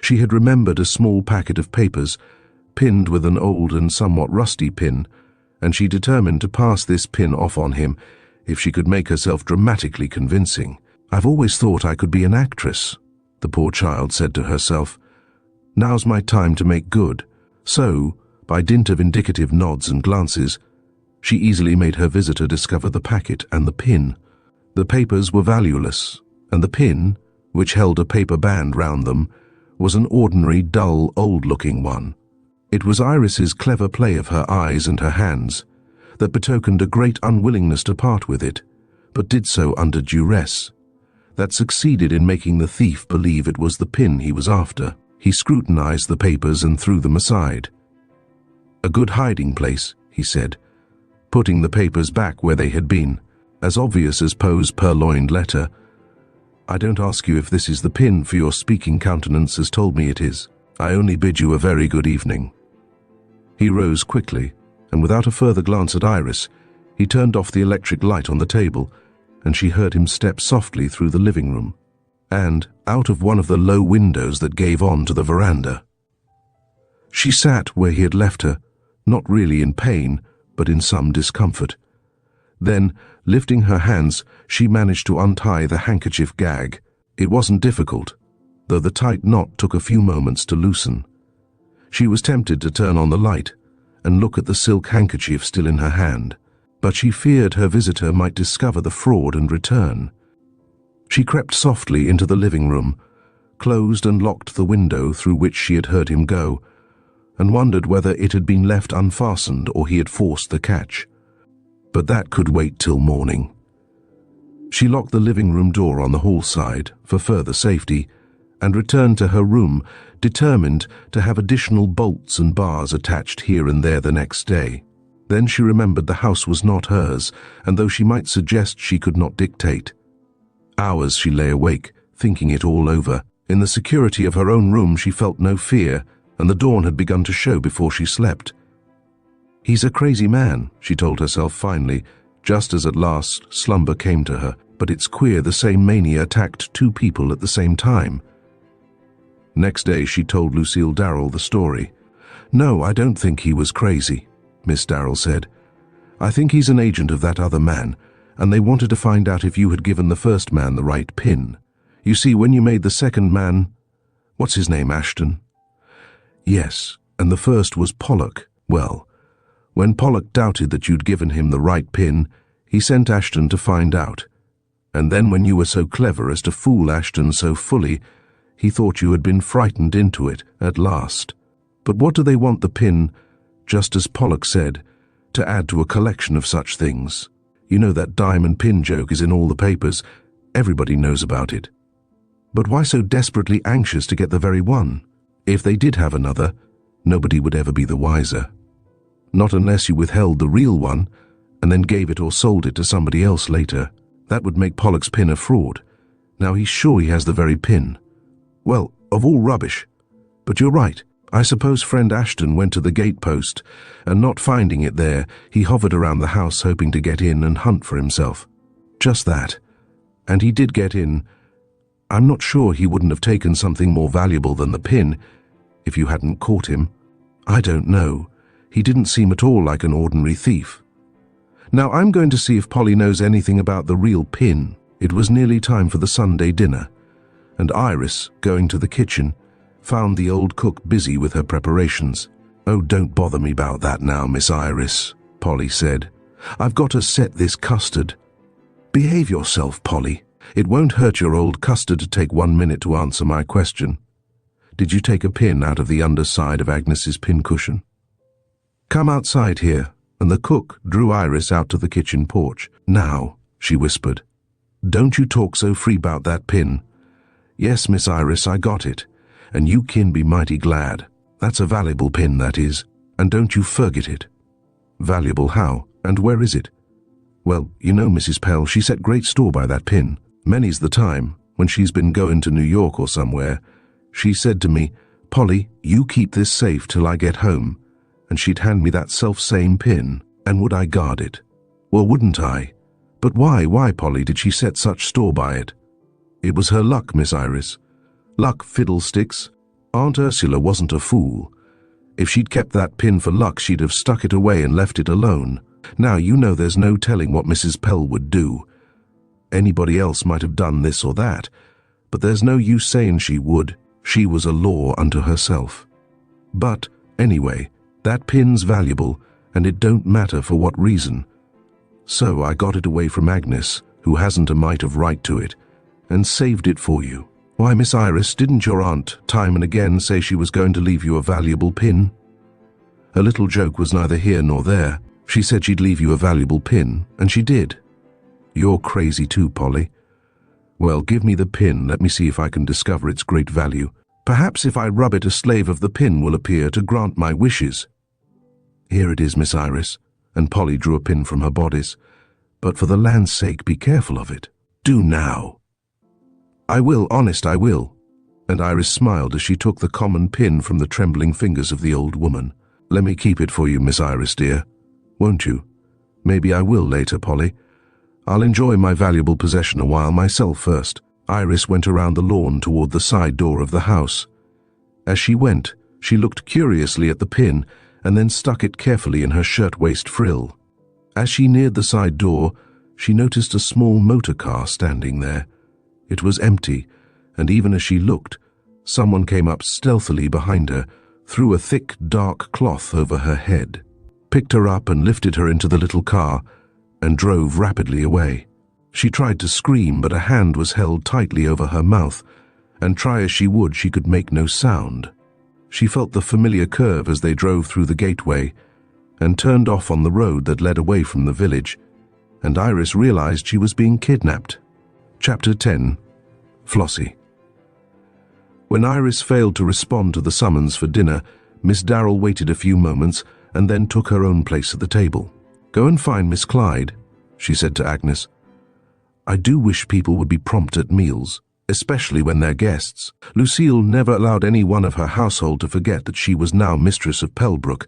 She had remembered a small packet of papers, pinned with an old and somewhat rusty pin, and she determined to pass this pin off on him if she could make herself dramatically convincing. "I've always thought I could be an actress," the poor child said to herself. "Now's my time to make good." So, by dint of indicative nods and glances, she easily made her visitor discover the packet and the pin. The papers were valueless, and the pin, which held a paper band round them, was an ordinary, dull, old-looking one. It was Iris's clever play of her eyes and her hands that betokened a great unwillingness to part with it, but did so under duress, that succeeded in making the thief believe it was the pin he was after. He scrutinized the papers and threw them aside. "A good hiding place," he said, putting the papers back where they had been, as obvious as Poe's purloined letter. "I don't ask you if this is the pin, for your speaking countenance has told me it is. I only bid you a very good evening." He rose quickly, and without a further glance at Iris, he turned off the electric light on the table, and she heard him step softly through the living room, and out of one of the low windows that gave on to the veranda. She sat where he had left her, not really in pain, but in some discomfort. Then, lifting her hands, she managed to untie the handkerchief gag. It wasn't difficult, though the tight knot took a few moments to loosen. She was tempted to turn on the light and look at the silk handkerchief still in her hand, but she feared her visitor might discover the fraud and return. She crept softly into the living room, closed and locked the window through which she had heard him go, and wondered whether it had been left unfastened or he had forced the catch. But that could wait till morning. She locked the living room door on the hall side for further safety, and returned to her room, determined to have additional bolts and bars attached here and there the next day. Then she remembered the house was not hers, and though she might suggest, she could not dictate. Hours she lay awake, thinking it all over. In the security of her own room she felt no fear, and the dawn had begun to show before she slept. "He's a crazy man," she told herself finally, just as at last slumber came to her. "But it's queer the same mania attacked two people at the same time." Next day she told Lucille Darrell the story. "No, I don't think he was crazy," Miss Darrell said. "I think he's an agent of that other man, and they wanted to find out if you had given the first man the right pin. You see, when you made the second man— what's his name, Ashton?" "Yes, and the first was Pollock. Well, when Pollock doubted that you'd given him the right pin, he sent Ashton to find out. And then when you were so clever as to fool Ashton so fully, he thought you had been frightened into it at last. But what do they want the pin, just as Pollock said, to add to a collection of such things? You know that diamond pin joke is in all the papers. Everybody knows about it. But why so desperately anxious to get the very one? If they did have another, nobody would ever be the wiser. Not unless you withheld the real one and then gave it or sold it to somebody else later. That would make Pollock's pin a fraud. Now he's sure he has the very pin. Well, of all rubbish. But you're right. I suppose friend Ashton went to the gatepost, and not finding it there, he hovered around the house hoping to get in and hunt for himself. Just that. And he did get in. I'm not sure he wouldn't have taken something more valuable than the pin if you hadn't caught him. I don't know. He didn't seem at all like an ordinary thief. Now I'm going to see if Polly knows anything about the real pin. It was nearly time for the Sunday dinner, and Iris, going to the kitchen, found the old cook busy with her preparations. "Oh, don't bother me about that now, Miss Iris," Polly said. "I've got to set this custard." "Behave yourself, Polly. It won't hurt your old custard to take 1 minute to answer my question. Did you take a pin out of the underside of Agnes's pincushion?" "Come outside here," and the cook drew Iris out to the kitchen porch. "Now," she whispered, "don't you talk so free about that pin. Yes, Miss Iris, I got it, and you kin be mighty glad. That's a valuable pin, that is, and don't you forget it." "Valuable how, and where is it?" "Well, you know Mrs. Pell, she set great store by that pin. Many's the time, when she's been going to New York or somewhere, she said to me, 'Polly, you keep this safe till I get home,' and she'd hand me that self-same pin, and would I guard it? Well, wouldn't I? But why, Polly, did she set such store by it?" "It was her luck, Miss Iris." "Luck, fiddlesticks. Aunt Ursula wasn't a fool. If she'd kept that pin for luck, she'd have stuck it away and left it alone. Now, you know there's no telling what Mrs. Pell would do. Anybody else might have done this or that, but there's no use saying she would. She was a law unto herself. But, anyway, that pin's valuable, and it don't matter for what reason. So I got it away from Agnes, who hasn't a mite of right to it, and saved it for you. Why, Miss Iris, didn't your aunt time and again say she was going to leave you a valuable pin?" Her little joke was neither here nor there. She said she'd leave you a valuable pin, and she did. "You're crazy too, Polly." "Well, give me the pin, let me see if I can discover its great value. Perhaps if I rub it a slave of the pin will appear to grant my wishes." "Here it is, Miss Iris," and Polly drew a pin from her bodice. "But for the land's sake, be careful of it. Do now." "I will, honest I will." And Iris smiled as she took the common pin from the trembling fingers of the old woman. "Let me keep it for you, Miss Iris, dear. Won't you? Maybe I will later, Polly. I'll enjoy my valuable possession a while myself first." Iris went around the lawn toward the side door of the house. As she went, she looked curiously at the pin and then stuck it carefully in her shirtwaist frill. As she neared the side door, she noticed a small motor car standing there. It was empty, and even as she looked, someone came up stealthily behind her, threw a thick, dark cloth over her head, picked her up and lifted her into the little car, and drove rapidly away. She tried to scream, but a hand was held tightly over her mouth, and try as she would, she could make no sound. She felt the familiar curve as they drove through the gateway, and turned off on the road that led away from the village, and Iris realized she was being kidnapped. Chapter 10. Flossie. When Iris failed to respond to the summons for dinner, Miss Darrell waited a few moments and then took her own place at the table. "Go and find Miss Clyde," she said to Agnes. "I do wish people would be prompt at meals, especially when they're guests." Lucille never allowed any one of her household to forget that she was now mistress of Pellbrook,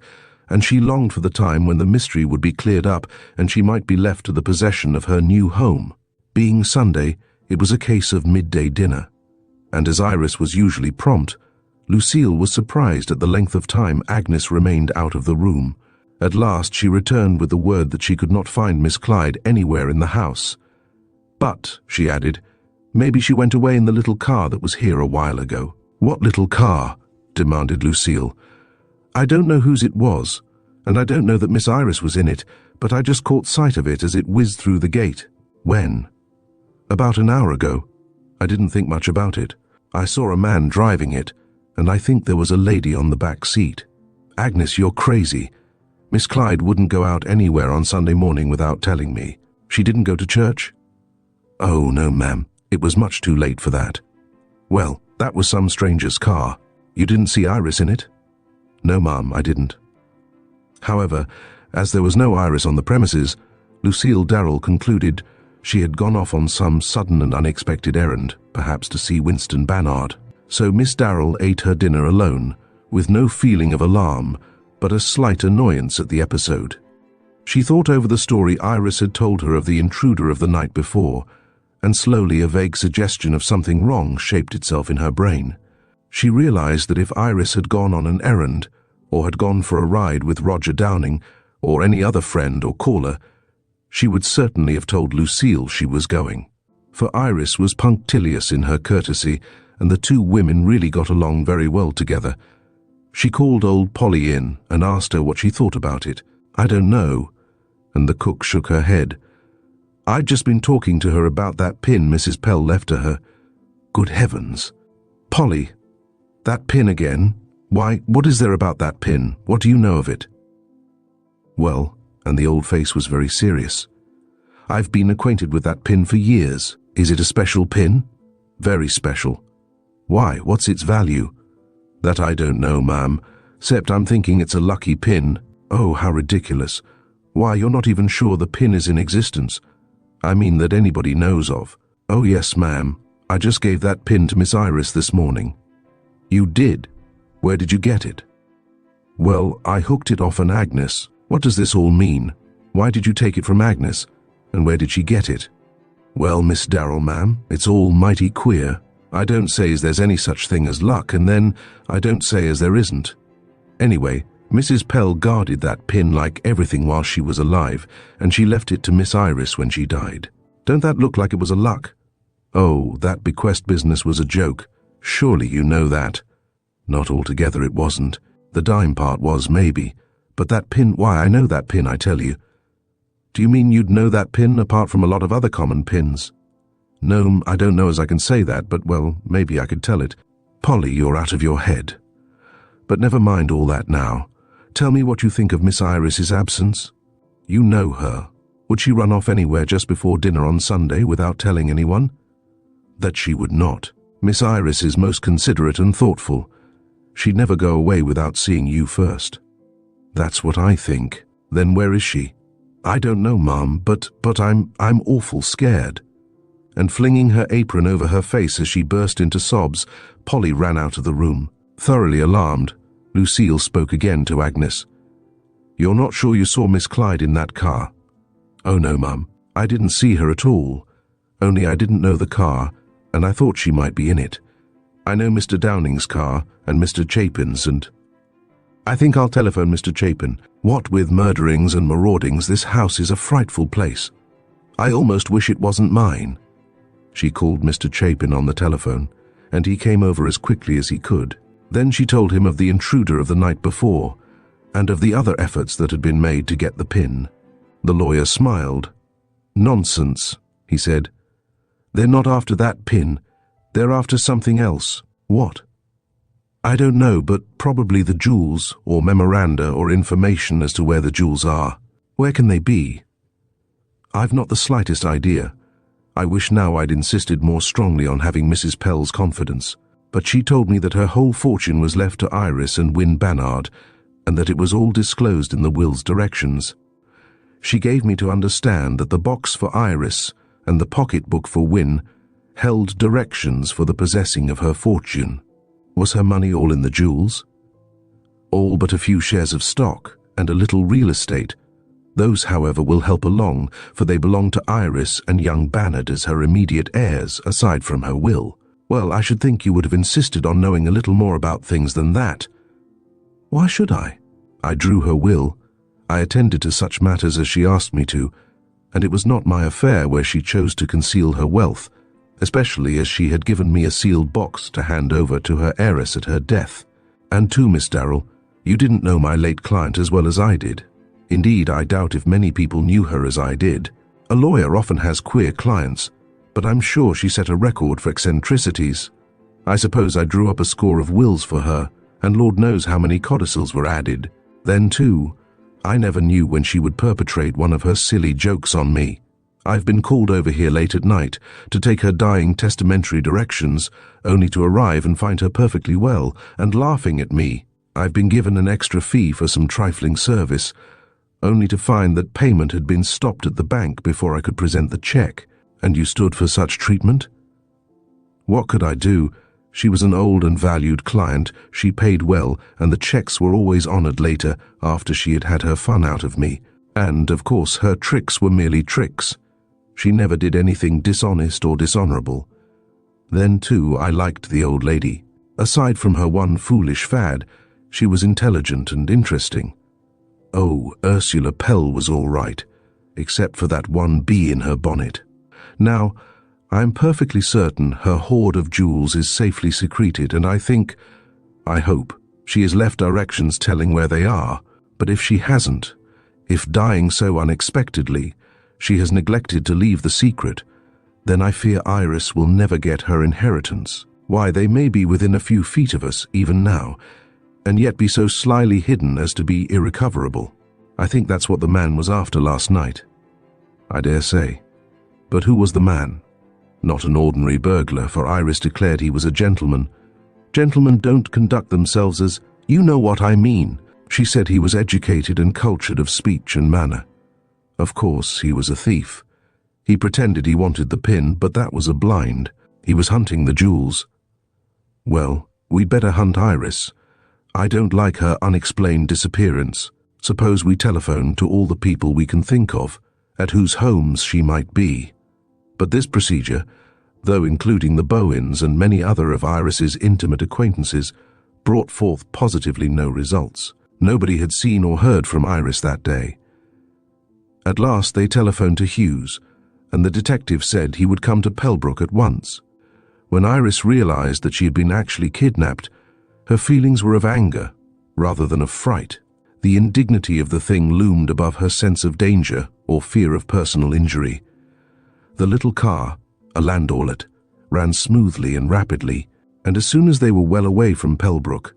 and she longed for the time when the mystery would be cleared up and she might be left to the possession of her new home. Being Sunday, it was a case of midday dinner, and as Iris was usually prompt, Lucille was surprised at the length of time Agnes remained out of the room. At last she returned with the word that she could not find Miss Clyde anywhere in the house. "But," she added, "maybe she went away in the little car that was here a while ago." "What little car?" demanded Lucille. "I don't know whose it was, and I don't know that Miss Iris was in it, but I just caught sight of it as it whizzed through the gate." "When?" "About an hour ago. I didn't think much about it. I saw a man driving it, and I think there was a lady on the back seat." "Agnes, you're crazy. Miss Clyde wouldn't go out anywhere on Sunday morning without telling me. She didn't go to church?" "Oh, no, ma'am. It was much too late for that." "Well, that was some stranger's car. You didn't see Iris in it?" "No, ma'am, I didn't." However, as there was no Iris on the premises, Lucille Darrell concluded she had gone off on some sudden and unexpected errand, perhaps to see Winston Bannard. So Miss Darrell ate her dinner alone, with no feeling of alarm, but a slight annoyance at the episode. She thought over the story Iris had told her of the intruder of the night before, and slowly a vague suggestion of something wrong shaped itself in her brain. She realized that if Iris had gone on an errand, or had gone for a ride with Roger Downing, or any other friend or caller, she would certainly have told Lucille she was going. For Iris was punctilious in her courtesy, and the two women really got along very well together. She called old Polly in and asked her what she thought about it. "I don't know," and the cook shook her head. "I'd just been talking to her about that pin Mrs. Pell left to her." "Good heavens! Polly, that pin again? Why, what is there about that pin? What do you know of it?" "Well," and the old face was very serious, "I've been acquainted with that pin for years. Is it a special pin?" "Very special." "Why, what's its value?" "That I don't know, ma'am, except I'm thinking it's a lucky pin." "Oh, how ridiculous. Why, you're not even sure the pin is in existence. I mean that anybody knows of." "Oh yes, ma'am. I just gave that pin to Miss Iris this morning." "You did? Where did you get it?" "Well, I hooked it off an Agnes." "What does this all mean? Why did you take it from Agnes? And where did she get it?" "Well, Miss Darrell, ma'am, it's all mighty queer. I don't say as there's any such thing as luck, and then I don't say as there isn't. Anyway, Mrs. Pell guarded that pin like everything while she was alive, and she left it to Miss Iris when she died. Don't that look like it was a luck?" "Oh, that bequest business was a joke. Surely you know that." "Not altogether it wasn't. The dime part was, maybe. But that pin, why, I know that pin, I tell you." "Do you mean you'd know that pin apart from a lot of other common pins?" "No, I don't know as I can say that, but, well, maybe I could tell it." "Polly, you're out of your head. But never mind all that now. Tell me what you think of Miss Iris's absence. You know her. Would she run off anywhere just before dinner on Sunday without telling anyone?" "That she would not. Miss Iris is most considerate and thoughtful. She'd never go away without seeing you first." "That's what I think. Then where is she?" "I don't know, ma'am, but I'm awful scared." And flinging her apron over her face as she burst into sobs, Polly ran out of the room. Thoroughly alarmed, Lucille spoke again to Agnes. "You're not sure you saw Miss Clyde in that car?" "Oh no, ma'am. I didn't see her at all. Only I didn't know the car, and I thought she might be in it. I know Mr. Downing's car and Mr. Chapin's, and I think I'll telephone Mr. Chapin. What with murderings and maraudings, this house is a frightful place. I almost wish it wasn't mine." She called Mr. Chapin on the telephone, and he came over as quickly as he could. Then she told him of the intruder of the night before, and of the other efforts that had been made to get the pin. The lawyer smiled. "Nonsense," he said. "They're not after that pin. They're after something else." "What?" "I don't know, but probably the jewels, or memoranda, or information as to where the jewels are." "Where can they be?" "I've not the slightest idea. I wish now I'd insisted more strongly on having Mrs. Pell's confidence. But she told me that her whole fortune was left to Iris and Win Bannard, and that it was all disclosed in the will's directions. She gave me to understand that the box for Iris and the pocketbook for Win held directions for the possessing of her fortune." "Was her money all in the jewels?" "All but a few shares of stock and a little real estate. Those, however, will help along, for they belong to Iris and young Bannard as her immediate heirs, aside from her will." "Well, I should think you would have insisted on knowing a little more about things than that." "Why should I?" "I drew her will. I attended to such matters as she asked me to, and it was not my affair where she chose to conceal her wealth, especially as she had given me a sealed box to hand over to her heiress at her death. And too, Miss Darrell, you didn't know my late client as well as I did. Indeed, I doubt if many people knew her as I did. A lawyer often has queer clients, but I'm sure she set a record for eccentricities. I suppose I drew up a score of wills for her, and Lord knows how many codicils were added. Then, too, I never knew when she would perpetrate one of her silly jokes on me. I've been called over here late at night to take her dying testamentary directions, only to arrive and find her perfectly well and laughing at me. I've been given an extra fee for some trifling service, only to find that payment had been stopped at the bank before I could present the check. And you stood for such treatment?" "What could I do? She was an old and valued client, she paid well, and the checks were always honored later after she had had her fun out of me. And, of course, her tricks were merely tricks. She never did anything dishonest or dishonorable. Then, too, I liked the old lady. Aside from her one foolish fad, she was intelligent and interesting. Oh, Ursula Pell was all right, except for that one bee in her bonnet. Now, I am perfectly certain her hoard of jewels is safely secreted, and I hope, she has left directions telling where they are. But if she hasn't, if dying so unexpectedly, she has neglected to leave the secret, then I fear Iris will never get her inheritance. Why, they may be within a few feet of us, even now, and yet be so slyly hidden as to be irrecoverable. I think that's what the man was after last night. I dare say. But who was the man? Not an ordinary burglar, for Iris declared he was a gentleman. Gentlemen don't conduct themselves as, "You know what I mean." She said he was educated and cultured of speech and manner. Of course, he was a thief. He pretended he wanted the pin, but that was a blind. He was hunting the jewels. Well, we'd better hunt Iris. I don't like her unexplained disappearance. Suppose we telephone to all the people we can think of, at whose homes she might be. But this procedure, though including the Bowens and many other of Iris's intimate acquaintances, brought forth positively no results. Nobody had seen or heard from Iris that day. At last they telephoned to Hughes, and the detective said he would come to Pembroke at once. When Iris realized that she had been actually kidnapped, her feelings were of anger rather than of fright. The indignity of the thing loomed above her sense of danger or fear of personal injury. The little car, a landaulet, ran smoothly and rapidly, and as soon as they were well away from Pembroke,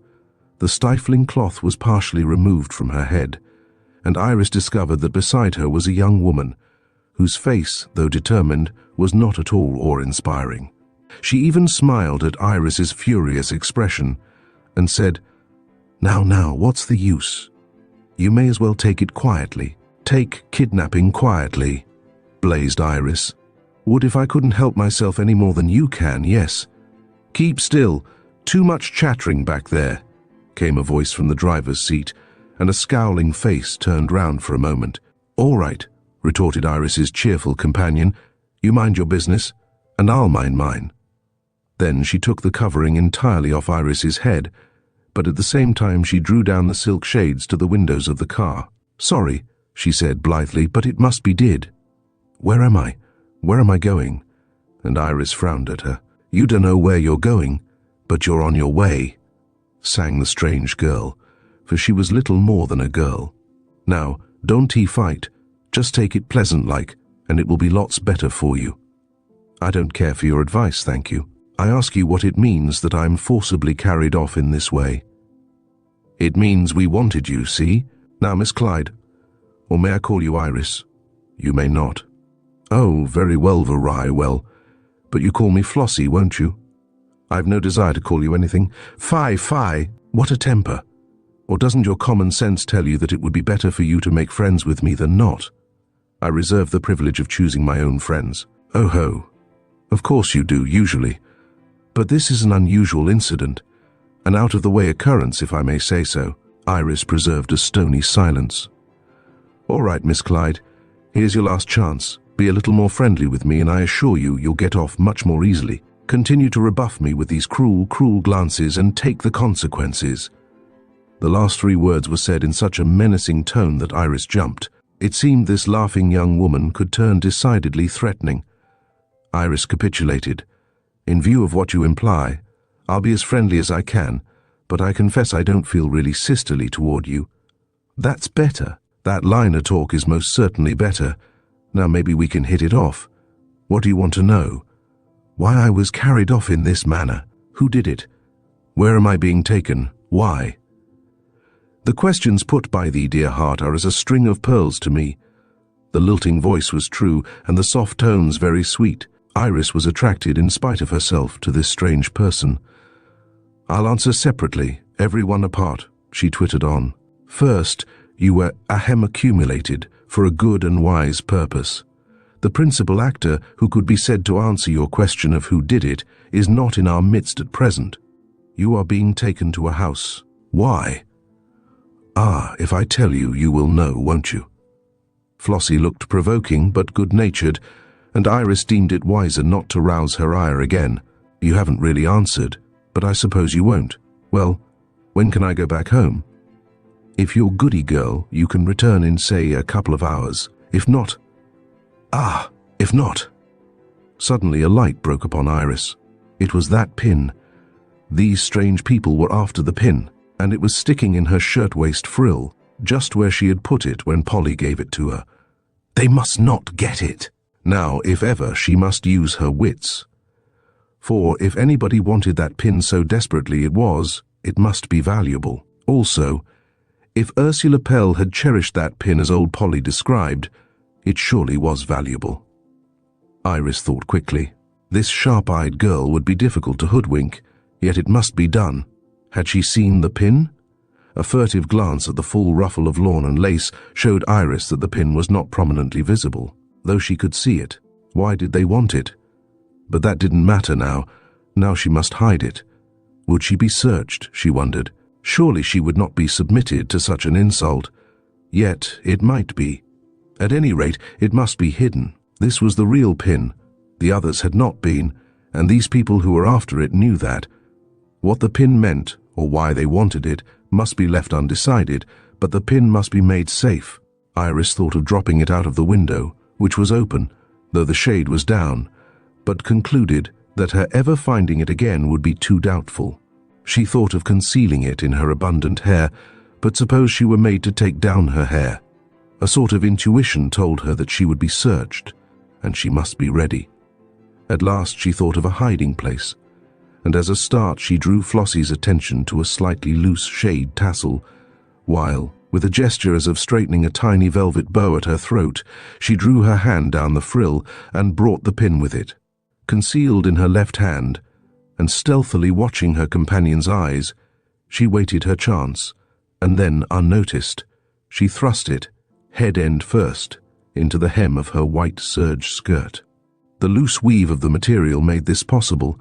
the stifling cloth was partially removed from her head, and Iris discovered that beside her was a young woman, whose face, though determined, was not at all awe-inspiring. She even smiled at Iris's furious expression, and said, Now, what's the use? You may as well take it quietly. Take kidnapping quietly," blazed Iris. "Would if I couldn't help myself any more than you can, yes." "Keep still. Too much chattering back there," came a voice from the driver's seat, and a scowling face turned round for a moment. "All right," retorted Iris's cheerful companion. "You mind your business, and I'll mind mine." Then she took the covering entirely off Iris's head, but at the same time she drew down the silk shades to the windows of the car. "Sorry," she said blithely, "but it must be did." "Where am I? Where am I going?" And Iris frowned at her. "You dunno where you're going, but you're on your way," sang the strange girl, for she was little more than a girl. "Now, don't fight. Just take it pleasant-like, and it will be lots better for you." "I don't care for your advice, thank you. I ask you what it means that I'm forcibly carried off in this way." "It means we wanted you, see? Now, Miss Clyde, or may I call you Iris? You may not." "Oh, very well, well, but you call me Flossie, won't you?" "I've no desire to call you anything." Fie, what a temper. Or doesn't your common sense tell you that it would be better for you to make friends with me than not? I reserve the privilege of choosing my own friends." "Oh ho. Of course you do, usually. But this is an unusual incident, an out-of-the-way occurrence, if I may say so." Iris preserved a stony silence. "All right, Miss Clyde, here's your last chance. Be a little more friendly with me, and I assure you you'll get off much more easily. Continue to rebuff me with these cruel glances, and take the consequences." The last three words were said in such a menacing tone that Iris jumped. It seemed this laughing young woman could turn decidedly threatening. Iris capitulated. "In view of what you imply, I'll be as friendly as I can, but I confess I don't feel really sisterly toward you." "That's better. That line of talk is most certainly better. Now maybe we can hit it off. What do you want to know?" "Why I was carried off in this manner. Who did it? Where am I being taken? Why?" "The questions put by thee, dear heart, are as a string of pearls to me." The lilting voice was true, and the soft tones very sweet. Iris was attracted, in spite of herself, to this strange person. "I'll answer separately, every one apart," she twittered on. "First, you were ahem accumulated for a good and wise purpose. The principal actor who could be said to answer your question of who did it is not in our midst at present. You are being taken to a house. Why? Ah, if I tell you, you will know, won't you? Flossie looked provoking but good-natured, and Iris deemed it wiser not to rouse her ire again. You haven't really answered, but I suppose you won't. Well, when can I go back home? If you're goody girl, you can return in, say, a couple of hours. If not... Ah, if not... Suddenly a light broke upon Iris. It was that pin. These strange people were after the pin, and it was sticking in her shirtwaist frill, just where she had put it when Polly gave it to her. They must not get it. Now, if ever, she must use her wits. For if anybody wanted that pin so desperately it must be valuable. Also, if Ursula Pell had cherished that pin as old Polly described, it surely was valuable. Iris thought quickly. This sharp-eyed girl would be difficult to hoodwink, yet it must be done. Had she seen the pin? A furtive glance at the full ruffle of lawn and lace showed Iris that the pin was not prominently visible, though she could see it. Why did they want it? But that didn't matter now. Now she must hide it. Would she be searched, she wondered. Surely she would not be submitted to such an insult. Yet it might be. At any rate, it must be hidden. This was the real pin. The others had not been, and these people who were after it knew that. What the pin meant, or why they wanted it, must be left undecided, but the pin must be made safe. Iris thought of dropping it out of the window, which was open, though the shade was down, but concluded that her ever finding it again would be too doubtful. She thought of concealing it in her abundant hair, but suppose she were made to take down her hair. A sort of intuition told her that she would be searched, and she must be ready. At last she thought of a hiding place, and as a start she drew Flossie's attention to a slightly loose shade tassel, while, with a gesture as of straightening a tiny velvet bow at her throat, she drew her hand down the frill and brought the pin with it. Concealed in her left hand, and stealthily watching her companion's eyes, she waited her chance, and then, unnoticed, she thrust it, head end first, into the hem of her white serge skirt. The loose weave of the material made this possible,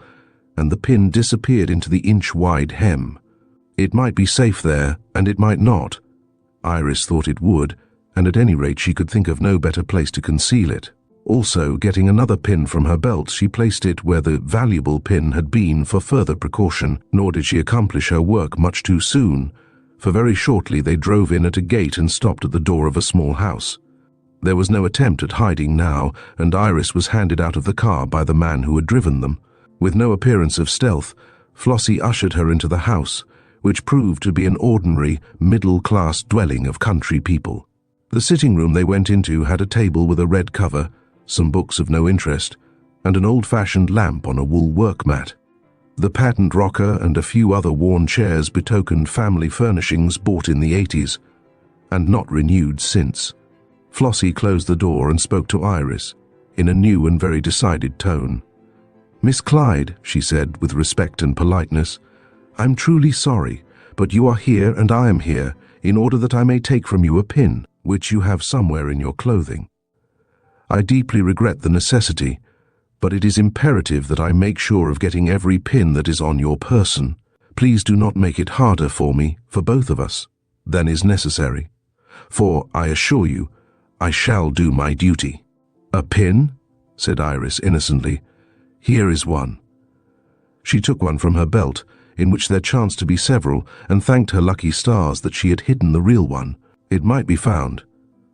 and the pin disappeared into the inch-wide hem. It might be safe there, and it might not. Iris thought it would, and at any rate she could think of no better place to conceal it. Also, getting another pin from her belt, she placed it where the valuable pin had been for further precaution, nor did she accomplish her work much too soon, for very shortly they drove in at a gate and stopped at the door of a small house. There was no attempt at hiding now, and Iris was handed out of the car by the man who had driven them. With no appearance of stealth, Flossie ushered her into the house, which proved to be an ordinary, middle-class dwelling of country people. The sitting room they went into had a table with a red cover, some books of no interest, and an old-fashioned lamp on a wool work mat. The patent rocker and a few other worn chairs betokened family furnishings bought in the 80s, and not renewed since. Flossie closed the door and spoke to Iris, in a new and very decided tone. "Miss Clyde," she said with respect and politeness, "I'm truly sorry, but you are here and I am here in order that I may take from you a pin, which you have somewhere in your clothing. I deeply regret the necessity, but it is imperative that I make sure of getting every pin that is on your person. Please do not make it harder for me, for both of us, than is necessary. For, I assure you, I shall do my duty." "A pin?" said Iris innocently. "Here is one." She took one from her belt, in which there chanced to be several, and thanked her lucky stars that she had hidden the real one. It might be found,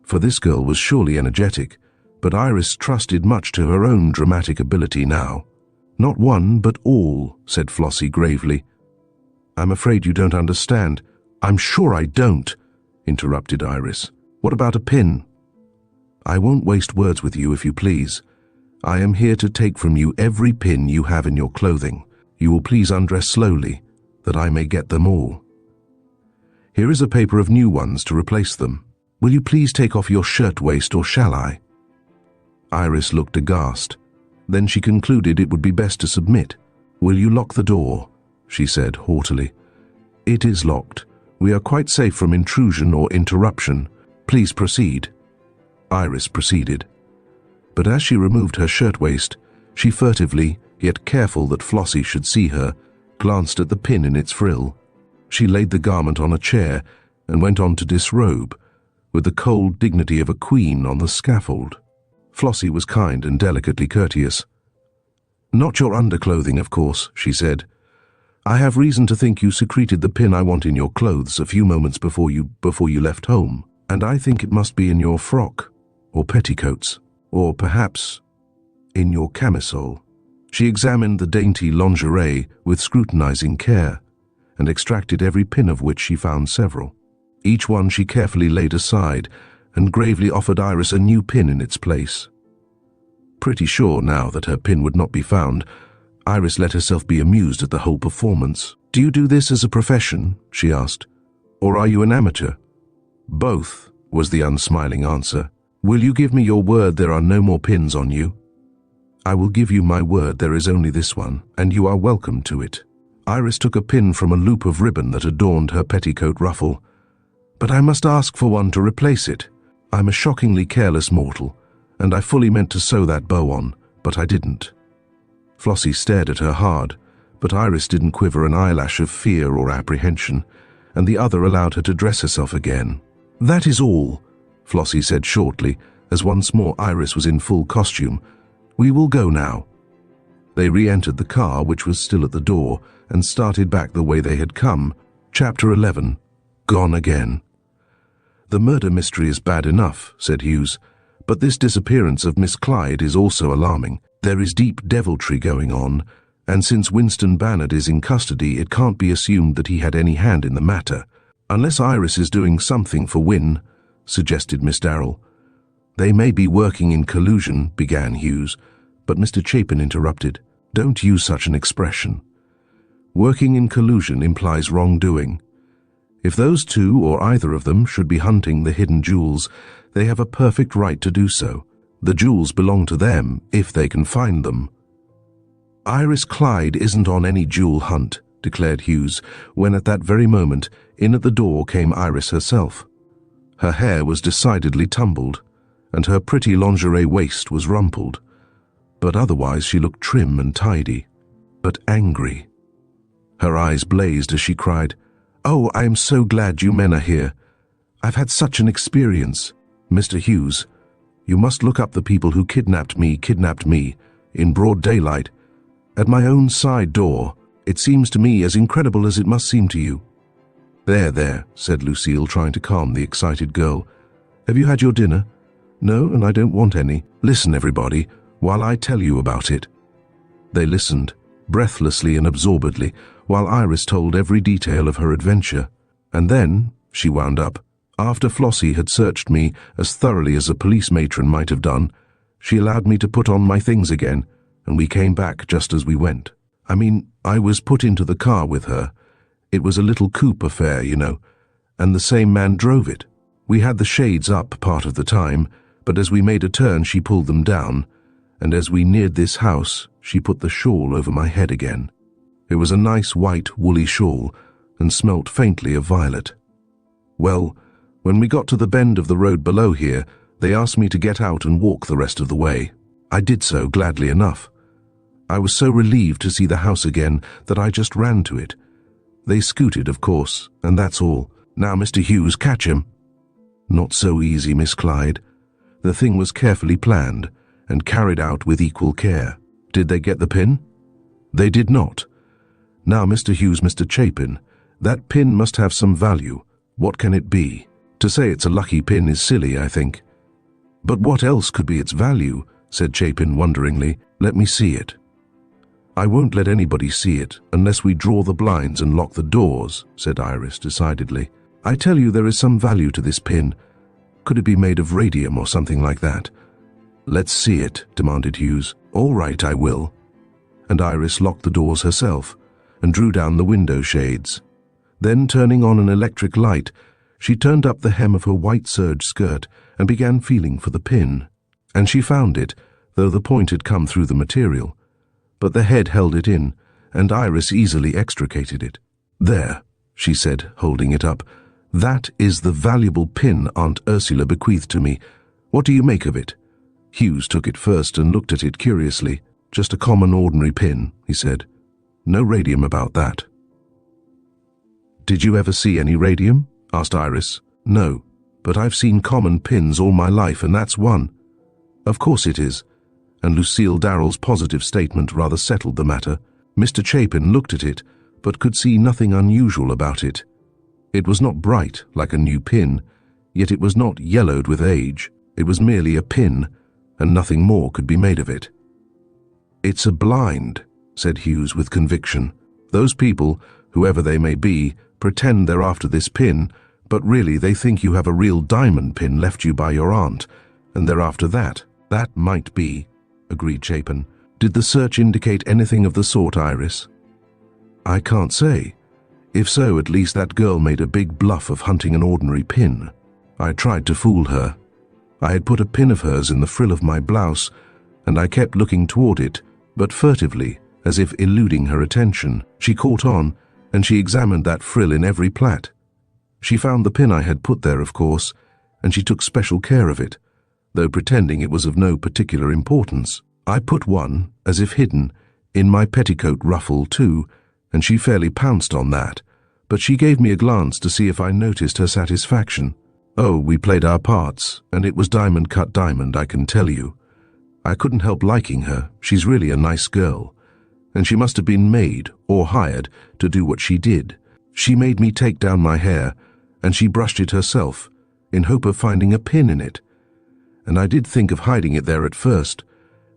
for this girl was surely energetic, but Iris trusted much to her own dramatic ability now. "Not one, but all," said Flossie gravely. "I'm afraid you don't understand." "I'm sure I don't," interrupted Iris. "What about a pin?" "I won't waste words with you, if you please. I am here to take from you every pin you have in your clothing. You will please undress slowly, that I may get them all. Here is a paper of new ones to replace them. Will you please take off your shirtwaist, or shall I?" Iris looked aghast. Then she concluded it would be best to submit. "Will you lock the door?" she said haughtily. "It is locked. We are quite safe from intrusion or interruption. Please proceed." Iris proceeded. But as she removed her shirtwaist, she furtively, yet careful that Flossie should see her, glanced at the pin in its frill. She laid the garment on a chair and went on to disrobe, with the cold dignity of a queen on the scaffold. Flossie was kind and delicately courteous. "Not your underclothing, of course," she said. "I have reason to think you secreted the pin I want in your clothes a few moments before you left home, and I think it must be in your frock, or petticoats, or perhaps in your camisole." She examined the dainty lingerie with scrutinizing care, and extracted every pin of which she found several. Each one she carefully laid aside, and gravely offered Iris a new pin in its place. Pretty sure now that her pin would not be found, Iris let herself be amused at the whole performance. "Do you do this as a profession?" she asked. "Or are you an amateur?" "Both," was the unsmiling answer. "Will you give me your word there are no more pins on you?" "I will give you my word there is only this one, and you are welcome to it." Iris took a pin from a loop of ribbon that adorned her petticoat ruffle. "But I must ask for one to replace it. I'm a shockingly careless mortal, and I fully meant to sew that bow on, but I didn't." Flossie stared at her hard, but Iris didn't quiver an eyelash of fear or apprehension, and the other allowed her to dress herself again. "That is all," Flossie said shortly, as once more Iris was in full costume. "We will go now." They re-entered the car, which was still at the door, and started back the way they had come. Chapter 11. Gone Again. "The murder mystery is bad enough," said Hughes, "but this disappearance of Miss Clyde is also alarming. There is deep deviltry going on, and since Winston Bannard is in custody, it can't be assumed that he had any hand in the matter. Unless Iris is doing something for Win," suggested Miss Darrell. "They may be working in collusion," began Hughes, but Mr. Chapin interrupted. "Don't use such an expression. Working in collusion implies wrongdoing. If those two, or either of them, should be hunting the hidden jewels, they have a perfect right to do so. The jewels belong to them, if they can find them." "Iris Clyde isn't on any jewel hunt," declared Hughes, when at that very moment, in at the door came Iris herself. Her hair was decidedly tumbled, and her pretty lingerie waist was rumpled, but otherwise she looked trim and tidy, but angry. Her eyes blazed as she cried, "Oh, I am so glad you men are here. I've had such an experience. Mr. Hughes, you must look up the people who kidnapped me, in broad daylight, at my own side door. It seems to me as incredible as it must seem to you." There," said Lucille, trying to calm the excited girl. "Have you had your dinner?" "No, and I don't want any. Listen, everybody, while I tell you about it." They listened, breathlessly and absorbedly, while Iris told every detail of her adventure. "And then," she wound up, "after Flossie had searched me as thoroughly as a police matron might have done, she allowed me to put on my things again, and we came back just as we went. I was put into the car with her. It was a little coupe affair, you know, and the same man drove it. We had the shades up part of the time, but as we made a turn she pulled them down, and as we neared this house she put the shawl over my head again. It was a nice white woolly shawl, and smelt faintly of violet. Well, when we got to the bend of the road below here, they asked me to get out and walk the rest of the way. I did so gladly enough. I was so relieved to see the house again that I just ran to it. They scooted, of course, and that's all. Now, Mr. Hughes, catch him." "Not so easy, Miss Clyde. The thing was carefully planned and carried out with equal care. Did they get the pin?" "They did not. Now, Mr. Hughes, Mr. Chapin, that pin must have some value. What can it be? To say it's a lucky pin is silly, I think." "But what else could be its value?" said Chapin wonderingly. "Let me see it." "I won't let anybody see it unless we draw the blinds and lock the doors," said Iris decidedly. "I tell you there is some value to this pin. Could it be made of radium or something like that?" "Let's see it," demanded Hughes. "All right, I will." And Iris locked the doors herself and drew down the window shades. Then, turning on an electric light, she turned up the hem of her white serge skirt and began feeling for the pin. And she found it, though the point had come through the material. But the head held it in, and Iris easily extricated it. "There," she said, holding it up. "That is the valuable pin Aunt Ursula bequeathed to me. What do you make of it?" Hughes took it first and looked at it curiously. "Just a common ordinary pin," he said. "No radium about that." "Did you ever see any radium?" asked Iris. "No, but I've seen common pins all my life, and that's one." "Of course it is," and Lucille Darrell's positive statement rather settled the matter. Mr. Chapin looked at it, but could see nothing unusual about it. It was not bright like a new pin, yet it was not yellowed with age. It was merely a pin, and nothing more could be made of it. "It's a blind," said Hughes with conviction. "Those people, whoever they may be, pretend they're after this pin, but really they think you have a real diamond pin left you by your aunt, and they're after that." "That might be," agreed Chapin. "Did the search indicate anything of the sort, Iris?" "I can't say. If so, at least that girl made a big bluff of hunting an ordinary pin. I tried to fool her. I had put a pin of hers in the frill of my blouse, and I kept looking toward it, but furtively, as if eluding her attention. She caught on, and she examined that frill in every plait. She found the pin I had put there, of course, and she took special care of it, though pretending it was of no particular importance. I put one, as if hidden, in my petticoat ruffle too, and she fairly pounced on that, but she gave me a glance to see if I noticed her satisfaction. Oh, we played our parts, and it was diamond cut diamond, I can tell you. I couldn't help liking her. She's really a nice girl, and she must have been made or hired to do what she did. She made me take down my hair, and she brushed it herself, in hope of finding a pin in it. And I did think of hiding it there at first,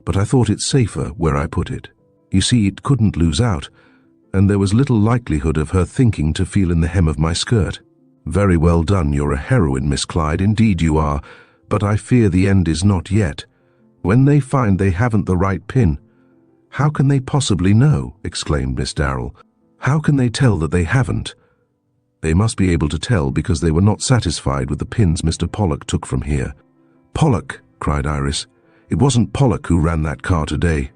but I thought it safer where I put it. You see, it couldn't lose out, and there was little likelihood of her thinking to feel in the hem of my skirt. Very well done, you're a heroine, Miss Clyde, indeed you are, but I fear the end is not yet. When they find they haven't the right pin—" "How can they possibly know?" exclaimed Miss Darrell. "How can they tell that they haven't?" "They must be able to tell because they were not satisfied with the pins Mr. Pollock took from here." "Pollock!" cried Iris. "It wasn't Pollock who ran that car today."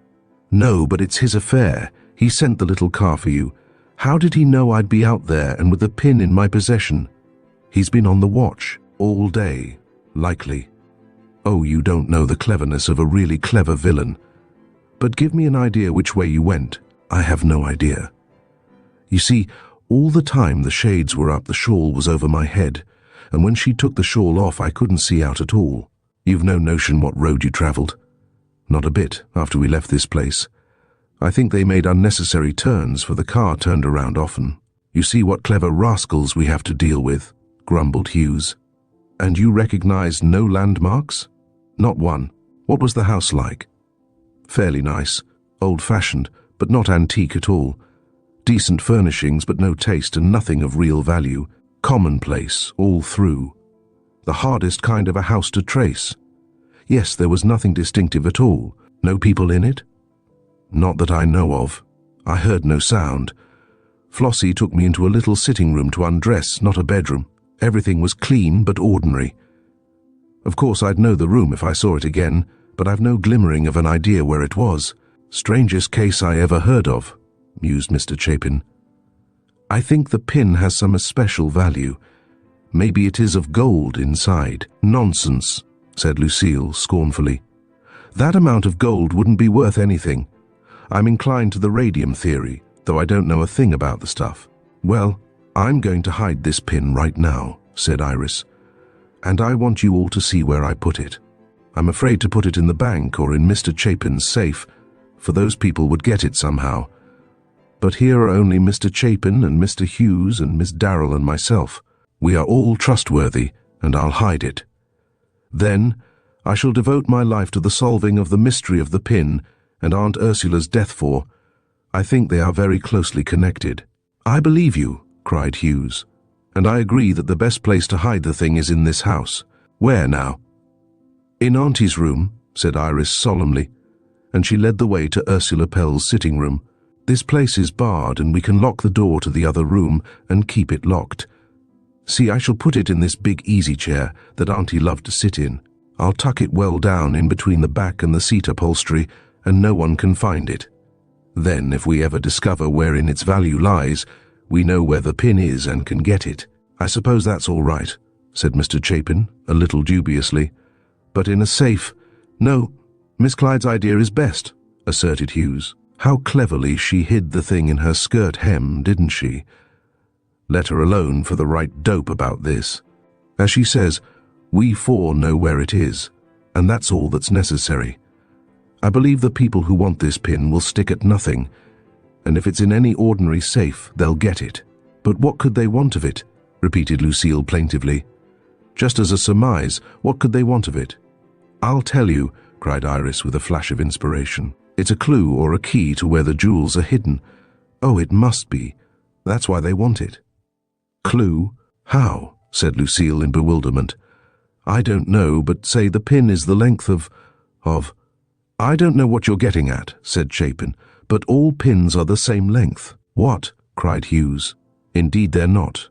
"No, but it's his affair. He sent the little car for you. How did he know I'd be out there and with the pin in my possession?" "He's been on the watch all day, likely." "Oh, you don't know the cleverness of a really clever villain. But give me an idea which way you went." "I have no idea. You see, all the time the shades were up, the shawl was over my head, and when she took the shawl off I couldn't see out at all. You've no notion what road you travelled?" "Not a bit, after we left this place. I think they made unnecessary turns, for the car turned around often." "You see what clever rascals we have to deal with," grumbled Hughes. "And you recognized no landmarks?" "Not one." "What was the house like?" "Fairly nice. Old-fashioned, but not antique at all. Decent furnishings, but no taste and nothing of real value. Commonplace, all through. The hardest kind of a house to trace. Yes, there was nothing distinctive at all. No people in it?" "Not that I know of. I heard no sound. Flossie took me into a little sitting room to undress, not a bedroom. Everything was clean but ordinary. Of course, I'd know the room if I saw it again, but I've no glimmering of an idea where it was." "Strangest case I ever heard of," mused Mr. Chapin. "I think the pin has some especial value. Maybe it is of gold inside." "Nonsense," said Lucille scornfully. "That amount of gold wouldn't be worth anything. I'm inclined to the radium theory, though I don't know a thing about the stuff." "Well, I'm going to hide this pin right now," said Iris, "and I want you all to see where I put it. I'm afraid to put it in the bank or in Mr. Chapin's safe, for those people would get it somehow. But here are only Mr. Chapin and Mr. Hughes and Miss Darrell and myself. We are all trustworthy, and I'll hide it. Then I shall devote my life to the solving of the mystery of the pin and Aunt Ursula's death, for I think they are very closely connected." "I believe you," cried Hughes, "and I agree that the best place to hide the thing is in this house." "Where now?" "In Auntie's room," said Iris solemnly, and she led the way to Ursula Pell's sitting room. "This place is barred, and we can lock the door to the other room and keep it locked. See, I shall put it in this big easy chair that Auntie loved to sit in. I'll tuck it well down in between the back and the seat upholstery, and no one can find it. Then, if we ever discover wherein its value lies, we know where the pin is and can get it." "I suppose that's all right," said Mr. Chapin, a little dubiously. "But in a safe, No, Miss Clyde's idea is best, asserted Hughes. How cleverly she hid the thing in her skirt hem, didn't she? Let her alone for the right dope about this. As she says, we four know where it is, and that's all that's necessary. I believe the people who want this pin will stick at nothing, and if it's in any ordinary safe, they'll get it. But what could they want of it? Repeated Lucille plaintively. Just as a surmise, what could they want of it? I'll tell you, cried Iris with a flash of inspiration. It's a clue or a key to where the jewels are hidden. Oh, it must be. That's why they want it. Clue? How? Said Lucille in bewilderment. I don't know, but say the pin is the length of... I don't know what you're getting at, said Chapin, but all pins are the same length. What? Cried Hughes. Indeed they're not.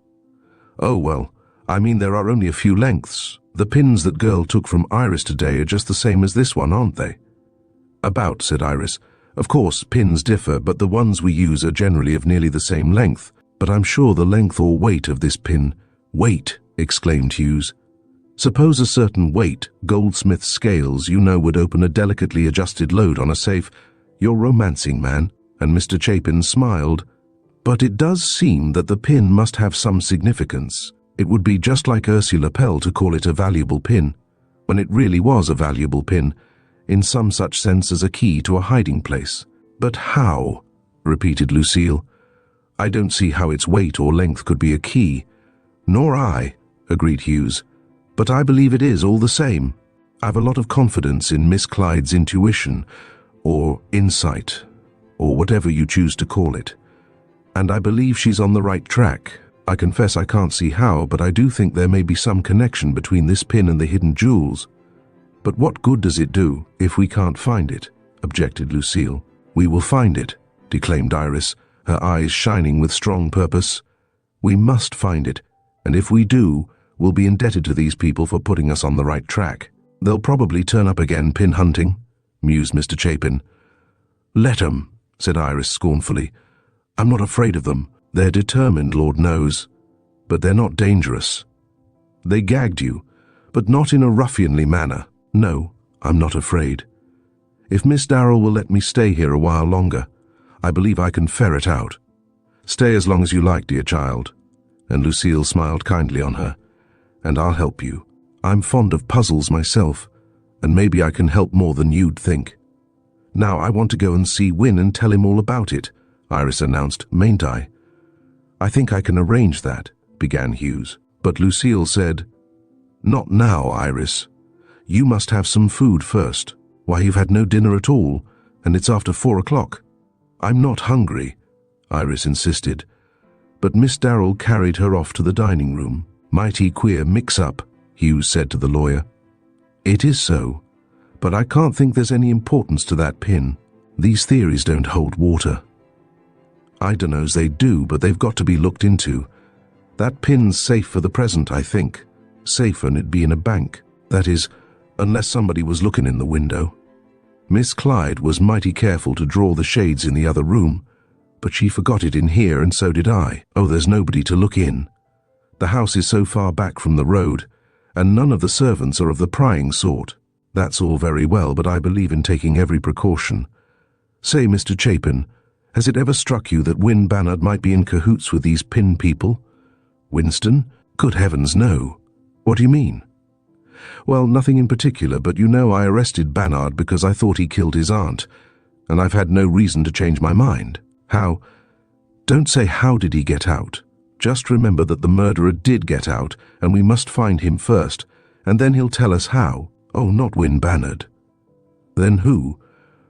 Oh, well, I mean there are only a few lengths. The pins that girl took from Iris today are just the same as this one, aren't they? About, said Iris. Of course, pins differ, but the ones we use are generally of nearly the same length. But I'm sure the length or weight of this pin... Weight, exclaimed Hughes. Suppose a certain weight, goldsmith's scales, you know, would open a delicately adjusted load on a safe. You're romancing, man. And Mr. Chapin smiled. But it does seem that the pin must have some significance. It would be just like Ursula Pell to call it a valuable pin, when it really was a valuable pin, in some such sense as a key to a hiding place. But how? Repeated Lucille. I don't see how its weight or length could be a key. Nor I, agreed Hughes. But I believe it is all the same. I've a lot of confidence in Miss Clyde's intuition, or insight, or whatever you choose to call it. And I believe she's on the right track. I confess I can't see how, but I do think there may be some connection between this pin and the hidden jewels. But what good does it do if we can't find it? Objected Lucille. We will find it, declaimed Iris, her eyes shining with strong purpose. We must find it, and if we do, we'll be indebted to these people for putting us on the right track. They'll probably turn up again pin hunting, mused Mr. Chapin. Let 'em, said Iris scornfully. I'm not afraid of them. They're determined, Lord knows. But they're not dangerous. They gagged you, but not in a ruffianly manner. No, I'm not afraid. If Miss Darrell will let me stay here a while longer, I believe I can ferret out. Stay as long as you like, dear child. And Lucille smiled kindly on her. And I'll help you. I'm fond of puzzles myself, and maybe I can help more than you'd think. Now I want to go and see Wynne and tell him all about it, Iris announced, mayn't I? I think I can arrange that, began Hughes. But Lucille said, Not now, Iris. You must have some food first. Why, you've had no dinner at all, and it's after 4 o'clock. I'm not hungry, Iris insisted. But Miss Darrell carried her off to the dining room. Mighty queer mix-up, Hughes said to the lawyer. It is so, but I can't think there's any importance to that pin. These theories don't hold water. I dunno's they do, but they've got to be looked into. That pin's safe for the present, I think. Safer than it'd be in a bank. That is, unless somebody was looking in the window. Miss Clyde was mighty careful to draw the shades in the other room, but she forgot it in here, and so did I. Oh, there's nobody to look in. The house is so far back from the road, and none of the servants are of the prying sort. That's all very well, but I believe in taking every precaution. Say, Mr. Chapin, has it ever struck you that Wynne Bannard might be in cahoots with these pin people? Winston? Good heavens, no. What do you mean? Well, nothing in particular, but you know I arrested Bannard because I thought he killed his aunt, and I've had no reason to change my mind. How? Don't say how did he get out. Just remember that the murderer did get out, and we must find him first, and then he'll tell us how. Oh, not Wynne Bannard. Then who?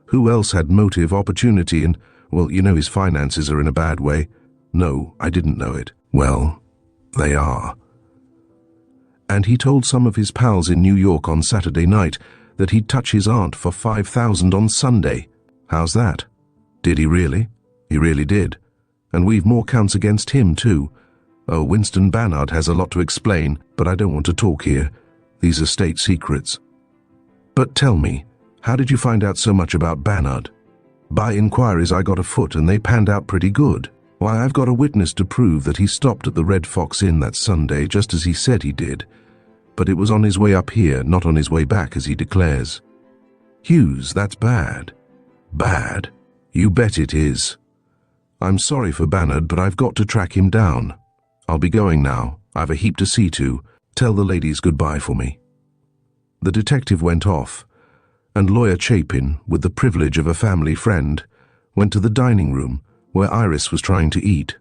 Who else had motive, opportunity, and, well, you know his finances are in a bad way. No, I didn't know it. Well, they are. And he told some of his pals in New York on Saturday night that he'd touch his aunt for $5,000 on Sunday. How's that? Did he really? He really did. And we've more counts against him, too. Oh, Winston Bannard has a lot to explain, but I don't want to talk here. These are state secrets. But tell me, how did you find out so much about Bannard? By inquiries I got afoot, and they panned out pretty good. Why, I've got a witness to prove that he stopped at the Red Fox Inn that Sunday, just as he said he did. But it was on his way up here, not on his way back, as he declares. Hughes, that's bad. Bad? You bet it is. I'm sorry for Bannard, but I've got to track him down. I'll be going now. I've a heap to see to. Tell the ladies goodbye for me." The detective went off, and Lawyer Chapin, with the privilege of a family friend, went to the dining room where Iris was trying to eat,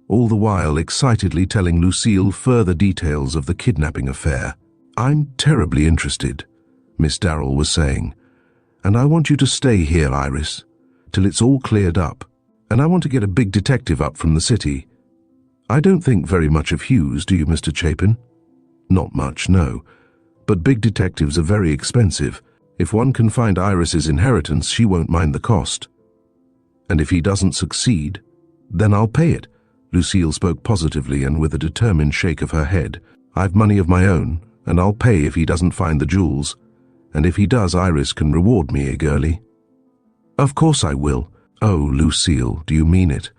all the while excitedly telling Lucille further details of the kidnapping affair. "I'm terribly interested," Miss Darrell was saying, "and I want you to stay here, Iris, till it's all cleared up, and I want to get a big detective up from the city. I don't think very much of Hughes, do you, Mr. Chapin?" "Not much, no. But big detectives are very expensive. If one can find Iris's inheritance, she won't mind the cost. And if he doesn't succeed, then I'll pay it." Lucille spoke positively and with a determined shake of her head. "I've money of my own, and I'll pay if he doesn't find the jewels. And if he does, Iris can reward me, girlie." "Of course I will." "Oh, Lucille, do you mean it?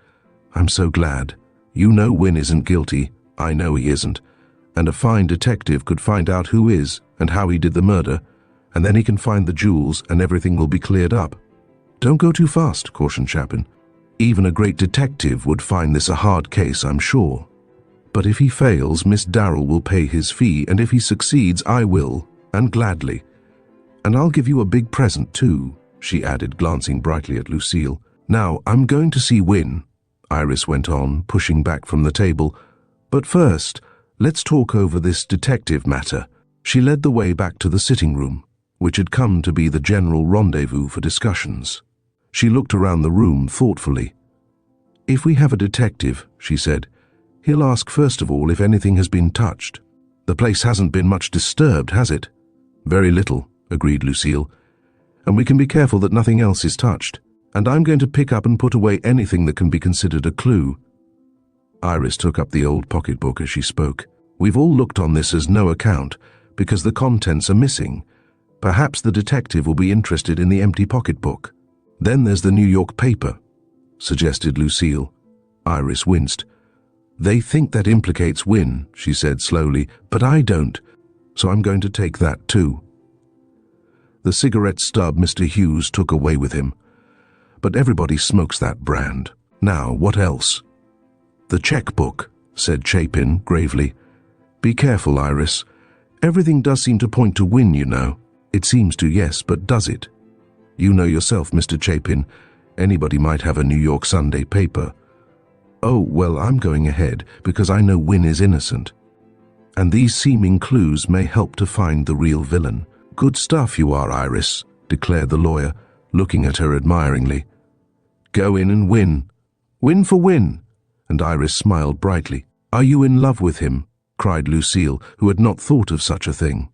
I'm so glad. You know Wynne isn't guilty. I know he isn't. And a fine detective could find out who is and how he did the murder, and then he can find the jewels and everything will be cleared up." "Don't go too fast," cautioned Chapin. "Even a great detective would find this a hard case, I'm sure. But if he fails, Miss Darrell will pay his fee, and if he succeeds, I will, and gladly. And I'll give you a big present too," she added, glancing brightly at Lucille. "Now, I'm going to see Wynne," Iris went on, pushing back from the table. "But first, let's talk over this detective matter." She led the way back to the sitting room, which had come to be the general rendezvous for discussions. She looked around the room thoughtfully. "If we have a detective," she said, "he'll ask first of all if anything has been touched. The place hasn't been much disturbed, has it?" "Very little," agreed Lucille. "And we can be careful that nothing else is touched. And I'm going to pick up and put away anything that can be considered a clue." Iris took up the old pocketbook as she spoke. "We've all looked on this as no account, because the contents are missing. Perhaps the detective will be interested in the empty pocketbook. Then there's the New York paper," suggested Lucille. Iris winced. "They think that implicates Wynne," she said slowly, "but I don't, so I'm going to take that too." The cigarette stub Mr. Hughes took away with him. But everybody smokes that brand. Now, what else? "The checkbook," said Chapin gravely. "Be careful, Iris. Everything does seem to point to Wynne, you know." "It seems to, yes, but does it? You know yourself, Mr. Chapin, anybody might have a New York Sunday paper." "Oh, well, I'm going ahead because I know Wynne is innocent. And these seeming clues may help to find the real villain." "Good stuff you are, Iris," declared the lawyer, looking at her admiringly. "Go in and win. Win for Wynne." And Iris smiled brightly. "Are you in love with him?" cried Lucille, who had not thought of such a thing.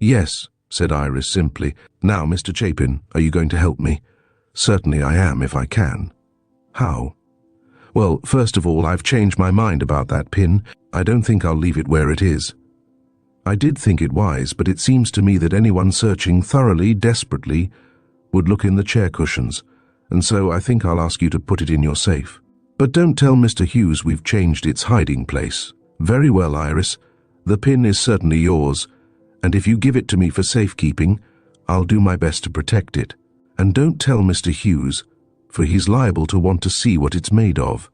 "Yes," said Iris simply. "Now, Mr. Chapin, are you going to help me?" "Certainly I am, if I can." "How?" "Well, first of all, I've changed my mind about that pin. I don't think I'll leave it where it is. I did think it wise, but it seems to me that anyone searching thoroughly, desperately, would look in the chair cushions, and so I think I'll ask you to put it in your safe. But don't tell Mr. Hughes we've changed its hiding place." "Very well, Iris. The pin is certainly yours, and if you give it to me for safekeeping, I'll do my best to protect it. And don't tell Mr. Hughes, for he's liable to want to see what it's made of.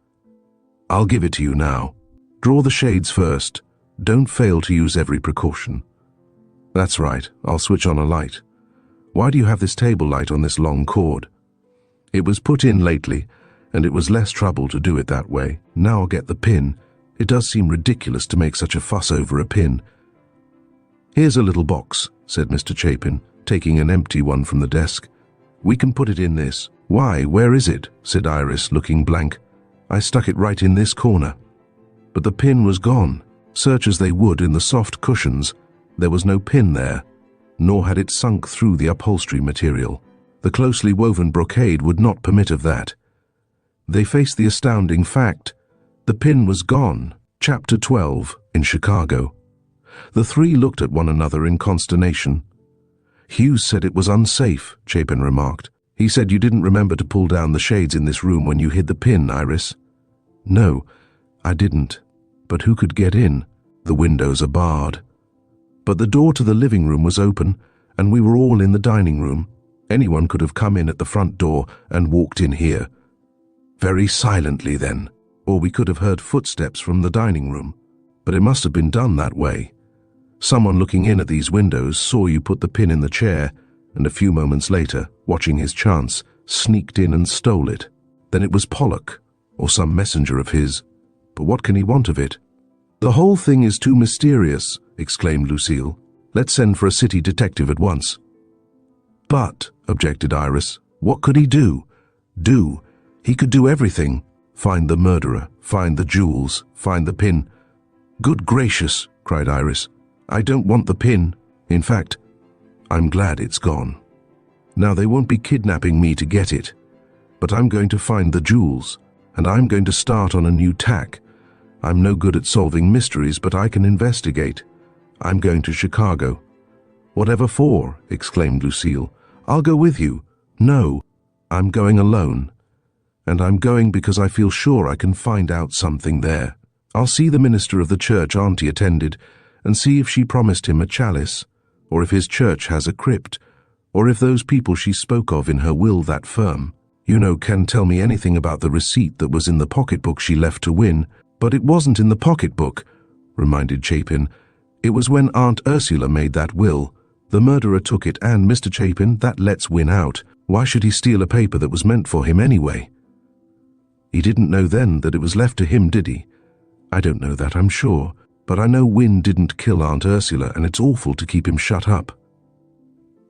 I'll give it to you now. Draw the shades first. Don't fail to use every precaution." "That's right. I'll switch on a light. Why do you have this table light on this long cord?" "It was put in lately, and it was less trouble to do it that way. Now I'll get the pin. It does seem ridiculous to make such a fuss over a pin." "Here's a little box," said Mr. Chapin, taking an empty one from the desk. "We can put it in this." "Why, where is it?" said Iris, looking blank. "I stuck it right in this corner." But the pin was gone. Search as they would in the soft cushions, there was no pin there, nor had it sunk through the upholstery material. The closely woven brocade would not permit of that. They faced the astounding fact. The pin was gone. Chapter 12, in Chicago. The three looked at one another in consternation. "Hughes said it was unsafe," Chapin remarked. "He said you didn't remember to pull down the shades in this room when you hid the pin, Iris." "No, I didn't. But who could get in? The windows are barred." "But the door to the living room was open, and we were all in the dining room." Anyone could have come in at the front door and walked in here. Very silently then, or we could have heard footsteps from the dining room. But it must have been done that way. Someone looking in at these windows saw you put the pin in the chair, and a few moments later, watching his chance, sneaked in and stole it. Then it was Pollock, or some messenger of his. But what can he want of it? The whole thing is too mysterious, exclaimed Lucille. Let's send for a city detective at once. But, objected Iris, what could he do? He could do everything. Find the murderer, find the jewels, find the pin. Good gracious, cried Iris. I don't want the pin. In fact, I'm glad it's gone. Now they won't be kidnapping me to get it. But I'm going to find the jewels, and I'm going to start on a new tack. I'm no good at solving mysteries, but I can investigate. I'm going to Chicago. Whatever for? Exclaimed Lucille. I'll go with you. No, I'm going alone. And I'm going because I feel sure I can find out something there. I'll see the minister of the church Auntie attended and see if she promised him a chalice, or if his church has a crypt, or if those people she spoke of in her will that firm, can tell me anything about the receipt that was in the pocketbook she left to Win. But it wasn't in the pocketbook, reminded Chapin. It was when Aunt Ursula made that will. The murderer took it, and Mr. Chapin, that lets Win out. Why should he steal a paper that was meant for him anyway? He didn't know then that it was left to him, did he? I don't know that, I'm sure. But I know Win didn't kill Aunt Ursula, and it's awful to keep him shut up.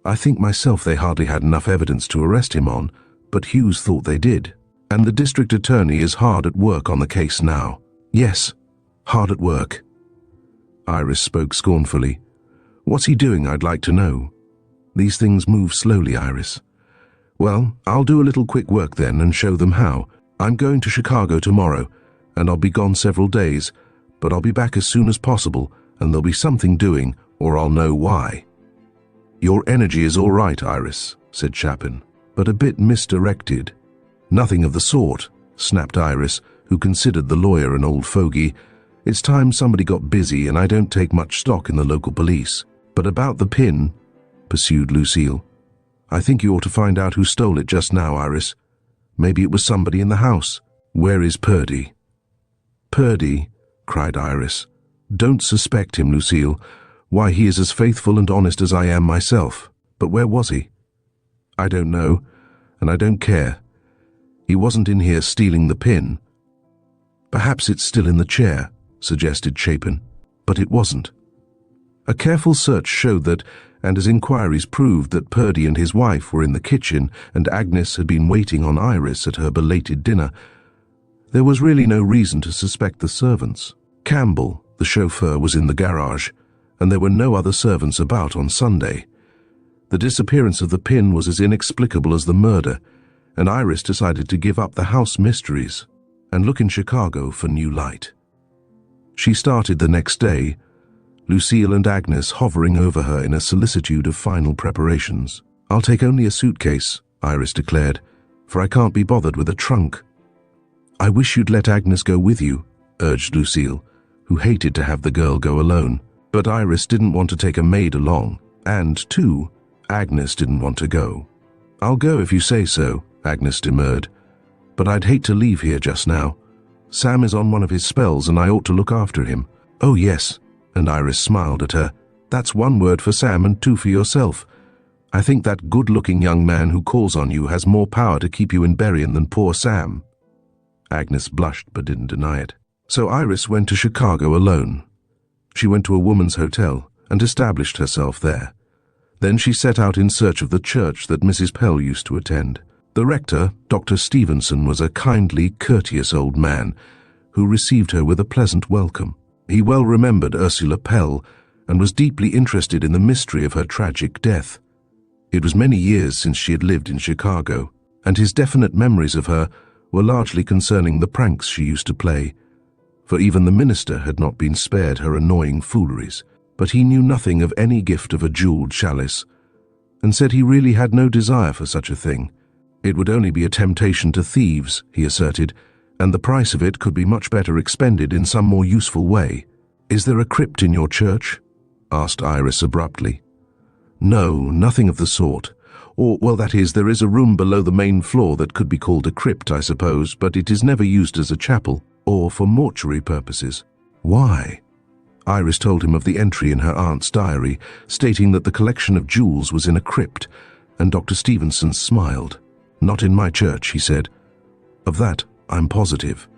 I think myself they hardly had enough evidence to arrest him on, but Hughes thought they did. And the district attorney is hard at work on the case now. Yes, hard at work. Iris spoke scornfully. What's he doing, I'd like to know? These things move slowly, Iris. Well, I'll do a little quick work then and show them how. I'm going to Chicago tomorrow, and I'll be gone several days, but I'll be back as soon as possible, and there'll be something doing, or I'll know why. Your energy is all right, Iris, said Chapin, but a bit misdirected. Nothing of the sort, snapped Iris, who considered the lawyer an old fogey. It's time somebody got busy, and I don't take much stock in the local police. But about the pin, pursued Lucille, I think you ought to find out who stole it just now, Iris. Maybe it was somebody in the house. Where is Purdy? Purdy, cried Iris. Don't suspect him, Lucille. Why, he is as faithful and honest as I am myself. But where was he? I don't know, and I don't care. He wasn't in here stealing the pin. Perhaps it's still in the chair, suggested Chapin, but it wasn't. A careful search showed that, and as inquiries proved, that Purdy and his wife were in the kitchen and Agnes had been waiting on Iris at her belated dinner. There was really no reason to suspect the servants. Campbell, the chauffeur, was in the garage, and there were no other servants about on Sunday. The disappearance of the pin was as inexplicable as the murder, and Iris decided to give up the house mysteries and look in Chicago for new light. She started the next day, Lucille and Agnes hovering over her in a solicitude of final preparations. I'll take only a suitcase, Iris declared, for I can't be bothered with a trunk. I wish you'd let Agnes go with you, urged Lucille, who hated to have the girl go alone. But Iris didn't want to take a maid along, and, too, Agnes didn't want to go. I'll go if you say so, Agnes demurred, but I'd hate to leave here just now. Sam is on one of his spells and I ought to look after him. Oh yes, and Iris smiled at her. That's one word for Sam and two for yourself. I think that good-looking young man who calls on you has more power to keep you in Berrien than poor Sam. Agnes blushed but didn't deny it. So Iris went to Chicago alone. She went to a woman's hotel and established herself there. Then she set out in search of the church that Mrs. Pell used to attend. The rector, Dr. Stevenson, was a kindly, courteous old man who received her with a pleasant welcome. He well remembered Ursula Pell and was deeply interested in the mystery of her tragic death. It was many years since she had lived in Chicago, and his definite memories of her were largely concerning the pranks she used to play, for even the minister had not been spared her annoying fooleries. But he knew nothing of any gift of a jeweled chalice, and said he really had no desire for such a thing. It would only be a temptation to thieves, he asserted, and the price of it could be much better expended in some more useful way. Is there a crypt in your church? Asked Iris abruptly. No, nothing of the sort. Or, well, that is, there is a room below the main floor that could be called a crypt, I suppose, but it is never used as a chapel or for mortuary purposes. Why? Iris told him of the entry in her aunt's diary, stating that the collection of jewels was in a crypt, and Dr. Stevenson smiled. Not in my church, he said. Of that, I'm positive.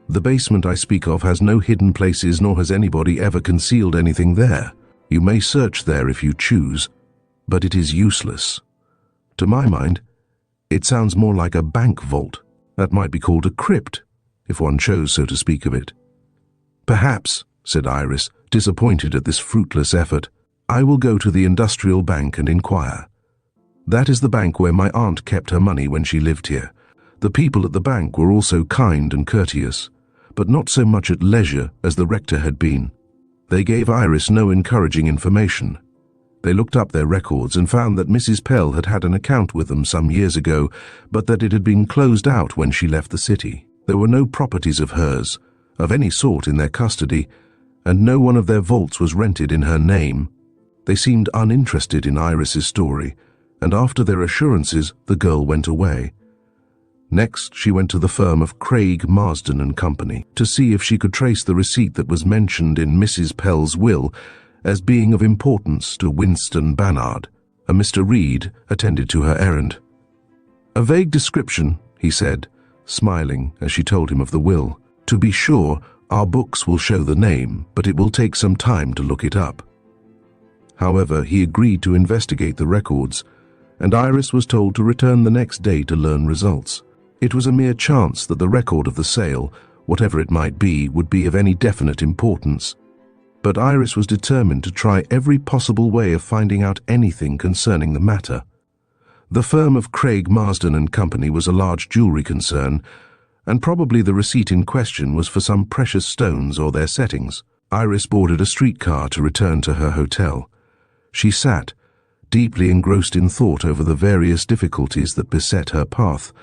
The basement I speak of has no hidden places, nor has anybody ever concealed anything there. You may search there if you choose, but it is useless. To my mind, it sounds more like a bank vault. That might be called a crypt, if one chose so to speak of it. Perhaps, said Iris, disappointed at this fruitless effort. I will go to the industrial bank and inquire. That is the bank where my aunt kept her money when she lived here. The people at the bank were also kind and courteous, but not so much at leisure as the rector had been. They gave Iris no encouraging information. They looked up their records and found that Mrs. Pell had had an account with them some years ago, but that it had been closed out when she left the city. There were no properties of hers, of any sort, in their custody, and no one of their vaults was rented in her name. They seemed uninterested in Iris's story, and after their assurances, the girl went away. Next, she went to the firm of Craig, Marsden and Company to see if she could trace the receipt that was mentioned in Mrs. Pell's will as being of importance to Winston Bannard. A Mr. Reed attended to her errand. A vague description, he said, smiling as she told him of the will. To be sure, our books will show the name, but it will take some time to look it up. However, he agreed to investigate the records, and Iris was told to return the next day to learn results. It was a mere chance that the record of the sale, whatever it might be, would be of any definite importance. But Iris was determined to try every possible way of finding out anything concerning the matter. The firm of Craig, Marsden and Company was a large jewelry concern, and probably the receipt in question was for some precious stones or their settings. Iris boarded a streetcar to return to her hotel. She sat, deeply engrossed in thought over the various difficulties that beset her path,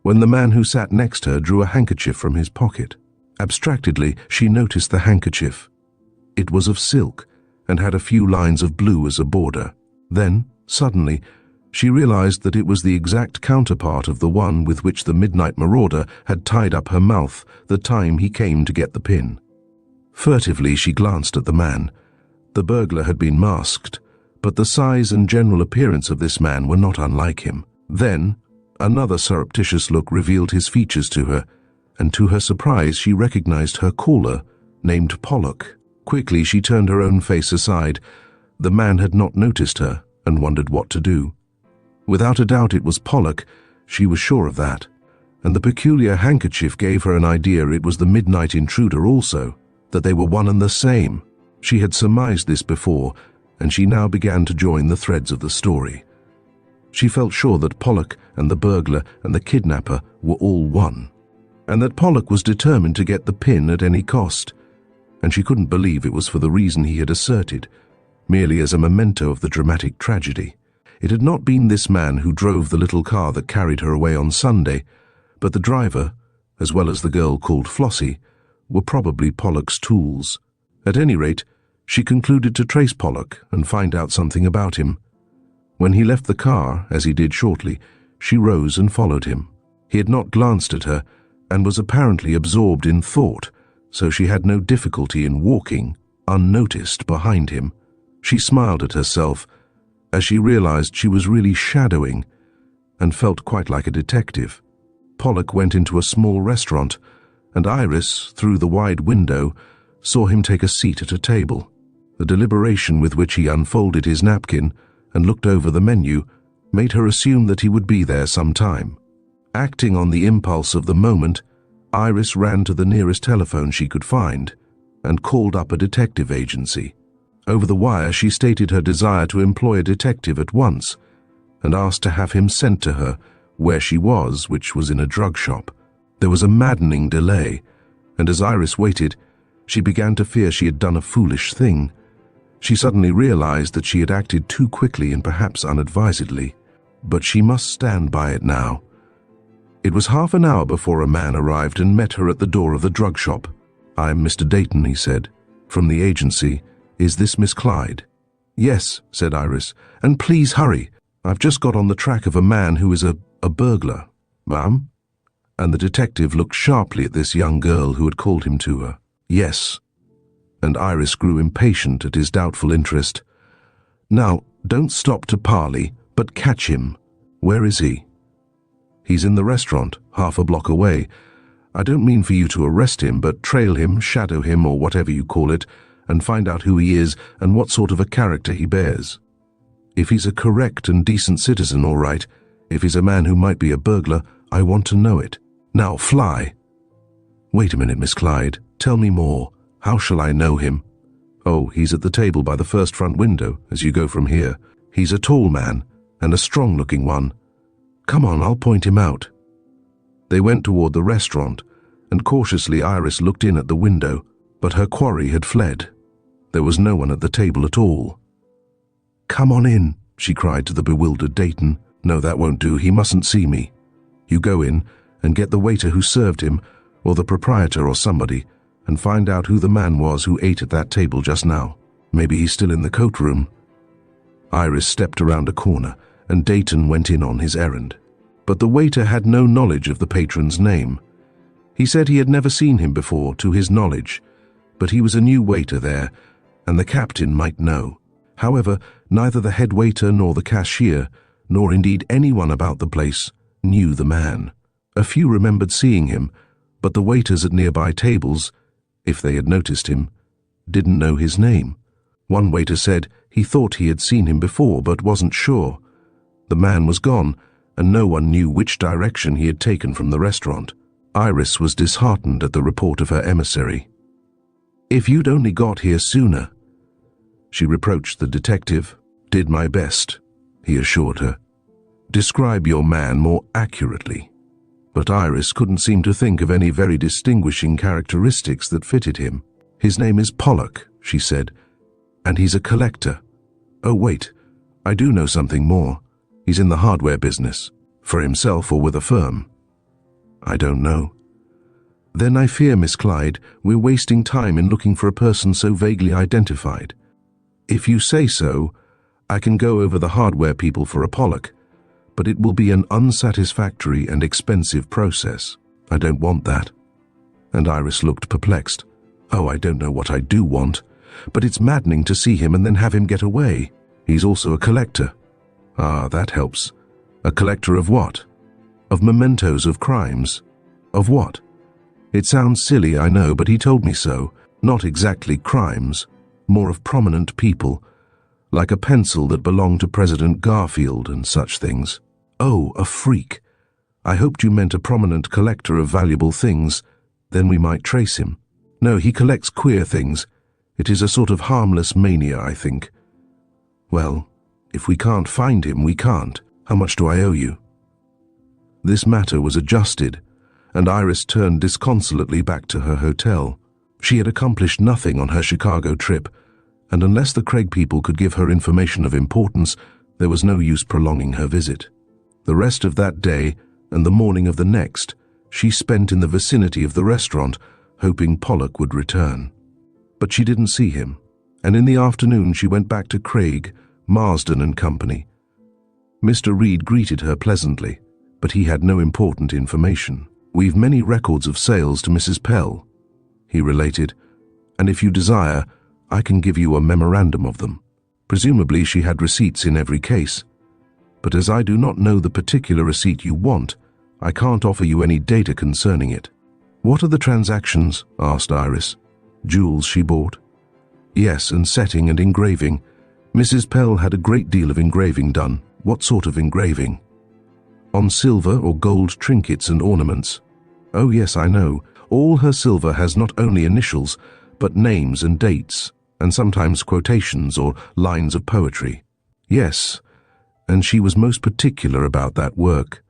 when the man who sat next her drew a handkerchief from his pocket. Abstractedly, she noticed the handkerchief. It was of silk, and had a few lines of blue as a border. Then, suddenly, she realized that it was the exact counterpart of the one with which the midnight marauder had tied up her mouth the time he came to get the pin. Furtively, she glanced at the man. The burglar had been masked, but the size and general appearance of this man were not unlike him. Then, another surreptitious look revealed his features to her, and to her surprise she recognized her caller, named Pollock. Quickly she turned her own face aside. The man had not noticed her, and wondered what to do. Without a doubt it was Pollock, she was sure of that, and the peculiar handkerchief gave her an idea it was the midnight intruder also, that they were one and the same. She had surmised this before, and she now began to join the threads of the story. She felt sure that Pollock and the burglar and the kidnapper were all one, and that Pollock was determined to get the pin at any cost, and she couldn't believe it was for the reason he had asserted, merely as a memento of the dramatic tragedy. It had not been this man who drove the little car that carried her away on Sunday, but the driver, as well as the girl called Flossie, were probably Pollock's tools. At any rate, she concluded to trace Pollock and find out something about him. When he left the car, as he did shortly, she rose and followed him. He had not glanced at her, and was apparently absorbed in thought, so she had no difficulty in walking, unnoticed, behind him. She smiled at herself, as she realized she was really shadowing, and felt quite like a detective. Pollock went into a small restaurant, and Iris, through the wide window, saw him take a seat at a table. The deliberation with which he unfolded his napkin and looked over the menu made her assume that he would be there some time. Acting on the impulse of the moment, Iris ran to the nearest telephone she could find and called up a detective agency. Over the wire, she stated her desire to employ a detective at once and asked to have him sent to her where she was, which was in a drug shop. There was a maddening delay, and as Iris waited, she began to fear she had done a foolish thing. She suddenly realized that she had acted too quickly and perhaps unadvisedly, but she must stand by it now. It was half an hour before a man arrived and met her at the door of the drug shop. "I'm Mr. Dayton," he said, "from the agency. Is this Miss Clyde?" "Yes," said Iris, "and please hurry. I've just got on the track of a man who is a burglar, ma'am." And the detective looked sharply at this young girl who had called him to her. "Yes." And Iris grew impatient at his doubtful interest. "Now, don't stop to parley, but catch him. Where is he?" "He's in the restaurant, half a block away. I don't mean for you to arrest him, but trail him, shadow him, or whatever you call it, and find out who he is and what sort of a character he bears. If he's a correct and decent citizen, all right. If he's a man who might be a burglar, I want to know it. Now fly." "Wait a minute, Miss Clyde. Tell me more. How shall I know him?" "Oh, he's at the table by the first front window as you go from here. He's a tall man, and a strong-looking one. Come on, I'll point him out." They went toward the restaurant, and cautiously Iris looked in at the window, but her quarry had fled. There was no one at the table at all. "Come on in," she cried to the bewildered Dayton. "No, that won't do. He mustn't see me. You go in and get the waiter who served him, or the proprietor or somebody, and find out who the man was who ate at that table just now. Maybe he's still in the coat room." Iris stepped around a corner, and Dayton went in on his errand. But the waiter had no knowledge of the patron's name. He said he had never seen him before, to his knowledge, but he was a new waiter there, and the captain might know. However, neither the head waiter nor the cashier, nor indeed anyone about the place, knew the man. A few remembered seeing him, but the waiters at nearby tables, if they had noticed him, didn't know his name. One waiter said he thought he had seen him before, but wasn't sure. The man was gone, and no one knew which direction he had taken from the restaurant. Iris was disheartened at the report of her emissary. "If you'd only got here sooner," she reproached the detective. "Did my best," he assured her. "Describe your man more accurately." But Iris couldn't seem to think of any very distinguishing characteristics that fitted him. "His name is Pollock," she said, "and he's a collector. Oh, wait, I do know something more. He's in the hardware business. For himself or with a firm?" "I don't know." "Then I fear, Miss Clyde, we're wasting time in looking for a person so vaguely identified. If you say so, I can go over the hardware people for a Pollock, but it will be an unsatisfactory and expensive process. I don't want that." And Iris looked perplexed. "Oh, I don't know what I do want, but it's maddening to see him and then have him get away. He's also a collector." "Ah, that helps. A collector of what?" "Of mementos of crimes." "Of what?" "It sounds silly, I know, but he told me so. Not exactly crimes, more of prominent people, like a pencil that belonged to President Garfield and such things." "Oh, a freak. I hoped you meant a prominent collector of valuable things. Then we might trace him." "No, he collects queer things. It is a sort of harmless mania, I think." "Well, if we can't find him, we can't. How much do I owe you?" This matter was adjusted, and Iris turned disconsolately back to her hotel. She had accomplished nothing on her Chicago trip, and unless the Craig people could give her information of importance, there was no use prolonging her visit. The rest of that day and the morning of the next she spent in the vicinity of the restaurant, hoping Pollock would return. But she didn't see him, and in the afternoon she went back to Craig, Marsden and Company. Mr. Reed greeted her pleasantly, but he had no important information. "We've many records of sales to Mrs. Pell," he related, "and if you desire, I can give you a memorandum of them. Presumably she had receipts in every case. But as I do not know the particular receipt you want, I can't offer you any data concerning it." "What are the transactions?" asked Iris. "Jewels she bought?" "Yes, and setting and engraving. Mrs. Pell had a great deal of engraving done." "What sort of engraving?" "On silver or gold trinkets and ornaments." "Oh yes, I know. All her silver has not only initials, but names and dates, and sometimes quotations or lines of poetry." "Yes, and she was most particular about that work.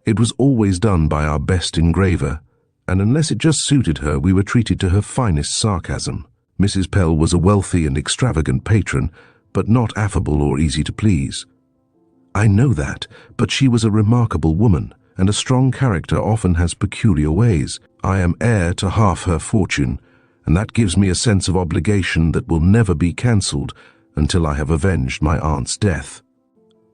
It was always done by our best engraver, and unless it just suited her, we were treated to her finest sarcasm. Mrs. Pell was a wealthy and extravagant patron, but not affable or easy to please." "I know that, but she was a remarkable woman, and a strong character often has peculiar ways. I am heir to half her fortune, and that gives me a sense of obligation that will never be cancelled until I have avenged my aunt's death."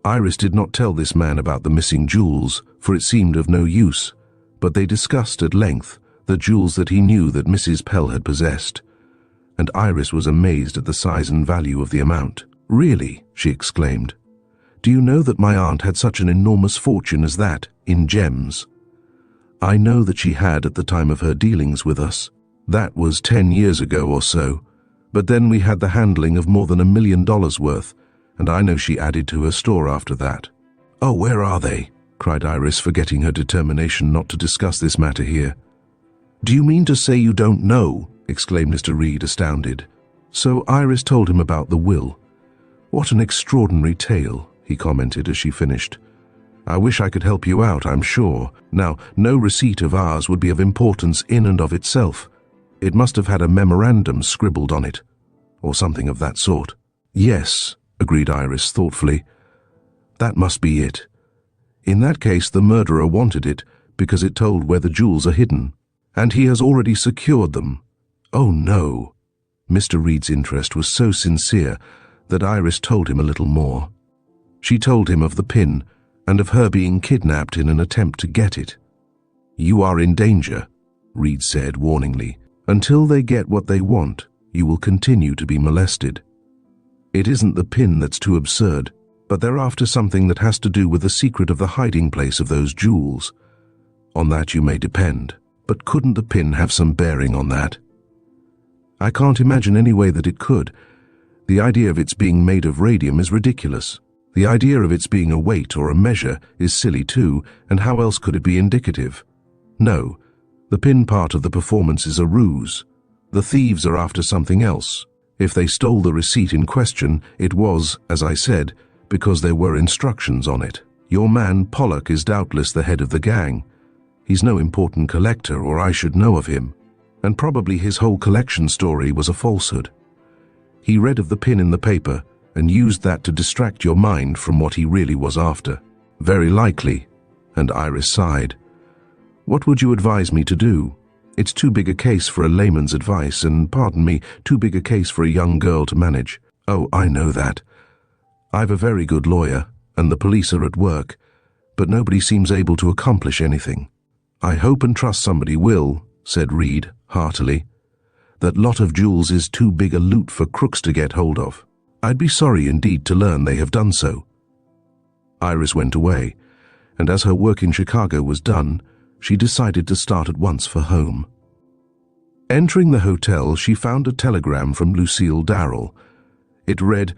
Iris did not tell this man about the missing jewels, for it seemed of no use, but they discussed at length the jewels that he knew that Mrs. Pell had possessed, and Iris was amazed at the size and value of the amount. "Really?" she exclaimed. "Do you know that my aunt had such an enormous fortune as that, in gems?" "I know that she had at the time of her dealings with us. That was 10 years ago or so, but then we had the handling of more than $1 million worth, and I know she added to her store after that." "Oh, where are they?" cried Iris, forgetting her determination not to discuss this matter here. "Do you mean to say you don't know?" exclaimed Mr. Reed, astounded. So Iris told him about the will. "What an extraordinary tale," he commented as she finished. "I wish I could help you out, I'm sure. Now, no receipt of ours would be of importance in and of itself. It must have had a memorandum scribbled on it, or something of that sort." "Yes," agreed Iris thoughtfully. "That must be it. In that case, the murderer wanted it because it told where the jewels are hidden, and he has already secured them." "Oh, no." Mr. Reed's interest was so sincere that Iris told him a little more. She told him of the pin and of her being kidnapped in an attempt to get it. "You are in danger," Reed said warningly. "Until they get what they want, you will continue to be molested. It isn't the pin that's too absurd, but they're after something that has to do with the secret of the hiding place of those jewels. On that you may depend. But couldn't the pin have some bearing on that?" "I can't imagine any way that it could. The idea of its being made of radium is ridiculous. The idea of its being a weight or a measure is silly too, and how else could it be indicative? No, the pin part of the performance is a ruse. The thieves are after something else. If they stole the receipt in question, it was, as I said, because there were instructions on it. Your man Pollock is doubtless the head of the gang. He's no important collector, or I should know of him, and probably his whole collection story was a falsehood. He read of the pin in the paper and used that to distract your mind from what he really was after." "Very likely," and Iris sighed. "What would you advise me to do? It's too big a case for a layman's advice, and, pardon me, too big a case for a young girl to manage." "Oh, I know that. I've a very good lawyer, and the police are at work, but nobody seems able to accomplish anything." "I hope and trust somebody will," said Reed heartily. "That lot of jewels is too big a loot for crooks to get hold of. I'd be sorry indeed to learn they have done so." Iris went away, and as her work in Chicago was done, she decided to start at once for home. Entering the hotel, she found a telegram from Lucille Darrell. It read,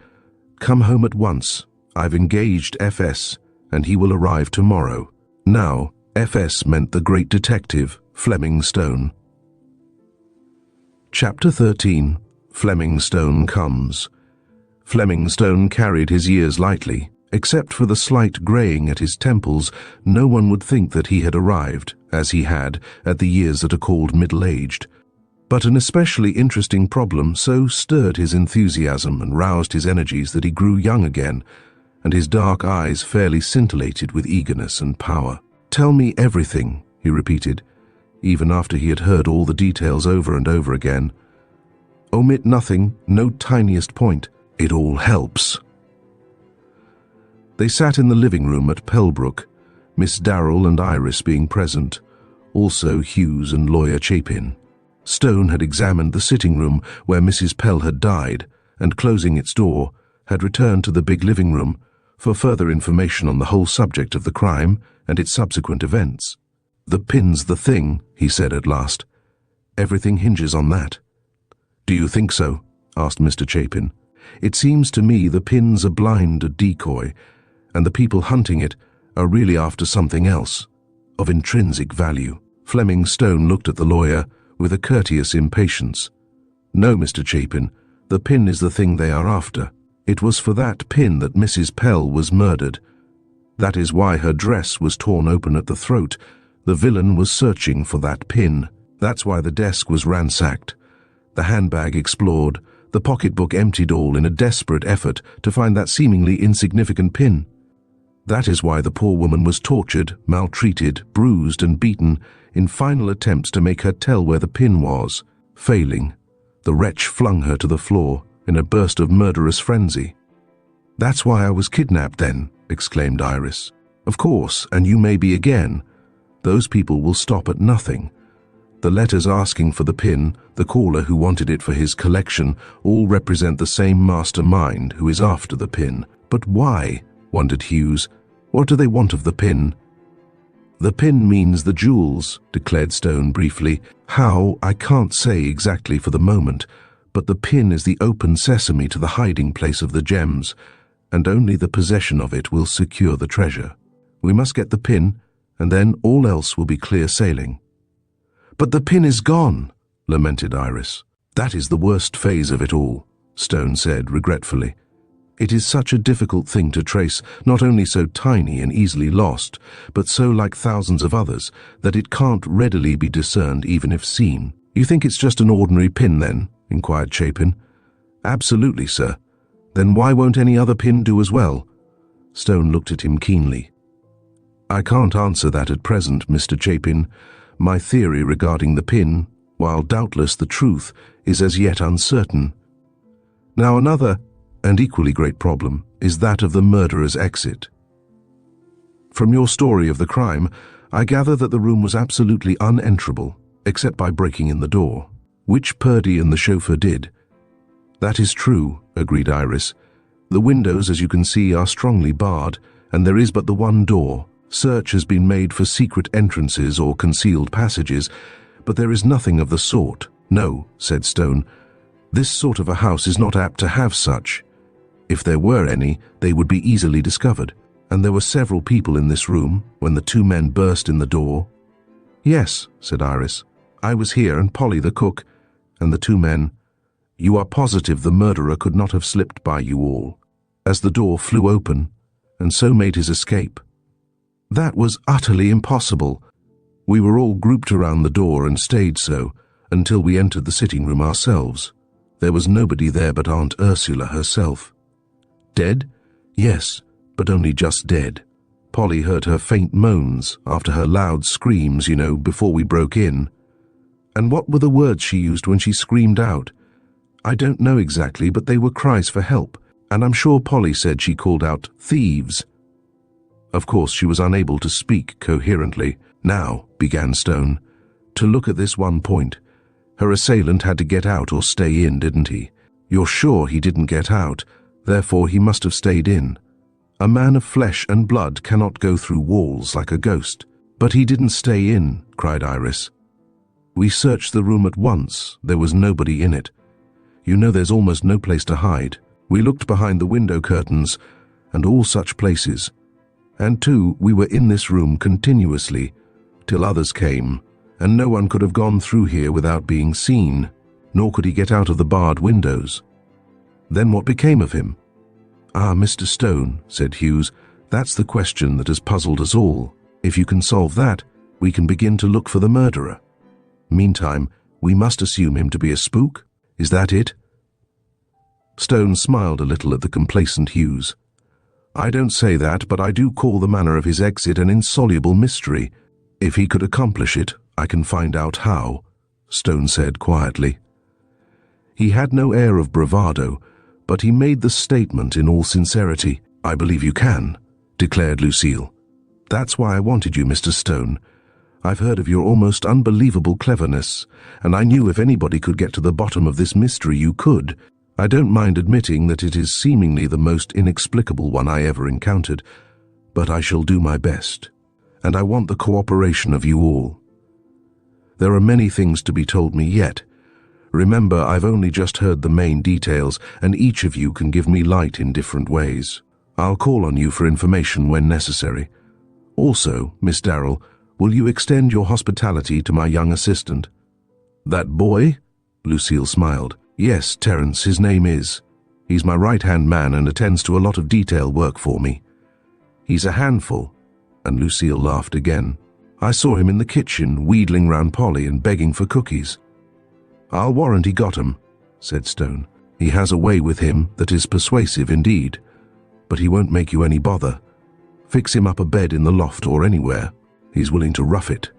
"Come home at once. I've engaged FS, and he will arrive tomorrow." Now, FS meant the great detective, Fleming Stone. Chapter 13. Fleming Stone Comes. Fleming Stone carried his years lightly. Except for the slight graying at his temples, no one would think that he had arrived, as he had, at the years that are called middle-aged. But an especially interesting problem so stirred his enthusiasm and roused his energies that he grew young again, and his dark eyes fairly scintillated with eagerness and power. "Tell me everything," he repeated, even after he had heard all the details over and over again. "Omit nothing, no tiniest point. It all helps." They sat in the living room at Pellbrook, Miss Darrell and Iris being present, also Hughes and Lawyer Chapin. Stone had examined the sitting room where Mrs. Pell had died, and closing its door, had returned to the big living room for further information on the whole subject of the crime and its subsequent events. "The pin's the thing," he said at last. "Everything hinges on that." "Do you think so?" asked Mr. Chapin. "It seems to me the pin's a blind, a decoy, and the people hunting it are really after something else, of intrinsic value." Fleming Stone looked at the lawyer with a courteous impatience. "No, Mr. Chapin, the pin is the thing they are after. It was for that pin that Mrs. Pell was murdered. That is why her dress was torn open at the throat. The villain was searching for that pin. That's why the desk was ransacked, the handbag explored, the pocketbook emptied, all in a desperate effort to find that seemingly insignificant pin. That is why the poor woman was tortured, maltreated, bruised and beaten in final attempts to make her tell where the pin was. Failing, the wretch flung her to the floor in a burst of murderous frenzy. That's why I was kidnapped then, exclaimed Iris. Of course, and you may be again. Those people will stop at nothing. The letters asking for the pin, the caller who wanted it for his collection, all represent the same mastermind who is after the pin. But why? Wondered Hughes. What do they want of the pin? The pin means the jewels, declared Stone briefly. How, I can't say exactly for the moment, but the pin is the open sesame to the hiding place of the gems, and only the possession of it will secure the treasure. We must get the pin, and then all else will be clear sailing. But the pin is gone, lamented Iris. That is the worst phase of it all, Stone said regretfully. It is such a difficult thing to trace, not only so tiny and easily lost, but so like thousands of others, that it can't readily be discerned even if seen. You think it's just an ordinary pin then? Inquired Chapin. Absolutely, sir. Then why won't any other pin do as well? Stone looked at him keenly. I can't answer that at present, Mr. Chapin. My theory regarding the pin, while doubtless the truth, is as yet uncertain. Now another, and equally great problem, is that of the murderer's exit. From your story of the crime, I gather that the room was absolutely unenterable, except by breaking in the door, which Purdy and the chauffeur did. That is true, agreed Iris. The windows, as you can see, are strongly barred, and there is but the one door. Search has been made for secret entrances or concealed passages, but there is nothing of the sort. No, said Stone. This sort of a house is not apt to have such. If there were any, they would be easily discovered. And there were several people in this room when the two men burst in the door. Yes, said Iris. I was here and Polly the cook, and the two men. You are positive the murderer could not have slipped by you all, as the door flew open, and so made his escape. That was utterly impossible. We were all grouped around the door and stayed so, until we entered the sitting room ourselves. There was nobody there but Aunt Ursula herself. Dead? Yes, but only just dead. Polly heard her faint moans after her loud screams, you know, before we broke in. And what were the words she used when she screamed out? I don't know exactly, but they were cries for help, and I'm sure Polly said she called out, "Thieves!" Of course, she was unable to speak coherently. Now, began Stone, to look at this one point. Her assailant had to get out or stay in, didn't he? You're sure he didn't get out, therefore he must have stayed in. A man of flesh and blood cannot go through walls like a ghost. But he didn't stay in, cried Iris. We searched the room at once. There was nobody in it. You know there's almost no place to hide. We looked behind the window curtains and all such places. And too, we were in this room continuously, till others came, and no one could have gone through here without being seen, nor could he get out of the barred windows. Then what became of him? Ah, Mr. Stone, said Hughes, that's the question that has puzzled us all. If you can solve that, we can begin to look for the murderer. Meantime, we must assume him to be a spook? Is that it? Stone smiled a little at the complacent Hughes. I don't say that, but I do call the manner of his exit an insoluble mystery. If he could accomplish it, I can find out how, Stone said quietly. He had no air of bravado, but he made the statement in all sincerity. I believe you can, declared Lucille. That's why I wanted you, Mr. Stone. I've heard of your almost unbelievable cleverness, and I knew if anybody could get to the bottom of this mystery, you could. I don't mind admitting that it is seemingly the most inexplicable one I ever encountered, but I shall do my best, and I want the cooperation of you all. There are many things to be told me yet. Remember, I've only just heard the main details, and each of you can give me light in different ways. I'll call on you for information when necessary. Also, Miss Darrell, will you extend your hospitality to my young assistant? That boy? Lucille smiled. Yes, Terence, his name is. He's my right-hand man and attends to a lot of detail work for me. He's a handful, and Lucille laughed again. I saw him in the kitchen, wheedling round Polly and begging for cookies. I'll warrant he got 'em, said Stone. He has a way with him that is persuasive indeed, but he won't make you any bother. Fix him up a bed in the loft or anywhere. He's willing to rough it.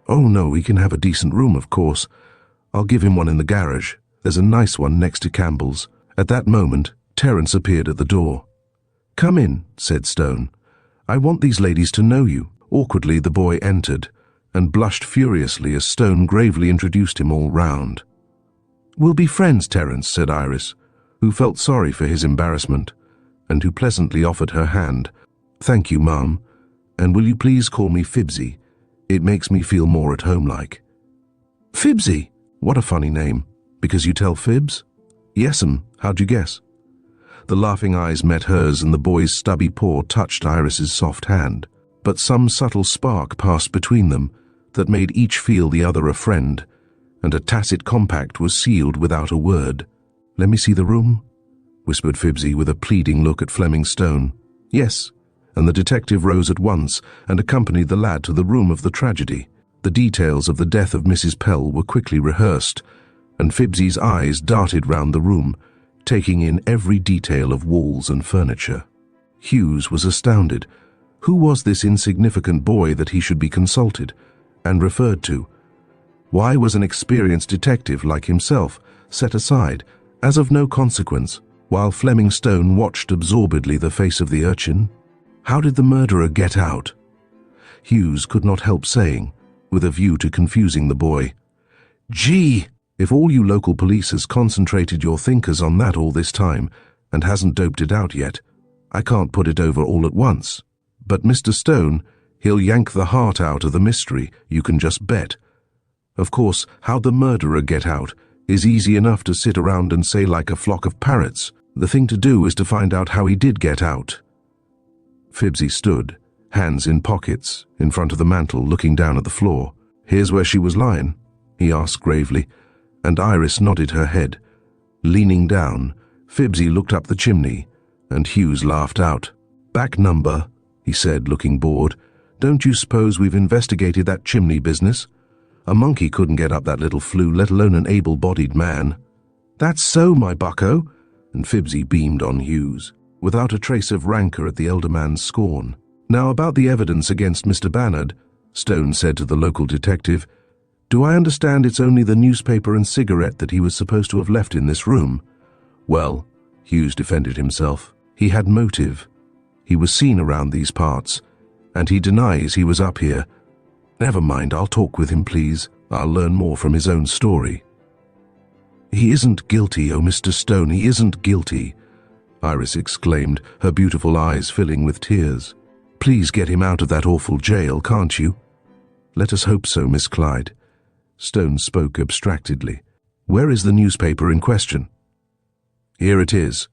Oh no, he can have a decent room, of course. I'll give him one in the garage. There's a nice one next to Campbell's. At that moment, Terence appeared at the door. "Come in," said Stone. "I want these ladies to know you." Awkwardly, the boy entered and blushed furiously as Stone gravely introduced him all round. "We'll be friends, Terence," said Iris, who felt sorry for his embarrassment, and who pleasantly offered her hand. "Thank you, Mum, and will you please call me Fibsy? It makes me feel more at home-like." "Fibsy? What a funny name. Because you tell fibs?" "Yes'm, how'd you guess?" The laughing eyes met hers and the boy's stubby paw touched Iris's soft hand, but some subtle spark passed between them that made each feel the other a friend, and a tacit compact was sealed without a word. "Let me see the room," whispered Fibsy with a pleading look at Fleming Stone. "Yes," and the detective rose at once and accompanied the lad to the room of the tragedy. The details of the death of Mrs. Pell were quickly rehearsed, and Fibsy's eyes darted round the room, taking in every detail of walls and furniture. Hughes was astounded. Who was this insignificant boy that he should be consulted and referred to? Why was an experienced detective like himself set aside, as of no consequence, while Fleming Stone watched absorbedly the face of the urchin? How did the murderer get out? Hughes could not help saying, with a view to confusing the boy, "Gee, if all you local police has concentrated your thinkers on that all this time and hasn't doped it out yet, I can't put it over all at once. But Mr. Stone, he'll yank the heart out of the mystery, you can just bet. Of course, how the murderer get out is easy enough to sit around and say like a flock of parrots. The thing to do is to find out how he did get out." Fibsy stood, hands in pockets, in front of the mantel, looking down at the floor. "Here's where she was lying?" he asked gravely, and Iris nodded her head. Leaning down, Fibsy looked up the chimney, and Hughes laughed out. "Back number," he said, looking bored. "Don't you suppose we've investigated that chimney business? A monkey couldn't get up that little flue, let alone an able-bodied man." "That's so, my bucko," and Fibsy beamed on Hughes, without a trace of rancour at the elder man's scorn. "Now about the evidence against Mr. Bannard," Stone said to the local detective. "Do I understand it's only the newspaper and cigarette that he was supposed to have left in this room?" "Well," Hughes defended himself, "he had motive. He was seen around these parts, and he denies he was up here. Never mind, I'll talk with him, please. I'll learn more from his own story." "He isn't guilty, oh Mr. Stone, he isn't guilty," Iris exclaimed, her beautiful eyes filling with tears. "Please get him out of that awful jail, can't you?" "Let us hope so, Miss Clyde." Stone spoke abstractedly. "Where is the newspaper in question?" "Here it is,"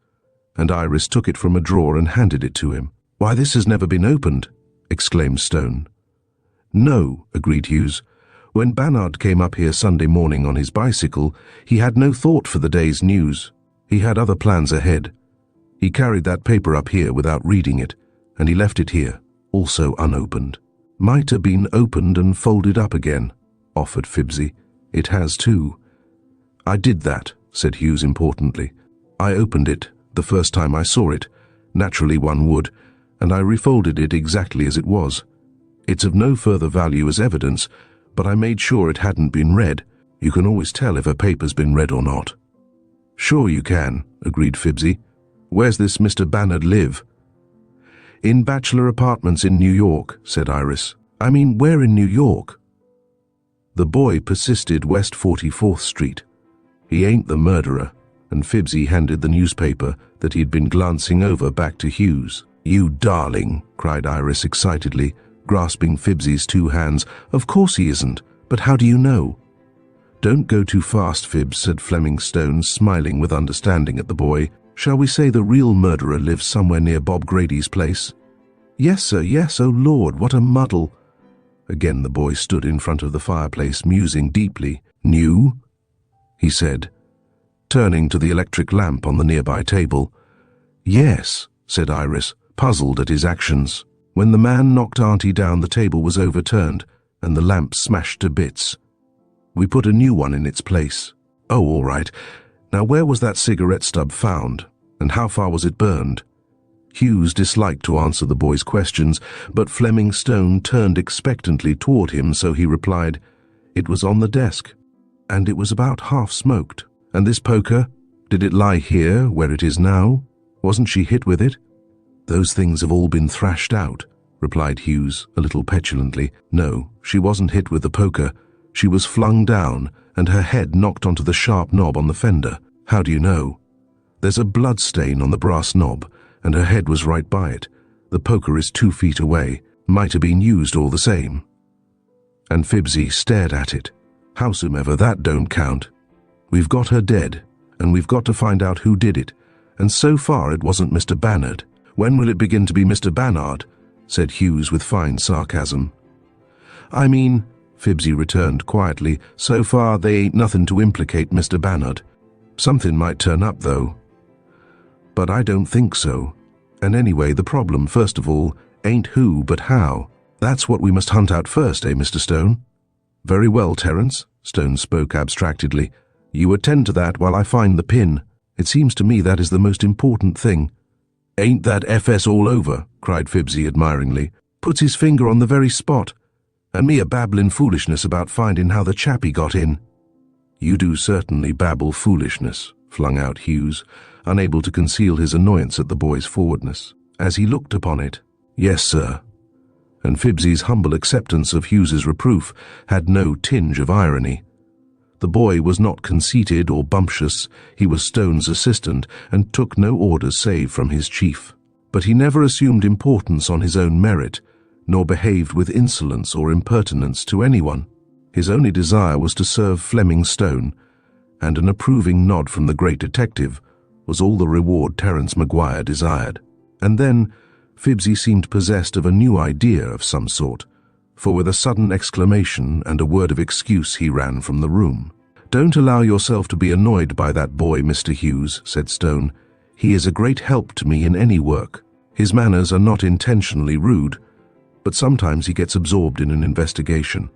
and Iris took it from a drawer and handed it to him. "Why, this has never been opened," exclaimed Stone. "No," agreed Hughes. "When Bannard came up here Sunday morning on his bicycle, he had no thought for the day's news. He had other plans ahead. He carried that paper up here without reading it, and he left it here, also unopened." "Might have been opened and folded up again," offered Fibsy. "It has too." "I did that," said Hughes importantly. "I opened it the first time I saw it. Naturally one would, and I refolded it exactly as it was. It's of no further value as evidence, but I made sure it hadn't been read. You can always tell if a paper's been read or not." "Sure you can," agreed Fibsy. "Where's this Mr. Bannard live?" "In bachelor apartments in New York," said Iris. "I mean, where in New York?" The boy persisted West 44th Street. "He ain't the murderer," and Fibsy handed the newspaper that he'd been glancing over back to Hughes. "You darling," cried Iris excitedly, grasping Fibsy's two hands. "Of course he isn't, but how do you know?" "Don't go too fast, Fibs," said Fleming Stone, smiling with understanding at the boy. "Shall we say the real murderer lives somewhere near Bob Grady's place?" "Yes, sir, yes, oh Lord, what a muddle." Again the boy stood in front of the fireplace, musing deeply. "New?" he said, turning to the electric lamp on the nearby table. "Yes," said Iris, puzzled at his actions. "When the man knocked Auntie down, the table was overturned, and the lamp smashed to bits. We put a new one in its place." "Oh, all right. Now where was that cigarette stub found, and how far was it burned?" Hughes disliked to answer the boy's questions, but Fleming Stone turned expectantly toward him, so he replied, "It was on the desk, and it was about half smoked. And this poker, did it lie here, where it is now? Wasn't she hit with it?" Those things have all been thrashed out, replied Hughes, a little petulantly. No, she wasn't hit with the poker. She was flung down, and her head knocked onto the sharp knob on the fender. How do you know? There's a blood stain on the brass knob, and her head was right by it. The poker is 2 feet away. Might have been used all the same. And Fibsy stared at it. Howsomever, that don't count. We've got her dead, and we've got to find out who did it. And so far it wasn't Mr. Bannard. When will it begin to be Mr. Bannard? Said Hughes with fine sarcasm. I mean, Fibsy returned quietly, so far they ain't nothing to implicate Mr. Bannard. Something might turn up, though. But I don't think so. And anyway, the problem, first of all, ain't who but how. That's what we must hunt out first, eh, Mr. Stone? Very well, Terence, Stone spoke abstractedly. You attend to that while I find the pin. It seems to me that is the most important thing. Ain't that FS all over? Cried Fibsy admiringly. Puts his finger on the very spot. And me a babbling foolishness about finding how the chappie got in. You do certainly babble foolishness, flung out Hughes, unable to conceal his annoyance at the boy's forwardness, as he looked upon it. Yes, sir. And Fibsy's humble acceptance of Hughes's reproof had no tinge of irony. The boy was not conceited or bumptious. He was Stone's assistant and took no orders save from his chief. But he never assumed importance on his own merit, nor behaved with insolence or impertinence to anyone. His only desire was to serve Fleming Stone, and an approving nod from the great detective was all the reward Terence Maguire desired. And then Fibsy seemed possessed of a new idea of some sort, for with a sudden exclamation and a word of excuse he ran from the room. Don't allow yourself to be annoyed by that boy, Mr. Hughes, said Stone. He is a great help to me in any work. His manners are not intentionally rude, but sometimes he gets absorbed in an investigation,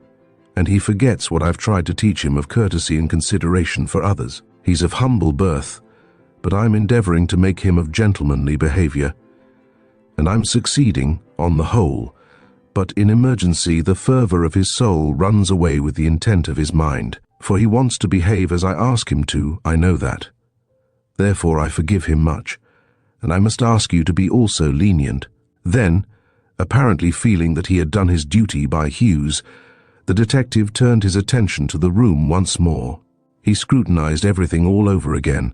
and he forgets what I've tried to teach him of courtesy and consideration for others. He's of humble birth, but I'm endeavoring to make him of gentlemanly behavior, and I'm succeeding on the whole. But in emergency the fervor of his soul runs away with the intent of his mind, for he wants to behave as I ask him to, I know that. Therefore I forgive him much, and I must ask you to be also lenient. Then, apparently feeling that he had done his duty by Hughes, the detective turned his attention to the room once more. He scrutinized everything all over again.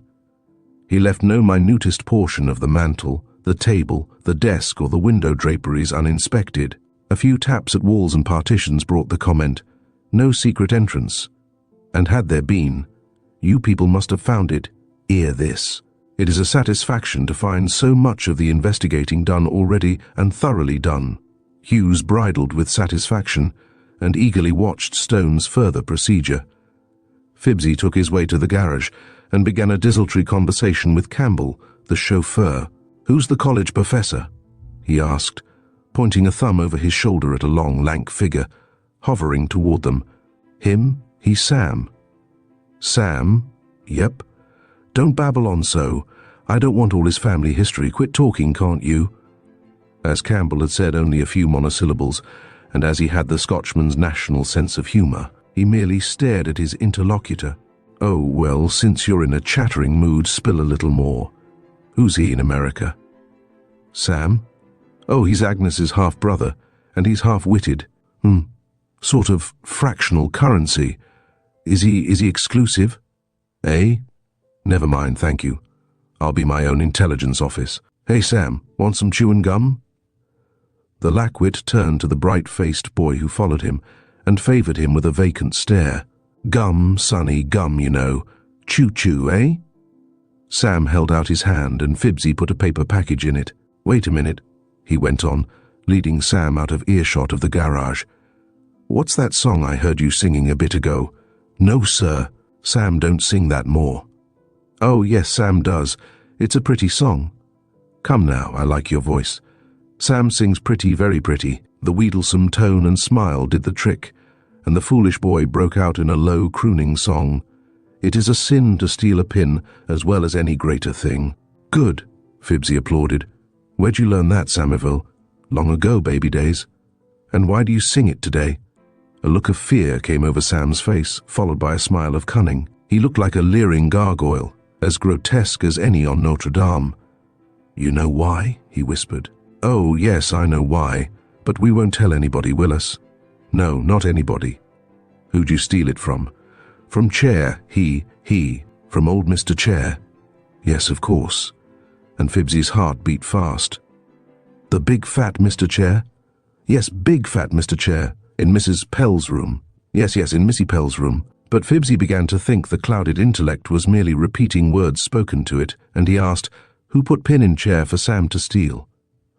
He left no minutest portion of the mantel, the table, the desk, or the window draperies uninspected. A few taps at walls and partitions brought the comment, "No secret entrance." And had there been, you people must have found it ere this. It is a satisfaction to find so much of the investigating done already and thoroughly done. Hughes bridled with satisfaction and eagerly watched Stone's further procedure. Fibsy took his way to the garage and began a desultory conversation with Campbell, the chauffeur. "Who's the college professor?" he asked, pointing a thumb over his shoulder at a long, lank figure, hovering toward them. "Him? He's Sam." "Sam? Yep. Don't babble on so. I don't want all his family history. Quit talking, can't you?" As Campbell had said only a few monosyllables, and as he had the Scotchman's national sense of humour, he merely stared at his interlocutor. "Oh, well, since you're in a chattering mood, spill a little more. Who's he in America?" "Sam? Oh, he's Agnes's half-brother, and he's half-witted. Sort of fractional currency. Is he exclusive?" "Eh? Never mind, thank you. I'll be my own intelligence office. Hey, Sam, want some chewing gum?" The lackwit turned to the bright-faced boy who followed him and favoured him with a vacant stare. "Gum, sonny, gum, you know. Chew-chew, eh?" Sam held out his hand and Fibsy put a paper package in it. "Wait a minute," he went on, leading Sam out of earshot of the garage. "What's that song I heard you singing a bit ago?" "No, sir. Sam don't sing that more." "Oh, yes, Sam does. It's a pretty song. Come now, I like your voice. Sam sings pretty, very pretty." The wheedlesome tone and smile did the trick, and the foolish boy broke out in a low, crooning song. "It is a sin to steal a pin as well as any greater thing." "Good," Fibsy applauded. "Where'd you learn that, Samuel?" "Long ago, baby days." "And why do you sing it today?" A look of fear came over Sam's face, followed by a smile of cunning. He looked like a leering gargoyle, as grotesque as any on Notre Dame. You know why? He whispered. Oh, yes, I know why, but we won't tell anybody, Willis. No, not anybody. Who'd you steal it from? From Chair, he, from old Mr. Chair. Yes, of course. And Fibsy's heart beat fast. The big fat Mr. Chair? Yes, big fat Mr. Chair, in Mrs. Pell's room. Yes, in Missy Pell's room. But Fibsy began to think the clouded intellect was merely repeating words spoken to it, and he asked, who put pin in chair for Sam to steal?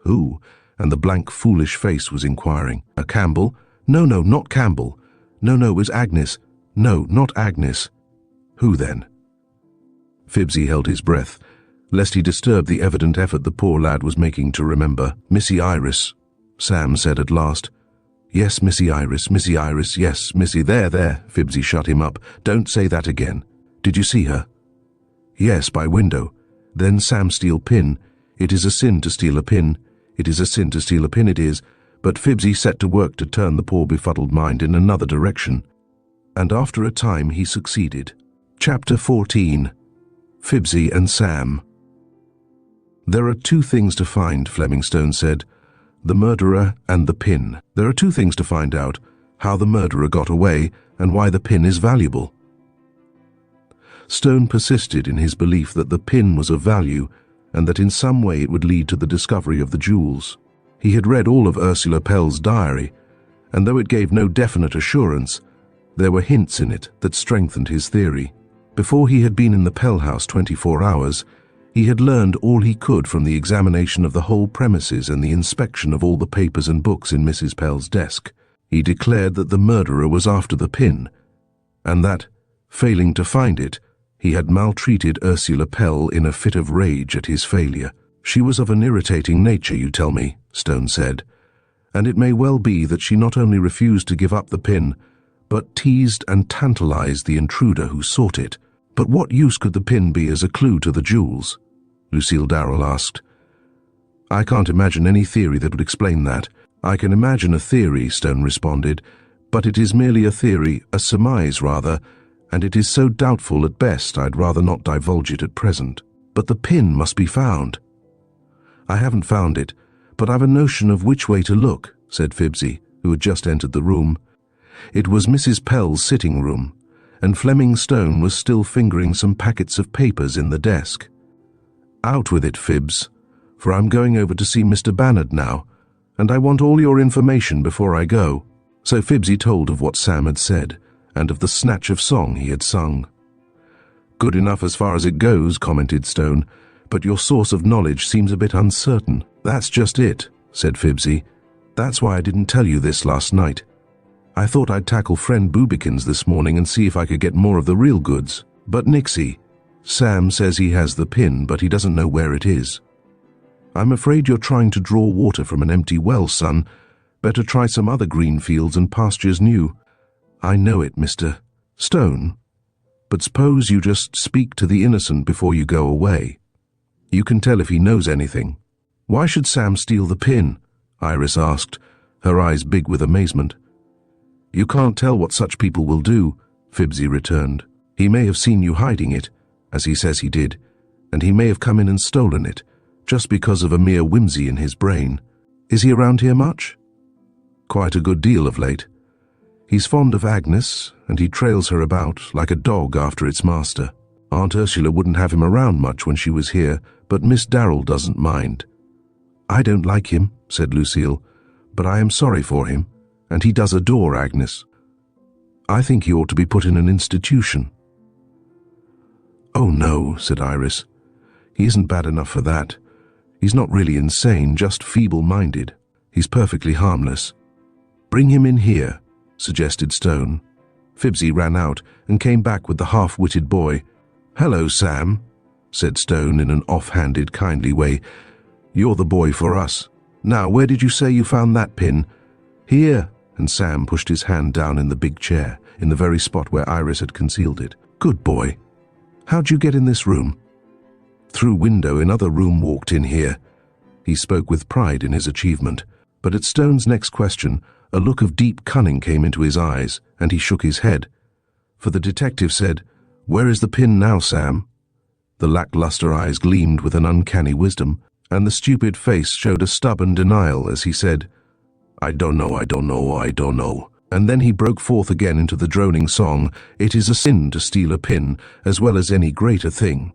Who? And the blank, foolish face was inquiring. A Campbell? No, not Campbell. No, it was Agnes. No, not Agnes. Who then? Fibsy held his breath, lest he disturb the evident effort the poor lad was making to remember. Missy Iris, Sam said at last. Yes, Missy Iris, yes, Missy. There, Fibsy shut him up. Don't say that again. Did you see her? Yes, by window. Then Sam steal pin. It is a sin to steal a pin. It is a sin to steal a pin, it is. But Fibsy set to work to turn the poor befuddled mind in another direction. And after a time he succeeded. Chapter 14. Fibsy and Sam. There are two things to find, Fleming Stone said. The murderer and the pin. There are two things to find out: how the murderer got away and why the pin is valuable. Stone persisted in his belief that the pin was of value and that in some way it would lead to the discovery of the jewels. He had read all of Ursula Pell's diary, and though it gave no definite assurance, there were hints in it that strengthened his theory. Before he had been in the Pell house 24 hours, he had learned all he could from the examination of the whole premises and the inspection of all the papers and books in Mrs. Pell's desk. He declared that the murderer was after the pin, and that, failing to find it, he had maltreated Ursula Pell in a fit of rage at his failure. She was of an irritating nature, you tell me, Stone said, and it may well be that she not only refused to give up the pin, but teased and tantalized the intruder who sought it. But what use could the pin be as a clue to the jewels? Lucille Darrell asked. I can't imagine any theory that would explain that. I can imagine a theory, Stone responded, but it is merely a theory, a surmise rather, and it is so doubtful at best I'd rather not divulge it at present. But the pin must be found. I haven't found it, but I've a notion of which way to look, said Fibsy, who had just entered the room. It was Mrs. Pell's sitting room, and Fleming Stone was still fingering some packets of papers in the desk. Out with it, Fibs, for I'm going over to see Mr. Bannard now, and I want all your information before I go. So Fibsy told of what Sam had said, and of the snatch of song he had sung. Good enough as far as it goes, commented Stone, but your source of knowledge seems a bit uncertain. That's just it, said Fibsy. That's why I didn't tell you this last night. I thought I'd tackle friend Boobikins this morning and see if I could get more of the real goods. But Nixie, Sam says he has the pin, but he doesn't know where it is. I'm afraid you're trying to draw water from an empty well, son. Better try some other green fields and pastures new. I know it, Mr. Stone. But suppose you just speak to the innocent before you go away. You can tell if he knows anything. Why should Sam steal the pin? Iris asked, her eyes big with amazement. You can't tell what such people will do, Fibsy returned. He may have seen you hiding it, as he says he did, and he may have come in and stolen it, just because of a mere whimsy in his brain. Is he around here much? Quite a good deal of late. He's fond of Agnes, and he trails her about like a dog after its master. Aunt Ursula wouldn't have him around much when she was here, but Miss Darrell doesn't mind. I don't like him, said Lucille, but I am sorry for him, and he does adore Agnes. I think he ought to be put in an institution. Oh no, said Iris. He isn't bad enough for that. He's not really insane, just feeble-minded. He's perfectly harmless. Bring him in here, suggested Stone. Fibsy ran out and came back with the half-witted boy. Hello, Sam, said Stone in an off-handed, kindly way. You're the boy for us. Now, where did you say you found that pin? Here, and Sam pushed his hand down in the big chair, in the very spot where Iris had concealed it. Good boy. How'd you get in this room? Through window, another room walked in here. He spoke with pride in his achievement, but at Stone's next question, a look of deep cunning came into his eyes, and he shook his head. For the detective said, Where is the pin now, Sam? The lackluster eyes gleamed with an uncanny wisdom. and the stupid face showed a stubborn denial as he said, I don't know, I don't know, I don't know. And then he broke forth again into the droning song, It is a sin to steal a pin, as well as any greater thing.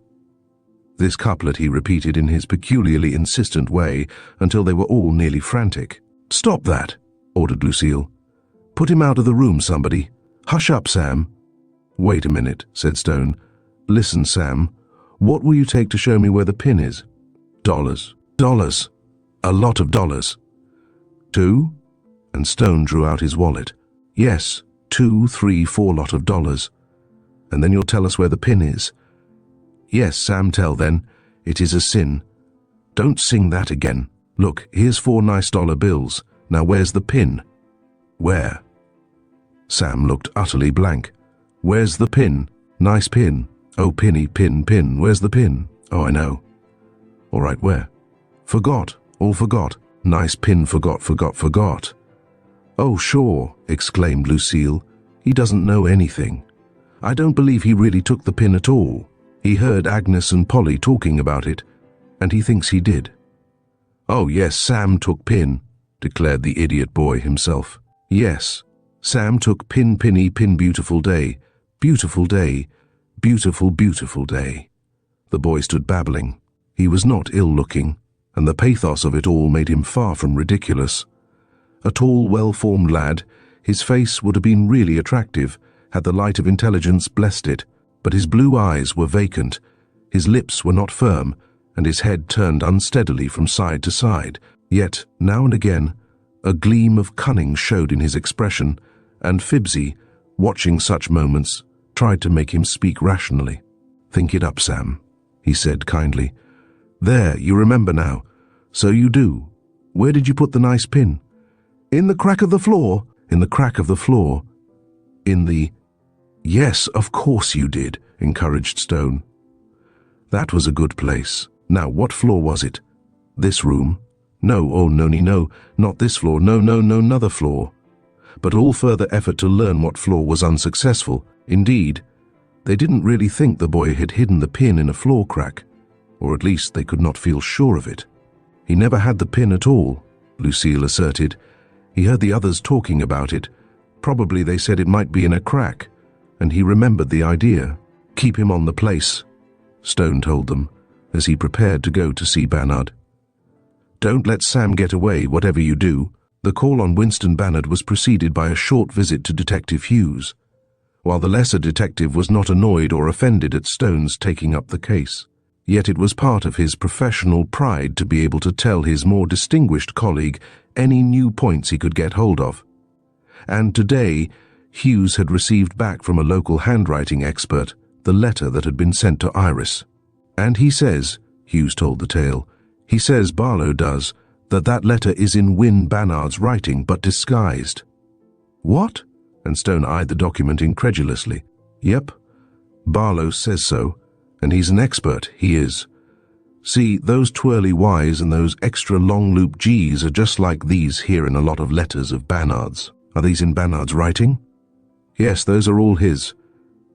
This couplet he repeated in his peculiarly insistent way until they were all nearly frantic. Stop that, ordered Lucille. Put him out of the room, somebody. Hush up, Sam. Wait a minute, said Stone. Listen, Sam. What will you take to show me where the pin is? Dollars. Dollars. A lot of dollars. 2? And Stone drew out his wallet. Yes, 2, 3, 4 lot of dollars. And then you'll tell us where the pin is. Yes, Sam, tell then. It is a sin. Don't sing that again. Look, here's 4 nice dollar bills. Now where's the pin? Where? Sam looked utterly blank. Where's the pin? Nice pin. Oh, pinny, pin, pin. Where's the pin? Oh, I know. All right, where? Forgot. All forgot. Nice pin, forgot, forgot, forgot. Oh, sure, exclaimed Lucille. He doesn't know anything. I don't believe he really took the pin at all. He heard Agnes and Polly talking about it, and he thinks he did. Oh, yes, Sam took pin, declared the idiot boy himself. Yes, Sam took pin, pinny, pin, beautiful day. Beautiful day. Beautiful, beautiful day. The boy stood babbling. He was not ill-looking, and the pathos of it all made him far from ridiculous. A tall, well-formed lad, his face would have been really attractive had the light of intelligence blessed it, but his blue eyes were vacant, his lips were not firm, and his head turned unsteadily from side to side. Yet, now and again, a gleam of cunning showed in his expression, and Fibsy, watching such moments, tried to make him speak rationally. Think it up, Sam, he said kindly. There, you remember now. So you do. Where did you put the nice pin? In the crack of the floor. In the crack of the floor. In the... Yes, of course you did, encouraged Stone. That was a good place. Now, what floor was it? This room? No, oh, no, not this floor. No, another floor. But all further effort to learn what floor was unsuccessful. Indeed, they didn't really think the boy had hidden the pin in a floor crack, or at least they could not feel sure of it. He never had the pin at all, Lucille asserted. He heard the others talking about it. Probably they said it might be in a crack, and he remembered the idea. Keep him on the place, Stone told them, as he prepared to go to see Bannard. Don't let Sam get away, whatever you do. The call on Winston Bannard was preceded by a short visit to Detective Hughes, while the lesser detective was not annoyed or offended at Stone's taking up the case. Yet it was part of his professional pride to be able to tell his more distinguished colleague any new points he could get hold of. And today, Hughes had received back from a local handwriting expert the letter that had been sent to Iris. And he says, Hughes told the tale, he says Barlow does, that letter is in Win Bannard's writing but disguised. What? And Stone eyed the document incredulously. Yep, Barlow says so, and he's an expert, he is. See, those twirly Y's and those extra long loop G's are just like these here in a lot of letters of Bannard's. Are these in Bannard's writing? Yes, those are all his.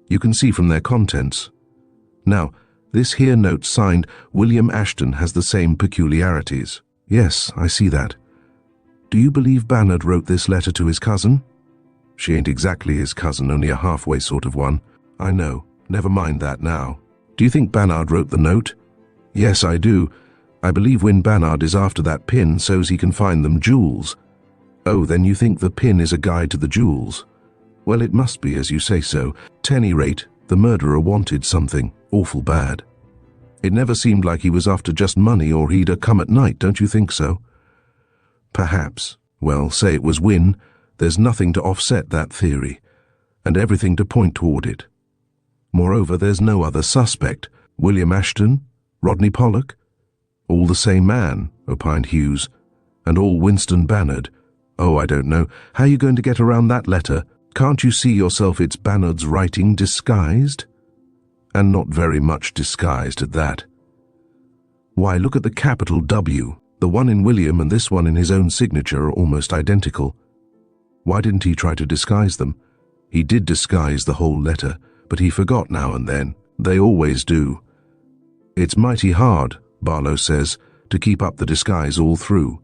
You can see from their contents. Now, this here note signed William Ashton has the same peculiarities. Yes, I see that. Do you believe Bannard wrote this letter to his cousin? She ain't exactly his cousin, only a halfway sort of one. I know. Never mind that now. Do you think Bannard wrote the note? Yes, I do. I believe Win Bannard is after that pin so's he can find them jewels. Oh, then you think the pin is a guide to the jewels? Well, it must be, as you say so. At any rate, the murderer wanted something awful bad. It never seemed like he was after just money, or he'd come at night, don't you think so? Perhaps. Well, say it was Win. There's nothing to offset that theory, and everything to point toward it. Moreover, there's no other suspect. William Ashton? Rodney Pollock? All the same man, opined Hughes. And all Winston Bannard. Oh, I don't know. How are you going to get around that letter? Can't you see yourself it's Bannard's writing disguised? And not very much disguised at that. Why, look at the capital W. The one in William and this one in his own signature are almost identical. Why didn't he try to disguise them? He did disguise the whole letter, but he forgot now and then. They always do. It's mighty hard, Barlow says, to keep up the disguise all through.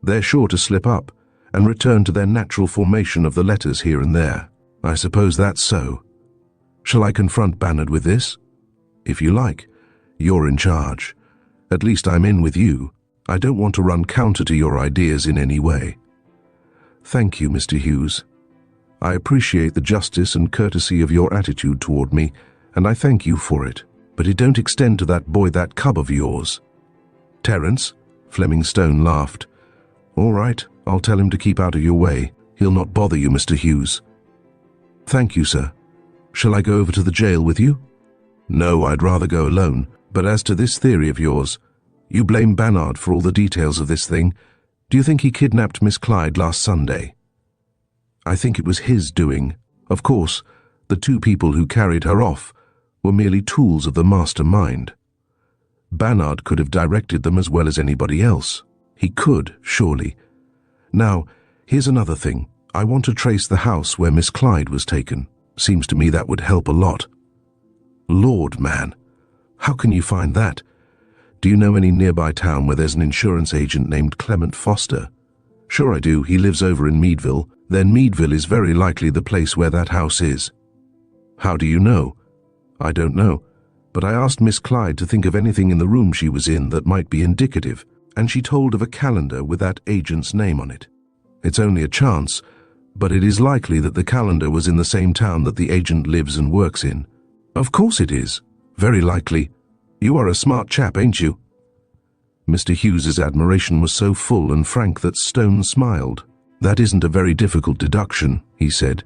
They're sure to slip up and return to their natural formation of the letters here and there. I suppose that's so. Shall I confront Bannard with this? If you like. You're in charge. At least I'm in with you. I don't want to run counter to your ideas in any way. Thank you, Mr. Hughes. I appreciate the justice and courtesy of your attitude toward me, and I thank you for it. But it don't extend to that boy, that cub of yours. Terence? Fleming Stone laughed. All right, I'll tell him to keep out of your way. He'll not bother you, Mr. Hughes. Thank you, sir. Shall I go over to the jail with you? No, I'd rather go alone. But as to this theory of yours, you blame Bannard for all the details of this thing. Do you think he kidnapped Miss Clyde last Sunday? I think it was his doing. Of course, the two people who carried her off were merely tools of the mastermind. Bannard could have directed them as well as anybody else. He could, surely. Now, here's another thing. I want to trace the house where Miss Clyde was taken. Seems to me that would help a lot. Lord, man, how can you find that? Do you know any nearby town where there's an insurance agent named Clement Foster? Sure I do. He lives over in Meadville. Then Meadville is very likely the place where that house is. How do you know? I don't know, but I asked Miss Clyde to think of anything in the room she was in that might be indicative, and she told of a calendar with that agent's name on it. It's only a chance, but it is likely that the calendar was in the same town that the agent lives and works in. Of course it is. Very likely. You are a smart chap, ain't you? Mr. Hughes's admiration was so full and frank that Stone smiled. That isn't a very difficult deduction, he said,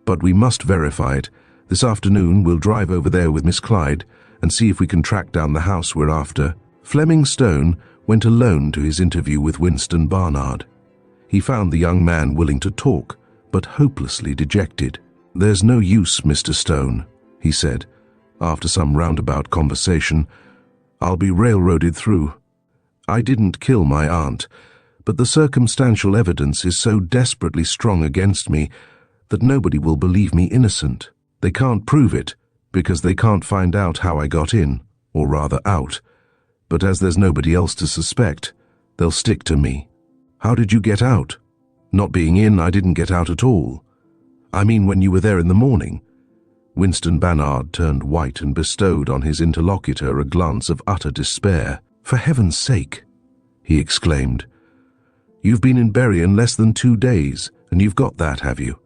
but we must verify it. This afternoon we'll drive over there with Miss Clyde and see if we can track down the house we're after. Fleming Stone went alone to his interview with Winston Barnard. He found the young man willing to talk, but hopelessly dejected. There's no use, Mr. Stone, he said, after some roundabout conversation. I'll be railroaded through. I didn't kill my aunt, but the circumstantial evidence is so desperately strong against me that nobody will believe me innocent. They can't prove it, because they can't find out how I got in, or rather out. But as there's nobody else to suspect, they'll stick to me. How did you get out? Not being in, I didn't get out at all. I mean, when you were there in the morning. Winston Barnard turned white and bestowed on his interlocutor a glance of utter despair. For heaven's sake, he exclaimed. You've been in Berrien less than 2 days, and you've got that, have you?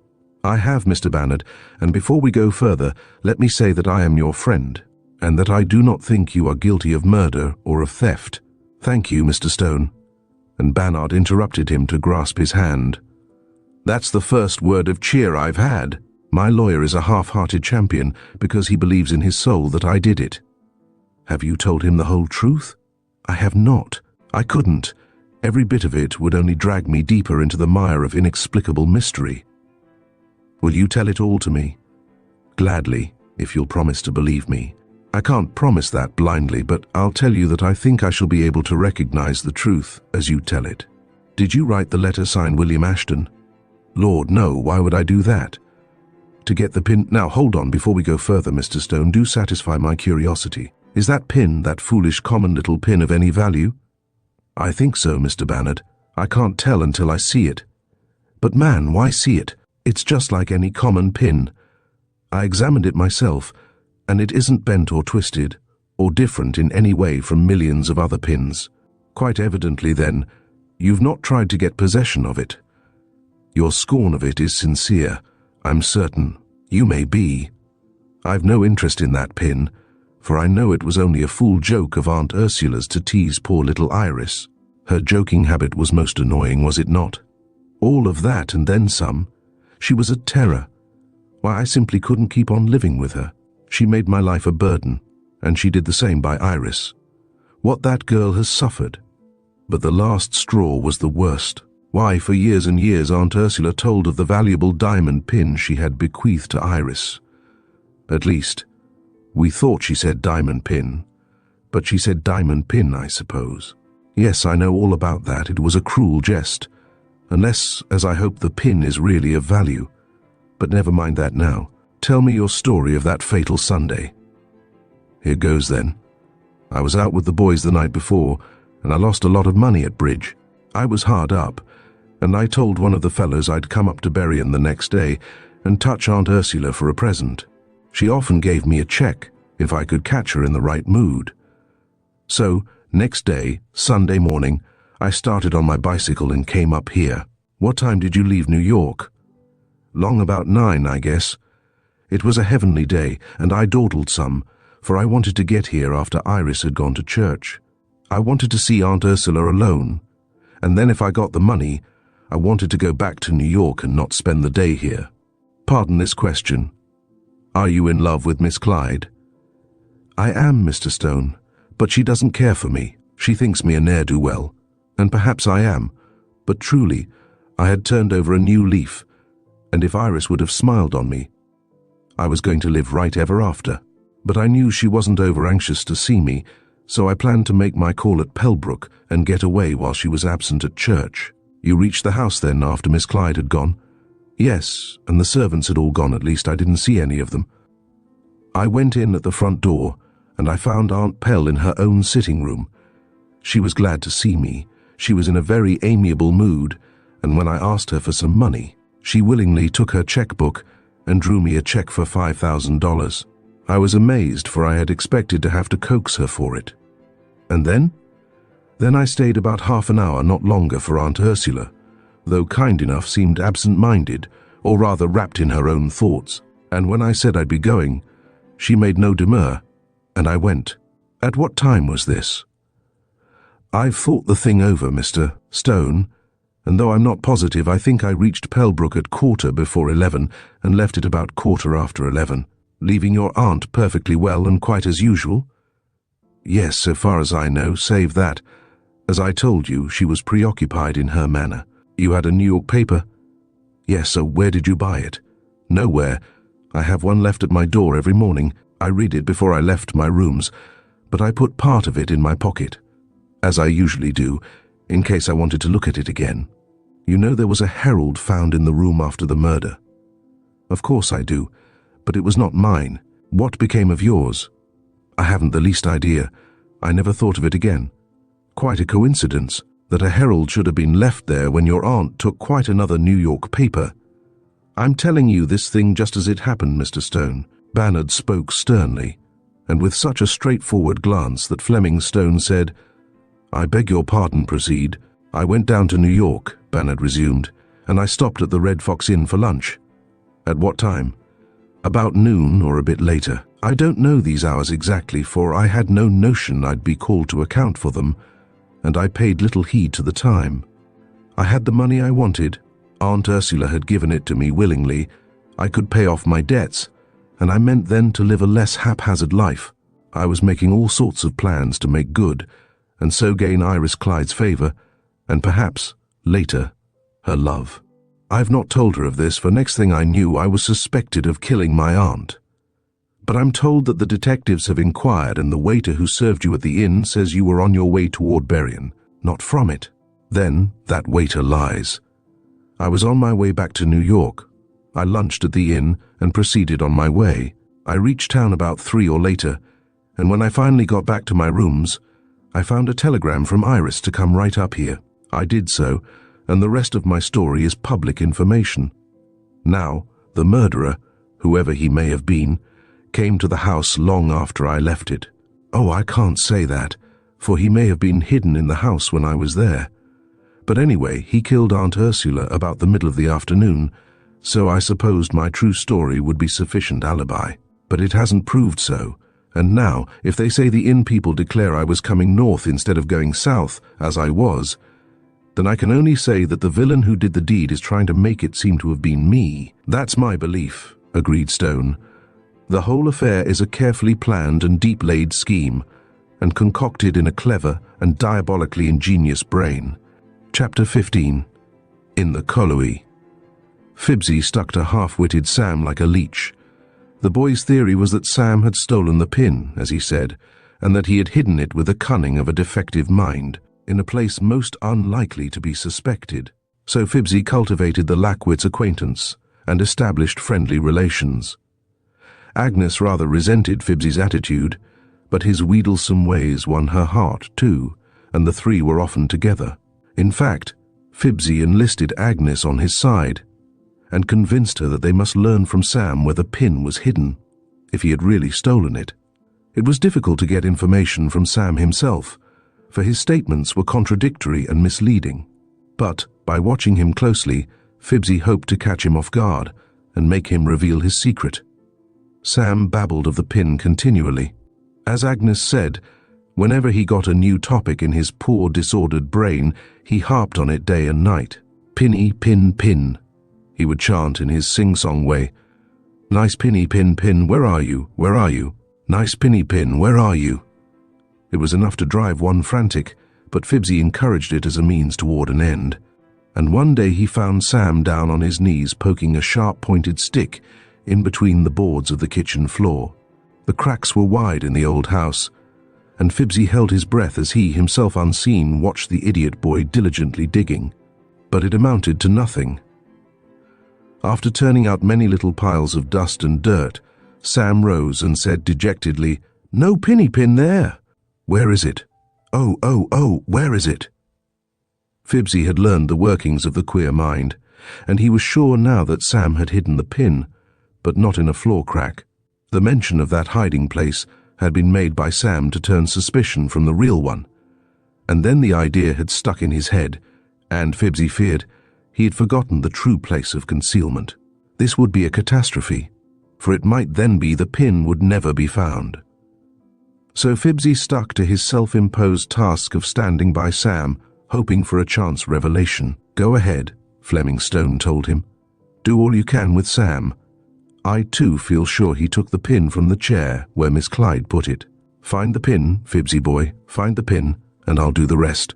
I have, Mr. Barnard, and before we go further, let me say that I am your friend, and that I do not think you are guilty of murder or of theft. Thank you, Mr. Stone. And Barnard interrupted him to grasp his hand. That's the first word of cheer I've had. My lawyer is a half-hearted champion because he believes in his soul that I did it. Have you told him the whole truth? I have not. I couldn't. Every bit of it would only drag me deeper into the mire of inexplicable mystery. Will you tell it all to me? Gladly, if you'll promise to believe me. I can't promise that blindly, but I'll tell you that I think I shall be able to recognize the truth as you tell it. Did you write the letter signed William Ashton? Lord, no. Why would I do that? To get the pin— Now, hold on, before we go further, Mr. Stone, do satisfy my curiosity. Is that pin, that foolish common little pin, of any value? I think so, Mr. Barnard. I can't tell until I see it. But man, why see it? It's just like any common pin. I examined it myself, and it isn't bent or twisted, or different in any way from millions of other pins. Quite evidently, then, you've not tried to get possession of it. Your scorn of it is sincere, I'm certain. You may be. I've no interest in that pin, for I know it was only a fool joke of Aunt Ursula's to tease poor little Iris. Her joking habit was most annoying, was it not? All of that and then some. She was a terror. Why, I simply couldn't keep on living with her. She made my life a burden, and she did the same by Iris. What that girl has suffered. But the last straw was the worst. Why, for years and years Aunt Ursula told of the valuable diamond pin she had bequeathed to Iris. At least, we thought she said diamond pin, but she said diamond pin, I suppose. Yes, I know all about that. It was a cruel jest. Unless, as I hope, the pin is really of value. But never mind that now. Tell me your story of that fatal Sunday. Here goes then. I was out with the boys the night before, and I lost a lot of money at bridge. I was hard up, and I told one of the fellows I'd come up to Berrien the next day and touch Aunt Ursula for a present. She often gave me a check if I could catch her in the right mood. So, next day, Sunday morning, I started on my bicycle and came up here. What time did you leave New York? Long about 9, I guess. It was a heavenly day, and I dawdled some, for I wanted to get here after Iris had gone to church. I wanted to see Aunt Ursula alone, and then if I got the money, I wanted to go back to New York and not spend the day here. Pardon this question. Are you in love with Miss Clyde? I am, Mr. Stone, but she doesn't care for me. She thinks me a ne'er-do-well, and perhaps I am, but truly, I had turned over a new leaf, and if Iris would have smiled on me, I was going to live right ever after. But I knew she wasn't over-anxious to see me, so I planned to make my call at Pembroke and get away while she was absent at church. You reached the house then after Miss Clyde had gone? Yes, and the servants had all gone, at least I didn't see any of them. I went in at the front door, and I found Aunt Pell in her own sitting room. She was glad to see me. She was in a very amiable mood, and when I asked her for some money, she willingly took her checkbook and drew me a check for $5,000. I was amazed, for I had expected to have to coax her for it. And then? Then I stayed about half an hour, not longer, for Aunt Ursula, though kind enough, seemed absent-minded, or rather wrapped in her own thoughts. And when I said I'd be going, she made no demur, and I went. At what time was this? I've thought the thing over, Mr. Stone, and though I'm not positive, I think I reached Pembroke at 11:15 and left it about 11:15. Leaving your aunt perfectly well and quite as usual? Yes, so far as I know, save that, as I told you, she was preoccupied in her manner. You had a New York paper? Yes, so where did you buy it? Nowhere. I have one left at my door every morning. I read it before I left my rooms, but I put part of it in my pocket, as I usually do, in case I wanted to look at it again. You know there was a Herald found in the room after the murder? Of course I do. But it was not mine. What became of yours? I haven't the least idea. I never thought of it again. Quite a coincidence that a Herald should have been left there when your aunt took quite another New York paper. I'm telling you this thing just as it happened, Mr. Stone. Bannard spoke sternly, and with such a straightforward glance that Fleming Stone said, I beg your pardon, proceed. I went down to New York, Bannard resumed, and I stopped at the Red Fox Inn for lunch. At what time? About noon or a bit later. I don't know these hours exactly, for I had no notion I'd be called to account for them, and I paid little heed to the time. I had the money I wanted. Aunt Ursula had given it to me willingly. I could pay off my debts, and I meant then to live a less haphazard life. I was making all sorts of plans to make good, and so gain Iris Clyde's favor, and perhaps, later, her love. I've not told her of this, for next thing I knew I was suspected of killing my aunt. But I'm told that the detectives have inquired, and the waiter who served you at the inn says you were on your way toward Berrien, not from it. Then that waiter lies. I was on my way back to New York. I lunched at the inn and proceeded on my way. I reached town about 3 or later, and when I finally got back to my rooms, I found a telegram from Iris to come right up here. I did so, and the rest of my story is public information. Now, the murderer, whoever he may have been, came to the house long after I left it. Oh, I can't say that, for he may have been hidden in the house when I was there. But anyway, he killed Aunt Ursula about the middle of the afternoon, so I supposed my true story would be sufficient alibi. But it hasn't proved so, and now, if they say the inn people declare I was coming north instead of going south, as I was, then I can only say that the villain who did the deed is trying to make it seem to have been me. That's my belief, agreed Stone. The whole affair is a carefully planned and deep-laid scheme, and concocted in a clever and diabolically ingenious brain. Chapter 15. In the Colliery. Fibsy stuck to half-witted Sam like a leech. The boy's theory was that Sam had stolen the pin, as he said, and that he had hidden it with the cunning of a defective mind, in a place most unlikely to be suspected. So Fibsy cultivated the Lackwitz acquaintance and established friendly relations. Agnes rather resented Fibsy's attitude, but his wheedlesome ways won her heart too, and the three were often together. In fact, Fibsy enlisted Agnes on his side and convinced her that they must learn from Sam where the pin was hidden, if he had really stolen it. It was difficult to get information from Sam himself, for his statements were contradictory and misleading. But, by watching him closely, Fibsy hoped to catch him off guard and make him reveal his secret. Sam babbled of the pin continually. As Agnes said, whenever he got a new topic in his poor, disordered brain, he harped on it day and night. "Pinny, pin, pin," he would chant in his sing-song way. "Nice pinny, pin, pin, where are you? Where are you? Nice pinny, pin, where are you?" It was enough to drive one frantic, but Fibsy encouraged it as a means toward an end. And one day he found Sam down on his knees poking a sharp-pointed stick in between the boards of the kitchen floor. The cracks were wide in the old house, and Fibsy held his breath as he, himself unseen, watched the idiot boy diligently digging. But it amounted to nothing. After turning out many little piles of dust and dirt, Sam rose and said dejectedly, "No pinny pin there." "Where is it? Oh, where is it?" Fibsy had learned the workings of the queer mind, and he was sure now that Sam had hidden the pin, but not in a floor crack. The mention of that hiding place had been made by Sam to turn suspicion from the real one, and then the idea had stuck in his head, and Fibsy feared he had forgotten the true place of concealment. This would be a catastrophe, for it might then be the pin would never be found. So Fibsy stuck to his self-imposed task of standing by Sam, hoping for a chance revelation. "Go ahead," Fleming Stone told him. "Do all you can with Sam. I too feel sure he took the pin from the chair where Miss Clyde put it. Find the pin, Fibsy boy, find the pin, and I'll do the rest."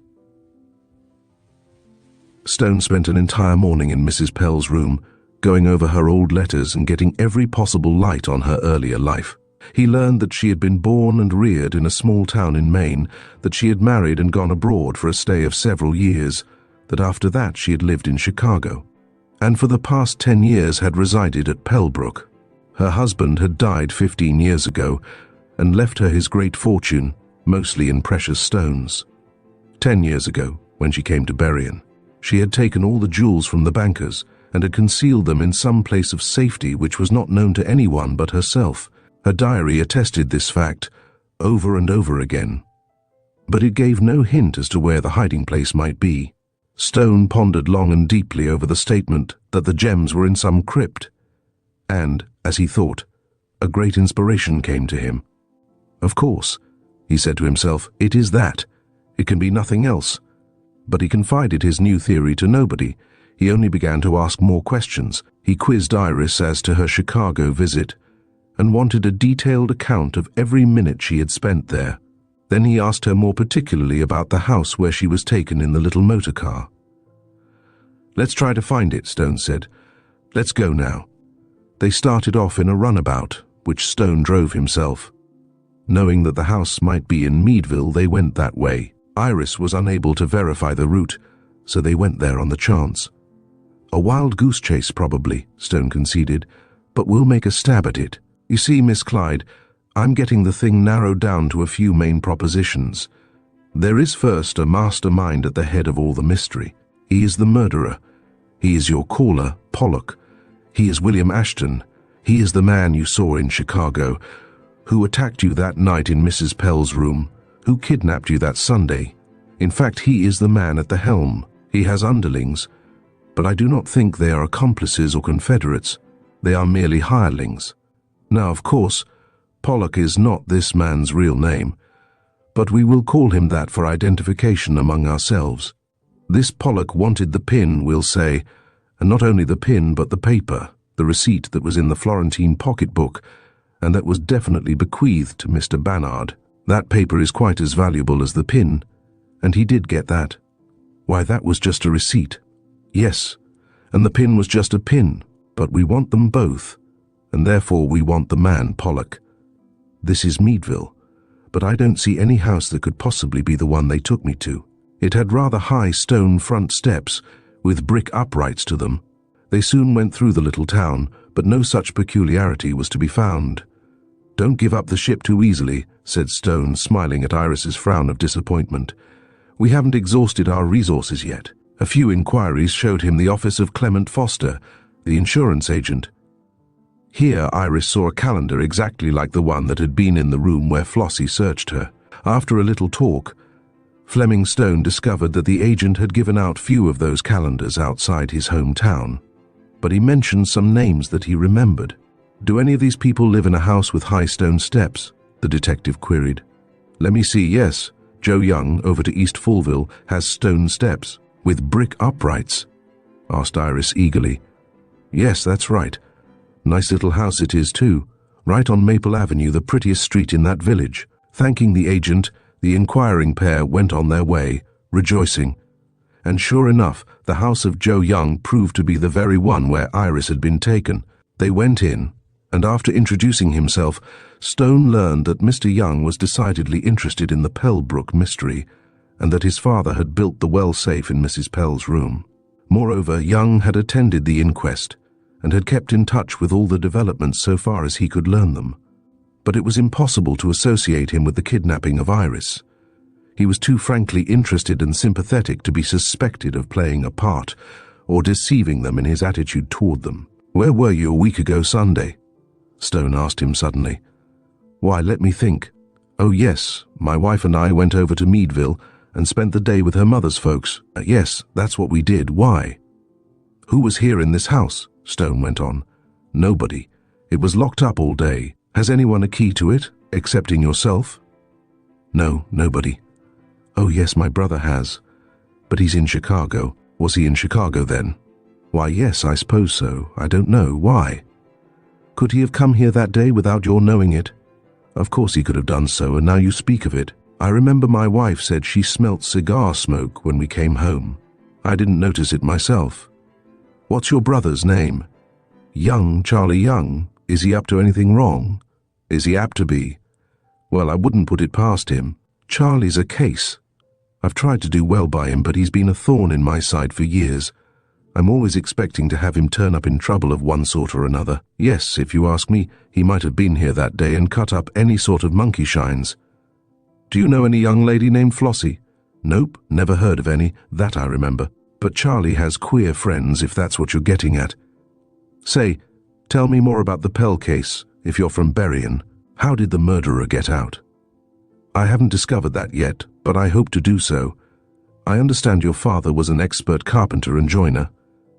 Stone spent an entire morning in Mrs. Pell's room, going over her old letters and getting every possible light on her earlier life. He learned that she had been born and reared in a small town in Maine, that she had married and gone abroad for a stay of several years, that after that she had lived in Chicago, and for the past 10 years had resided at Pellbrook. Her husband had died 15 years ago and left her his great fortune, mostly in precious stones. 10 years ago, when she came to Berrien, she had taken all the jewels from the bankers and had concealed them in some place of safety which was not known to anyone but herself. Her diary attested this fact over and over again, but it gave no hint as to where the hiding place might be. Stone pondered long and deeply over the statement that the gems were in some crypt, and, as he thought, a great inspiration came to him. "Of course," he said to himself, "it is that. It can be nothing else." But he confided his new theory to nobody. He only began to ask more questions. He quizzed Iris as to her Chicago visit, and wanted a detailed account of every minute she had spent there. Then he asked her more particularly about the house where she was taken in the little motor car. "Let's try to find it," Stone said. "Let's go now." They started off in a runabout, which Stone drove himself. Knowing that the house might be in Meadville, they went that way. Iris was unable to verify the route, so they went there on the chance. "A wild goose chase, probably," Stone conceded, "but we'll make a stab at it. You see, Miss Clyde, I'm getting the thing narrowed down to a few main propositions. There is first a mastermind at the head of all the mystery. He is the murderer. He is your caller, Pollock. He is William Ashton. He is the man you saw in Chicago, who attacked you that night in Mrs. Pell's room, who kidnapped you that Sunday. In fact, he is the man at the helm. He has underlings, but I do not think they are accomplices or confederates. They are merely hirelings. Now, of course, Pollock is not this man's real name, but we will call him that for identification among ourselves. This Pollock wanted the pin, we'll say, and not only the pin but the paper, the receipt that was in the Florentine pocketbook, and that was definitely bequeathed to Mr. Bannard. That paper is quite as valuable as the pin, and he did get that. Why, that was just a receipt. Yes, and the pin was just a pin, but we want them both, and therefore we want the man Pollock. This is Meadville, but I don't see any house that could possibly be the one they took me to. It had rather high stone front steps, with brick uprights to them. They soon went through the little town, but no such peculiarity was to be found. "Don't give up the ship too easily," said Stone, smiling at Iris's frown of disappointment. We haven't exhausted our resources yet. A few inquiries showed him the office of Clement Foster, the insurance agent. Here Iris saw a calendar exactly like the one that had been in the room where Flossie searched her. After a little talk, Fleming Stone discovered that the agent had given out few of those calendars outside his hometown, but he mentioned some names that he remembered. "Do any of these people live in a house with high stone steps?" the detective queried. "Let me see, yes. Joe Young, over to East Fulville, has stone steps. With brick uprights?" asked Iris eagerly. "Yes, that's right. Nice little house it is too, right on Maple Avenue, the prettiest street in that village." Thanking the agent, the inquiring pair went on their way, rejoicing. And sure enough, the house of Joe Young proved to be the very one where Iris had been taken. They went in, and after introducing himself, Stone learned that Mr. Young was decidedly interested in the Pellbrook mystery, and that his father had built the well safe in Mrs. Pell's room. Moreover, Young had attended the inquest, and had kept in touch with all the developments so far as he could learn them. But it was impossible to associate him with the kidnapping of Iris. He was too frankly interested and sympathetic to be suspected of playing a part, or deceiving them in his attitude toward them. "Where were you a week ago Sunday?" Stone asked him suddenly. "Why, let me think. Oh yes, my wife and I went over to Meadville and spent the day with her mother's folks. Yes, that's what we did. Why?" "Who was here in this house?" Stone went on. "Nobody. It was locked up all day. Has anyone a key to it, excepting yourself?" "No, nobody." "Oh yes, my brother has. But he's in Chicago." "Was he in Chicago then?" "Why yes, I suppose so. I don't know. Why?" "Could he have come here that day without your knowing it?" "Of course he could have done so, and now you speak of it. I remember my wife said she smelt cigar smoke when we came home. I didn't notice it myself." "What's your brother's name?" "Young, Charlie Young. Is he up to anything wrong?" "Is he apt to be?" "Well, I wouldn't put it past him. Charlie's a case. I've tried to do well by him, but he's been a thorn in my side for years. I'm always expecting to have him turn up in trouble of one sort or another. Yes, if you ask me, he might have been here that day and cut up any sort of monkey shines." "Do you know any young lady named Flossie?" "Nope, never heard of any, that I remember. But Charlie has queer friends, if that's what you're getting at. Say, tell me more about the Pell case, if you're from Berrien. How did the murderer get out?" "I haven't discovered that yet, but I hope to do so. I understand your father was an expert carpenter and joiner."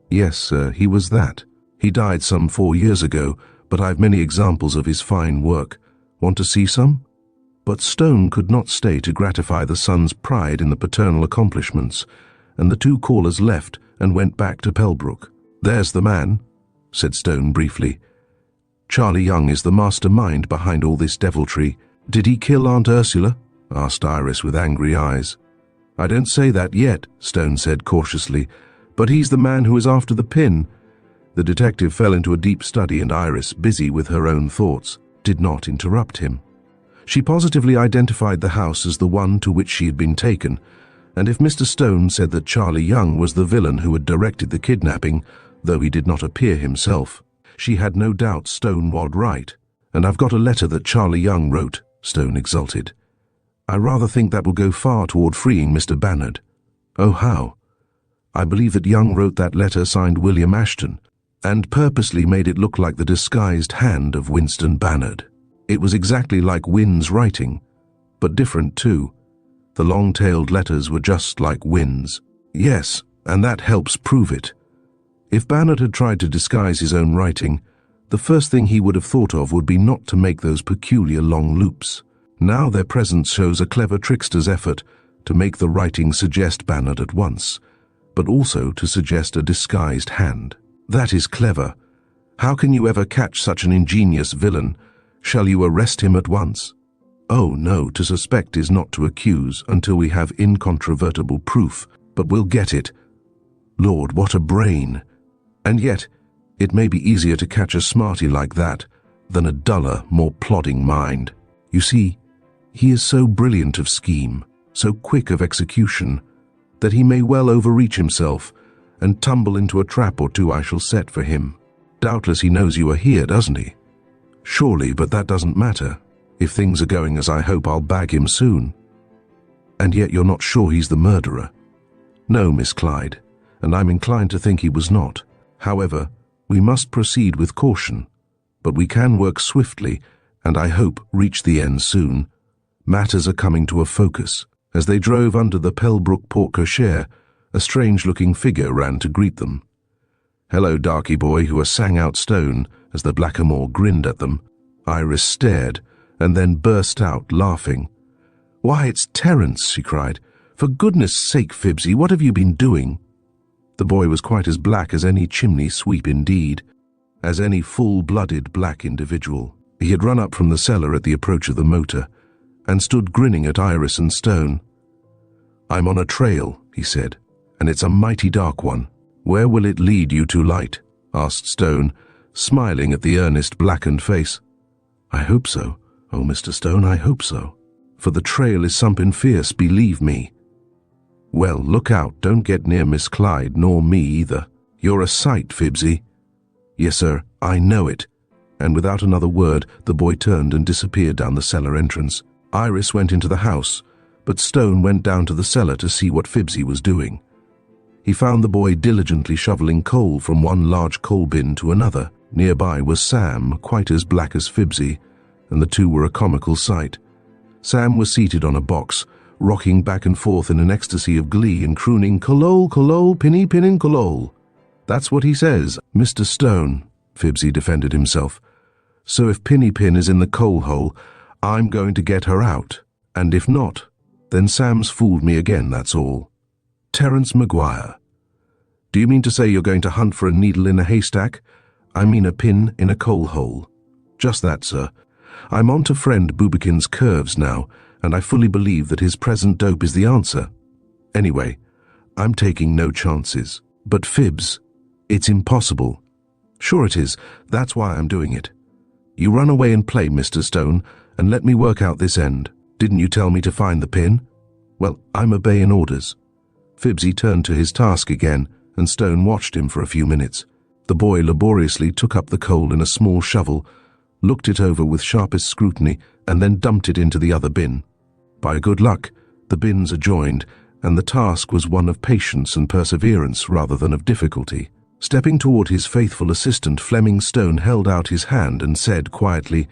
"Yes, he was that. He died some 4 years ago, but I've many examples of his fine work. Want to see some?" But Stone could not stay to gratify the son's pride in the paternal accomplishments, and the two callers left and went back to Pellbrook. "There's the man," said Stone briefly. "Charlie Young is the mastermind behind all this deviltry. Did he kill Aunt Ursula?" asked Iris with angry eyes. "I don't say that yet," Stone said cautiously, "but he's the man who is after the pin." The detective fell into a deep study, and Iris, busy with her own thoughts, did not interrupt him. She positively identified the house as the one to which she had been taken, and if Mr. Stone said that Charlie Young was the villain who had directed the kidnapping, though he did not appear himself, she had no doubt Stone was right. "And I've got a letter that Charlie Young wrote," Stone exulted. "I rather think that will go far toward freeing Mr. Bannard." "Oh, how?" "I believe that Young wrote that letter signed William Ashton, and purposely made it look like the disguised hand of Winston Bannard. It was exactly like Wynn's writing, but different too. The long-tailed letters were just like Wynn's." "Yes, and that helps prove it. If Bannard had tried to disguise his own writing, the first thing he would have thought of would be not to make those peculiar long loops. Now their presence shows a clever trickster's effort to make the writing suggest Bannard at once, but also to suggest a disguised hand. That is clever. How can you ever catch such an ingenious villain? Shall you arrest him at once?" "Oh no, to suspect is not to accuse until we have incontrovertible proof, but we'll get it. Lord, what a brain! And yet, it may be easier to catch a smarty like that than a duller, more plodding mind. You see, he is so brilliant of scheme, so quick of execution, that he may well overreach himself and tumble into a trap or two I shall set for him. Doubtless he knows you are here, doesn't he?" "Surely, but that doesn't matter. If things are going as I hope, I'll bag him soon." And yet you're not sure he's the murderer? No, Miss Clyde, and I'm inclined to think he was not. However, we must proceed with caution, but we can work swiftly and I hope reach the end soon. Matters are coming to a focus. As they drove under the Pellbrook porte-cochere, a strange-looking figure ran to greet them. "Hello, darky boy," who sang out Stone as the blackamoor grinned at them. Iris stared and then burst out laughing. "Why, it's Terence," she cried. "For goodness sake, Fibsy, what have you been doing?" The boy was quite as black as any chimney sweep indeed, as any full-blooded black individual. He had run up from the cellar at the approach of the motor and stood grinning at Iris and Stone. "I'm on a trail," he said, "and it's a mighty dark one." "Where will it lead you to, Light?" asked Stone, smiling at the earnest blackened face. "I hope so. Oh, Mr. Stone, I hope so. For the trail is something fierce, believe me." "Well, look out, don't get near Miss Clyde, nor me either. You're a sight, Fibsy." "Yes, sir, I know it." And without another word, the boy turned and disappeared down the cellar entrance. Iris went into the house, but Stone went down to the cellar to see what Fibsy was doing. He found the boy diligently shoveling coal from one large coal bin to another. Nearby was Sam, quite as black as Fibsy, and the two were a comical sight. Sam was seated on a box, rocking back and forth in an ecstasy of glee and crooning, "Kolol, kolol, pinny, pinnin, kolol." "That's what he says, Mr. Stone," Fibsy defended himself. "So if Pinny Pin is in the coal hole, I'm going to get her out, and if not, then Sam's fooled me again, that's all." "Terence Maguire, do you mean to say you're going to hunt for a needle in a haystack? I mean a pin in a coal hole." "Just that, sir. I'm on to friend Boobikin's curves now, and I fully believe that his present dope is the answer. Anyway, I'm taking no chances. But Fibs, it's impossible." "Sure it is. That's why I'm doing it. You run away and play, Mr. Stone, and let me work out this end. Didn't you tell me to find the pin? Well, I'm obeying orders." Fibsy turned to his task again, and Stone watched him for a few minutes. The boy laboriously took up the coal in a small shovel, looked it over with sharpest scrutiny, and then dumped it into the other bin. By good luck, the bins adjoined, and the task was one of patience and perseverance rather than of difficulty. Stepping toward his faithful assistant, Fleming Stone held out his hand and said quietly,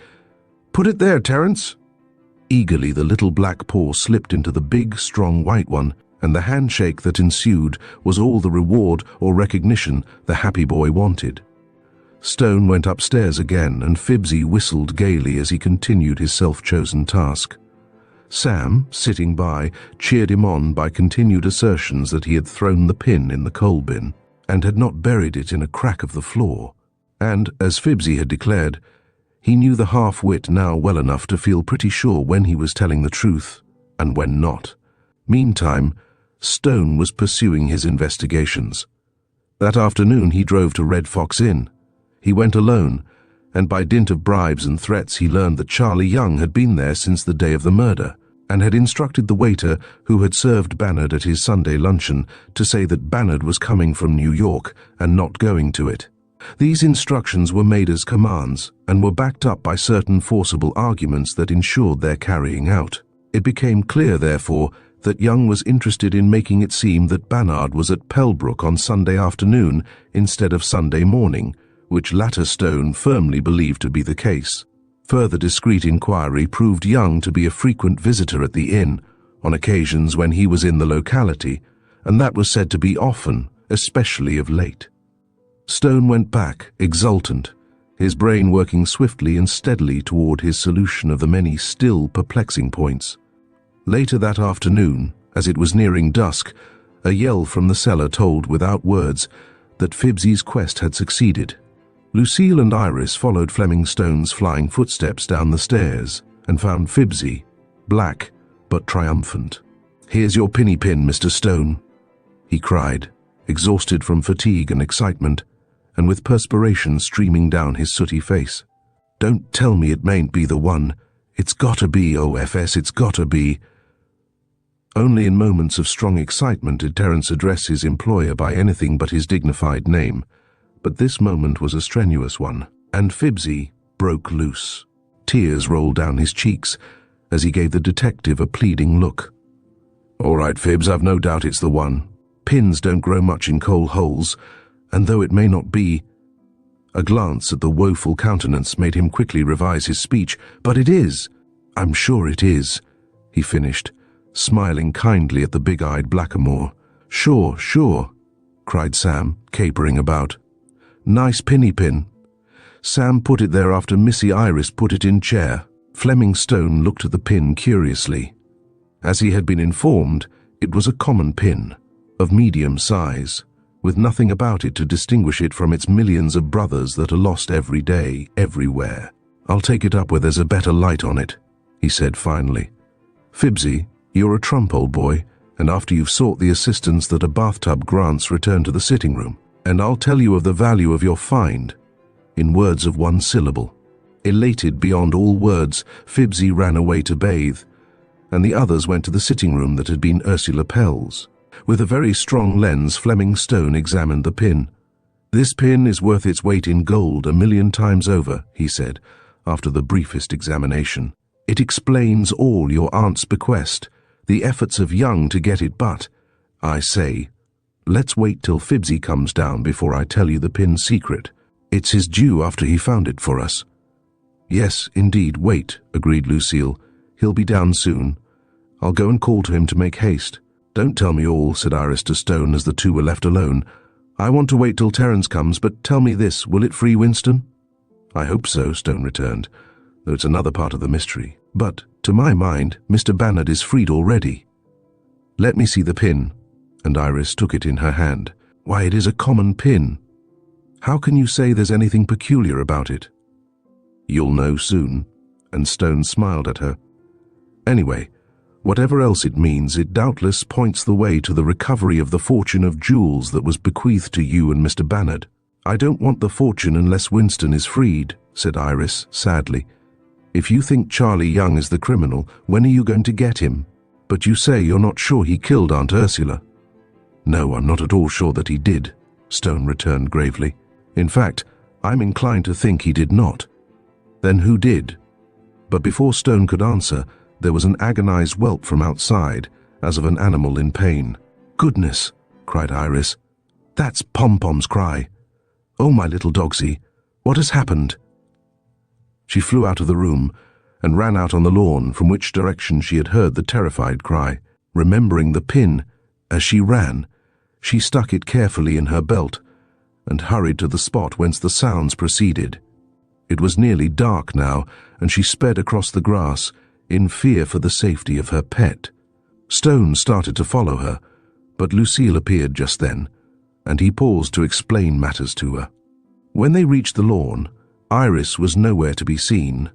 "Put it there, Terence." Eagerly, the little black paw slipped into the big, strong white one, and the handshake that ensued was all the reward or recognition the happy boy wanted. Stone went upstairs again, and Fibsy whistled gaily as he continued his self-chosen task. Sam, sitting by, cheered him on by continued assertions that he had thrown the pin in the coal bin, and had not buried it in a crack of the floor. And, as Fibsy had declared, he knew the half-wit now well enough to feel pretty sure when he was telling the truth, and when not. Meantime, Stone was pursuing his investigations. That afternoon he drove to Red Fox Inn. He went alone, and by dint of bribes and threats he learned that Charlie Young had been there since the day of the murder, and had instructed the waiter who had served Bannard at his Sunday luncheon to say that Bannard was coming from New York and not going to it. These instructions were made as commands and were backed up by certain forcible arguments that ensured their carrying out. It became clear, therefore, that Young was interested in making it seem that Bannard was at Pellbrook on Sunday afternoon instead of Sunday morning, which latter Stone firmly believed to be the case. Further discreet inquiry proved Young to be a frequent visitor at the inn, on occasions when he was in the locality, and that was said to be often, especially of late. Stone went back, exultant, his brain working swiftly and steadily toward his solution of the many still perplexing points. Later that afternoon, as it was nearing dusk, a yell from the cellar told without words that Fibsy's quest had succeeded. Lucille and Iris followed Fleming Stone's flying footsteps down the stairs and found Fibsy, black but triumphant. "Here's your pinny pin, Mr. Stone," he cried, exhausted from fatigue and excitement, and with perspiration streaming down his sooty face. "Don't tell me it mayn't be the one. It's gotta be, OFS, it's gotta be." Only in moments of strong excitement did Terence address his employer by anything but his dignified name. But this moment was a strenuous one, and Fibsy broke loose. Tears rolled down his cheeks as he gave the detective a pleading look. All right, Phibbs, I've no doubt it's the one. Pins don't grow much in coal holes, and though it may not be—" A glance at the woeful countenance made him quickly revise his speech. "But it is. I'm sure it is," he finished, smiling kindly at the big-eyed blackamoor. "Sure, sure," cried Sam, capering about. "Nice pinny pin." Sam put it there after Missy Iris put it in chair. Fleming Stone looked at the pin curiously. As he had been informed, it was a common pin, of medium size, with nothing about it to distinguish it from its millions of brothers that are lost every day, everywhere. "I'll take it up where there's a better light on it," he said finally. "Phibbsy, you're a trump, old boy, and after you've sought the assistance that a bathtub grants, return to the sitting room, and I'll tell you of the value of your find, in words of one syllable." Elated beyond all words, Phibbsy ran away to bathe, and the others went to the sitting room that had been Ursula Pell's. With a very strong lens, Fleming Stone examined the pin. "This pin is worth its weight in gold 1,000,000 times over," he said, after the briefest examination. "It explains all your aunt's bequest, the efforts of Young to get it, but, I say, let's wait till Phibbsy comes down before I tell you the pin's secret. It's his due after he found it for us." "Yes, indeed, wait," agreed Lucille. "He'll be down soon. I'll go and call to him to make haste." "Don't tell me all," said Iris to Stone as the two were left alone. "I want to wait till Terence comes, but tell me this, will it free Winston?" "I hope so," Stone returned, "though it's another part of the mystery. But, to my mind, Mr. Bannard is freed already." "Let me see the pin," and Iris took it in her hand. "Why, it is a common pin. How can you say there's anything peculiar about it?" "You'll know soon," and Stone smiled at her. "Anyway, whatever else it means, it doubtless points the way to the recovery of the fortune of jewels that was bequeathed to you and Mr. Bannard." "I don't want the fortune unless Winston is freed," said Iris sadly. "If you think Charlie Young is the criminal, when are you going to get him? But you say you're not sure he killed Aunt Ursula." "No, I'm not at all sure that he did," Stone returned gravely. "In fact, I'm inclined to think he did not." "Then who did?" But before Stone could answer, there was an agonized whelp from outside, as of an animal in pain. "Goodness!" cried Iris. "That's Pom-Pom's cry. Oh, my little dogsy, what has happened?" She flew out of the room and ran out on the lawn, from which direction she had heard the terrified cry. Remembering the pin, as she ran, she stuck it carefully in her belt and hurried to the spot whence the sounds proceeded. It was nearly dark now, and she sped across the grass, in fear for the safety of her pet. Stone started to follow her, but Lucille appeared just then, and he paused to explain matters to her. When they reached the lawn, Iris was nowhere to be seen,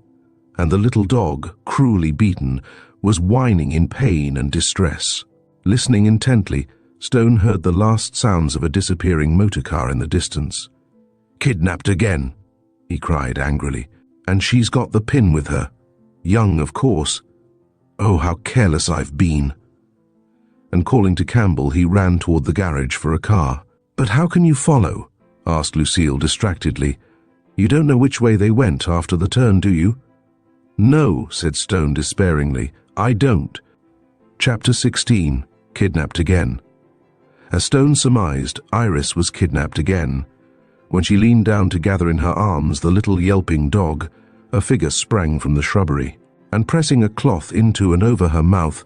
and the little dog, cruelly beaten, was whining in pain and distress. Listening intently, Stone heard the last sounds of a disappearing motor car in the distance. "Kidnapped again," he cried angrily. "And she's got the pin with her. Young, of course. Oh, how careless I've been." And calling to Campbell, he ran toward the garage for a car. "But how can you follow?" asked Lucille distractedly. "You don't know which way they went after the turn, do you?" "No," said Stone despairingly, "I don't." Chapter 16, Kidnapped Again. As Stone surmised, Iris was kidnapped again. When she leaned down to gather in her arms the little yelping dog, a figure sprang from the shrubbery, and pressing a cloth into and over her mouth,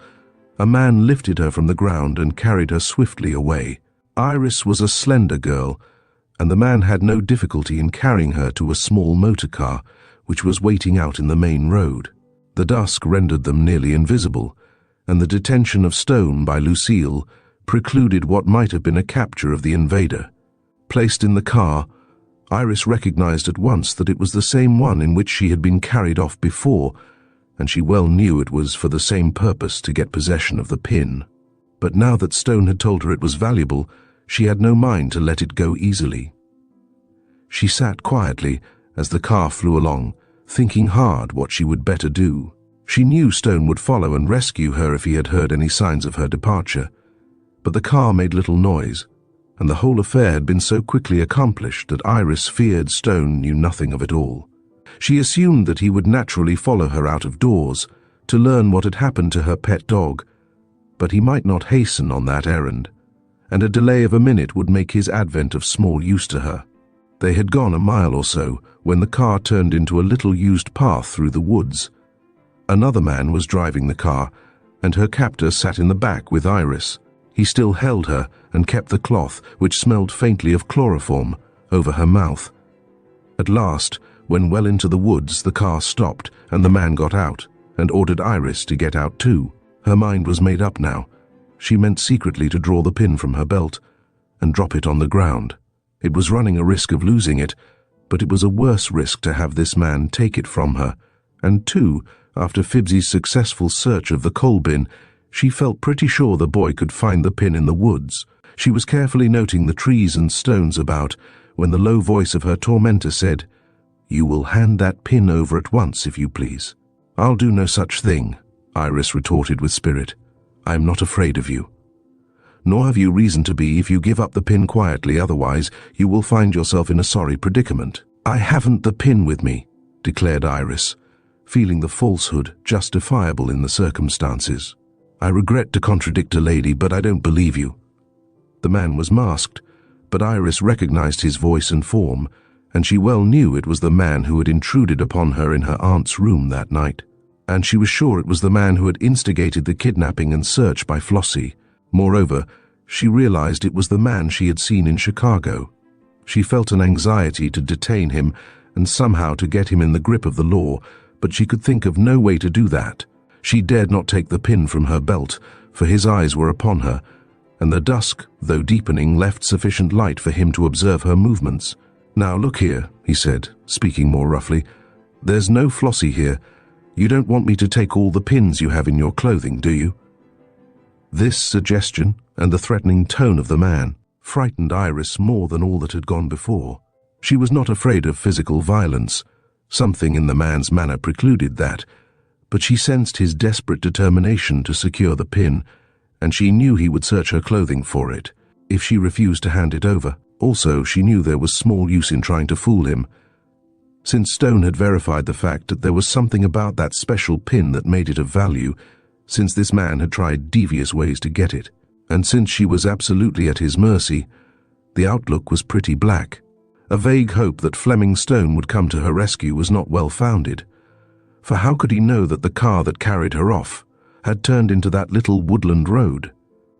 a man lifted her from the ground and carried her swiftly away. Iris was a slender girl, and the man had no difficulty in carrying her to a small motor car, which was waiting out in the main road. The dusk rendered them nearly invisible, and the detention of Stone by Lucille precluded what might have been a capture of the invader. Placed in the car, Iris recognized at once that it was the same one in which she had been carried off before, and she well knew it was for the same purpose, to get possession of the pin. But now that Stone had told her it was valuable, she had no mind to let it go easily. She sat quietly as the car flew along, thinking hard what she would better do. She knew Stone would follow and rescue her if he had heard any signs of her departure, but the car made little noise, and the whole affair had been so quickly accomplished that Iris feared Stone knew nothing of it all. She assumed that he would naturally follow her out of doors to learn what had happened to her pet dog, but he might not hasten on that errand, and a delay of a minute would make his advent of small use to her. They had gone a mile or so when the car turned into a little used path through the woods. Another man was driving the car, and her captor sat in the back with Iris. He still held her and kept the cloth, which smelled faintly of chloroform, over her mouth. At last, when well into the woods, the car stopped and the man got out and ordered Iris to get out too. Her mind was made up now. She meant secretly to draw the pin from her belt and drop it on the ground. It was running a risk of losing it, but it was a worse risk to have this man take it from her. And too, after Phibbsy's successful search of the coal bin, she felt pretty sure the boy could find the pin in the woods. She was carefully noting the trees and stones about when the low voice of her tormentor said, "You will hand that pin over at once, if you please." "I'll do no such thing," Iris retorted with spirit. "I am not afraid of you. Nor have you reason to be if you give up the pin quietly, otherwise you will find yourself in a sorry predicament." "I haven't the pin with me," declared Iris, feeling the falsehood justifiable in the circumstances. "I regret to contradict a lady, but I don't believe you." The man was masked, but Iris recognized his voice and form, and she well knew it was the man who had intruded upon her in her aunt's room that night. And she was sure it was the man who had instigated the kidnapping and search by Flossie. Moreover, she realized it was the man she had seen in Chicago. She felt an anxiety to detain him and somehow to get him in the grip of the law, but she could think of no way to do that. She dared not take the pin from her belt, for his eyes were upon her, and the dusk, though deepening, left sufficient light for him to observe her movements. "Now look here," he said, speaking more roughly. "There's no Flossie here. You don't want me to take all the pins you have in your clothing, do you?" This suggestion, and the threatening tone of the man, frightened Iris more than all that had gone before. She was not afraid of physical violence. Something in the man's manner precluded that, but she sensed his desperate determination to secure the pin, and she knew he would search her clothing for it if she refused to hand it over. Also, she knew there was small use in trying to fool him, since Stone had verified the fact that there was something about that special pin that made it of value, since this man had tried devious ways to get it, and since she was absolutely at his mercy, the outlook was pretty black. A vague hope that Fleming Stone would come to her rescue was not well founded, for how could he know that the car that carried her off had turned into that little woodland road?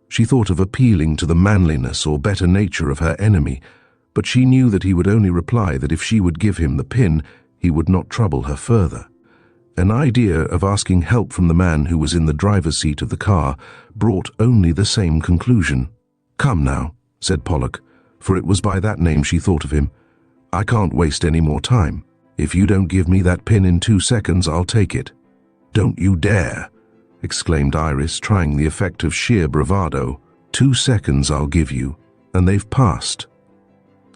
She thought of appealing to the manliness or better nature of her enemy, but she knew that he would only reply that if she would give him the pin, he would not trouble her further. An idea of asking help from the man who was in the driver's seat of the car brought only the same conclusion. "Come now," said Pollock, for it was by that name she thought of him. "I can't waste any more time. If you don't give me that pin in 2 seconds, I'll take it." "Don't you dare!" exclaimed Iris, trying the effect of sheer bravado. "2 seconds I'll give you, and they've passed.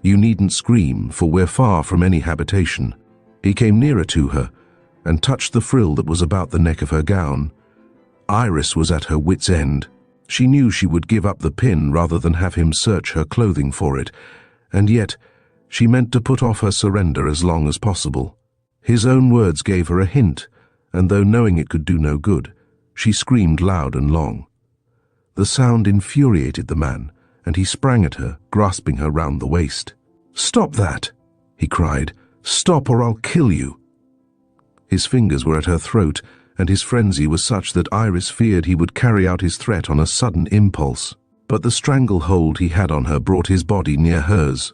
You needn't scream, for we're far from any habitation." He came nearer to her and touched the frill that was about the neck of her gown. Iris was at her wit's end. She knew she would give up the pin rather than have him search her clothing for it, and yet she meant to put off her surrender as long as possible. His own words gave her a hint, and though knowing it could do no good, she screamed loud and long. The sound infuriated the man, and he sprang at her, grasping her round the waist. "Stop that!" he cried. "Stop or I'll kill you!" His fingers were at her throat, and his frenzy was such that Iris feared he would carry out his threat on a sudden impulse. But the stranglehold he had on her brought his body near hers,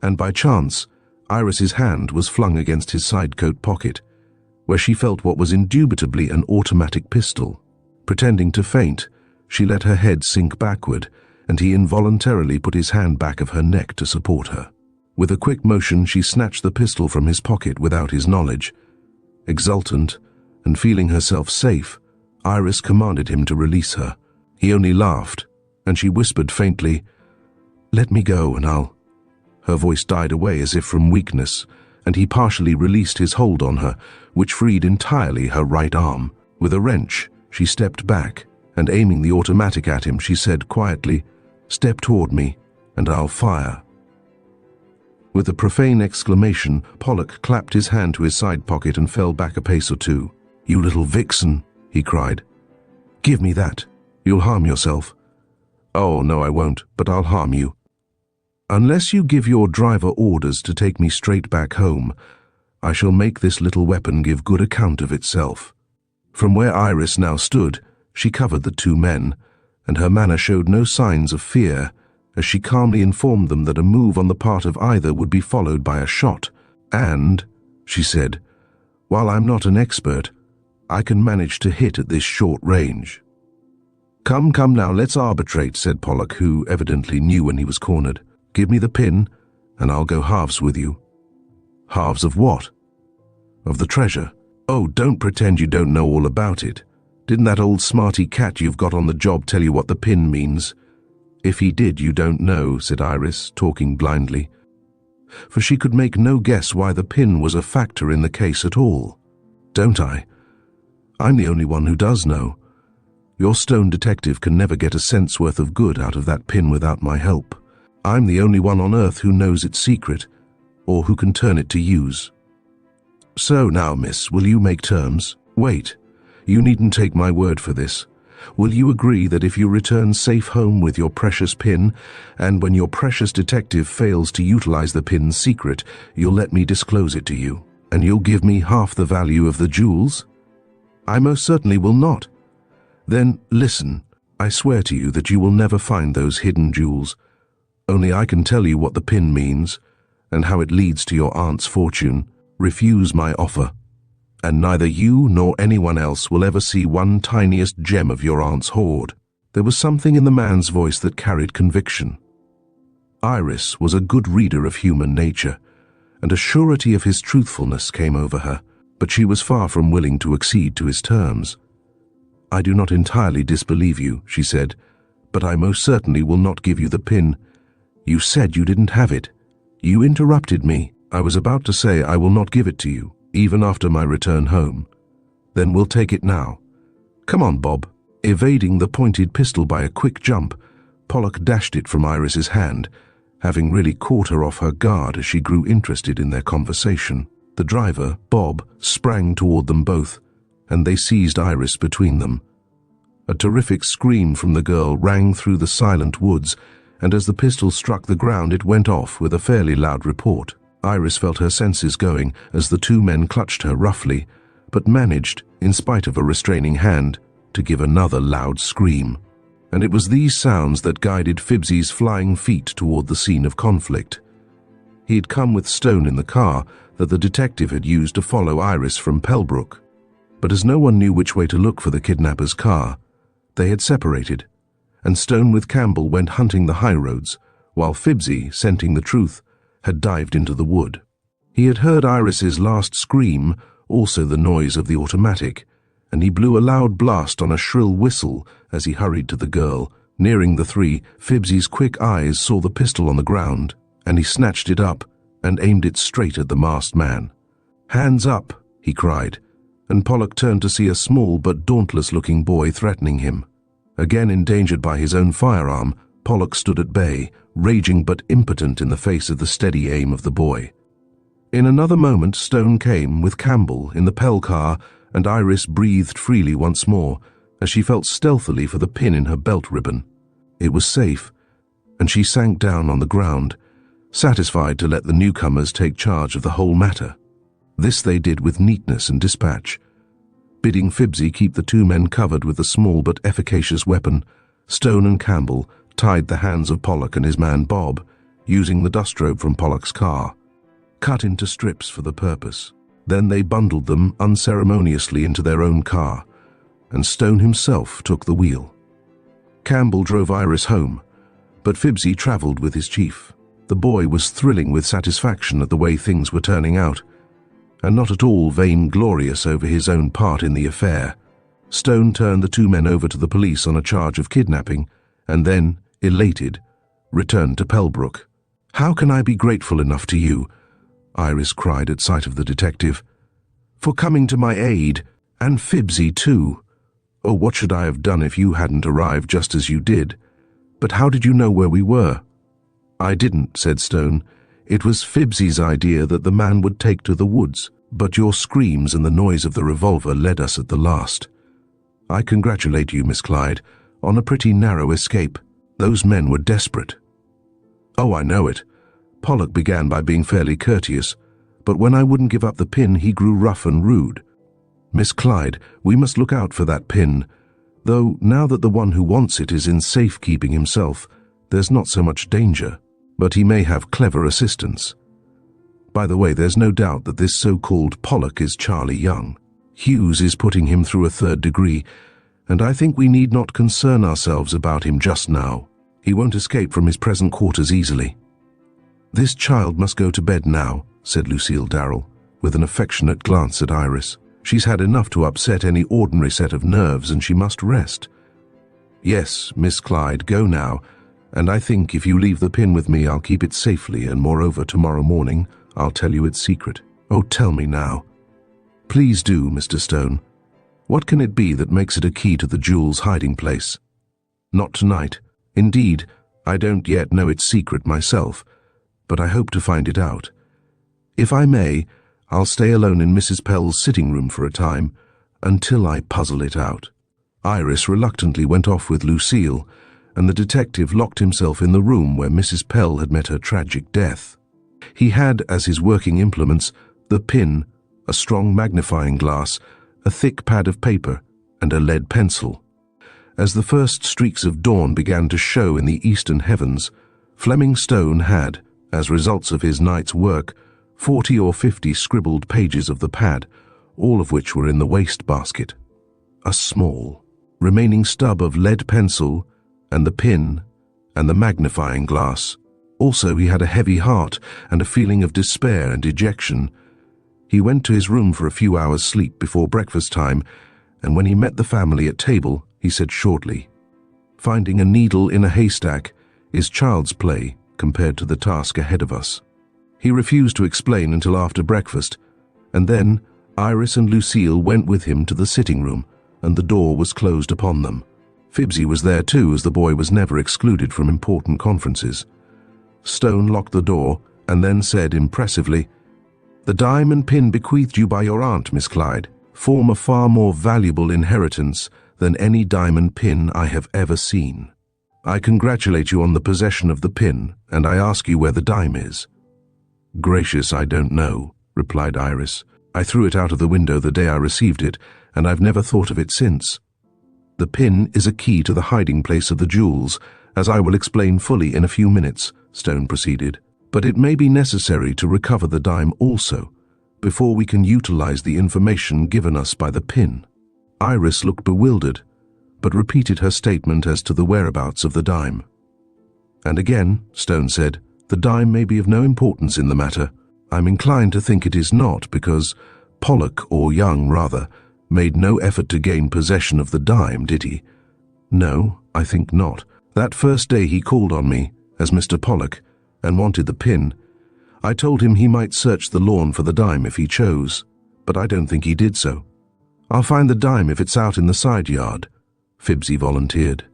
and by chance, Iris's hand was flung against his sidecoat pocket, where she felt what was indubitably an automatic pistol. Pretending to faint, she let her head sink backward, and he involuntarily put his hand back of her neck to support her. With a quick motion, she snatched the pistol from his pocket without his knowledge. Exultant, and feeling herself safe, Iris commanded him to release her. He only laughed, and she whispered faintly, "Let me go and I'll—" Her voice died away as if from weakness, and he partially released his hold on her, which freed entirely her right arm. With a wrench, she stepped back, and aiming the automatic at him, she said quietly, "Step toward me, and I'll fire." With a profane exclamation, Pollock clapped his hand to his side pocket and fell back a pace or two. "You little vixen," he cried. "Give me that. You'll harm yourself. Oh, no, I won't, but I'll harm you. Unless you give your driver orders to take me straight back home, I shall make this little weapon give good account of itself. From where Iris now stood, she covered the two men, and her manner showed no signs of fear, as she calmly informed them that a move on the part of either would be followed by a shot. And, she said, while I'm not an expert, I can manage to hit at this short range. Come now, let's arbitrate, said Pollock, who evidently knew when he was cornered. Give me the pin, and I'll go halves with you. Halves of what? Of the treasure. Oh, don't pretend you don't know all about it. Didn't that old smarty cat you've got on the job tell you what the pin means? If he did, you don't know, said Iris, talking blindly. For she could make no guess why the pin was a factor in the case at all. Don't I? I'm the only one who does know. Your stone detective can never get a cent's worth of good out of that pin without my help. I'm the only one on earth who knows its secret, or who can turn it to use. So now, miss, will you make terms? Wait, you needn't take my word for this. Will you agree that if you return safe home with your precious pin, and when your precious detective fails to utilize the pin's secret, you'll let me disclose it to you, and you'll give me half the value of the jewels? I most certainly will not. Then listen, I swear to you that you will never find those hidden jewels. Only I can tell you what the pin means, and how it leads to your aunt's fortune. Refuse my offer, and neither you nor anyone else will ever see one tiniest gem of your aunt's hoard. There was something in the man's voice that carried conviction. Iris was a good reader of human nature, and a surety of his truthfulness came over her, but she was far from willing to accede to his terms. I do not entirely disbelieve you, she said, but I most certainly will not give you the pin. You said you didn't have it. You interrupted me. I was about to say I will not give it to you, even after my return home. Then we'll take it now. Come on, Bob. Evading the pointed pistol by a quick jump, Pollock dashed it from Iris's hand, having really caught her off her guard as she grew interested in their conversation. The driver, Bob, sprang toward them both, and they seized Iris between them. A terrific scream from the girl rang through the silent woods, and as the pistol struck the ground it went off with a fairly loud report. Iris felt her senses going as the two men clutched her roughly, but managed, in spite of a restraining hand, to give another loud scream. And it was these sounds that guided Phibbsy's flying feet toward the scene of conflict. He had come with Stone in the car that the detective had used to follow Iris from Pembroke. But as no one knew which way to look for the kidnapper's car, they had separated, and Stone with Campbell went hunting the high roads, while Phibbsy, scenting the truth, had dived into the wood. He had heard Iris's last scream, also the noise of the automatic, and he blew a loud blast on a shrill whistle as he hurried to the girl. Nearing the three, Phibbsy's quick eyes saw the pistol on the ground, and he snatched it up and aimed it straight at the masked man. "Hands up," he cried, and Pollock turned to see a small but dauntless-looking boy threatening him. Again endangered by his own firearm, Pollock stood at bay, raging but impotent in the face of the steady aim of the boy. In another moment Stone came, with Campbell, in the Pell car, and Iris breathed freely once more, as she felt stealthily for the pin in her belt ribbon. It was safe, and she sank down on the ground, satisfied to let the newcomers take charge of the whole matter. This they did with neatness and dispatch. Bidding Phibbsy keep the two men covered with the small but efficacious weapon, Stone and Campbell tied the hands of Pollock and his man Bob, using the dust robe from Pollock's car, cut into strips for the purpose. Then they bundled them unceremoniously into their own car, and Stone himself took the wheel. Campbell drove Iris home, but Phibbsy traveled with his chief. The boy was thrilling with satisfaction at the way things were turning out, and not at all vainglorious over his own part in the affair. Stone turned the two men over to the police on a charge of kidnapping, and then, elated, returned to Pembroke. "How can I be grateful enough to you," Iris cried at sight of the detective, "for coming to my aid, and Phibbsy too? Oh, what should I have done if you hadn't arrived just as you did? But how did you know where we were?" "I didn't," said Stone. "It was Phibbsy's idea that the man would take to the woods, but your screams and the noise of the revolver led us at the last. I congratulate you, Miss Clyde, on a pretty narrow escape. Those men were desperate. Oh, I know it. Pollock began by being fairly courteous, but when I wouldn't give up the pin, he grew rough and rude. Miss Clyde, we must look out for that pin, though now that the one who wants it is in safekeeping himself, there's not so much danger, but he may have clever assistance. By the way, there's no doubt that this so-called Pollock is Charlie Young. Hughes is putting him through a 3rd degree, and I think we need not concern ourselves about him just now. He won't escape from his present quarters easily. This child must go to bed now, said Lucille Darrell, with an affectionate glance at Iris. She's had enough to upset any ordinary set of nerves, and she must rest. Yes, Miss Clyde, go now, and I think if you leave the pin with me, I'll keep it safely, and moreover, tomorrow morning, I'll tell you its secret. Oh, tell me now. Please do, Mr. Stone. What can it be that makes it a key to the jewel's hiding place? Not tonight. Indeed, I don't yet know its secret myself, but I hope to find it out. If I may, I'll stay alone in Mrs. Pell's sitting room for a time, until I puzzle it out. Iris reluctantly went off with Lucille, and the detective locked himself in the room where Mrs. Pell had met her tragic death. He had, as his working implements, the pin, a strong magnifying glass, a thick pad of paper, and a lead pencil. As the first streaks of dawn began to show in the eastern heavens, Fleming Stone had, as results of his night's work, 40 or 50 scribbled pages of the pad, all of which were in the wastebasket. A small, remaining stub of lead pencil, and the pin, and the magnifying glass. Also, he had a heavy heart and a feeling of despair and dejection. He went to his room for a few hours' sleep before breakfast time, and when he met the family at table, he said shortly, "Finding a needle in a haystack is child's play compared to the task ahead of us." He refused to explain until after breakfast, and then Iris and Lucille went with him to the sitting room, and the door was closed upon them. Phibbsy was there too, as the boy was never excluded from important conferences. Stone locked the door and then said impressively, "The diamond pin bequeathed you by your aunt, Miss Clyde, form a far more valuable inheritance than any diamond pin I have ever seen. I congratulate you on the possession of the pin, and I ask you where the dime is." "Gracious, I don't know," replied Iris. "I threw it out of the window the day I received it, and I've never thought of it since." "The pin is a key to the hiding place of the jewels, as I will explain fully in a few minutes," Stone proceeded. "But it may be necessary to recover the dime also, before we can utilize the information given us by the pin." Iris looked bewildered, but repeated her statement as to the whereabouts of the dime. "And again," Stone said, "the dime may be of no importance in the matter. I'm inclined to think it is not, because Pollock, or Young rather, made no effort to gain possession of the dime, did he? No, I think not. That first day he called on me, as Mr. Pollock, and wanted the pin. I told him he might search the lawn for the dime if he chose, but I don't think he did so. I'll find the dime if it's out in the side yard," Phibbsy volunteered.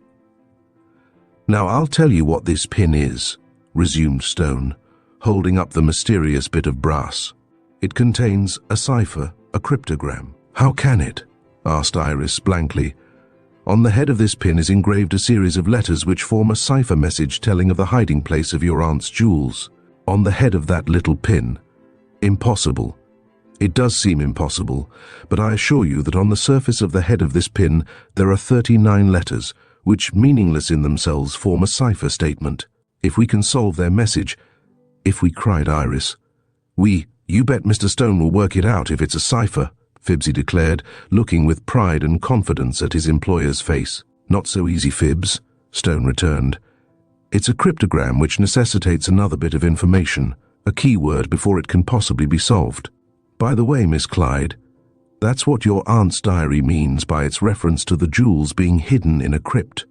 "Now I'll tell you what this pin is," resumed Stone, holding up the mysterious bit of brass. "It contains a cipher, a cryptogram." "How can it?" asked Iris blankly. "On the head of this pin is engraved a series of letters which form a cipher message telling of the hiding place of your aunt's jewels. On the head of that little pin. Impossible. It does seem impossible, but I assure you that on the surface of the head of this pin there are 39 letters, which, meaningless in themselves, form a cipher statement. If we can solve their message—" "If we," cried Iris. You bet Mr. Stone will work it out if it's a cipher," Phibbsy declared, looking with pride and confidence at his employer's face. "Not so easy, Phibbs," Stone returned. "It's a cryptogram which necessitates another bit of information, a keyword before it can possibly be solved. By the way, Miss Clyde, that's what your aunt's diary means by its reference to the jewels being hidden in a crypt.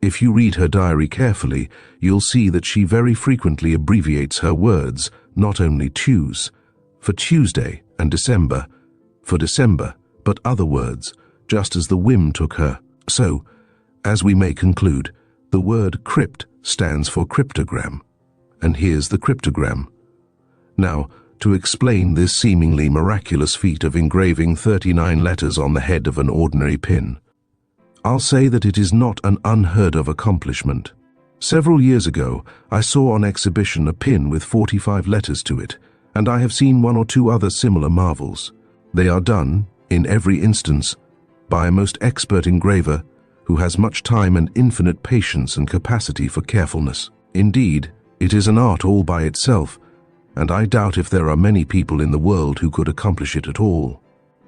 If you read her diary carefully, you'll see that she very frequently abbreviates her words, not only Tues, for Tuesday, and December, for December, but other words, just as the whim took her. So, as we may conclude, the word crypt stands for cryptogram, and here's the cryptogram. Now, to explain this seemingly miraculous feat of engraving 39 letters on the head of an ordinary pin, I'll say that it is not an unheard-of accomplishment. Several years ago, I saw on exhibition a pin with 45 letters to it, and I have seen one or two other similar marvels. They are done, in every instance, by a most expert engraver who has much time and infinite patience and capacity for carefulness. Indeed, it is an art all by itself, and I doubt if there are many people in the world who could accomplish it at all.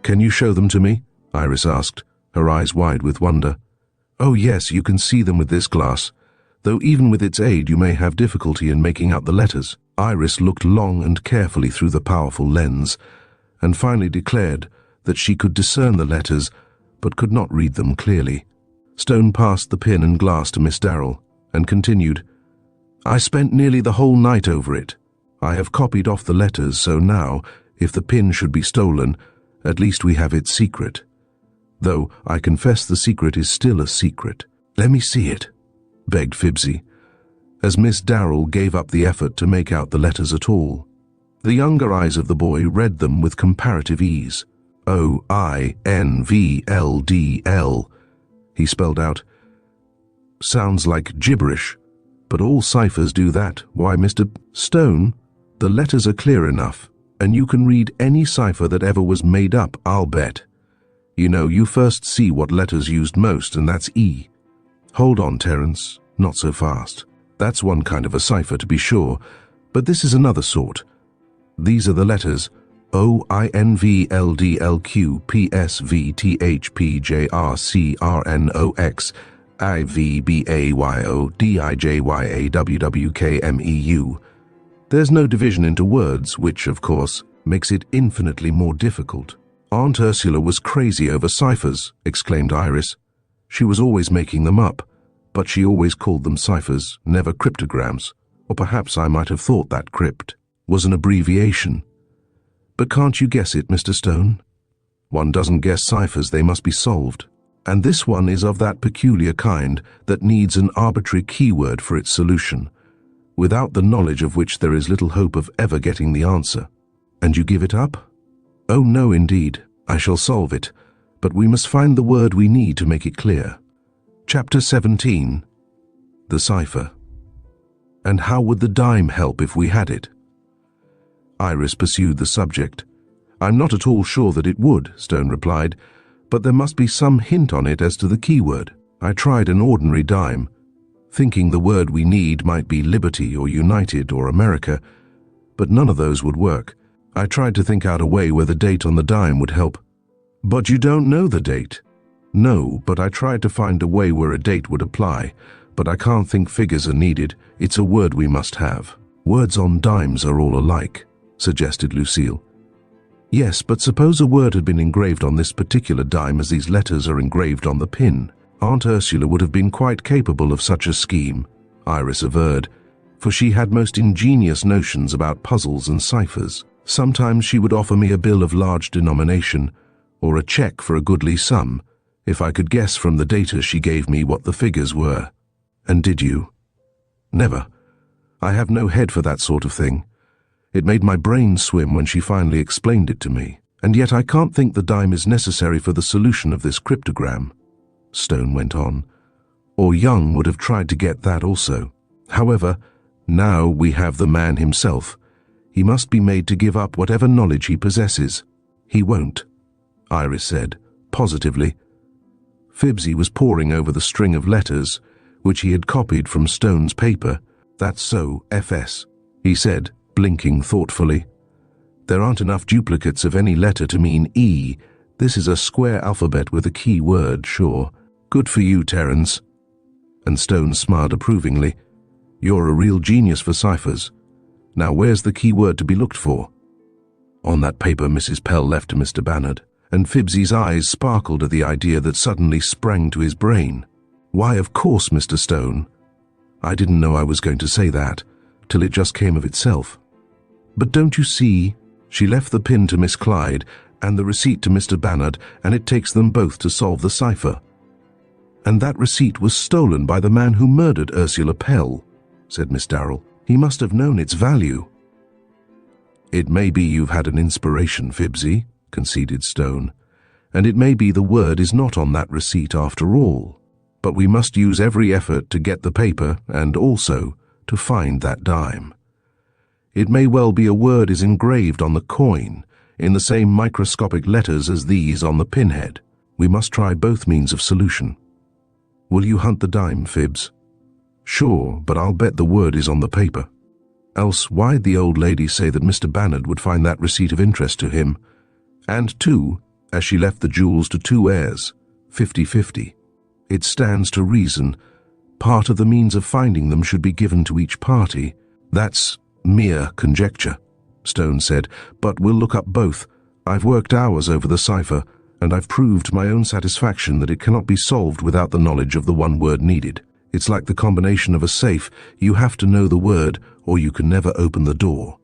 "Can you show them to me?" Iris asked, her eyes wide with wonder. "Oh yes, you can see them with this glass, though even with its aid you may have difficulty in making out the letters." Iris looked long and carefully through the powerful lens, and finally declared that she could discern the letters, but could not read them clearly. Stone passed the pin and glass to Miss Darrell, and continued, "I spent nearly the whole night over it. I have copied off the letters, so now, if the pin should be stolen, at least we have its secret. Though I confess the secret is still a secret." "Let me see it," begged Fibsy, as Miss Darrell gave up the effort to make out the letters at all. The younger eyes of the boy read them with comparative ease. "O-I-N-V-L-D-L, he spelled out. "Sounds like gibberish, but all ciphers do that. Why, Mr. Stone, the letters are clear enough, and you can read any cipher that ever was made up, I'll bet. You know, you first see what letters used most, and that's E." "Hold on, Terence, not so fast. That's one kind of a cipher, to be sure, but this is another sort. These are the letters OINVLDLQPSVTHPJRCRNOXIVBAYODIJYAWWKMEU. There's no division into words, which, of course, makes it infinitely more difficult." "Aunt Ursula was crazy over ciphers," exclaimed Iris. "She was always making them up, but she always called them ciphers, never cryptograms, or perhaps I might have thought that crypt was an abbreviation. But can't you guess it, Mr. Stone? One doesn't guess ciphers, they must be solved. And this one is of that peculiar kind that needs an arbitrary keyword for its solution, without the knowledge of which there is little hope of ever getting the answer." "And you give it up?" "Oh no, indeed. I shall solve it, but we must find the word we need to make it clear." Chapter 17. The Cipher. "And how would the dime help if we had it?" Iris pursued the subject. "I'm not at all sure that it would," Stone replied, "but there must be some hint on it as to the keyword. I tried an ordinary dime, thinking the word we need might be liberty or united or America, but none of those would work. I tried to think out a way where the date on the dime would help." "But you don't know the date?" "No, but I tried to find a way where a date would apply, but I can't think figures are needed. It's a word we must have." "Words on dimes are all alike," suggested Lucille. "Yes, but suppose a word had been engraved on this particular dime as these letters are engraved on the pin. Aunt Ursula would have been quite capable of such a scheme," Iris averred, "for she had most ingenious notions about puzzles and ciphers. Sometimes she would offer me a bill of large denomination, or a check for a goodly sum, if I could guess from the data she gave me what the figures were." "And did you?" "Never. I have no head for that sort of thing. It made my brain swim when she finally explained it to me. And yet I can't think the dime is necessary for the solution of this cryptogram," Stone went on. "Or Young would have tried to get that also. However, now we have the man himself. He must be made to give up whatever knowledge he possesses." "He won't," Iris said, positively. Fibsy was poring over the string of letters, which he had copied from Stone's paper. "That's so, FS," he said, blinking thoughtfully. "There aren't enough duplicates of any letter to mean E. This is a square alphabet with a key word, sure. Good for you, Terence." And Stone smiled approvingly. "You're a real genius for ciphers. Now where's the key word to be looked for?" "On that paper Mrs. Pell left to Mr. Bannard," and Fibsy's eyes sparkled at the idea that suddenly sprang to his brain. "Why, of course, Mr. Stone. I didn't know I was going to say that, till it just came of itself. But don't you see, she left the pin to Miss Clyde and the receipt to Mr. Bannard, and it takes them both to solve the cipher. And that receipt was stolen by the man who murdered Ursula Pell," said Miss Darrell. "He must have known its value." "It may be you've had an inspiration, Fibsy," conceded Stone. and it may be the word is not on that receipt after all. But we must use every effort to get the paper and also to find that dime. It may well be a word is engraved on the coin in the same microscopic letters as these on the pinhead. We must try both means of solution. Will you hunt the dime, Phibbs? Sure, but I'll bet the word is on the paper. Else why'd the old lady say that Mr. Bannard would find that receipt of interest to him? And too, as she left the jewels to two heirs, 50-50. It stands to reason part of the means of finding them should be given to each party. That's mere conjecture, Stone said, but we'll look up both. I've worked hours over the cipher, and I've proved to my own satisfaction that it cannot be solved without the knowledge of the one word needed. It's like the combination of a safe. You have to know the word, or you can never open the door.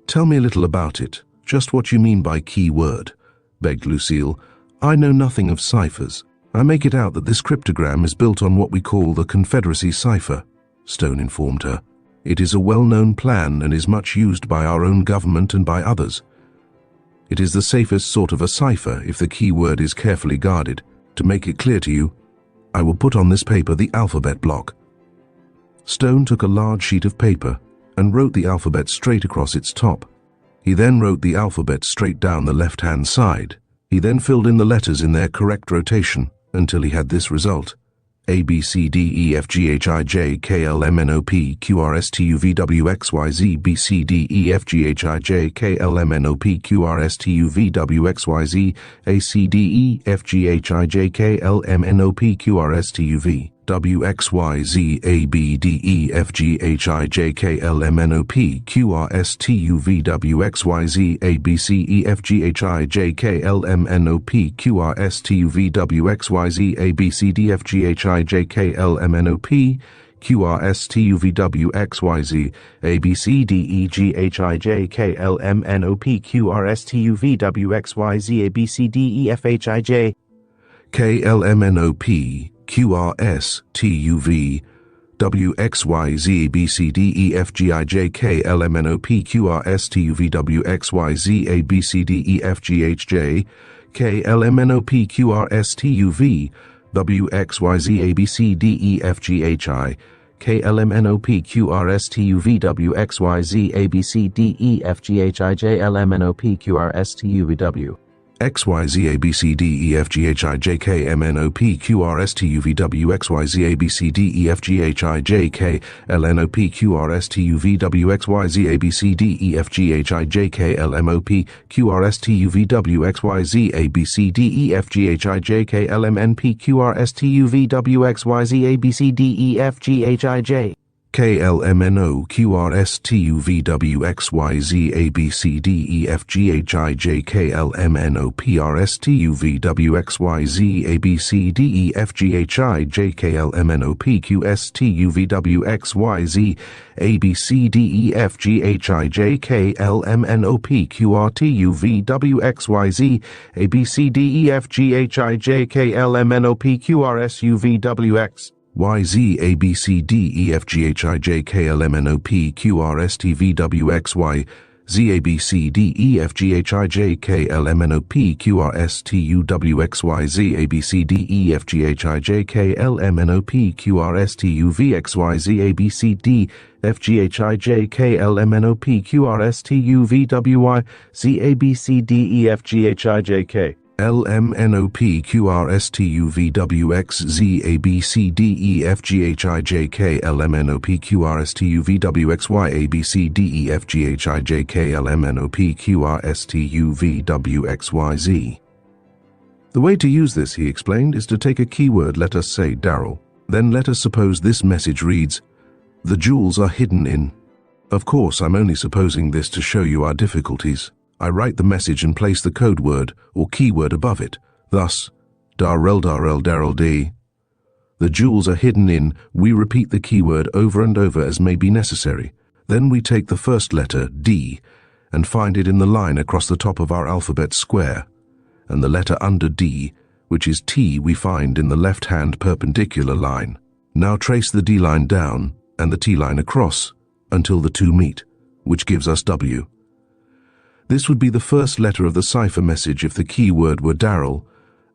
Tell me a little about it, just what you mean by key word, begged Lucille. I know nothing of ciphers. I make it out that this cryptogram is built on what we call the Confederacy cipher, Stone informed her. It is a well-known plan and is much used by our own government and by others. It is the safest sort of a cipher if the key word is carefully guarded. To make it clear to you, I will put on this paper the alphabet block. Stone took a large sheet of paper and wrote the alphabet straight across its top. He then wrote the alphabet straight down the left-hand side. He then filled in the letters in their correct rotation until he had this result: A, B, C, D, E, F, G, H, I, J, K, L, M, N, O, P, Q, R, S, T, U, V, W, X, Y, Z, B, C, D, E, F, G, H, I, J, K, L, M, N, O, P, Q, R, S, T, U, V, W, X, Y, Z, A, C, D, E, F, G, H, I, J, K, L, M, N, O, P, Q, R, S, T, U, V, W, X, Y, Z, A, B, D, E, F, G, H, I, J, K, L, M, N, O, P, Q, R, S, T, U, V, W, X, Y, Z, A, B, C, E, F, G, H, I, J, K, L, M, N, O, P, Q, R, S, T, U, V, W, X, Y, Z, A, B, C, D, F, G, H, I, J, K, L, M, N, O, P, Q, R, S, T, U, V, W, X, Y, Z, A, B, C, D, E, G, H, I, J, K, L, M, N, O, P, Q, R, S, T, U, V, W, X, Y, Z, A, B, C, D, E, F, H, I, J, K, L, M, N, O, P, Q, R, S, T, U, V, W, X, Y, Z, B, C, D, E, F, G, I, J, K, L, M, N, O, P, Q, R, S, T, U, V, W, X, Y, Z, A, B, C, D, E, F, G, H, J, K, L, M, N, O, P, Q, R, S, T, U, V, W, X, Y, Z, A, B, C, D, E, F, G, H, I, K, L, M, N, O, P, Q, R, S, T, U, V, W, X, Y, Z, A, B, C, D, E, F, G, H, I, J, L, M, N, O, P, Q, R, S, T, U, V, W. X, Y, Z, A, B, C, D, E, F, G, H, I, J, K, M, N, O, P, Q, R, S, T, U, V, W, X, Y, Z, A, B, C, D, E, F, G, H, I, J, K, L, N, O, P, Q, R, S, T, U, V, W, X, Y, Z, A, B, C, D, E, F, G, H, I, J, K, L, M, O, P, Q, R, S, T, U, V, W, X, Y, Z, A, B, C, D, E, F, G, H, I, J, K, L, M, N, P, Q, R, S, T, U, V, W, X, Y, Z, A, B, C, D, E, F, G, H, I, J. K, L, M, N, O, Q, R, S, T, U, V, W, X, Y, Z, A, B, C, D, E, F, G, H, I, J, K, L, M, N, O, P, R, S, T, U, V, W, X, Y, Z, A, B, C, D, E, F, G, H, I, J, K, L, M, N, O, P, Q, S, T, U, V, W, X, Y, Z, A, B, C, D, E, F, G, H, I, J, K, L, M, N, O, P, Q, R, T, U, V, W, X, Y, Z, A, B, C, D, E, F, G, H, I, J, K, L, M, N, O, P, Q, R, S, U, V, W, X. Y, Z, A, B, C, D, E, F, G, H, I, J, K, L, M, N, O, P, Q, R, S, T, V, W, X, Y, Z, A, B, C, D, E, F, G, H, I, J, K, L, M, N, O, P, Q, R, S, T, U, W, X, Y, Z, A, B, C, D, E, F, G, H, I, J, K, L, M, N, O, P, Q, R, S, T, U, V, X, Y, Z, A, B, C, D, F, G, H, I, J, K, L, M, N, O, P, Q, R, S, T, U, V, W, Y, Z, A, B, C, D, E, F, G, H, I, J, K. L, M, N, O, P, Q, R, S, T, U, V, W, X, Z, A, B, C, D, E, F, G, H, I, J, K, L, M, N, O, P, Q, R, S, T, U, V, W, X, Y, A, B, C, D, E, F, G, H, I, J, K, L, M, N, O, P, Q, R, S, T, U, V, W, X, Y, Z. The way to use this, he explained, is to take a keyword, let us say Darryl. Then let us suppose this message reads, "The jewels are hidden in." Of course, I'm only supposing this to show you our difficulties. I write the message and place the code word or keyword above it. Thus, Darrell Darrell D. The jewels are hidden in. We repeat the keyword over and over as may be necessary. Then we take the first letter, D, and find it in the line across the top of our alphabet square, and the letter under D, which is T, we find in the left-hand perpendicular line. Now trace the D line down and the T line across until the two meet, which gives us W. This would be the first letter of the cipher message if the keyword were Daryl,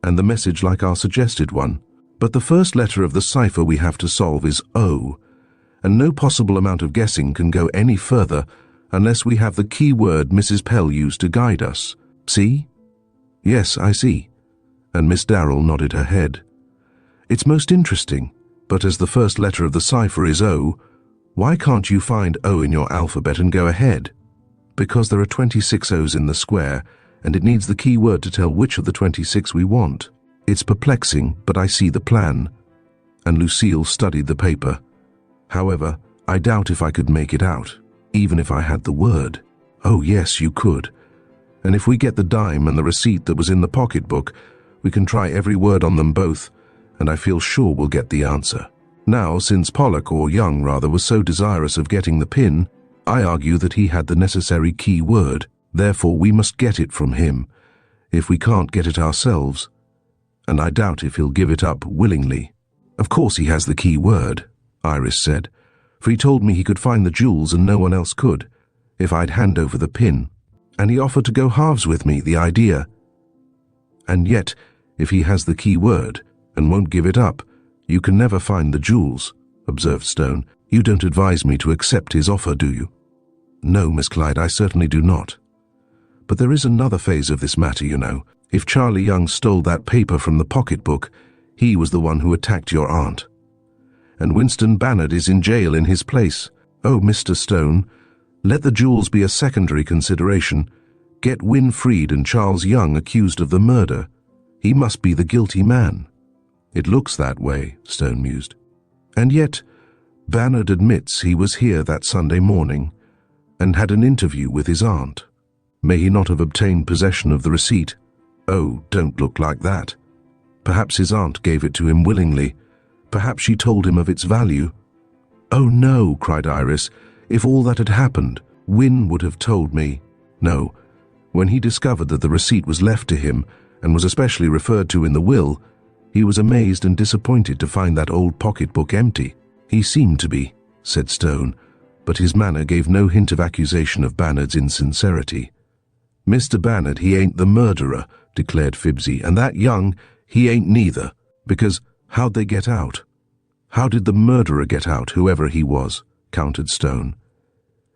and the message like our suggested one. But the first letter of the cipher we have to solve is O, and no possible amount of guessing can go any further unless we have the keyword Mrs. Pell used to guide us. See? Yes, I see. And Miss Darrell nodded her head. It's most interesting, but as the first letter of the cipher is O, why can't you find O in your alphabet and go ahead? Because there are 26 O's in the square, and it needs the keyword to tell which of the 26 we want. It's perplexing, but I see the plan. And Lucille studied the paper. However, I doubt if I could make it out, even if I had the word. Oh yes, you could. And if we get the dime and the receipt that was in the pocketbook, we can try every word on them both, and I feel sure we'll get the answer. Now, since Pollock, or Young rather, was so desirous of getting the pin, I argue that he had the necessary key word. Therefore, we must get it from him, if we can't get it ourselves. And I doubt if he'll give it up willingly. Of course he has the key word, Iris said, for he told me he could find the jewels and no one else could, if I'd hand over the pin. And he offered to go halves with me, the idea. And yet, if he has the key word, and won't give it up, you can never find the jewels, observed Stone. You don't advise me to accept his offer, do you? No, Miss Clyde, I certainly do not. But there is another phase of this matter, you know. If Charlie Young stole that paper from the pocketbook, he was the one who attacked your aunt. And Winston Bannard is in jail in his place. Oh, Mr. Stone, let the jewels be a secondary consideration. Get Win freed and Charles Young accused of the murder. He must be the guilty man. It looks that way, Stone mused. And yet, Bannard admits he was here that Sunday morning and had an interview with his aunt. May he not have obtained possession of the receipt? Oh, don't look like that. Perhaps his aunt gave it to him willingly. Perhaps she told him of its value. Oh no, cried Iris. If all that had happened, Win would have told me. No, when he discovered that the receipt was left to him and was especially referred to in the will, he was amazed and disappointed to find that old pocketbook empty. He seemed to be, said Stone, but his manner gave no hint of accusation of Bannard's insincerity. Mr. Bannard, he ain't the murderer, declared Fibsy, and that Young, he ain't neither, because how'd they get out? How did the murderer get out, whoever he was? Countered Stone.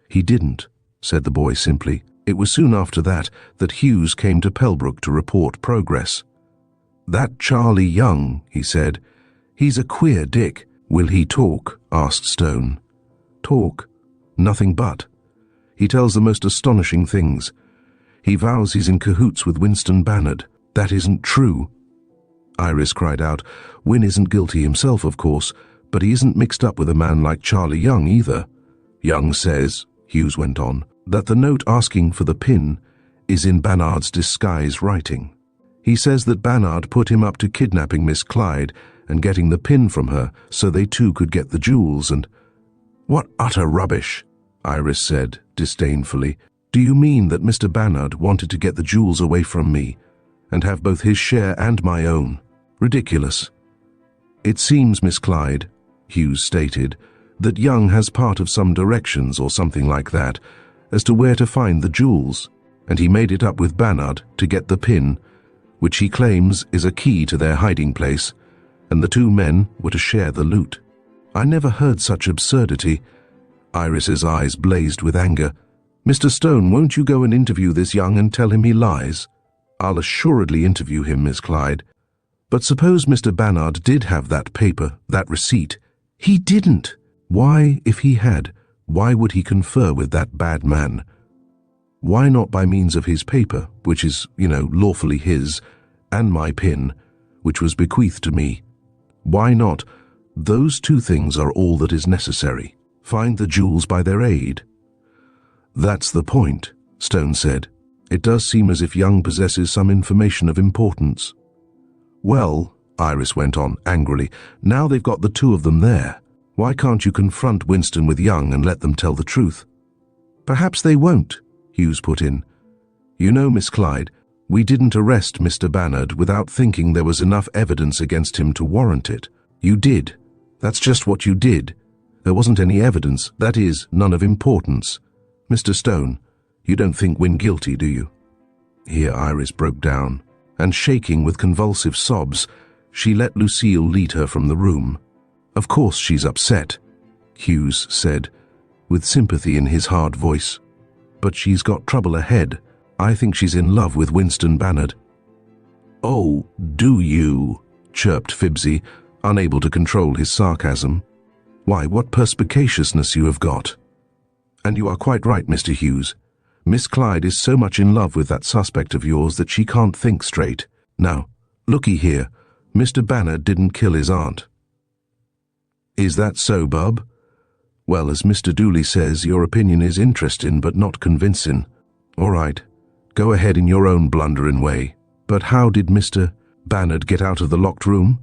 He didn't, said the boy simply. It was soon after that Hughes came to Pembroke to report progress. That Charlie Young, he said. He's a queer dick. Will he talk? Asked Stone. Talk? Nothing but. He tells the most astonishing things. He vows he's in cahoots with Winston Bannard. That isn't true. Iris cried out. Win isn't guilty himself, of course, but he isn't mixed up with a man like Charlie Young either. Young says, Hughes went on, that the note asking for the pin is in Bannard's disguise writing. He says that Bannard put him up to kidnapping Miss Clyde and getting the pin from her so they too could get the jewels and— What utter rubbish, Iris said disdainfully. Do you mean that Mr. Bannard wanted to get the jewels away from me and have both his share and my own? Ridiculous. It seems, Miss Clyde, Hughes stated, that Young has part of some directions or something like that as to where to find the jewels, and he made it up with Bannard to get the pin, which he claims is a key to their hiding place, and the two men were to share the loot. I never heard such absurdity. Iris's eyes blazed with anger. Mr. Stone, won't you go and interview this Young and tell him he lies? I'll assuredly interview him, Miss Clyde. But suppose Mr. Bannard did have that paper, that receipt. He didn't. Why, if he had, why would he confer with that bad man? Why not by means of his paper, which is, lawfully his, and my pin, which was bequeathed to me? Why not? Those two things are all that is necessary. Find the jewels by their aid. That's the point, Stone said. It does seem as if Young possesses some information of importance. Well, Iris went on angrily, now they've got the two of them there. Why can't you confront Winston with Young and let them tell the truth? Perhaps they won't, Hughes put in. You know, Miss Clyde, we didn't arrest Mr. Bannard without thinking there was enough evidence against him to warrant it. You did. That's just what you did. There wasn't any evidence, that is, none of importance. Mr. Stone, You don't think Wynne guilty, do you?" Here Iris broke down, and shaking with convulsive sobs, she let Lucille lead her from the room. "Of course she's upset," Hughes said, with sympathy in his hard voice. "But she's got trouble ahead. I think she's in love with Winston Bannard." "Oh, do you?" chirped Fibsy, unable to control his sarcasm. "Why, what perspicaciousness you have got." "And you are quite right, Mr. Hughes. Miss Clyde is so much in love with that suspect of yours that she can't think straight. Now, looky here, Mr. Bannard didn't kill his aunt." "Is that so, Bub?" "Well, as Mr. Dooley says, your opinion is interesting but not convincing. All right, go ahead in your own blundering way. But how did Mr. Bannard get out of the locked room?"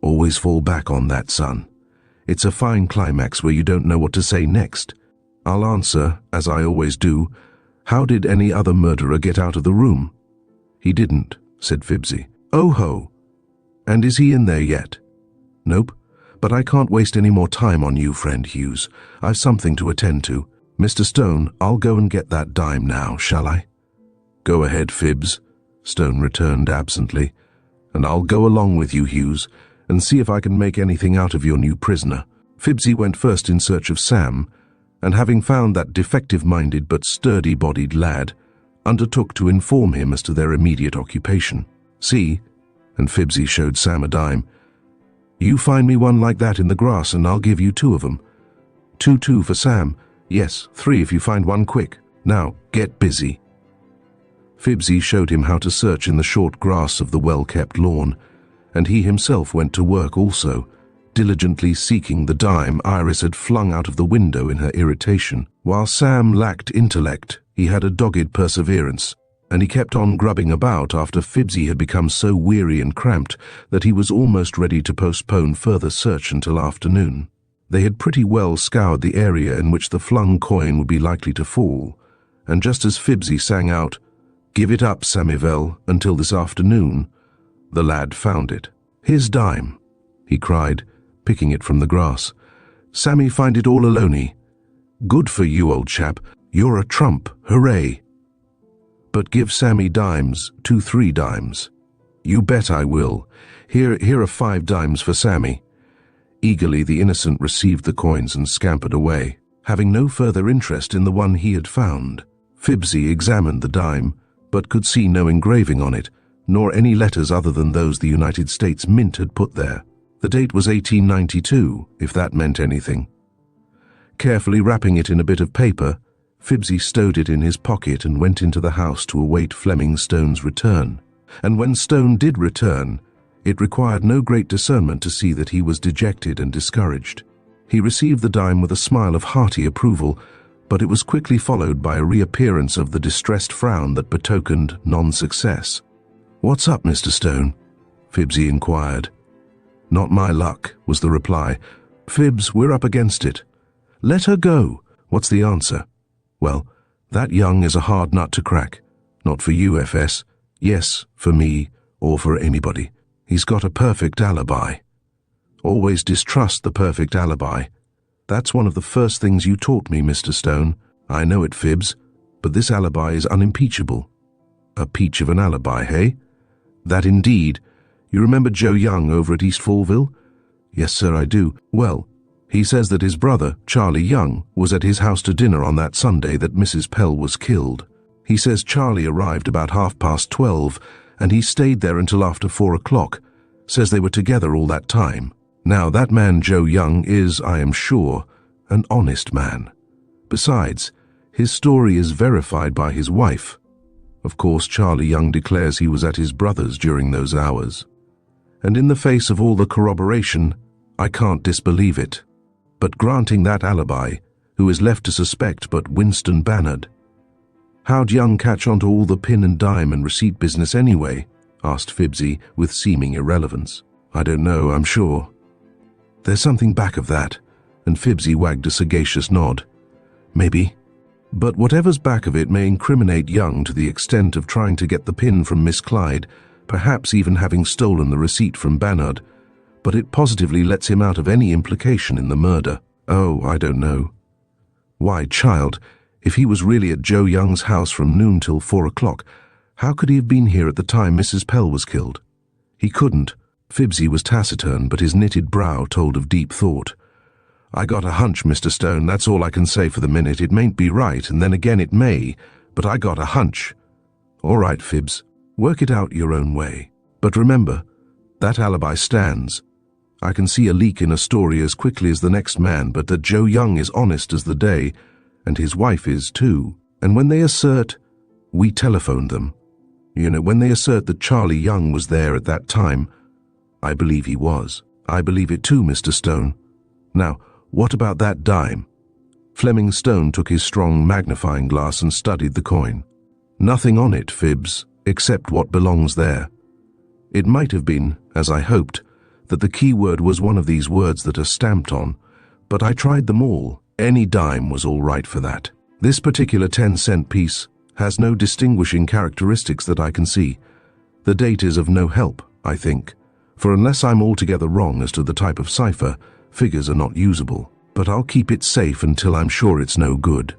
"Always fall back on that, son. It's a fine climax where you don't know what to say next. I'll answer, as I always do. How did any other murderer get out of the room?" "He didn't," said Fibsy. "Oh ho! And is he in there yet?" "Nope. But I can't waste any more time on you, friend Hughes. I've something to attend to. Mr. Stone, I'll go and get that dime now, shall I?" "Go ahead, Fibs," Stone returned absently. "And I'll go along with you, Hughes, and see if I can make anything out of your new prisoner." Fibsy went first in search of Sam, and having found that defective-minded but sturdy-bodied lad, undertook to inform him as to their immediate occupation. "See," and Fibsy showed Sam a dime, "you find me one like that in the grass and I'll give you 2 of them. 2 for Sam. Yes, 3 if you find one quick. Now, get busy." Fibsy showed him how to search in the short grass of the well-kept lawn, and he himself went to work also, diligently seeking the dime Iris had flung out of the window in her irritation. While Sam lacked intellect, he had a dogged perseverance, and he kept on grubbing about after Fibsy had become so weary and cramped that he was almost ready to postpone further search until afternoon. They had pretty well scoured the area in which the flung coin would be likely to fall, and just as Fibsy sang out, "Give it up, Sammyville, until this afternoon," the lad found it. "His dime," he cried, picking it from the grass. "Sammy find it all aloney. Good for you, old chap. You're a trump, hooray. But give Sammy dimes, 2-3 dimes. You bet I will. Here are 5 dimes for Sammy." Eagerly the innocent received the coins and scampered away, having no further interest in the one he had found. Fibsy examined the dime, but could see no engraving on it, nor any letters other than those the United States Mint had put there. The date was 1892, if that meant anything. Carefully wrapping it in a bit of paper, Fibsy stowed it in his pocket and went into the house to await Fleming Stone's return. And when Stone did return, it required no great discernment to see that he was dejected and discouraged. He received the dime with a smile of hearty approval, but it was quickly followed by a reappearance of the distressed frown that betokened non-success. "What's up, Mr. Stone?" Fibsy inquired. "Not my luck," was the reply. "Fibs, we're up against it." "Let her go." "What's the answer?" "Well, that young is a hard nut to crack. Not for you, FS. Yes, for me, or for anybody. He's got a perfect alibi." "Always distrust the perfect alibi. That's one of the first things you taught me, Mr. Stone. I know it, Fibs, but this alibi is unimpeachable." "A peach of an alibi, hey?" "That indeed. You remember Joe Young over at East Fallville?" "Yes, sir, I do. Well, he says that his brother, Charlie Young, was at his house to dinner on that Sunday that Mrs. Pell was killed. He says Charlie arrived about 12:30, and he stayed there until after 4 o'clock. Says they were together all that time. Now, that man Joe Young is, I am sure, an honest man. Besides, his story is verified by his wife. Of course, Charlie Young declares he was at his brother's during those hours. And in the face of all the corroboration, I can't disbelieve it. But granting that alibi, who is left to suspect but Winston Bannard?" "How'd Young catch on to all the pin and dime and receipt business anyway?" asked Fibsy with seeming irrelevance. "I don't know, I'm sure." "There's something back of that," and Fibsy wagged a sagacious nod. "Maybe. But whatever's back of it may incriminate Young to the extent of trying to get the pin from Miss Clyde, perhaps even having stolen the receipt from Bannard, but it positively lets him out of any implication in the murder." "Oh, I don't know." "Why, child, If he was really at Joe Young's house from noon till 4 o'clock, how could he have been here at the time Mrs. Pell was killed? He couldn't. Phibbsy was taciturn, but his knitted brow told of deep thought. I got a hunch, Mr. Stone, that's all I can say for the minute. It mayn't be right, and then again it may, but I got a hunch. All right, Phibbs, work it out your own way. But remember, that alibi stands. I can see a leak in a story as quickly as the next man, but that Joe Young is honest as the day, and his wife is too. And when they assert, we telephoned them. When they assert that Charlie Young was there at that time, I believe he was. I believe it too, Mr. Stone. Now, what about that dime? Fleming Stone took his strong magnifying glass and studied the coin. Nothing on it, Phibbs, except what belongs there. It might have been, as I hoped, that the key word was one of these words that are stamped on, but I tried them all. Any dime was all right for that. This particular 10-cent piece has no distinguishing characteristics that I can see. The date is of no help, I think, for unless I'm altogether wrong as to the type of cipher, figures are not usable, but I'll keep it safe until I'm sure it's no good.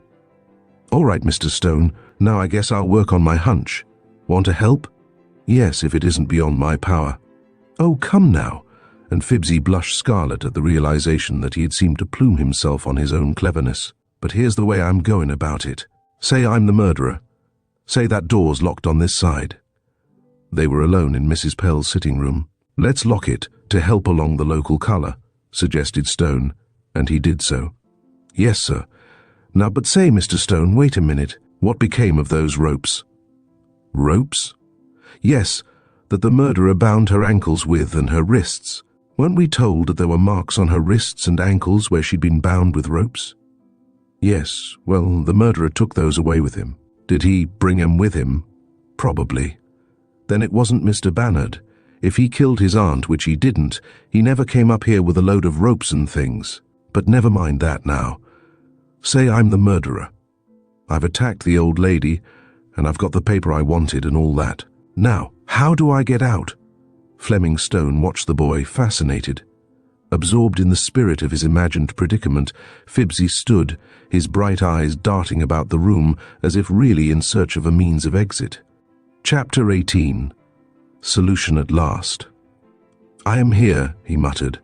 All right, Mr. Stone, now I guess I'll work on my hunch. Want to help? Yes, if it isn't beyond my power. Oh, come now. And Phibbsy blushed scarlet at the realization that he had seemed to plume himself on his own cleverness. But here's the way I'm going about it. Say I'm the murderer. Say that door's locked on this side. They were alone in Mrs. Pell's sitting room. Let's lock it to help along the local color, suggested Stone, and he did so. Yes, sir. Now, but say, Mr. Stone, wait a minute. What became of those ropes? Ropes? Yes, that the murderer bound her ankles with and her wrists. Weren't we told that there were marks on her wrists and ankles where she'd been bound with ropes? Yes, well, the murderer took those away with him. Did he bring them with him? Probably. Then it wasn't Mr. Bannard. If he killed his aunt, which he didn't, he never came up here with a load of ropes and things. But never mind that now. Say I'm the murderer. I've attacked the old lady, and I've got the paper I wanted and all that. Now, how do I get out? Fleming Stone watched the boy, fascinated. Absorbed in the spirit of his imagined predicament, Phibbsy stood, his bright eyes darting about the room as if really in search of a means of exit. Chapter 18. Solution at last. I am here, he muttered.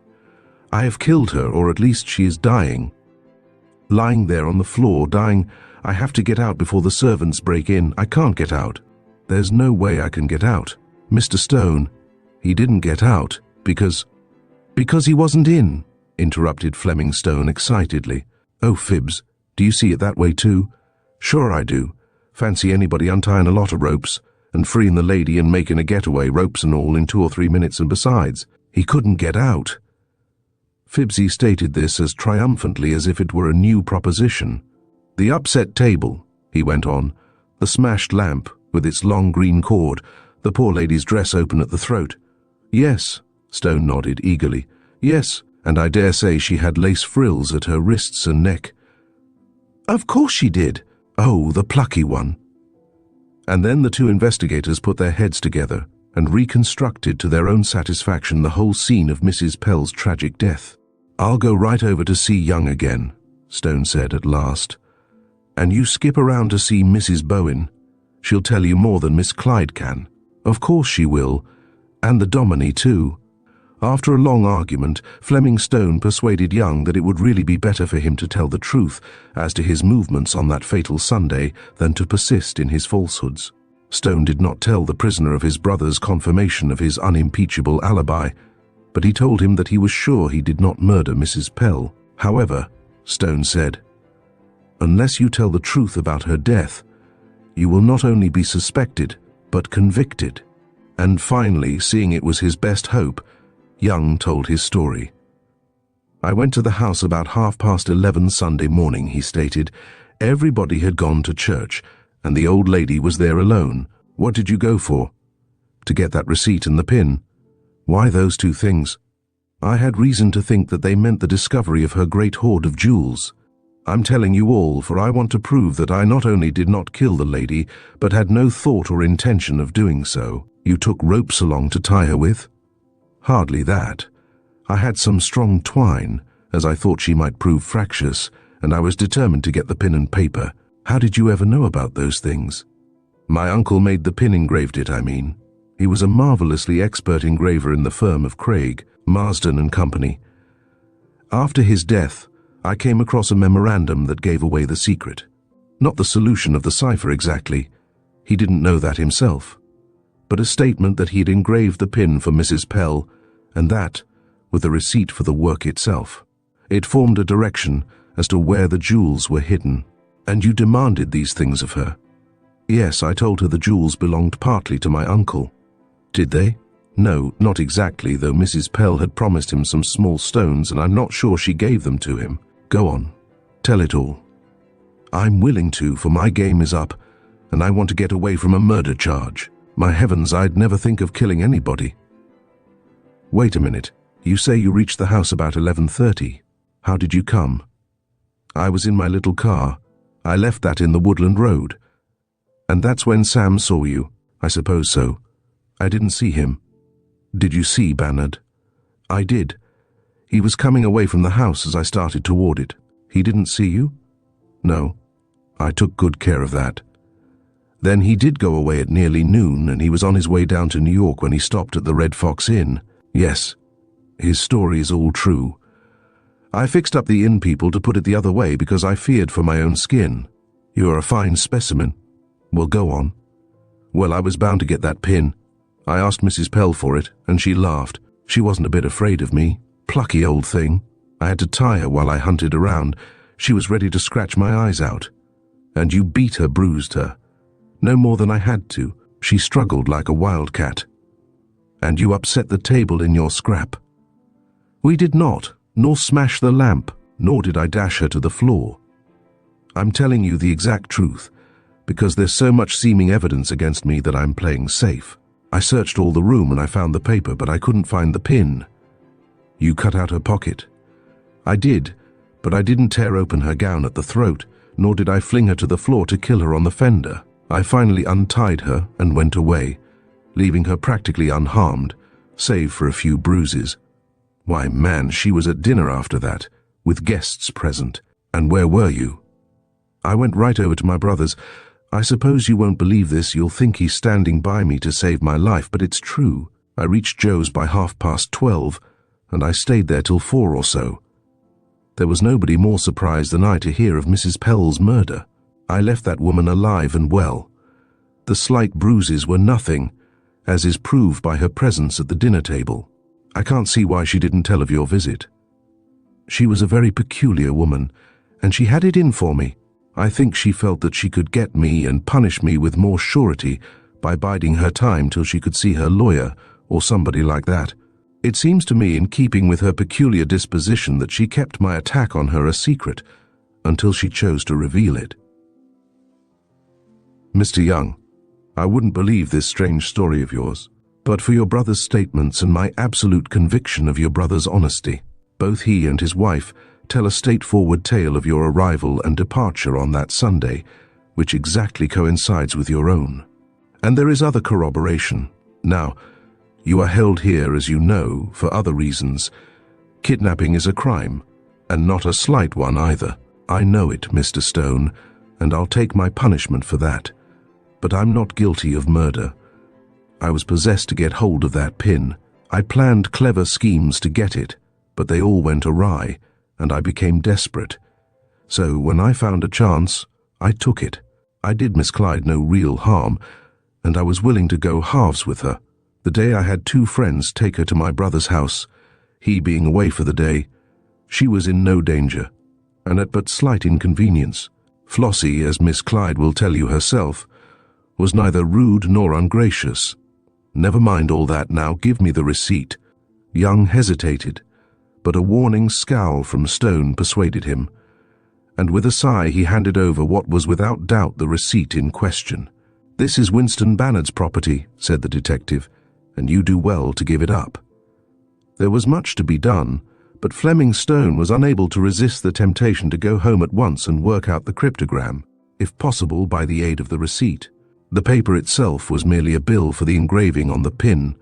I have killed her, or at least she is dying. Lying there on the floor, dying. I have to get out before the servants break in. I can't get out. There's no way I can get out. Mr. Stone, he didn't get out because he wasn't in, interrupted Fleming Stone excitedly. Oh, Phibbs, do you see it that way too? Sure I do. Fancy anybody untying a lot of ropes and freeing the lady and making a getaway, ropes and all, in 2 or 3 minutes, and besides, he couldn't get out. Phibbsy stated this as triumphantly as if it were a new proposition. The upset table, he went on, the smashed lamp with its long green cord, the poor lady's dress open at the throat. Yes, Stone nodded eagerly. Yes, and I dare say she had lace frills at her wrists and neck. Of course she did. Oh, the plucky one. And then the two investigators put their heads together and reconstructed to their own satisfaction the whole scene of Mrs. Pell's tragic death. I'll go right over to see Young again, Stone said at last. And you skip around to see Mrs. Bowen. She'll tell you more than Miss Clyde can. Of course she will. And the Dominie too. After a long argument, Fleming Stone persuaded Young that it would really be better for him to tell the truth as to his movements on that fatal Sunday than to persist in his falsehoods. Stone did not tell the prisoner of his brother's confirmation of his unimpeachable alibi, but he told him that he was sure he did not murder Mrs. Pell. However, Stone said, unless you tell the truth about her death, you will not only be suspected, but convicted. And finally, seeing it was his best hope, Young told his story. I went to the house about 11:30 Sunday morning, he stated. Everybody had gone to church, and the old lady was there alone. What did you go for? To get that receipt and the pin. Why those two things? I had reason to think that they meant the discovery of her great hoard of jewels. I'm telling you all, for I want to prove that I not only did not kill the lady, but had no thought or intention of doing so. You took ropes along to tie her with? Hardly that. I had some strong twine, as I thought she might prove fractious, and I was determined to get the pen and paper. How did you ever know about those things? My uncle made the pin, engraved it, I mean. He was a marvelously expert engraver in the firm of Craig, Marsden and Company. After his death, I came across a memorandum that gave away the secret. Not the solution of the cipher exactly. He didn't know that himself. But a statement that he'd engraved the pin for Mrs. Pell, and that, with a receipt for the work itself. It formed a direction as to where the jewels were hidden. And you demanded these things of her. Yes, I told her the jewels belonged partly to my uncle. Did they? No, not exactly, though Mrs. Pell had promised him some small stones, and I'm not sure she gave them to him. Go on. Tell it all. I'm willing to, for my game is up, and I want to get away from a murder charge. My heavens, I'd never think of killing anybody. Wait a minute. You say you reached the house about 11:30. How did you come? I was in my little car. I left that in the Woodland Road. And that's when Sam saw you? I suppose so. I didn't see him. Did you see Bannard? I did. He was coming away from the house as I started toward it. He didn't see you? No. I took good care of that. Then he did go away at nearly noon, and he was on his way down to New York when he stopped at the Red Fox Inn. Yes. His story is all true. I fixed up the inn people to put it the other way because I feared for my own skin. You're a fine specimen. Well, go on. Well, I was bound to get that pin. I asked Mrs. Pell for it, and she laughed. She wasn't a bit afraid of me. Plucky old thing. I had to tie her while I hunted around. She was ready to scratch my eyes out. And you beat her, bruised her. No more than I had to. She struggled like a wildcat. And you upset the table in your scrap. We did not. Nor smash the lamp, nor did I dash her to the floor. I'm telling you the exact truth, because there's so much seeming evidence against me that I'm playing safe. I searched all the room and I found the paper, but I couldn't find the pin. You cut out her pocket. I did, but I didn't tear open her gown at the throat, nor did I fling her to the floor to kill her on the fender. I finally untied her and went away, leaving her practically unharmed, save for a few bruises. Why, man, she was at dinner after that, with guests present. And where were you? I went right over to my brother's. I suppose you won't believe this, you'll think he's standing by me to save my life, but it's true. I reached Joe's by 12:30, and I stayed there till 4 or so. There was nobody more surprised than I to hear of Mrs. Pell's murder. I left that woman alive and well. The slight bruises were nothing, as is proved by her presence at the dinner table. I can't see why she didn't tell of your visit. She was a very peculiar woman, and she had it in for me. I think she felt that she could get me and punish me with more surety by biding her time till she could see her lawyer or somebody like that. It seems to me in keeping with her peculiar disposition that she kept my attack on her a secret until she chose to reveal it. Mr. Young, I wouldn't believe this strange story of yours. But for your brother's statements and my absolute conviction of your brother's honesty. Both he and his wife tell a straightforward tale of your arrival and departure on that Sunday, which exactly coincides with your own. And there is other corroboration. Now, you are held here, as you know, for other reasons. Kidnapping is a crime, and not a slight one either. I know it, Mr. Stone, and I'll take my punishment for that. But I'm not guilty of murder. I was possessed to get hold of that pin. I planned clever schemes to get it, but they all went awry, and I became desperate. So when I found a chance, I took it. I did Miss Clyde no real harm, and I was willing to go halves with her. The day I had 2 friends take her to my brother's house, he being away for the day, she was in no danger, and at but slight inconvenience. Flossie, as Miss Clyde will tell you herself, was neither rude nor ungracious. Never mind all that now, give me the receipt. Young hesitated, but a warning scowl from Stone persuaded him, and with a sigh he handed over what was without doubt the receipt in question. "This is Winston Bannard's property," said the detective, "and you do well to give it up." There was much to be done, but Fleming Stone was unable to resist the temptation to go home at once and work out the cryptogram, if possible by the aid of the receipt. The paper itself was merely a bill for the engraving on the pin.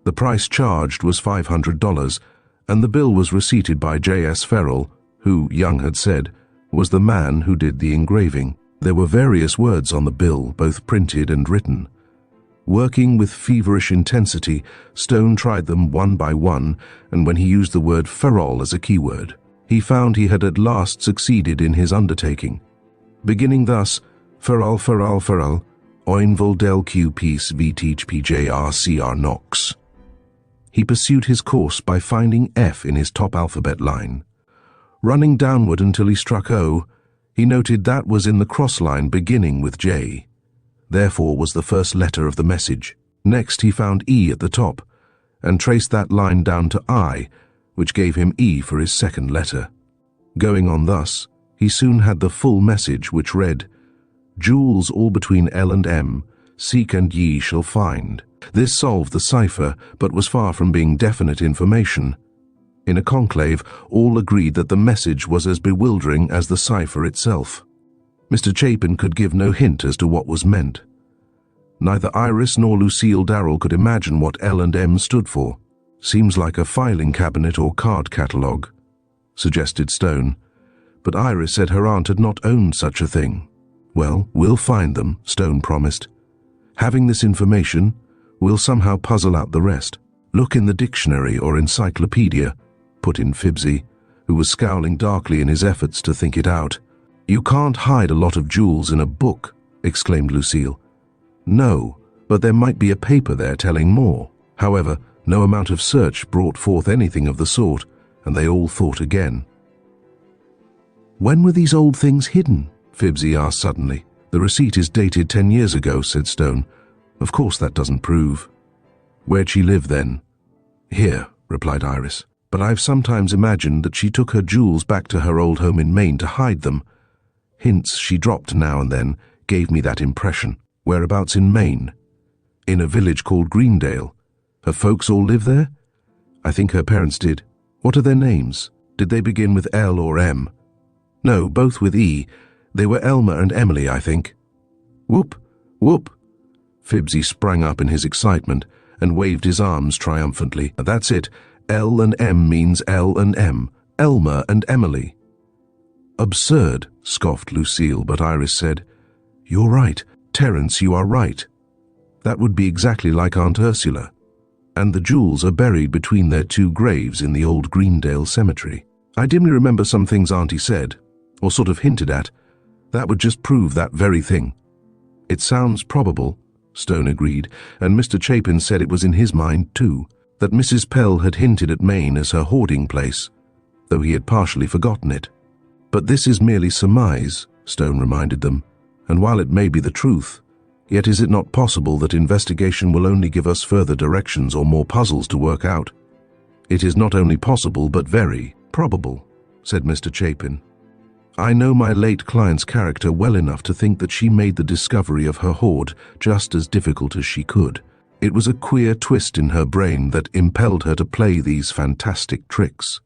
The price charged was $500, and the bill was receipted by J.S. Ferrell, who, Young had said, was the man who did the engraving. There were various words on the bill, both printed and written. Working with feverish intensity, Stone tried them one by one, and when he used the word ferrol as a keyword, he found he had at last succeeded in his undertaking. Beginning thus, ferrol, oinvol del q peace vteach pjrcr nox. He pursued his course by finding F in his top alphabet line. Running downward until he struck O, he noted that was in the cross line beginning with J. Therefore was the first letter of the message. Next he found E at the top, and traced that line down to I, which gave him E for his second letter. Going on thus, he soon had the full message, which read, "Jewels all between L and M, seek and ye shall find." This solved the cipher, but was far from being definite information. In a conclave, all agreed that the message was as bewildering as the cipher itself. Mr. Chapin could give no hint as to what was meant. Neither Iris nor Lucille Darrell could imagine what L and M stood for. "Seems like a filing cabinet or card catalogue," suggested Stone. But Iris said her aunt had not owned such a thing. "Well, we'll find them," Stone promised. "Having this information, we'll somehow puzzle out the rest." "Look in the dictionary or encyclopedia," put in Phibbsy, who was scowling darkly in his efforts to think it out. "You can't hide a lot of jewels in a book," exclaimed Lucille. "No, but there might be a paper there telling more." However, no amount of search brought forth anything of the sort, and they all thought again. "When were these old things hidden?" Phibbsy asked suddenly. "The receipt is dated 10 years ago," said Stone. "Of course that doesn't prove." "Where'd she live then?" "Here," replied Iris. "But I've sometimes imagined that she took her jewels back to her old home in Maine to hide them. Hints she dropped now and then gave me that impression." "Whereabouts in Maine?" "In a village called Greendale. Her folks all live there?" "I think her parents did." "What are their names? Did they begin with L or M?" "No, both with E. They were Elmer and Emily, I think." "Whoop, whoop." Phibbsy sprang up in his excitement and waved his arms triumphantly. "That's it. L and M means L and M. Elmer and Emily." "Absurd," scoffed Lucille, but Iris said, "You're right. Terence, you are right. That would be exactly like Aunt Ursula. And the jewels are buried between their two graves in the old Greendale cemetery. I dimly remember some things Auntie said, or sort of hinted at. That would just prove that very thing." "It sounds probable," Stone agreed, and Mr. Chapin said it was in his mind too, that Mrs. Pell had hinted at Maine as her hoarding place, though he had partially forgotten it. "But this is merely surmise," Stone reminded them, "and while it may be the truth, yet is it not possible that investigation will only give us further directions or more puzzles to work out?" "It is not only possible, but very probable," said Mr. Chapin. "I know my late client's character well enough to think that she made the discovery of her hoard just as difficult as she could. It was a queer twist in her brain that impelled her to play these fantastic tricks.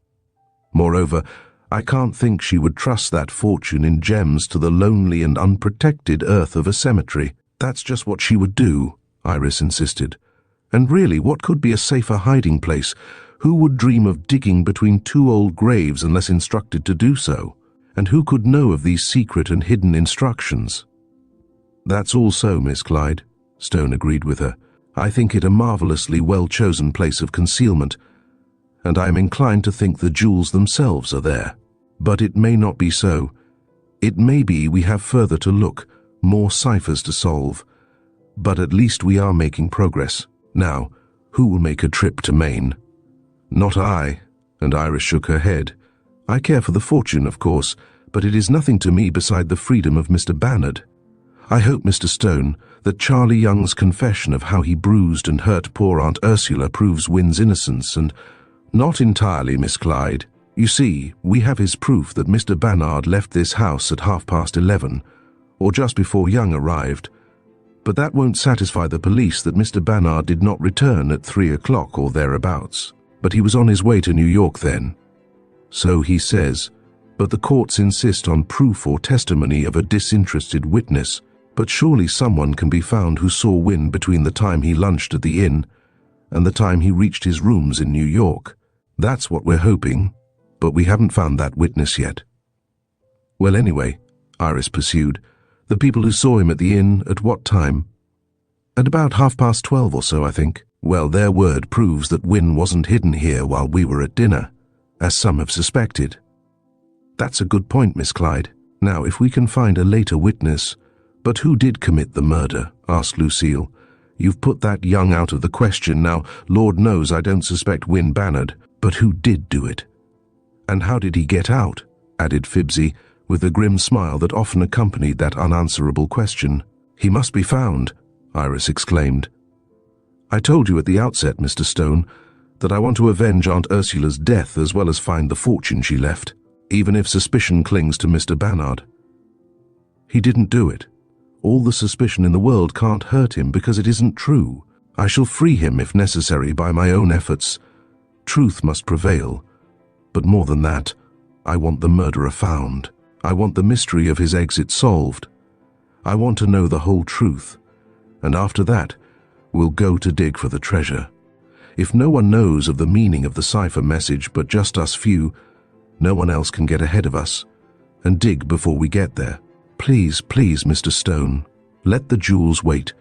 Moreover, I can't think she would trust that fortune in gems to the lonely and unprotected earth of a cemetery." "That's just what she would do," Iris insisted. "And really, what could be a safer hiding place? Who would dream of digging between two old graves unless instructed to do so? And who could know of these secret and hidden instructions?" "That's all so, Miss Clyde," Stone agreed with her. "I think it a marvelously well-chosen place of concealment, and I am inclined to think the jewels themselves are there. But it may not be so. It may be we have further to look, more ciphers to solve. But at least we are making progress. Now, who will make a trip to Maine?" "Not I," and Iris shook her head. "I care for the fortune, of course, but it is nothing to me beside the freedom of Mr. Bannard. I hope, Mr. Stone, that Charlie Young's confession of how he bruised and hurt poor Aunt Ursula proves Wynn's innocence, and—" "Not entirely, Miss Clyde. You see, we have his proof that Mr. Bannard left this house at 11:30, or just before Young arrived. But that won't satisfy the police that Mr. Bannard did not return at 3 o'clock or thereabouts. But he was on his way to New York then." "So he says, but the courts insist on proof or testimony of a disinterested witness. But surely someone can be found who saw Wynn between the time he lunched at the inn and the time he reached his rooms in New York. That's what we're hoping, but we haven't found that witness yet." "Well, anyway," Iris pursued, The people who saw him at the inn at what time? At about 12:30 or so, I think. Well, their word proves that Wynne wasn't hidden here while we were at dinner, as some have suspected. That's a good point, Miss Clyde. Now, if we can find a later witness— But who did commit the murder? Asked Lucille. You've put that young out of the question now. Lord knows I don't suspect Wynne Bannard, but who did do it? And how did he get out? Added Fibsy, with the grim smile that often accompanied that unanswerable question. He must be found, Iris exclaimed. I told you at the outset, Mr. Stone, that I want to avenge Aunt Ursula's death as well as find the fortune she left, even if suspicion clings to Mr. Bannard. He didn't do it. All the suspicion in the world can't hurt him because it isn't true. I shall free him if necessary by my own efforts. Truth must prevail. But more than that, I want the murderer found. I want the mystery of his exit solved. I want to know the whole truth. And after that, we'll go to dig for the treasure. If no one knows of the meaning of the cipher message but just us few, no one else can get ahead of us and dig before we get there. Please, please, Mr. Stone, let the jewels wait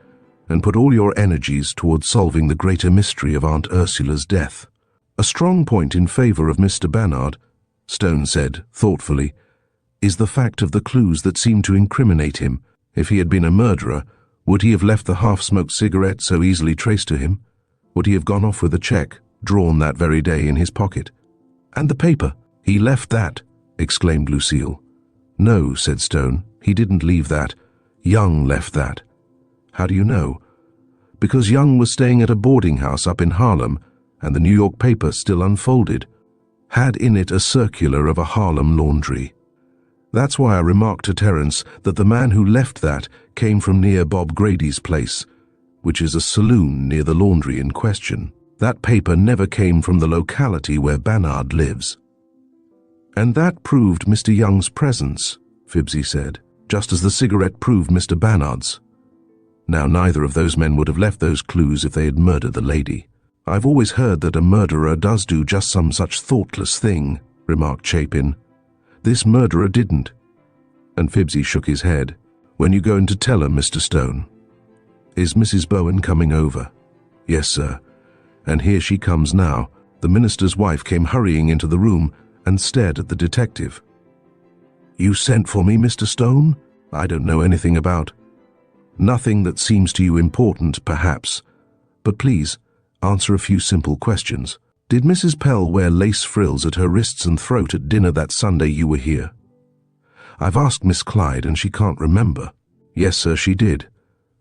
and put all your energies towards solving the greater mystery of Aunt Ursula's death. A strong point in favor of Mr. Bannard, Stone said thoughtfully, is the fact of the clues that seem to incriminate him. If he had been a murderer, would he have left the half-smoked cigarette so easily traced to him? Would he have gone off with a check, drawn that very day, in his pocket? And the paper? He left that, exclaimed Lucille. No, said Stone, he didn't leave that. Young left that. How do you know? Because Young was staying at a boarding house up in Harlem, and the New York paper, still unfolded, had in it a circular of a Harlem laundry. That's why I remarked to Terence that the man who left that came from near Bob Grady's place, which is a saloon near the laundry in question. That paper never came from the locality where Bannard lives. And that proved Mr. Young's presence, Fibsy said, just as the cigarette proved Mr. Bannard's. Now, neither of those men would have left those clues if they had murdered the lady. I've always heard that a murderer does do just some such thoughtless thing, remarked Chapin. This murderer didn't. And Fibsy shook his head. When you going to tell her, Mr. Stone? Is Mrs. Bowen coming over? Yes, sir. And here she comes now. The minister's wife came hurrying into the room and stared at the detective. You sent for me, Mr. Stone? I don't know anything about. Nothing that seems to you important, perhaps. But please, answer a few simple questions. Did Mrs. Pell wear lace frills at her wrists and throat at dinner that Sunday you were here? I've asked Miss Clyde and she can't remember. Yes, sir, she did.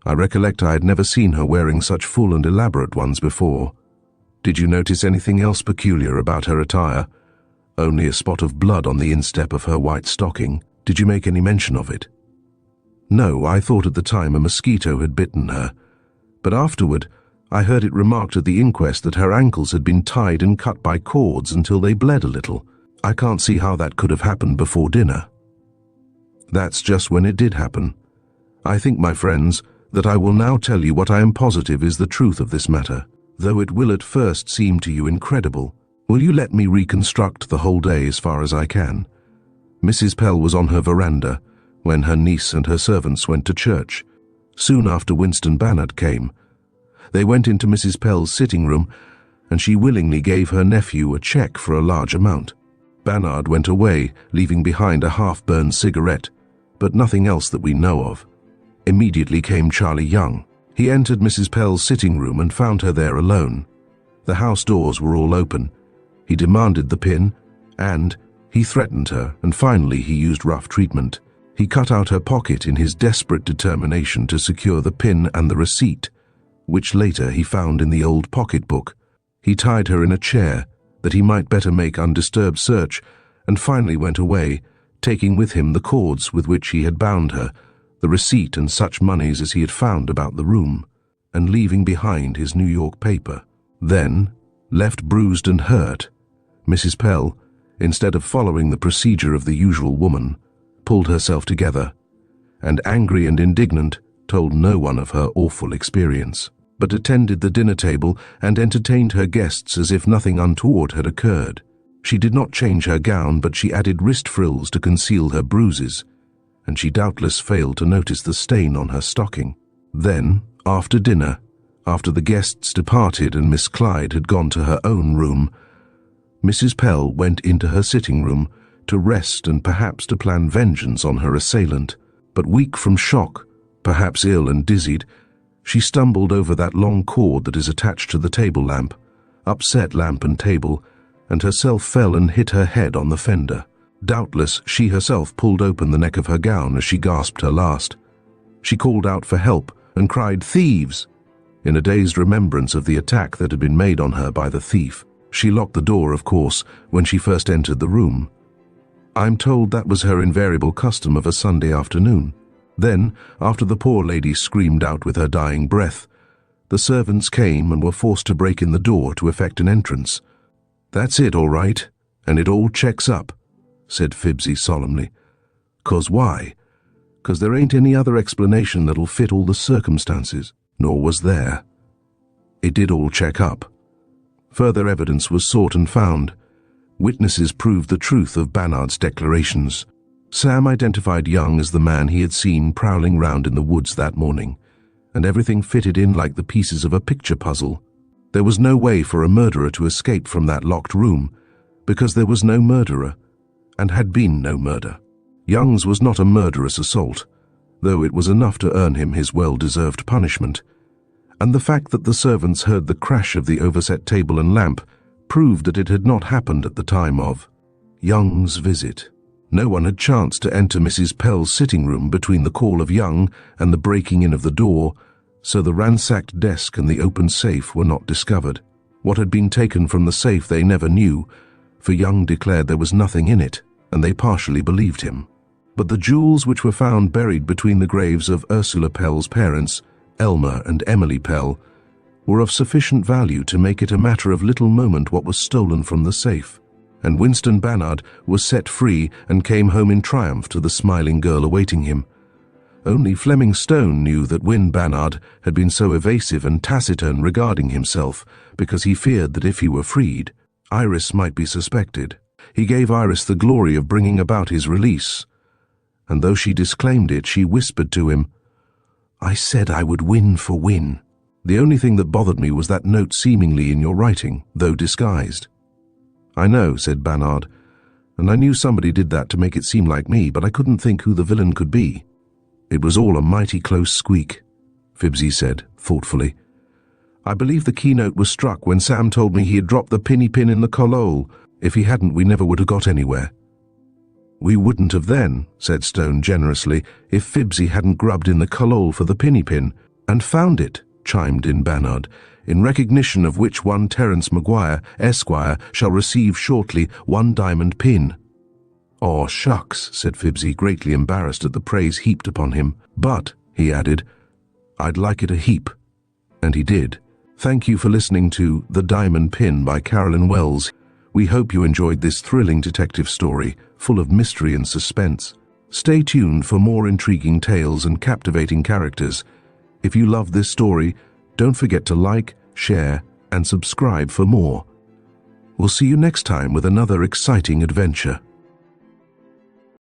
I recollect I had never seen her wearing such full and elaborate ones before. Did you notice anything else peculiar about her attire? Only a spot of blood on the instep of her white stocking. Did you make any mention of it? No, I thought at the time a mosquito had bitten her. But afterward, I heard it remarked at the inquest that her ankles had been tied and cut by cords until they bled a little. I can't see how that could have happened before dinner. That's just when it did happen. I think, my friends, that I will now tell you what I am positive is the truth of this matter, though it will at first seem to you incredible. Will you let me reconstruct the whole day as far as I can? Mrs. Pell was on her veranda when her niece and her servants went to church. Soon after Winston Bannard came. They went into Mrs. Pell's sitting room, and she willingly gave her nephew a check for a large amount. Bannard went away, leaving behind a half-burned cigarette, but nothing else that we know of. Immediately came Charlie Young. He entered Mrs. Pell's sitting room and found her there alone. The house doors were all open. He demanded the pin, and he threatened her, and finally he used rough treatment. He cut out her pocket in his desperate determination to secure the pin and the receipt, which later he found in the old pocketbook. He tied her in a chair that he might better make undisturbed search, and finally went away, taking with him the cords with which he had bound her, the receipt and such moneys as he had found about the room, and leaving behind his New York paper. Then, left bruised and hurt, Mrs. Pell, instead of following the procedure of the usual woman, pulled herself together, and angry and indignant, told no one of her awful experience, but attended the dinner table and entertained her guests as if nothing untoward had occurred. She did not change her gown, but she added wrist frills to conceal her bruises, and she doubtless failed to notice the stain on her stocking. Then, after dinner, after the guests departed and Miss Clyde had gone to her own room, Mrs. Pell went into her sitting room to rest and perhaps to plan vengeance on her assailant. But weak from shock, perhaps ill and dizzied, she stumbled over that long cord that is attached to the table lamp, upset lamp and table, and herself fell and hit her head on the fender. Doubtless she herself pulled open the neck of her gown as she gasped her last. She called out for help and cried, "Thieves!" in a dazed remembrance of the attack that had been made on her by the thief. She locked the door, of course, when she first entered the room. I'm told that was her invariable custom of a Sunday afternoon. Then, after the poor lady screamed out with her dying breath, the servants came and were forced to break in the door to effect an entrance. "That's it, all right, and it all checks up," said Fibsy solemnly. "'Cause why? 'Cause there ain't any other explanation that'll fit all the circumstances." Nor was there. It did all check up. Further evidence was sought and found. Witnesses proved the truth of Bannard's declarations. Sam identified Young as the man he had seen prowling round in the woods that morning, and everything fitted in like the pieces of a picture puzzle. There was no way for a murderer to escape from that locked room, because there was no murderer, and had been no murder. Young's was not a murderous assault, though it was enough to earn him his well-deserved punishment, and the fact that the servants heard the crash of the overset table and lamp proved that it had not happened at the time of Young's visit. No one had chanced to enter Mrs. Pell's sitting room between the call of Young and the breaking in of the door, so the ransacked desk and the open safe were not discovered. What had been taken from the safe they never knew, for Young declared there was nothing in it, and they partially believed him. But the jewels which were found buried between the graves of Ursula Pell's parents, Elmer and Emily Pell, were of sufficient value to make it a matter of little moment what was stolen from the safe, and Winston Bannard was set free and came home in triumph to the smiling girl awaiting him. Only Fleming Stone knew that Win Bannard had been so evasive and taciturn regarding himself because he feared that if he were freed, Iris might be suspected. He gave Iris the glory of bringing about his release, and though she disclaimed it, she whispered to him, "I said I would win for Win. The only thing that bothered me was that note seemingly in your writing, though disguised." "I know," said Bannard, "and I knew somebody did that to make it seem like me, but I couldn't think who the villain could be." "It was all a mighty close squeak," Fibsy said, thoughtfully. "I believe the keynote was struck when Sam told me he had dropped the pinny pin in the coal. If he hadn't, we never would have got anywhere." "We wouldn't have then," said Stone generously, "if Fibsy hadn't grubbed in the coal for the pinny pin." "And found it," chimed in Bannard, "in recognition of which one Terence Maguire, Esquire, shall receive shortly 1 diamond pin." "Aw, shucks," said Fibsy, greatly embarrassed at the praise heaped upon him. "But," he added, "I'd like it a heap." And he did. Thank you for listening to The Diamond Pin by Carolyn Wells. We hope you enjoyed this thrilling detective story, full of mystery and suspense. Stay tuned for more intriguing tales and captivating characters. If you love this story, don't forget to like, share, and subscribe for more. We'll see you next time with another exciting adventure.